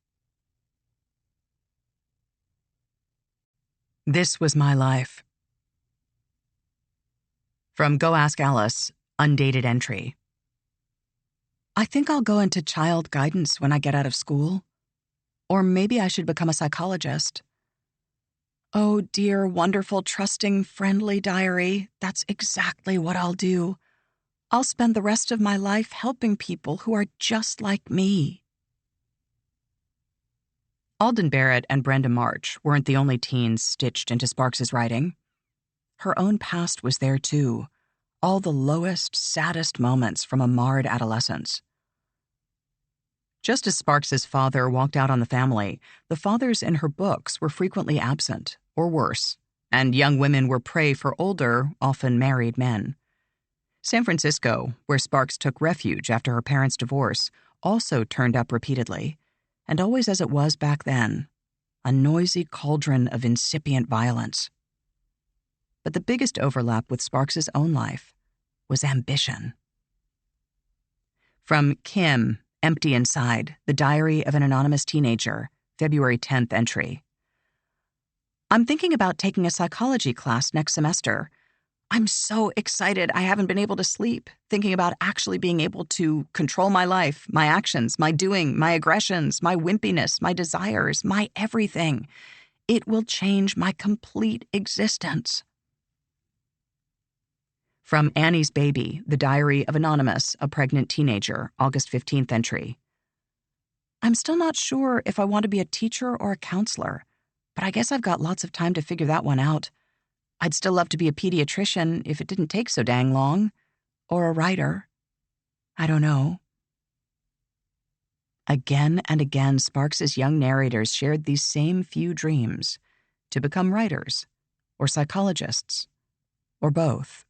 This was my life. From Go Ask Alice, undated entry. I think I'll go into child guidance when I get out of school. Or maybe I should become a psychologist. Oh, dear, wonderful, trusting, friendly diary, that's exactly what I'll do. I'll spend the rest of my life helping people who are just like me. Alden Barrett and Brenda March weren't the only teens stitched into Sparks's writing. Her own past was there, too. All the lowest, saddest moments from a marred adolescence. Just as Sparks's father walked out on the family, the fathers in her books were frequently absent, or worse, and young women were prey for older, often married men. San Francisco, where Sparks took refuge after her parents' divorce, also turned up repeatedly, and always as it was back then, a noisy cauldron of incipient violence. But the biggest overlap with Sparks's own life was ambition. From Kim, Empty Inside, The Diary of an Anonymous Teenager, February 10th entry. I'm thinking about taking a psychology class next semester. I'm so excited I haven't been able to sleep, thinking about actually being able to control my life, my actions, my doing, my aggressions, my wimpiness, my desires, my everything. It will change my complete existence. From Annie's Baby, The Diary of Anonymous, a Pregnant Teenager, August 15th entry. I'm still not sure if I want to be a teacher or a counselor, but I guess I've got lots of time to figure that one out. I'd still love to be a pediatrician if it didn't take so dang long. Or a writer. I don't know. Again and again, Sparks's young narrators shared these same few dreams, to become writers, or psychologists, or both.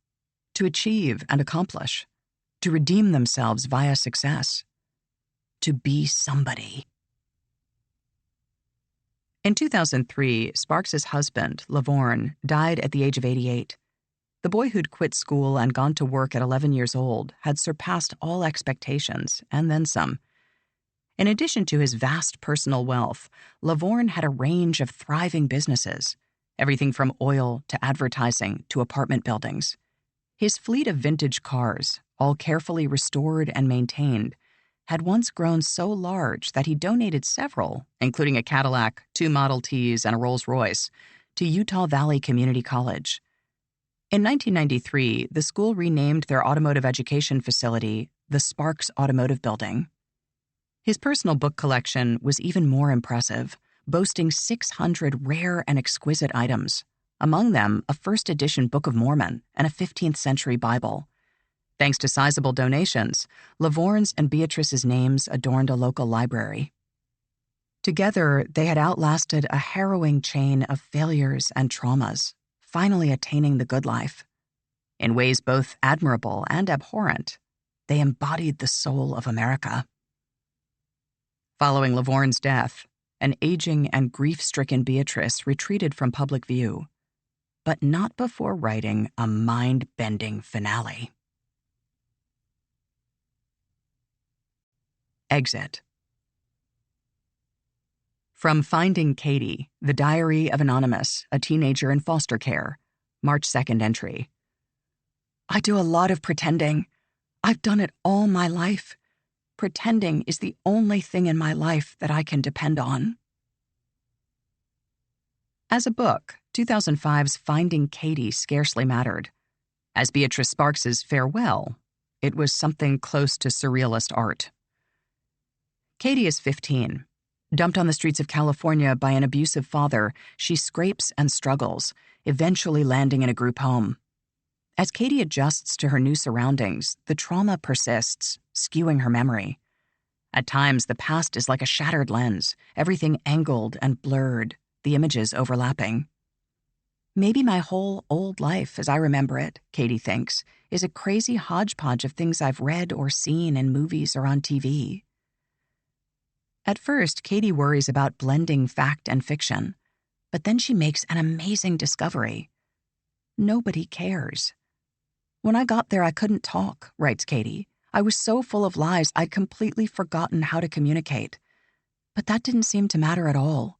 To achieve and accomplish, to redeem themselves via success, to be somebody. In 2003, Sparks's husband, Lavorne, died at the age of 88. The boy who'd quit school and gone to work at 11 years old had surpassed all expectations, and then some. In addition to his vast personal wealth, Lavorne had a range of thriving businesses, everything from oil to advertising to apartment buildings. His fleet of vintage cars, all carefully restored and maintained, had once grown so large that he donated several, including a Cadillac, 2 Model Ts, and a Rolls-Royce, to Utah Valley Community College. In 1993, the school renamed their automotive education facility the Sparks Automotive Building. His personal book collection was even more impressive, boasting 600 rare and exquisite items, among them a first-edition Book of Mormon and a 15th-century Bible. Thanks to sizable donations, Lavorne's and Beatrice's names adorned a local library. Together, they had outlasted a harrowing chain of failures and traumas, finally attaining the good life. In ways both admirable and abhorrent, they embodied the soul of America. Following Lavorne's death, an aging and grief-stricken Beatrice retreated from public view, but not before writing a mind-bending finale. Exit. From Finding Katie, The Diary of Anonymous, a Teenager in Foster Care, March 2nd entry. I do a lot of pretending. I've done it all my life. Pretending is the only thing in my life that I can depend on. As a book, 2005's Finding Katie scarcely mattered. As Beatrice Sparks's Farewell, it was something close to surrealist art. Katie is 15. Dumped on the streets of California by an abusive father, she scrapes and struggles, eventually landing in a group home. As Katie adjusts to her new surroundings, the trauma persists, skewing her memory. At times, the past is like a shattered lens, everything angled and blurred, the images overlapping. Maybe my whole old life, as I remember it, Katie thinks, is a crazy hodgepodge of things I've read or seen in movies or on TV. At first, Katie worries about blending fact and fiction, but then she makes an amazing discovery. Nobody cares. When I got there, I couldn't talk, writes Katie. I was so full of lies, I'd completely forgotten how to communicate. But that didn't seem to matter at all.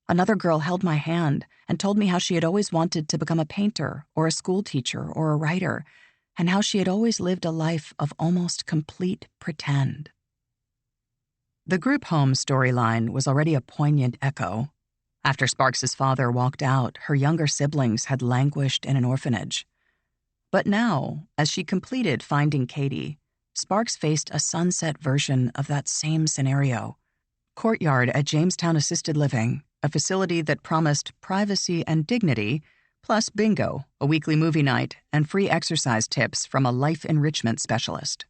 Another girl held my hand and told me how she had always wanted to become a painter or a school teacher or a writer, and how she had always lived a life of almost complete pretend. The group home storyline was already a poignant echo. After Sparks's father walked out, her younger siblings had languished in an orphanage. But now, as she completed Finding Katie, Sparks faced a sunset version of that same scenario. Courtyard at Jamestown Assisted Living, a facility that promised privacy and dignity, plus bingo, a weekly movie night, and free exercise tips from a life enrichment specialist.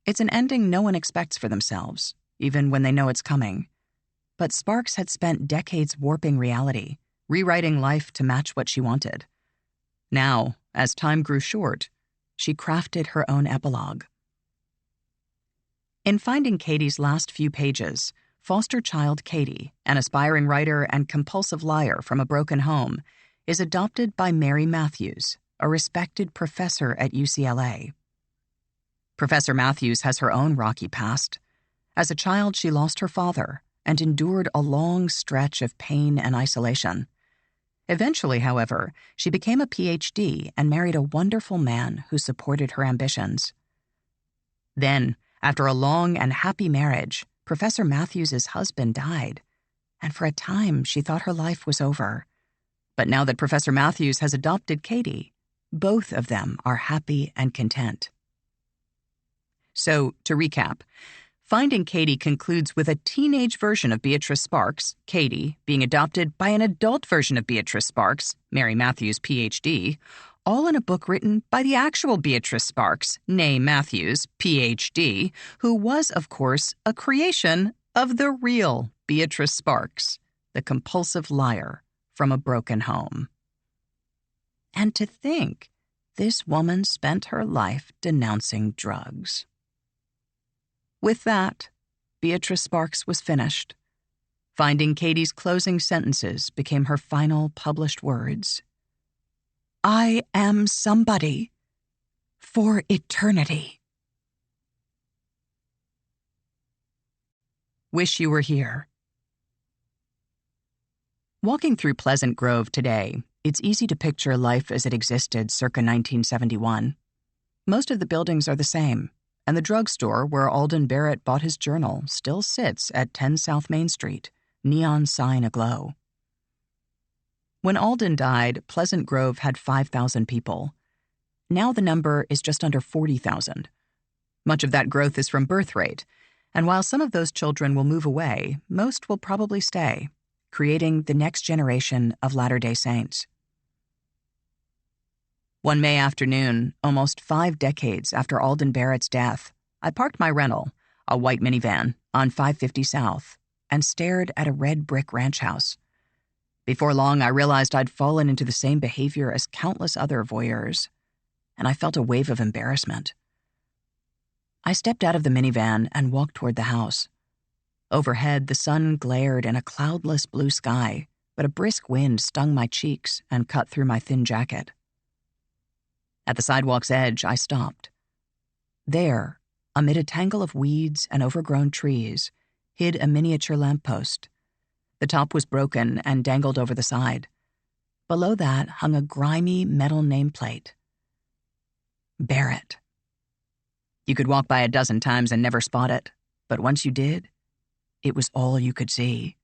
It's an ending no one expects for themselves, even when they know it's coming. But Sparks had spent decades warping reality, rewriting life to match what she wanted. Now, as time grew short, she crafted her own epilogue. In Finding Katie's last few pages, foster child Katie, an aspiring writer and compulsive liar from a broken home, is adopted by Mary Matthews, a respected professor at UCLA. Professor Matthews has her own rocky past. As a child, she lost her father and endured a long stretch of pain and isolation. Eventually, however, she became a PhD and married a wonderful man who supported her ambitions. Then, after a long and happy marriage, Professor Matthews's husband died, and for a time she thought her life was over. But now that Professor Matthews has adopted Katie, both of them are happy and content. So, to recap, Finding Katie concludes with a teenage version of Beatrice Sparks, Katie, being adopted by an adult version of Beatrice Sparks, Mary Matthews, Ph.D., all in a book written by the actual Beatrice Sparks, née Matthews, Ph.D., who was, of course, a creation of the real Beatrice Sparks, the compulsive liar from a broken home. And to think, this woman spent her life denouncing drugs. With that, Beatrice Sparks was finished. Finding Katie's closing sentences became her final published words. I am somebody for eternity. Wish you were here. Walking through Pleasant Grove today, it's easy to picture life as it existed circa 1971. Most of the buildings are the same, and the drugstore where Alden Barrett bought his journal still sits at 10 South Main Street, neon sign aglow. When Alden died, Pleasant Grove had 5,000 people. Now the number is just under 40,000. Much of that growth is from birth rate, and while some of those children will move away, most will probably stay, creating the next generation of Latter-day Saints. One May afternoon, almost 5 decades after Alden Barrett's death, I parked my rental, a white minivan, on 550 South, and stared at a red brick ranch house. Before long, I realized I'd fallen into the same behavior as countless other voyeurs, and I felt a wave of embarrassment. I stepped out of the minivan and walked toward the house. Overhead, the sun glared in a cloudless blue sky, but a brisk wind stung my cheeks and cut through my thin jacket. At the sidewalk's edge, I stopped. There, amid a tangle of weeds and overgrown trees, hid a miniature lamppost. The top was broken and dangled over the side. Below that hung a grimy metal nameplate. Barrett. You could walk by a dozen times and never spot it, but once you did, it was all you could see.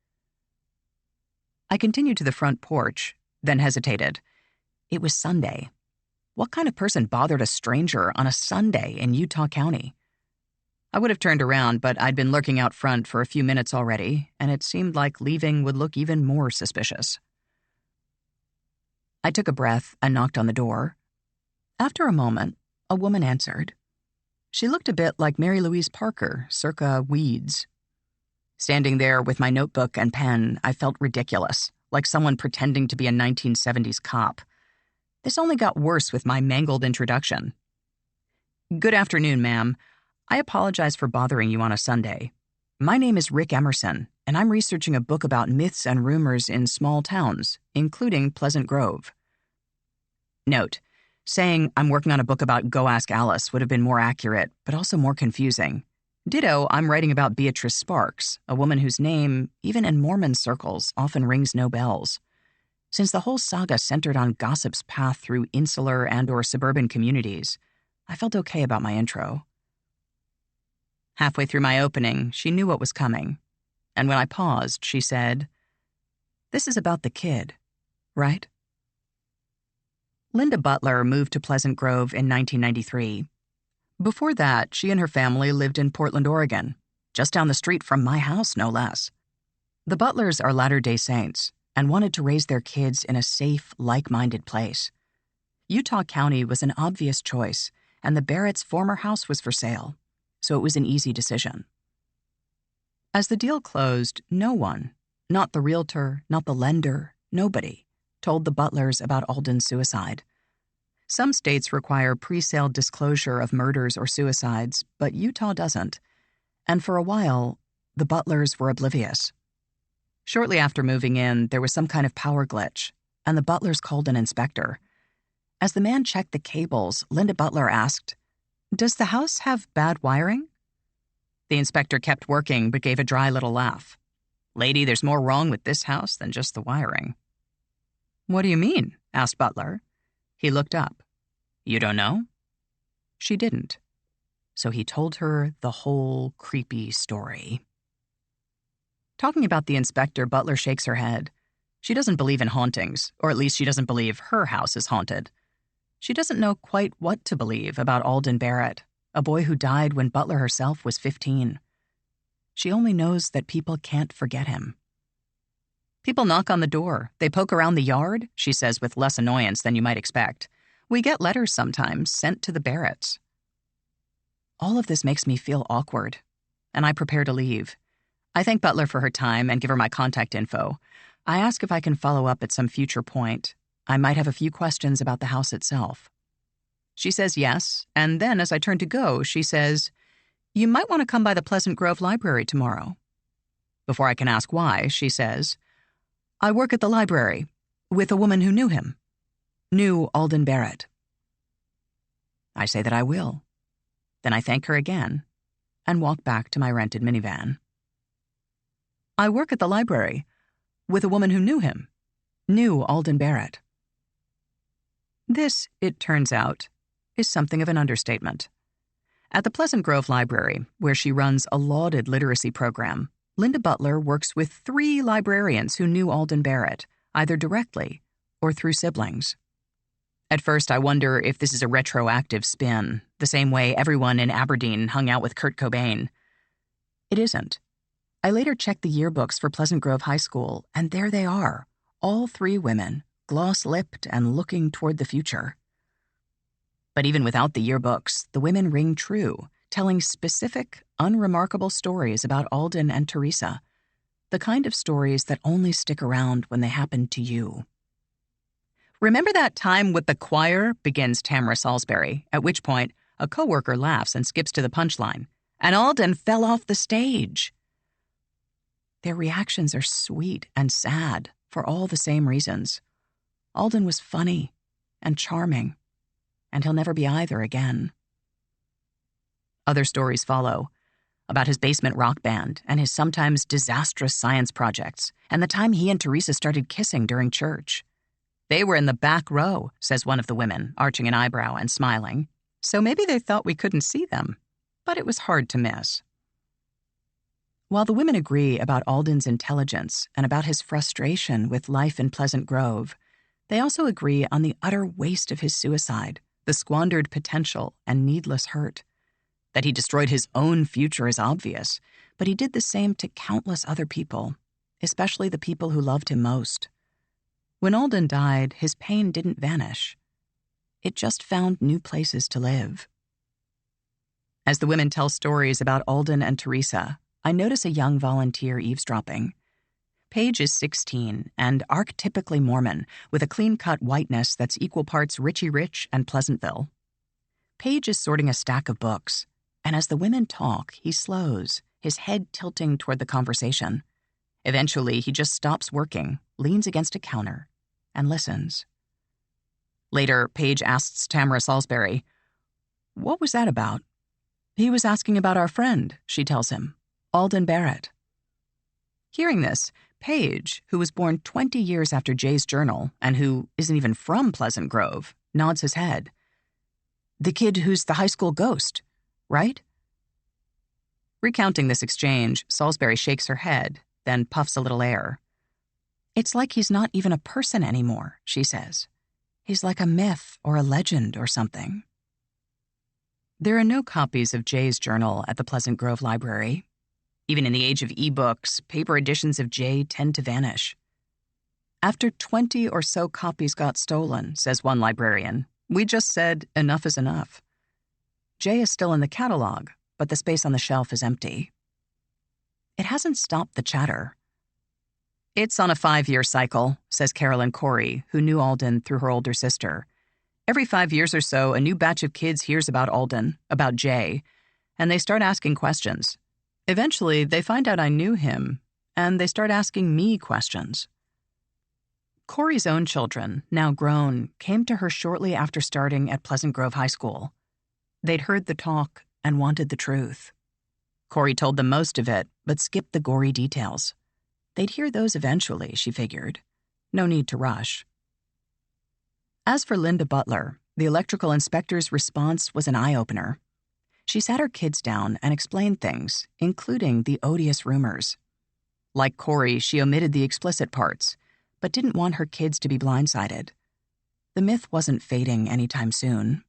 I continued to the front porch, then hesitated. It was Sunday. What kind of person bothered a stranger on a Sunday in Utah County? I would have turned around, but I'd been lurking out front for a few minutes already, and it seemed like leaving would look even more suspicious. I took a breath and knocked on the door. After a moment, a woman answered. She looked a bit like Mary Louise Parker, circa Weeds. Standing there with my notebook and pen, I felt ridiculous, like someone pretending to be a 1970s cop. This only got worse with my mangled introduction. Good afternoon, ma'am. I apologize for bothering you on a Sunday. My name is Rick Emerson, and I'm researching a book about myths and rumors in small towns, including Pleasant Grove. Note, saying I'm working on a book about Go Ask Alice would have been more accurate, but also more confusing. Ditto, I'm writing about Beatrice Sparks, a woman whose name, even in Mormon circles, often rings no bells. Since the whole saga centered on gossip's path through insular and/or suburban communities, I felt okay about my intro. Halfway through my opening, she knew what was coming, and when I paused, she said, "This is about the kid, right?" Linda Butler moved to Pleasant Grove in 1993. Before that, she and her family lived in Portland, Oregon, just down the street from my house, no less. The Butlers are Latter-day Saints and wanted to raise their kids in a safe, like-minded place. Utah County was an obvious choice, and the Barretts' former house was for sale, so it was an easy decision. As the deal closed, no one, not the realtor, not the lender, nobody, told the Butlers about Alden's suicide. Some states require pre-sale disclosure of murders or suicides, but Utah doesn't. And for a while, the Butlers were oblivious. Shortly after moving in, there was some kind of power glitch, and the Butlers called an inspector. As the man checked the cables, Linda Butler asked, "Does the house have bad wiring?" The inspector kept working but gave a dry little laugh. "Lady, there's more wrong with this house than just the wiring." "What do you mean?" asked Butler. He looked up. "You don't know?" She didn't. So he told her the whole creepy story. Talking about the inspector, Butler shakes her head. She doesn't believe in hauntings, or at least she doesn't believe her house is haunted. She doesn't know quite what to believe about Alden Barrett, a boy who died when Butler herself was 15. She only knows that people can't forget him. "People knock on the door. They poke around the yard," she says with less annoyance than you might expect. "We get letters sometimes sent to the Barretts." All of this makes me feel awkward, and I prepare to leave. I thank Butler for her time and give her my contact info. I ask if I can follow up at some future point. I might have a few questions about the house itself. She says yes, and then as I turn to go, she says, "You might want to come by the Pleasant Grove Library tomorrow." Before I can ask why, she says, "I work at the library with a woman who knew him, knew Alden Barrett." I say that I will. Then I thank her again and walk back to my rented minivan. I work at the library with a woman who knew Alden Barrett. This, it turns out, is something of an understatement. At the Pleasant Grove Library, where she runs a lauded literacy program, Linda Butler works with 3 librarians who knew Alden Barrett, either directly or through siblings. At first, I wonder if this is a retroactive spin, the same way everyone in Aberdeen hung out with Kurt Cobain. It isn't. I later checked the yearbooks for Pleasant Grove High School, and there they are, all 3 women, gloss-lipped and looking toward the future. But even without the yearbooks, the women ring true, telling specific, unremarkable stories about Alden and Teresa, the kind of stories that only stick around when they happen to you. "Remember that time with the choir?" begins Tamara Salisbury, at which point a coworker laughs and skips to the punchline, "And Alden fell off the stage." Their reactions are sweet and sad for all the same reasons. Alden was funny and charming, and he'll never be either again. Other stories follow, about his basement rock band and his sometimes disastrous science projects, and the time he and Teresa started kissing during church. "They were in the back row," says one of the women, arching an eyebrow and smiling. "So maybe they thought we couldn't see them, but it was hard to miss." While the women agree about Alden's intelligence and about his frustration with life in Pleasant Grove, they also agree on the utter waste of his suicide, the squandered potential and needless hurt. That he destroyed his own future is obvious, but he did the same to countless other people, especially the people who loved him most. When Alden died, his pain didn't vanish. It just found new places to live. As the women tell stories about Alden and Teresa, I notice a young volunteer eavesdropping. Paige is 16 and archetypically Mormon, with a clean-cut whiteness that's equal parts Richie Rich and Pleasantville. Paige is sorting a stack of books, and as the women talk, he slows, his head tilting toward the conversation. Eventually, he just stops working, leans against a counter, and listens. Later, Paige asks Tamara Salisbury, "What was that about?" "He was asking about our friend," she tells him, "Alden Barrett." Hearing this, Paige, who was born 20 years after Jay's journal and who isn't even from Pleasant Grove, nods his head. "The kid who's the high school ghost, right?" Recounting this exchange, Salisbury shakes her head, then puffs a little air. "It's like he's not even a person anymore," she says. "He's like a myth or a legend or something." There are no copies of Jay's journal at the Pleasant Grove Library. Even in the age of e-books, paper editions of Jay tend to vanish. "After 20 or so copies got stolen," says one librarian, "we just said enough is enough." Jay is still in the catalog, but the space on the shelf is empty. It hasn't stopped the chatter. "It's on a 5-year cycle," says Carolyn Corey, who knew Alden through her older sister. "Every 5 years or so, a new batch of kids hears about Alden, about Jay, and they start asking questions. Eventually, they find out I knew him, and they start asking me questions." Corey's own children, now grown, came to her shortly after starting at Pleasant Grove High School. They'd heard the talk and wanted the truth. Corey told them most of it, but skipped the gory details. They'd hear those eventually, she figured. No need to rush. As for Linda Butler, the electrical inspector's response was an eye-opener. She sat her kids down and explained things, including the odious rumors. Like Corey, she omitted the explicit parts, but didn't want her kids to be blindsided. The myth wasn't fading anytime soon.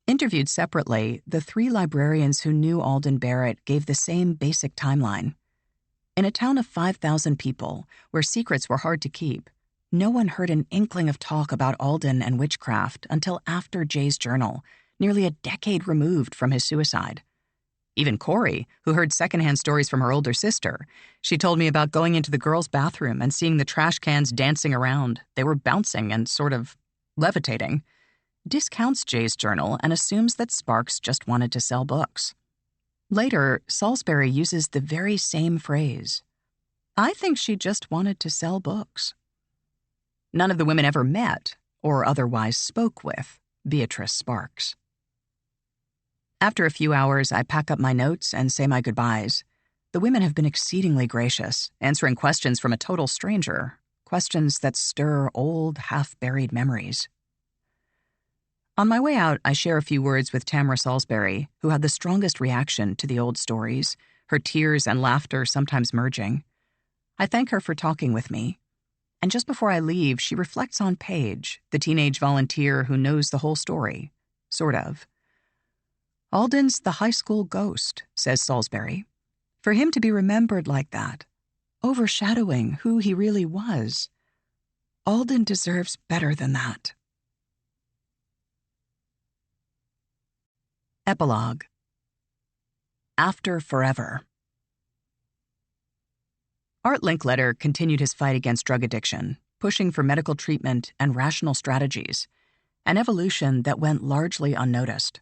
Interviewed separately, the 3 librarians who knew Alden Barrett gave the same basic timeline. In a town of 5,000 people, where secrets were hard to keep, no one heard an inkling of talk about Alden and witchcraft until after Jay's journal, nearly a decade removed from his suicide. Even Corey, who heard secondhand stories from her older sister, she told me about going into the girls' bathroom and seeing the trash cans dancing around. They were bouncing and sort of levitating. Discounts Jay's journal and assumes that Sparks just wanted to sell books. Later, Salisbury uses the very same phrase. "I think she just wanted to sell books." None of the women ever met, or otherwise spoke with, Beatrice Sparks. After a few hours, I pack up my notes and say my goodbyes. The women have been exceedingly gracious, answering questions from a total stranger, questions that stir old, half-buried memories. On my way out, I share a few words with Tamara Salisbury, who had the strongest reaction to the old stories, her tears and laughter sometimes merging. I thank her for talking with me. And just before I leave, she reflects on Paige, the teenage volunteer who knows the whole story. Sort of. Alden's the high school ghost, says Salisbury. For him to be remembered like that, overshadowing who he really was, Alden deserves better than that. Epilogue. After Forever. Art Linkletter continued his fight against drug addiction, pushing for medical treatment and rational strategies, an evolution that went largely unnoticed.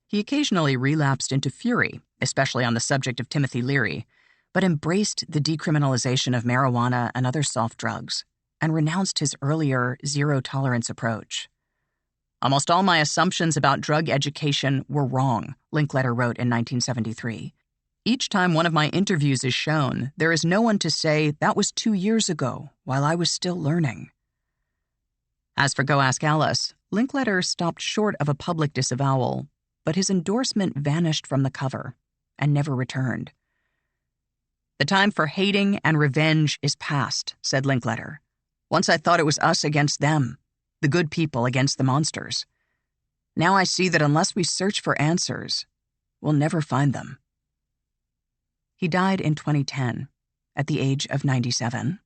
He occasionally relapsed into fury, especially on the subject of Timothy Leary, but embraced the decriminalization of marijuana and other soft drugs, and renounced his earlier zero-tolerance approach. Almost all my assumptions about drug education were wrong, Linkletter wrote in 1973. Each time one of my interviews is shown, there is no one to say, that was 2 years ago, while I was still learning. As for Go Ask Alice, Linkletter stopped short of a public disavowal, but his endorsement vanished from the cover and never returned. The time for hating and revenge is past, said Linkletter. Once I thought it was us against them, the good people against the monsters. Now I see that unless we search for answers, we'll never find them. He died in 2010, at the age of 97.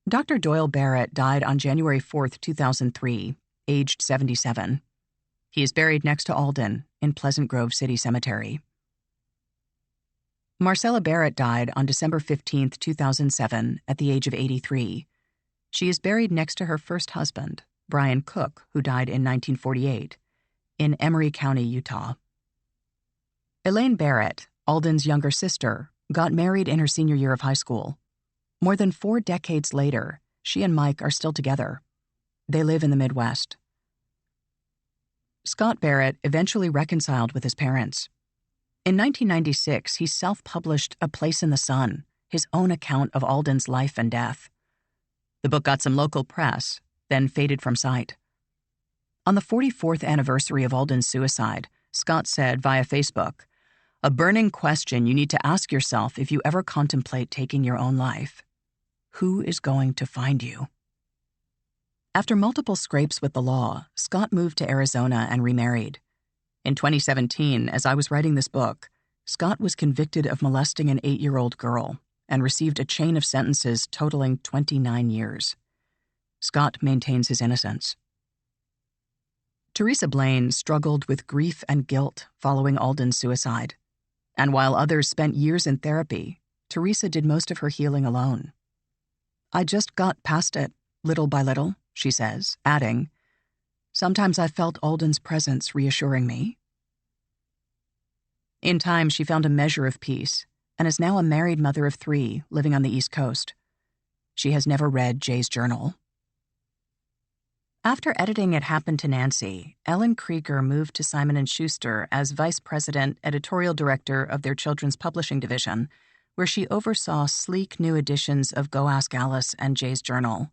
Dr. Doyle Barrett died on January 4, 2003, aged 77. He is buried next to Alden in Pleasant Grove City Cemetery. Marcella Barrett died on December 15, 2007, at the age of 83. She is buried next to her first husband, Brian Cook, who died in 1948, in Emery County, Utah. Elaine Barrett, Alden's younger sister, got married in her senior year of high school. More than 4 decades later, she and Mike are still together. They live in the Midwest. Scott Barrett eventually reconciled with his parents. In 1996, he self-published A Place in the Sun, his own account of Alden's life and death. The book got some local press, then faded from sight. On the 44th anniversary of Alden's suicide, Scott said via Facebook, "A burning question you need to ask yourself if you ever contemplate taking your own life. Who is going to find you?" After multiple scrapes with the law, Scott moved to Arizona and remarried. In 2017, as I was writing this book, Scott was convicted of molesting an 8-year-old girl and received a chain of sentences totaling 29 years. Scott maintains his innocence. Teresa Blaine struggled with grief and guilt following Alden's suicide. And while others spent years in therapy, Teresa did most of her healing alone. "I just got past it, little by little," she says, adding, "Sometimes I felt Alden's presence reassuring me." In time, she found a measure of peace and is now a married mother of 3 living on the East Coast. She has never read Jay's journal. After editing It Happened to Nancy, Ellen Krieger moved to Simon & Schuster as vice president editorial director of their children's publishing division, where she oversaw sleek new editions of Go Ask Alice and Jay's journal.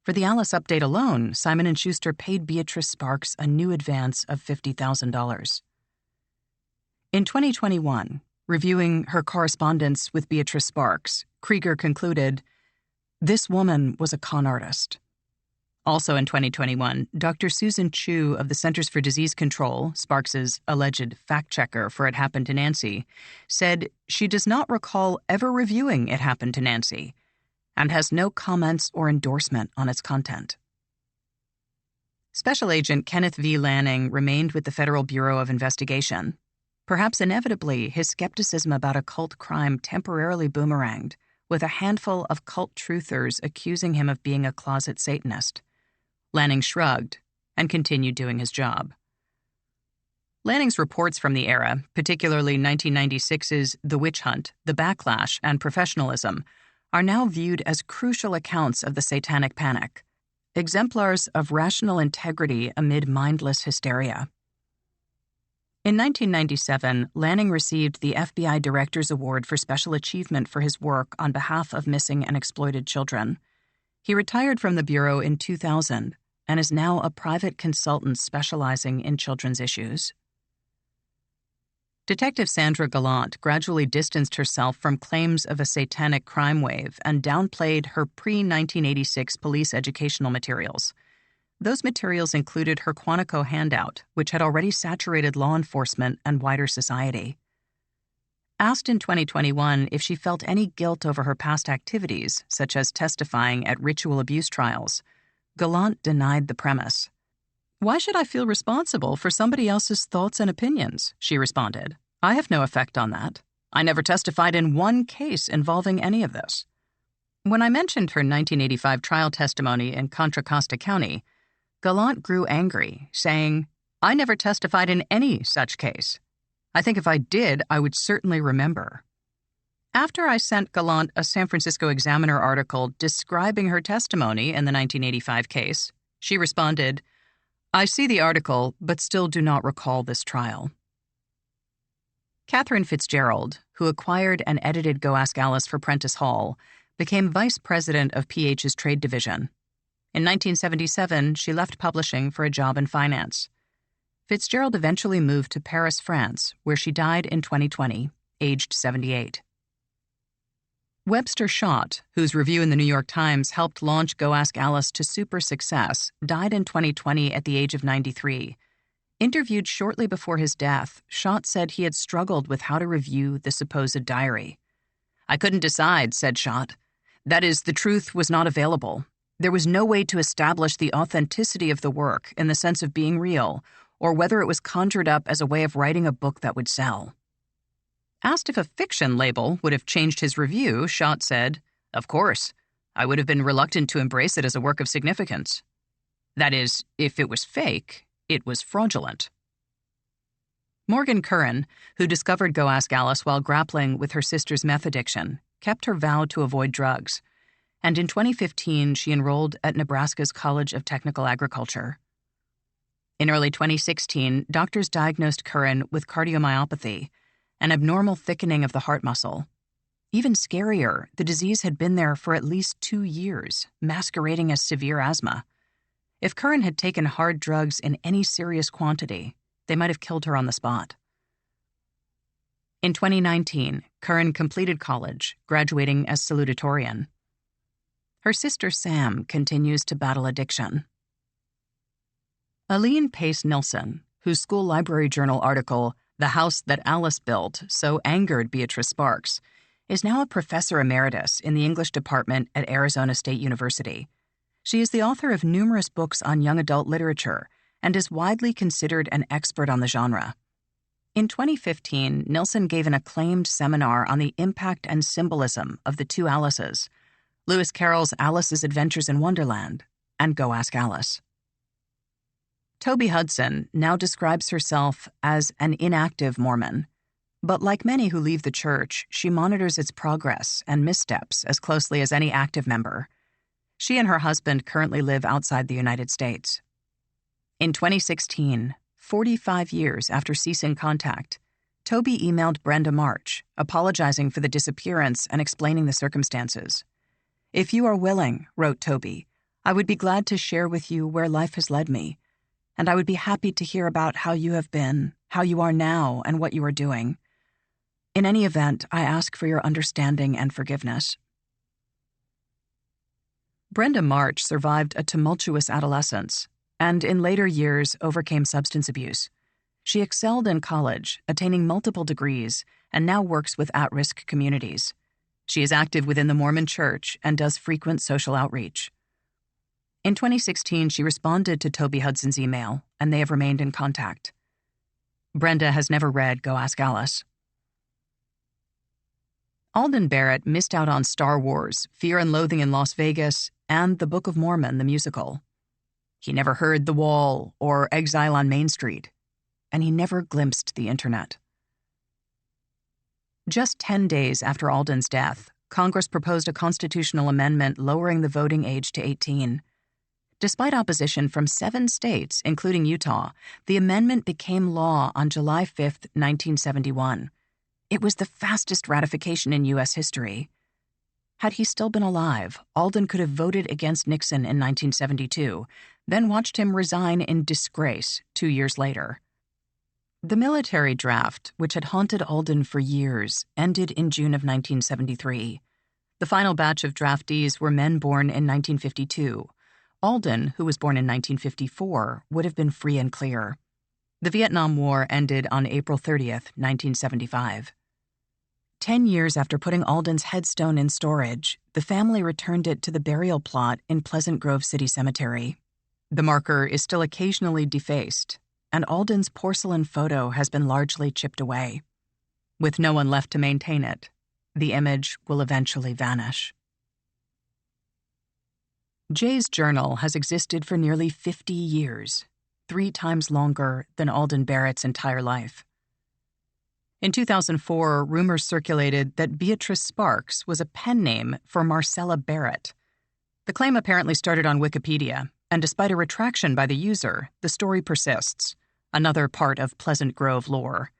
For the Alice update alone, Simon & Schuster paid Beatrice Sparks a new advance of $50,000. In 2021, reviewing her correspondence with Beatrice Sparks, Krieger concluded, "This woman was a con artist." Also in 2021, Dr. Susan Chu of the Centers for Disease Control, Sparks's alleged fact-checker for It Happened to Nancy, said she does not recall ever reviewing It Happened to Nancy and has no comments or endorsement on its content. Special Agent Kenneth V. Lanning remained with the Federal Bureau of Investigation. Perhaps inevitably, his skepticism about occult crime temporarily boomeranged, with a handful of cult truthers accusing him of being a closet Satanist. Lanning shrugged and continued doing his job. Lanning's reports from the era, particularly 1996's The Witch Hunt, The Backlash, and Professionalism, are now viewed as crucial accounts of the Satanic Panic, exemplars of rational integrity amid mindless hysteria. In 1997, Lanning received the FBI Director's Award for Special Achievement for his work on behalf of missing and exploited children. He retired from the Bureau in 2000 and is now a private consultant specializing in children's issues. Detective Sandra Gallant gradually distanced herself from claims of a satanic crime wave and downplayed her pre-1986 police educational materials. Those materials included her Quantico handout, which had already saturated law enforcement and wider society. Asked in 2021 if she felt any guilt over her past activities, such as testifying at ritual abuse trials, Gallant denied the premise. "Why should I feel responsible for somebody else's thoughts and opinions?" she responded. "I have no effect on that. I never testified in one case involving any of this." When I mentioned her 1985 trial testimony in Contra Costa County, Gallant grew angry, saying, "I never testified in any such case. I think if I did, I would certainly remember." After I sent Gallant a San Francisco Examiner article describing her testimony in the 1985 case, she responded, "I see the article, but still do not recall this trial." Catherine Fitzgerald, who acquired and edited Go Ask Alice for Prentice Hall, became vice president of PH's trade division. In 1977, she left publishing for a job in finance. Fitzgerald eventually moved to Paris, France, where she died in 2020, aged 78. Webster Schott, whose review in the New York Times helped launch Go Ask Alice to super success, died in 2020 at the age of 93. Interviewed shortly before his death, Schott said he had struggled with how to review the supposed diary. "I couldn't decide," said Schott. "That is, the truth was not available. There was no way to establish the authenticity of the work in the sense of being real, or whether it was conjured up as a way of writing a book that would sell." Asked if a fiction label would have changed his review, Schott said, "Of course. I would have been reluctant to embrace it as a work of significance. That is, if it was fake, it was fraudulent." Morgan Curran, who discovered Go Ask Alice while grappling with her sister's meth addiction, kept her vow to avoid drugs. And in 2015, she enrolled at Nebraska's College of Technical Agriculture. In early 2016, doctors diagnosed Curran with cardiomyopathy, an abnormal thickening of the heart muscle. Even scarier, the disease had been there for at least 2 years, masquerading as severe asthma. If Curran had taken hard drugs in any serious quantity, they might have killed her on the spot. In 2019, Curran completed college, graduating as salutatorian. Her sister Sam continues to battle addiction. Aline Pace Nilsson, whose school library journal article, "The House That Alice Built," so angered Beatrice Sparks, is now a professor emeritus in the English department at Arizona State University. She is the author of numerous books on young adult literature and is widely considered an expert on the genre. In 2015, Nilsson gave an acclaimed seminar on the impact and symbolism of the two Alices, Lewis Carroll's Alice's Adventures in Wonderland and Go Ask Alice. Toby Hudson now describes herself as an inactive Mormon, but like many who leave the church, she monitors its progress and missteps as closely as any active member. She and her husband currently live outside the United States. In 2016, 45 years after ceasing contact, Toby emailed Brenda March, apologizing for the disappearance and explaining the circumstances. "If you are willing," wrote Toby, "I would be glad to share with you where life has led me, and I would be happy to hear about how you have been, how you are now, and what you are doing. In any event, I ask for your understanding and forgiveness." Brenda March survived a tumultuous adolescence and in later years overcame substance abuse. She excelled in college, attaining multiple degrees, and now works with at-risk communities. She is active within the Mormon Church and does frequent social outreach. In 2016, she responded to Toby Hudson's email, and they have remained in contact. Brenda has never read Go Ask Alice. Alden Barrett missed out on Star Wars, Fear and Loathing in Las Vegas, and The Book of Mormon, the musical. He never heard The Wall or Exile on Main Street, and he never glimpsed the internet. Just 10 days after Alden's death, Congress proposed a constitutional amendment lowering the voting age to 18. Despite opposition from 7 states, including Utah, the amendment became law on July 5, 1971. It was the fastest ratification in U.S. history. Had he still been alive, Alden could have voted against Nixon in 1972, then watched him resign in disgrace 2 years later. The military draft, which had haunted Alden for years, ended in June of 1973. The final batch of draftees were men born in 1952. Alden, who was born in 1954, would have been free and clear. The Vietnam War ended on April 30th, 1975. 10 years after putting Alden's headstone in storage, the family returned it to the burial plot in Pleasant Grove City Cemetery. The marker is still occasionally defaced, and Alden's porcelain photo has been largely chipped away. With no one left to maintain it, the image will eventually vanish. Jay's journal has existed for nearly 50 years, 3 times longer than Alden Barrett's entire life. In 2004, rumors circulated that Beatrice Sparks was a pen name for Marcella Barrett. The claim apparently started on Wikipedia, and despite a retraction by the user, the story persists, another part of Pleasant Grove lore.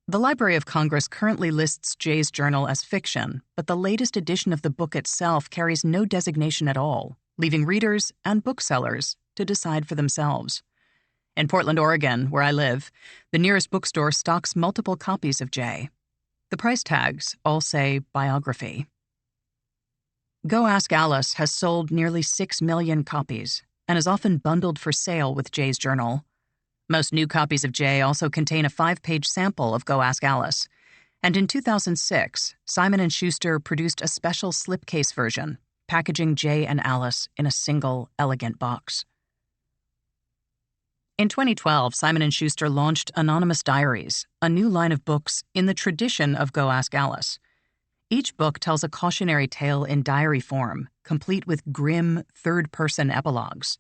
The Library of Congress currently lists Jay's journal as fiction, but the latest edition of the book itself carries no designation at all, leaving readers and booksellers to decide for themselves. In Portland, Oregon, where I live, the nearest bookstore stocks multiple copies of Jay. The price tags all say biography. Go Ask Alice has sold nearly 6 million copies and is often bundled for sale with Jay's journal. Most new copies of Jay also contain a 5-page sample of Go Ask Alice, and in 2006, Simon & Schuster produced a special slipcase version, packaging Jay and Alice in a single, elegant box. In 2012, Simon & Schuster launched Anonymous Diaries, a new line of books in the tradition of Go Ask Alice. Each book tells a cautionary tale in diary form, complete with grim, third-person epilogues.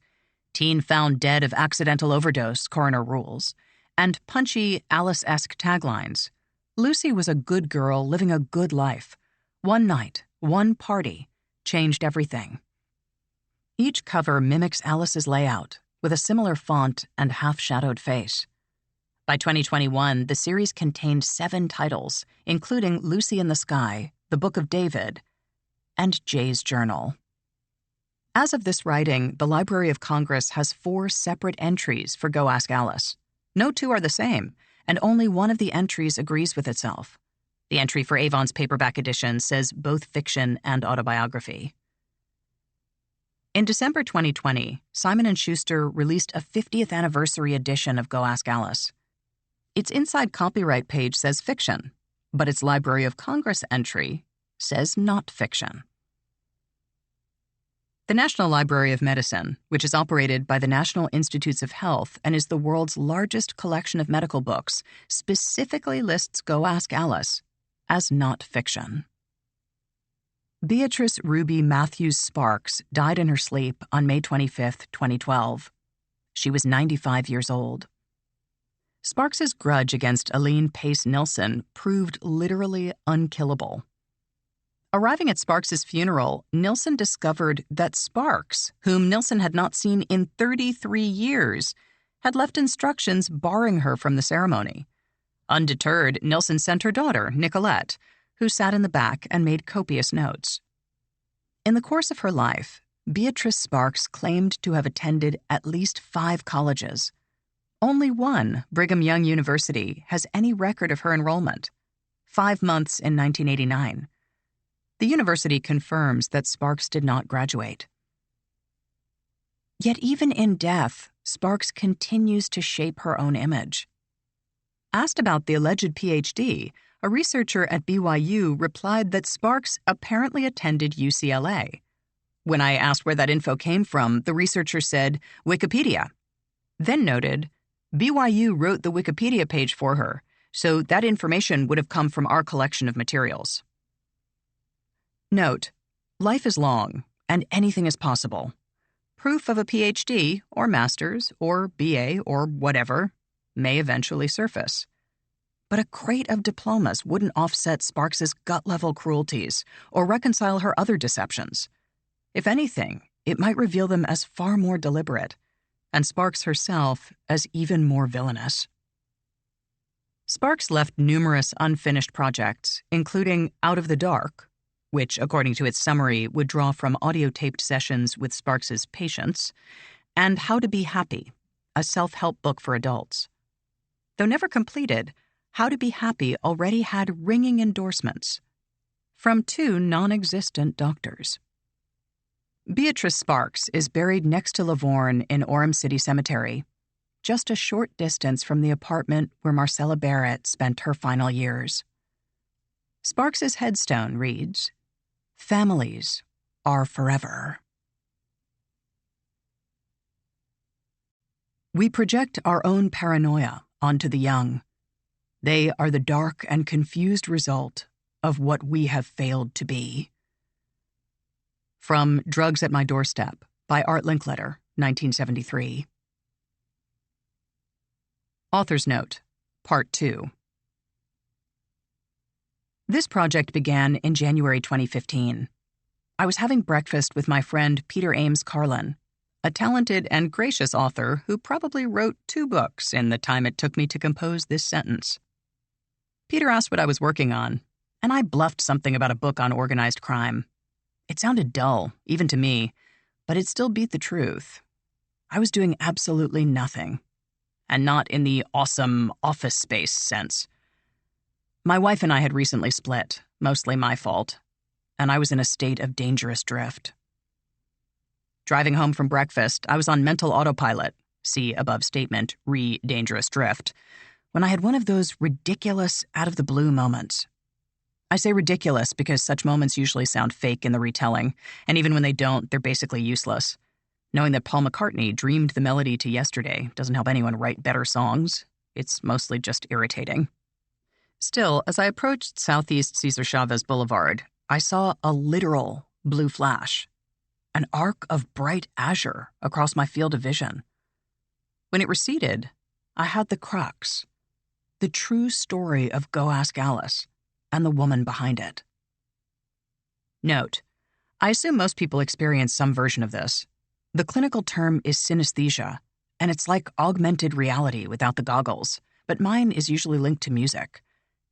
Teen found dead of accidental overdose, coroner rules, and punchy Alice-esque taglines. Lucy was a good girl living a good life. One night, one party, changed everything. Each cover mimics Alice's layout, with a similar font and half-shadowed face. By 2021, the series contained 7 titles, including Lucy in the Sky, The Book of David, and Jay's Journal. As of this writing, the Library of Congress has 4 separate entries for Go Ask Alice. No 2 are the same, and only one of the entries agrees with itself. The entry for Avon's paperback edition says both fiction and autobiography. In December 2020, Simon & Schuster released a 50th anniversary edition of Go Ask Alice. Its inside copyright page says fiction, but its Library of Congress entry says not fiction. The National Library of Medicine, which is operated by the National Institutes of Health and is the world's largest collection of medical books, specifically lists Go Ask Alice as not fiction. Beatrice Ruby Matthews Sparks died in her sleep on May 25, 2012. She was 95 years old. Sparks's grudge against Aline Pace Nilsson proved literally unkillable. Arriving at Sparks's funeral, Nilsson discovered that Sparks, whom Nilsson had not seen in 33 years, had left instructions barring her from the ceremony. Undeterred, Nilsson sent her daughter, Nicolette, who sat in the back and made copious notes. In the course of her life, Beatrice Sparks claimed to have attended at least 5 colleges. Only one, Brigham Young University, has any record of her enrollment. 5 months in 1989. The university confirms that Sparks did not graduate. Yet even in death, Sparks continues to shape her own image. Asked about the alleged PhD, a researcher at BYU replied that Sparks apparently attended UCLA. When I asked where that info came from, the researcher said, Wikipedia. Then noted, BYU wrote the Wikipedia page for her, so that information would have come from our collection of materials. Note, life is long, and anything is possible. Proof of a PhD, or master's, or BA, or whatever, may eventually surface. But a crate of diplomas wouldn't offset Sparks's gut-level cruelties or reconcile her other deceptions. If anything, it might reveal them as far more deliberate, and Sparks herself as even more villainous. Sparks left numerous unfinished projects, including Out of the Dark, which, according to its summary, would draw from audio-taped sessions with Sparks's patients, and How to Be Happy, a self-help book for adults. Though never completed, How to Be Happy already had ringing endorsements from 2 non-existent doctors. Beatrice Sparks is buried next to Lavorne in Orem City Cemetery, just a short distance from the apartment where Marcella Barrett spent her final years. Sparks's headstone reads, "Families are forever." We project our own paranoia onto the young. They are the dark and confused result of what we have failed to be. From Drugs at My Doorstep by Art Linkletter, 1973. Author's Note, Part 2. This project began in January 2015. I was having breakfast with my friend Peter Ames Carlin, a talented and gracious author who probably wrote 2 books in the time it took me to compose this sentence. Peter asked what I was working on, and I bluffed something about a book on organized crime. It sounded dull, even to me, but it still beat the truth. I was doing absolutely nothing, and not in the awesome office space sense. My wife and I had recently split, mostly my fault, and I was in a state of dangerous drift. Driving home from breakfast, I was on mental autopilot, see above statement, dangerous drift, when I had one of those ridiculous, out-of-the-blue moments. I say ridiculous because such moments usually sound fake in the retelling, and even when they don't, they're basically useless. Knowing that Paul McCartney dreamed the melody to Yesterday doesn't help anyone write better songs. It's mostly just irritating. Still, as I approached Southeast Cesar Chavez Boulevard, I saw a literal blue flash, an arc of bright azure across my field of vision. When it receded, I had the crux, the true story of Go Ask Alice, and the woman behind it. Note, I assume most people experience some version of this. The clinical term is synesthesia, and it's like augmented reality without the goggles, but mine is usually linked to music.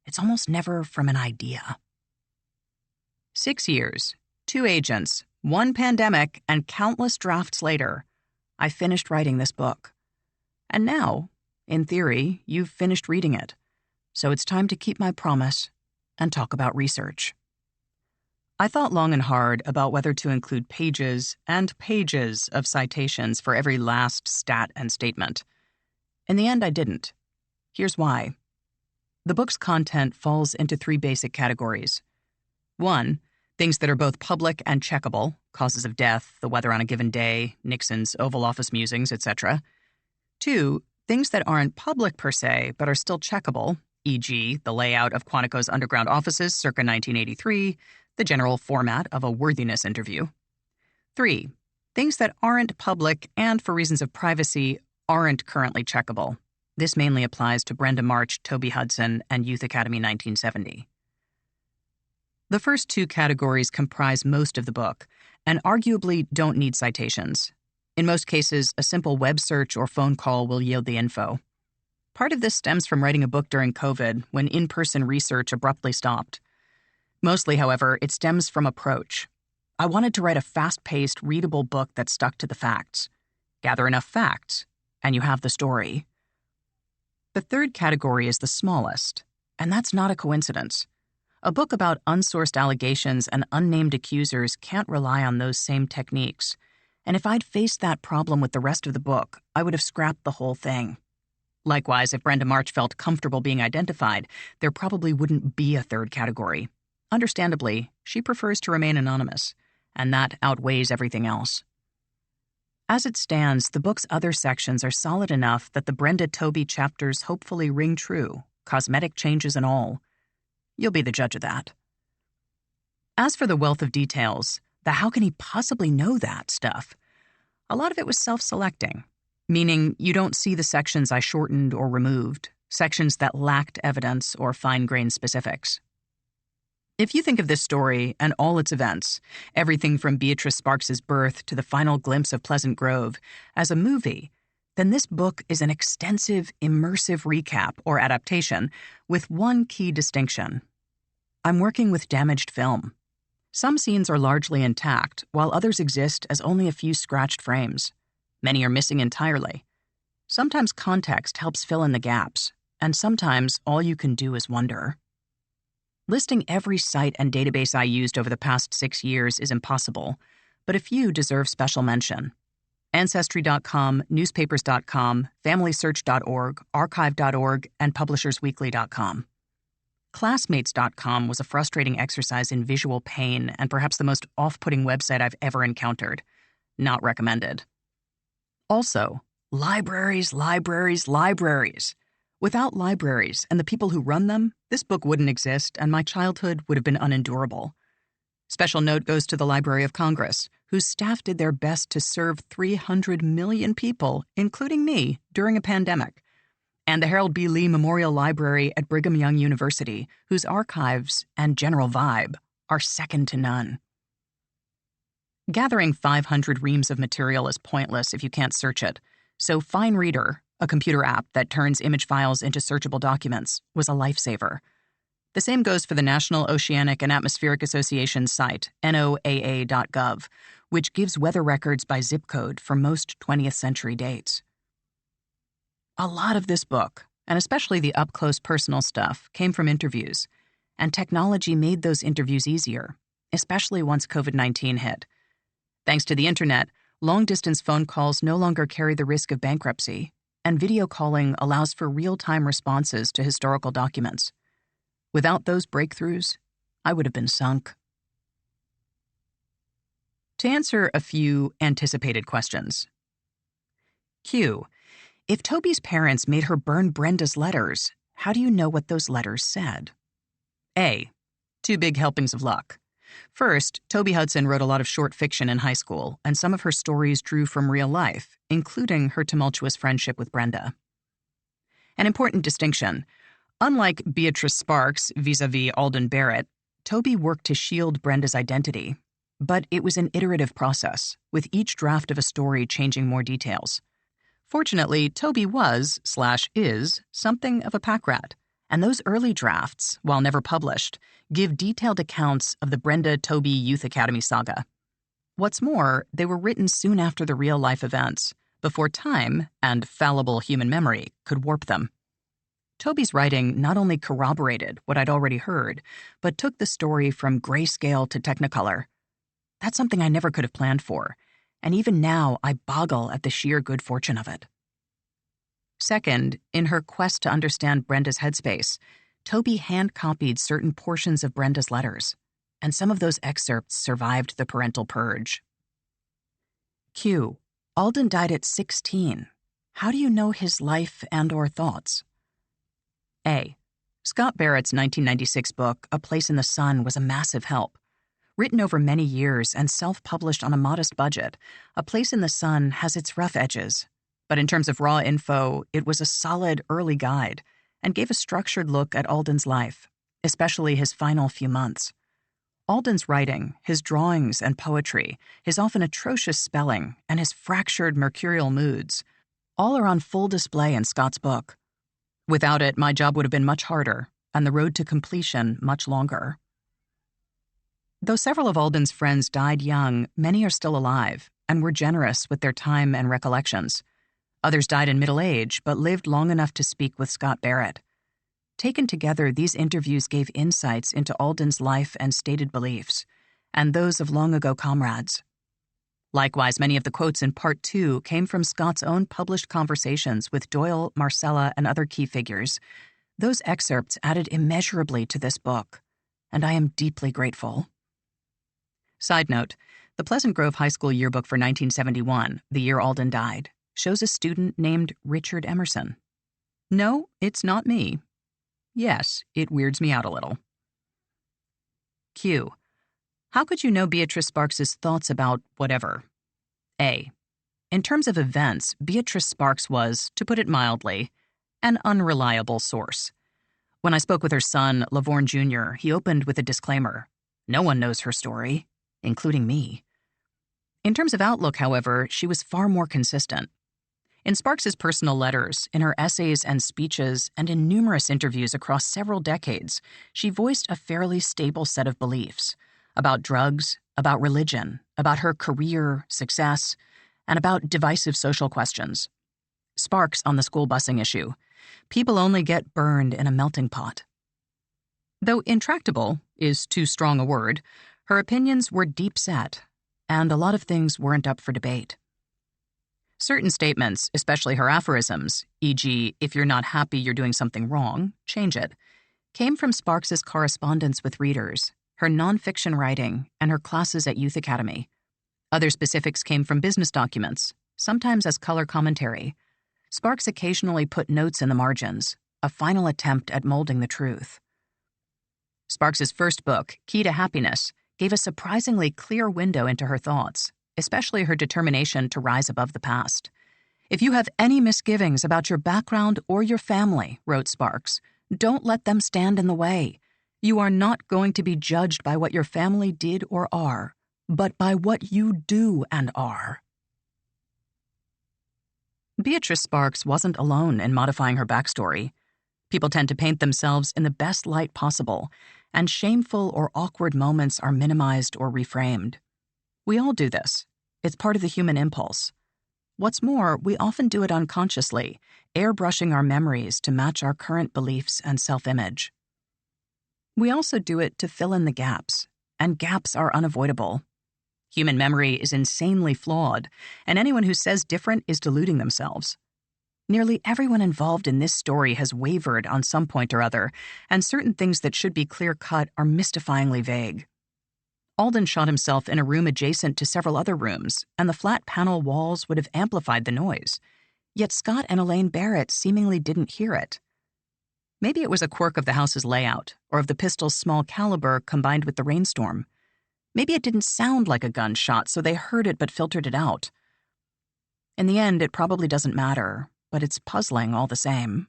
It's almost never from an idea. 6 years, 2 agents, 1 pandemic, and countless drafts later, I finished writing this book. And now, in theory, you've finished reading it, so it's time to keep my promise and talk about research. I thought long and hard about whether to include pages and pages of citations for every last stat and statement. In the end, I didn't. Here's why. The book's content falls into 3 basic categories. 1, things that are both public and checkable, causes of death, the weather on a given day, Nixon's Oval Office musings, etc. 2, things that aren't public per se, but are still checkable, e.g., the layout of Quantico's underground offices circa 1983, the general format of a worthiness interview. 3, things that aren't public and, for reasons of privacy, aren't currently checkable. This mainly applies to Brenda March, Toby Hudson, and Youth Academy 1970. The first 2 categories comprise most of the book, and arguably don't need citations. In most cases, a simple web search or phone call will yield the info. Part of this stems from writing a book during COVID, when in-person research abruptly stopped. Mostly, however, it stems from approach. I wanted to write a fast-paced, readable book that stuck to the facts. Gather enough facts, and you have the story. The third category is the smallest, and that's not a coincidence. A book about unsourced allegations and unnamed accusers can't rely on those same techniques, and if I'd faced that problem with the rest of the book, I would have scrapped the whole thing. Likewise, if Brenda March felt comfortable being identified, there probably wouldn't be a third category. Understandably, she prefers to remain anonymous, and that outweighs everything else. As it stands, the book's other sections are solid enough that the Brenda Toby chapters hopefully ring true, cosmetic changes and all. You'll be the judge of that. As for the wealth of details, the how can he possibly know that stuff, a lot of it was self-selecting, meaning you don't see the sections I shortened or removed, sections that lacked evidence or fine-grained specifics. If you think of this story and all its events, everything from Beatrice Sparks's birth to the final glimpse of Pleasant Grove, as a movie, then this book is an extensive, immersive recap or adaptation with one key distinction. I'm working with damaged film. Some scenes are largely intact, while others exist as only a few scratched frames. Many are missing entirely. Sometimes context helps fill in the gaps, and sometimes all you can do is wonder. Listing every site and database I used over the past 6 years is impossible, but a few deserve special mention. Ancestry.com, newspapers.com, familysearch.org, archive.org, and publishersweekly.com. Classmates.com was a frustrating exercise in visual pain and perhaps the most off-putting website I've ever encountered. Not recommended. Also, libraries, libraries, libraries. Without libraries and the people who run them, this book wouldn't exist and my childhood would have been unendurable. Special note goes to the Library of Congress, whose staff did their best to serve 300 million people, including me, during a pandemic. And the Harold B. Lee Memorial Library at Brigham Young University, whose archives and general vibe are second to none. Gathering 500 reams of material is pointless if you can't search it, so Fine Reader, a computer app that turns image files into searchable documents, was a lifesaver. The same goes for the National Oceanic and Atmospheric Association's site, NOAA.gov, which gives weather records by zip code for most 20th century dates. A lot of this book, and especially the up-close personal stuff, came from interviews, and technology made those interviews easier, especially once COVID-19 hit. Thanks to the internet, long-distance phone calls no longer carry the risk of bankruptcy, and video calling allows for real-time responses to historical documents. Without those breakthroughs, I would have been sunk. To answer a few anticipated questions. Q. If Toby's parents made her burn Brenda's letters, how do you know what those letters said? A. 2 big helpings of luck. First, Toby Hudson wrote a lot of short fiction in high school, and some of her stories drew from real life, including her tumultuous friendship with Brenda. An important distinction. Unlike Beatrice Sparks vis-a-vis Alden Barrett, Toby worked to shield Brenda's identity, but it was an iterative process, with each draft of a story changing more details. Fortunately, Toby was/is something of a pack rat, and those early drafts, while never published, give detailed accounts of the Brenda-Toby Youth Academy saga. What's more, they were written soon after the real-life events, before time and fallible human memory could warp them. Toby's writing not only corroborated what I'd already heard, but took the story from grayscale to Technicolor. That's something I never could have planned for, and even now I boggle at the sheer good fortune of it. Second, in her quest to understand Brenda's headspace, Toby hand-copied certain portions of Brenda's letters, and some of those excerpts survived the parental purge. Q. Alden died at 16. How do you know his life and/or thoughts? A. Scott Barrett's 1996 book, A Place in the Sun, was a massive help. Written over many years and self-published on a modest budget, A Place in the Sun has its rough edges. But in terms of raw info, it was a solid early guide and gave a structured look at Alden's life, especially his final few months. Alden's writing, his drawings and poetry, his often atrocious spelling, and his fractured mercurial moods, all are on full display in Scott's book. Without it, my job would have been much harder, and the road to completion much longer. Though several of Alden's friends died young, many are still alive and were generous with their time and recollections. Others died in middle age, but lived long enough to speak with Scott Barrett. Taken together, these interviews gave insights into Alden's life and stated beliefs, and those of long-ago comrades. Likewise, many of the quotes in Part 2 came from Scott's own published conversations with Doyle, Marcella, and other key figures. Those excerpts added immeasurably to this book, and I am deeply grateful. Side note, the Pleasant Grove High School yearbook for 1971, the year Alden died, shows a student named Richard Emerson. No, it's not me. Yes, it weirds me out a little. Q. How could you know Beatrice Sparks's thoughts about whatever? A. In terms of events, Beatrice Sparks was, to put it mildly, an unreliable source. When I spoke with her son, Lavorne Jr., he opened with a disclaimer. No one knows her story, including me. In terms of outlook, however, she was far more consistent. In Sparks's personal letters, in her essays and speeches, and in numerous interviews across several decades, she voiced a fairly stable set of beliefs about drugs, about religion, about her career, success, and about divisive social questions. Sparks on the school busing issue. People only get burned in a melting pot. Though intractable is too strong a word, her opinions were deep-set, and a lot of things weren't up for debate. Certain statements, especially her aphorisms, e.g., if you're not happy you're doing something wrong, change it, came from Sparks's correspondence with readers, her nonfiction writing, and her classes at Youth Academy. Other specifics came from business documents, sometimes as color commentary. Sparks occasionally put notes in the margins, a final attempt at molding the truth. Sparks's first book, Key to Happiness, gave a surprisingly clear window into her thoughts, especially her determination to rise above the past. If you have any misgivings about your background or your family, wrote Sparks, don't let them stand in the way. You are not going to be judged by what your family did or are, but by what you do and are. Beatrice Sparks wasn't alone in modifying her backstory. People tend to paint themselves in the best light possible, and shameful or awkward moments are minimized or reframed. We all do this. It's part of the human impulse. What's more, we often do it unconsciously, airbrushing our memories to match our current beliefs and self-image. We also do it to fill in the gaps, and gaps are unavoidable. Human memory is insanely flawed, and anyone who says different is deluding themselves. Nearly everyone involved in this story has wavered on some point or other, and certain things that should be clear-cut are mystifyingly vague. Alden shot himself in a room adjacent to several other rooms, and the flat panel walls would have amplified the noise. Yet Scott and Elaine Barrett seemingly didn't hear it. Maybe it was a quirk of the house's layout, or of the pistol's small caliber combined with the rainstorm. Maybe it didn't sound like a gunshot, so they heard it but filtered it out. In the end, it probably doesn't matter, but it's puzzling all the same.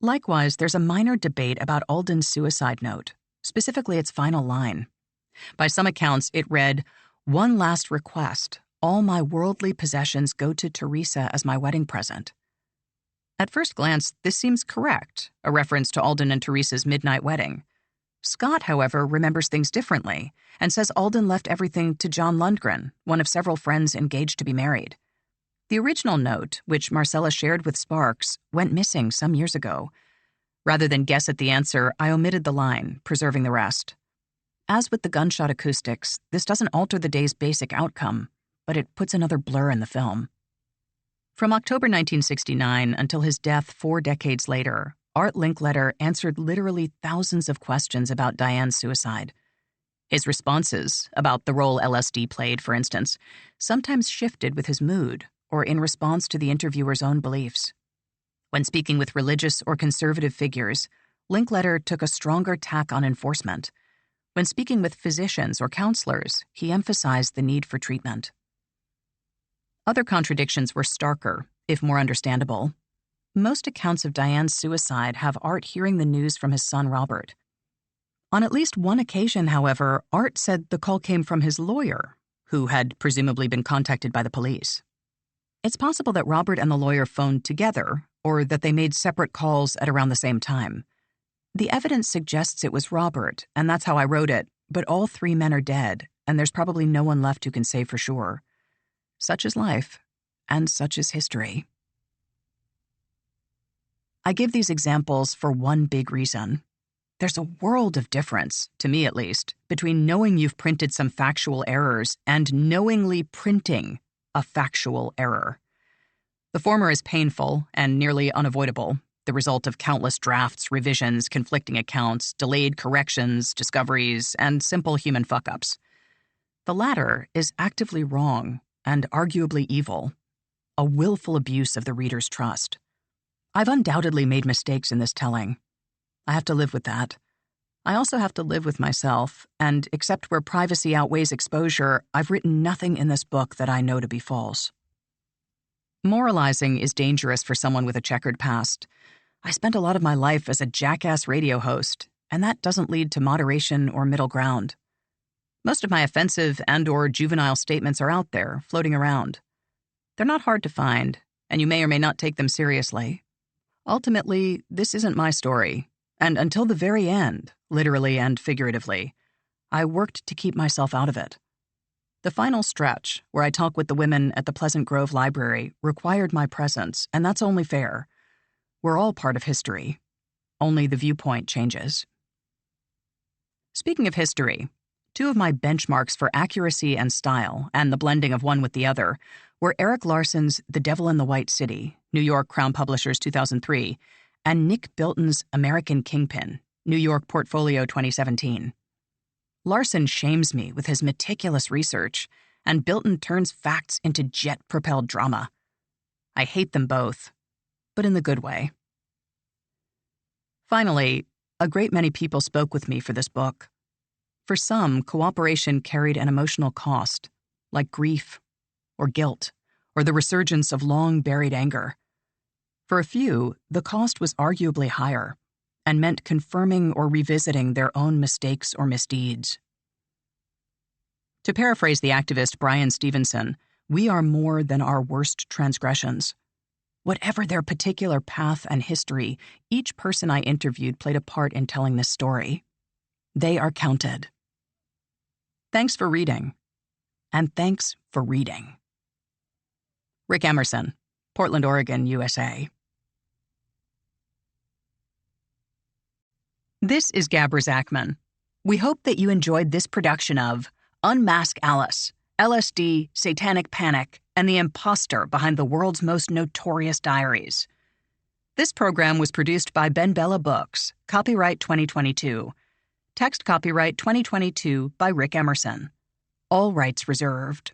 Likewise, there's a minor debate about Alden's suicide note, specifically its final line. By some accounts, it read, "One last request. All my worldly possessions go to Teresa as my wedding present." At first glance, this seems correct, a reference to Alden and Teresa's midnight wedding. Scott, however, remembers things differently and says Alden left everything to John Lundgren, one of several friends engaged to be married. The original note, which Marcella shared with Sparks, went missing some years ago. Rather than guess at the answer, I omitted the line, preserving the rest. As with the gunshot acoustics, this doesn't alter the day's basic outcome, but it puts another blur in the film. From October 1969 until his death 4 decades later, Art Linkletter answered literally thousands of questions about Diane's suicide. His responses, about the role LSD played, for instance, sometimes shifted with his mood or in response to the interviewer's own beliefs. When speaking with religious or conservative figures, Linkletter took a stronger tack on enforcement. When speaking with physicians or counselors, he emphasized the need for treatment. Other contradictions were starker, if more understandable. Most accounts of Diane's suicide have Art hearing the news from his son Robert. On at least one occasion, however, Art said the call came from his lawyer, who had presumably been contacted by the police. It's possible that Robert and the lawyer phoned together, or that they made separate calls at around the same time. The evidence suggests it was Robert, and that's how I wrote it, but all 3 men are dead, and there's probably no one left who can say for sure. Such is life, and such is history. I give these examples for one big reason. There's a world of difference, to me at least, between knowing you've printed some factual errors and knowingly printing a factual error. The former is painful and nearly unavoidable, the result of countless drafts, revisions, conflicting accounts, delayed corrections, discoveries, and simple human fuck-ups. The latter is actively wrong and arguably evil, a willful abuse of the reader's trust. I've undoubtedly made mistakes in this telling. I have to live with that. I also have to live with myself, and except where privacy outweighs exposure, I've written nothing in this book that I know to be false. Moralizing is dangerous for someone with a checkered past. I spent a lot of my life as a jackass radio host, and that doesn't lead to moderation or middle ground. Most of my offensive and/or juvenile statements are out there, floating around. They're not hard to find, and you may or may not take them seriously. Ultimately, this isn't my story, and until the very end, literally and figuratively, I worked to keep myself out of it. The final stretch, where I talk with the women at the Pleasant Grove Library, required my presence, and that's only fair. We're all part of history. Only the viewpoint changes. Speaking of history, two of my benchmarks for accuracy and style, and the blending of one with the other, were Eric Larson's The Devil in the White City, New York Crown Publishers 2003, and Nick Bilton's American Kingpin, New York Portfolio 2017. Larson shames me with his meticulous research, and Bilton turns facts into jet-propelled drama. I hate them both, but in the good way. Finally, a great many people spoke with me for this book. For some, cooperation carried an emotional cost, like grief, or guilt, or the resurgence of long-buried anger. For a few, the cost was arguably higher, and meant confirming or revisiting their own mistakes or misdeeds. To paraphrase the activist Brian Stevenson, we are more than our worst transgressions. Whatever their particular path and history, each person I interviewed played a part in telling this story. They are counted. Thanks for reading. And thanks for reading. Rick Emerson, Portland, Oregon, USA. This is Gabra Zachman. We hope that you enjoyed this production of Unmask Alice, LSD, Satanic Panic, and the imposter behind the world's most notorious diaries. This program was produced by Ben Bella Books, copyright 2022. Text copyright 2022 by Rick Emerson. All rights reserved.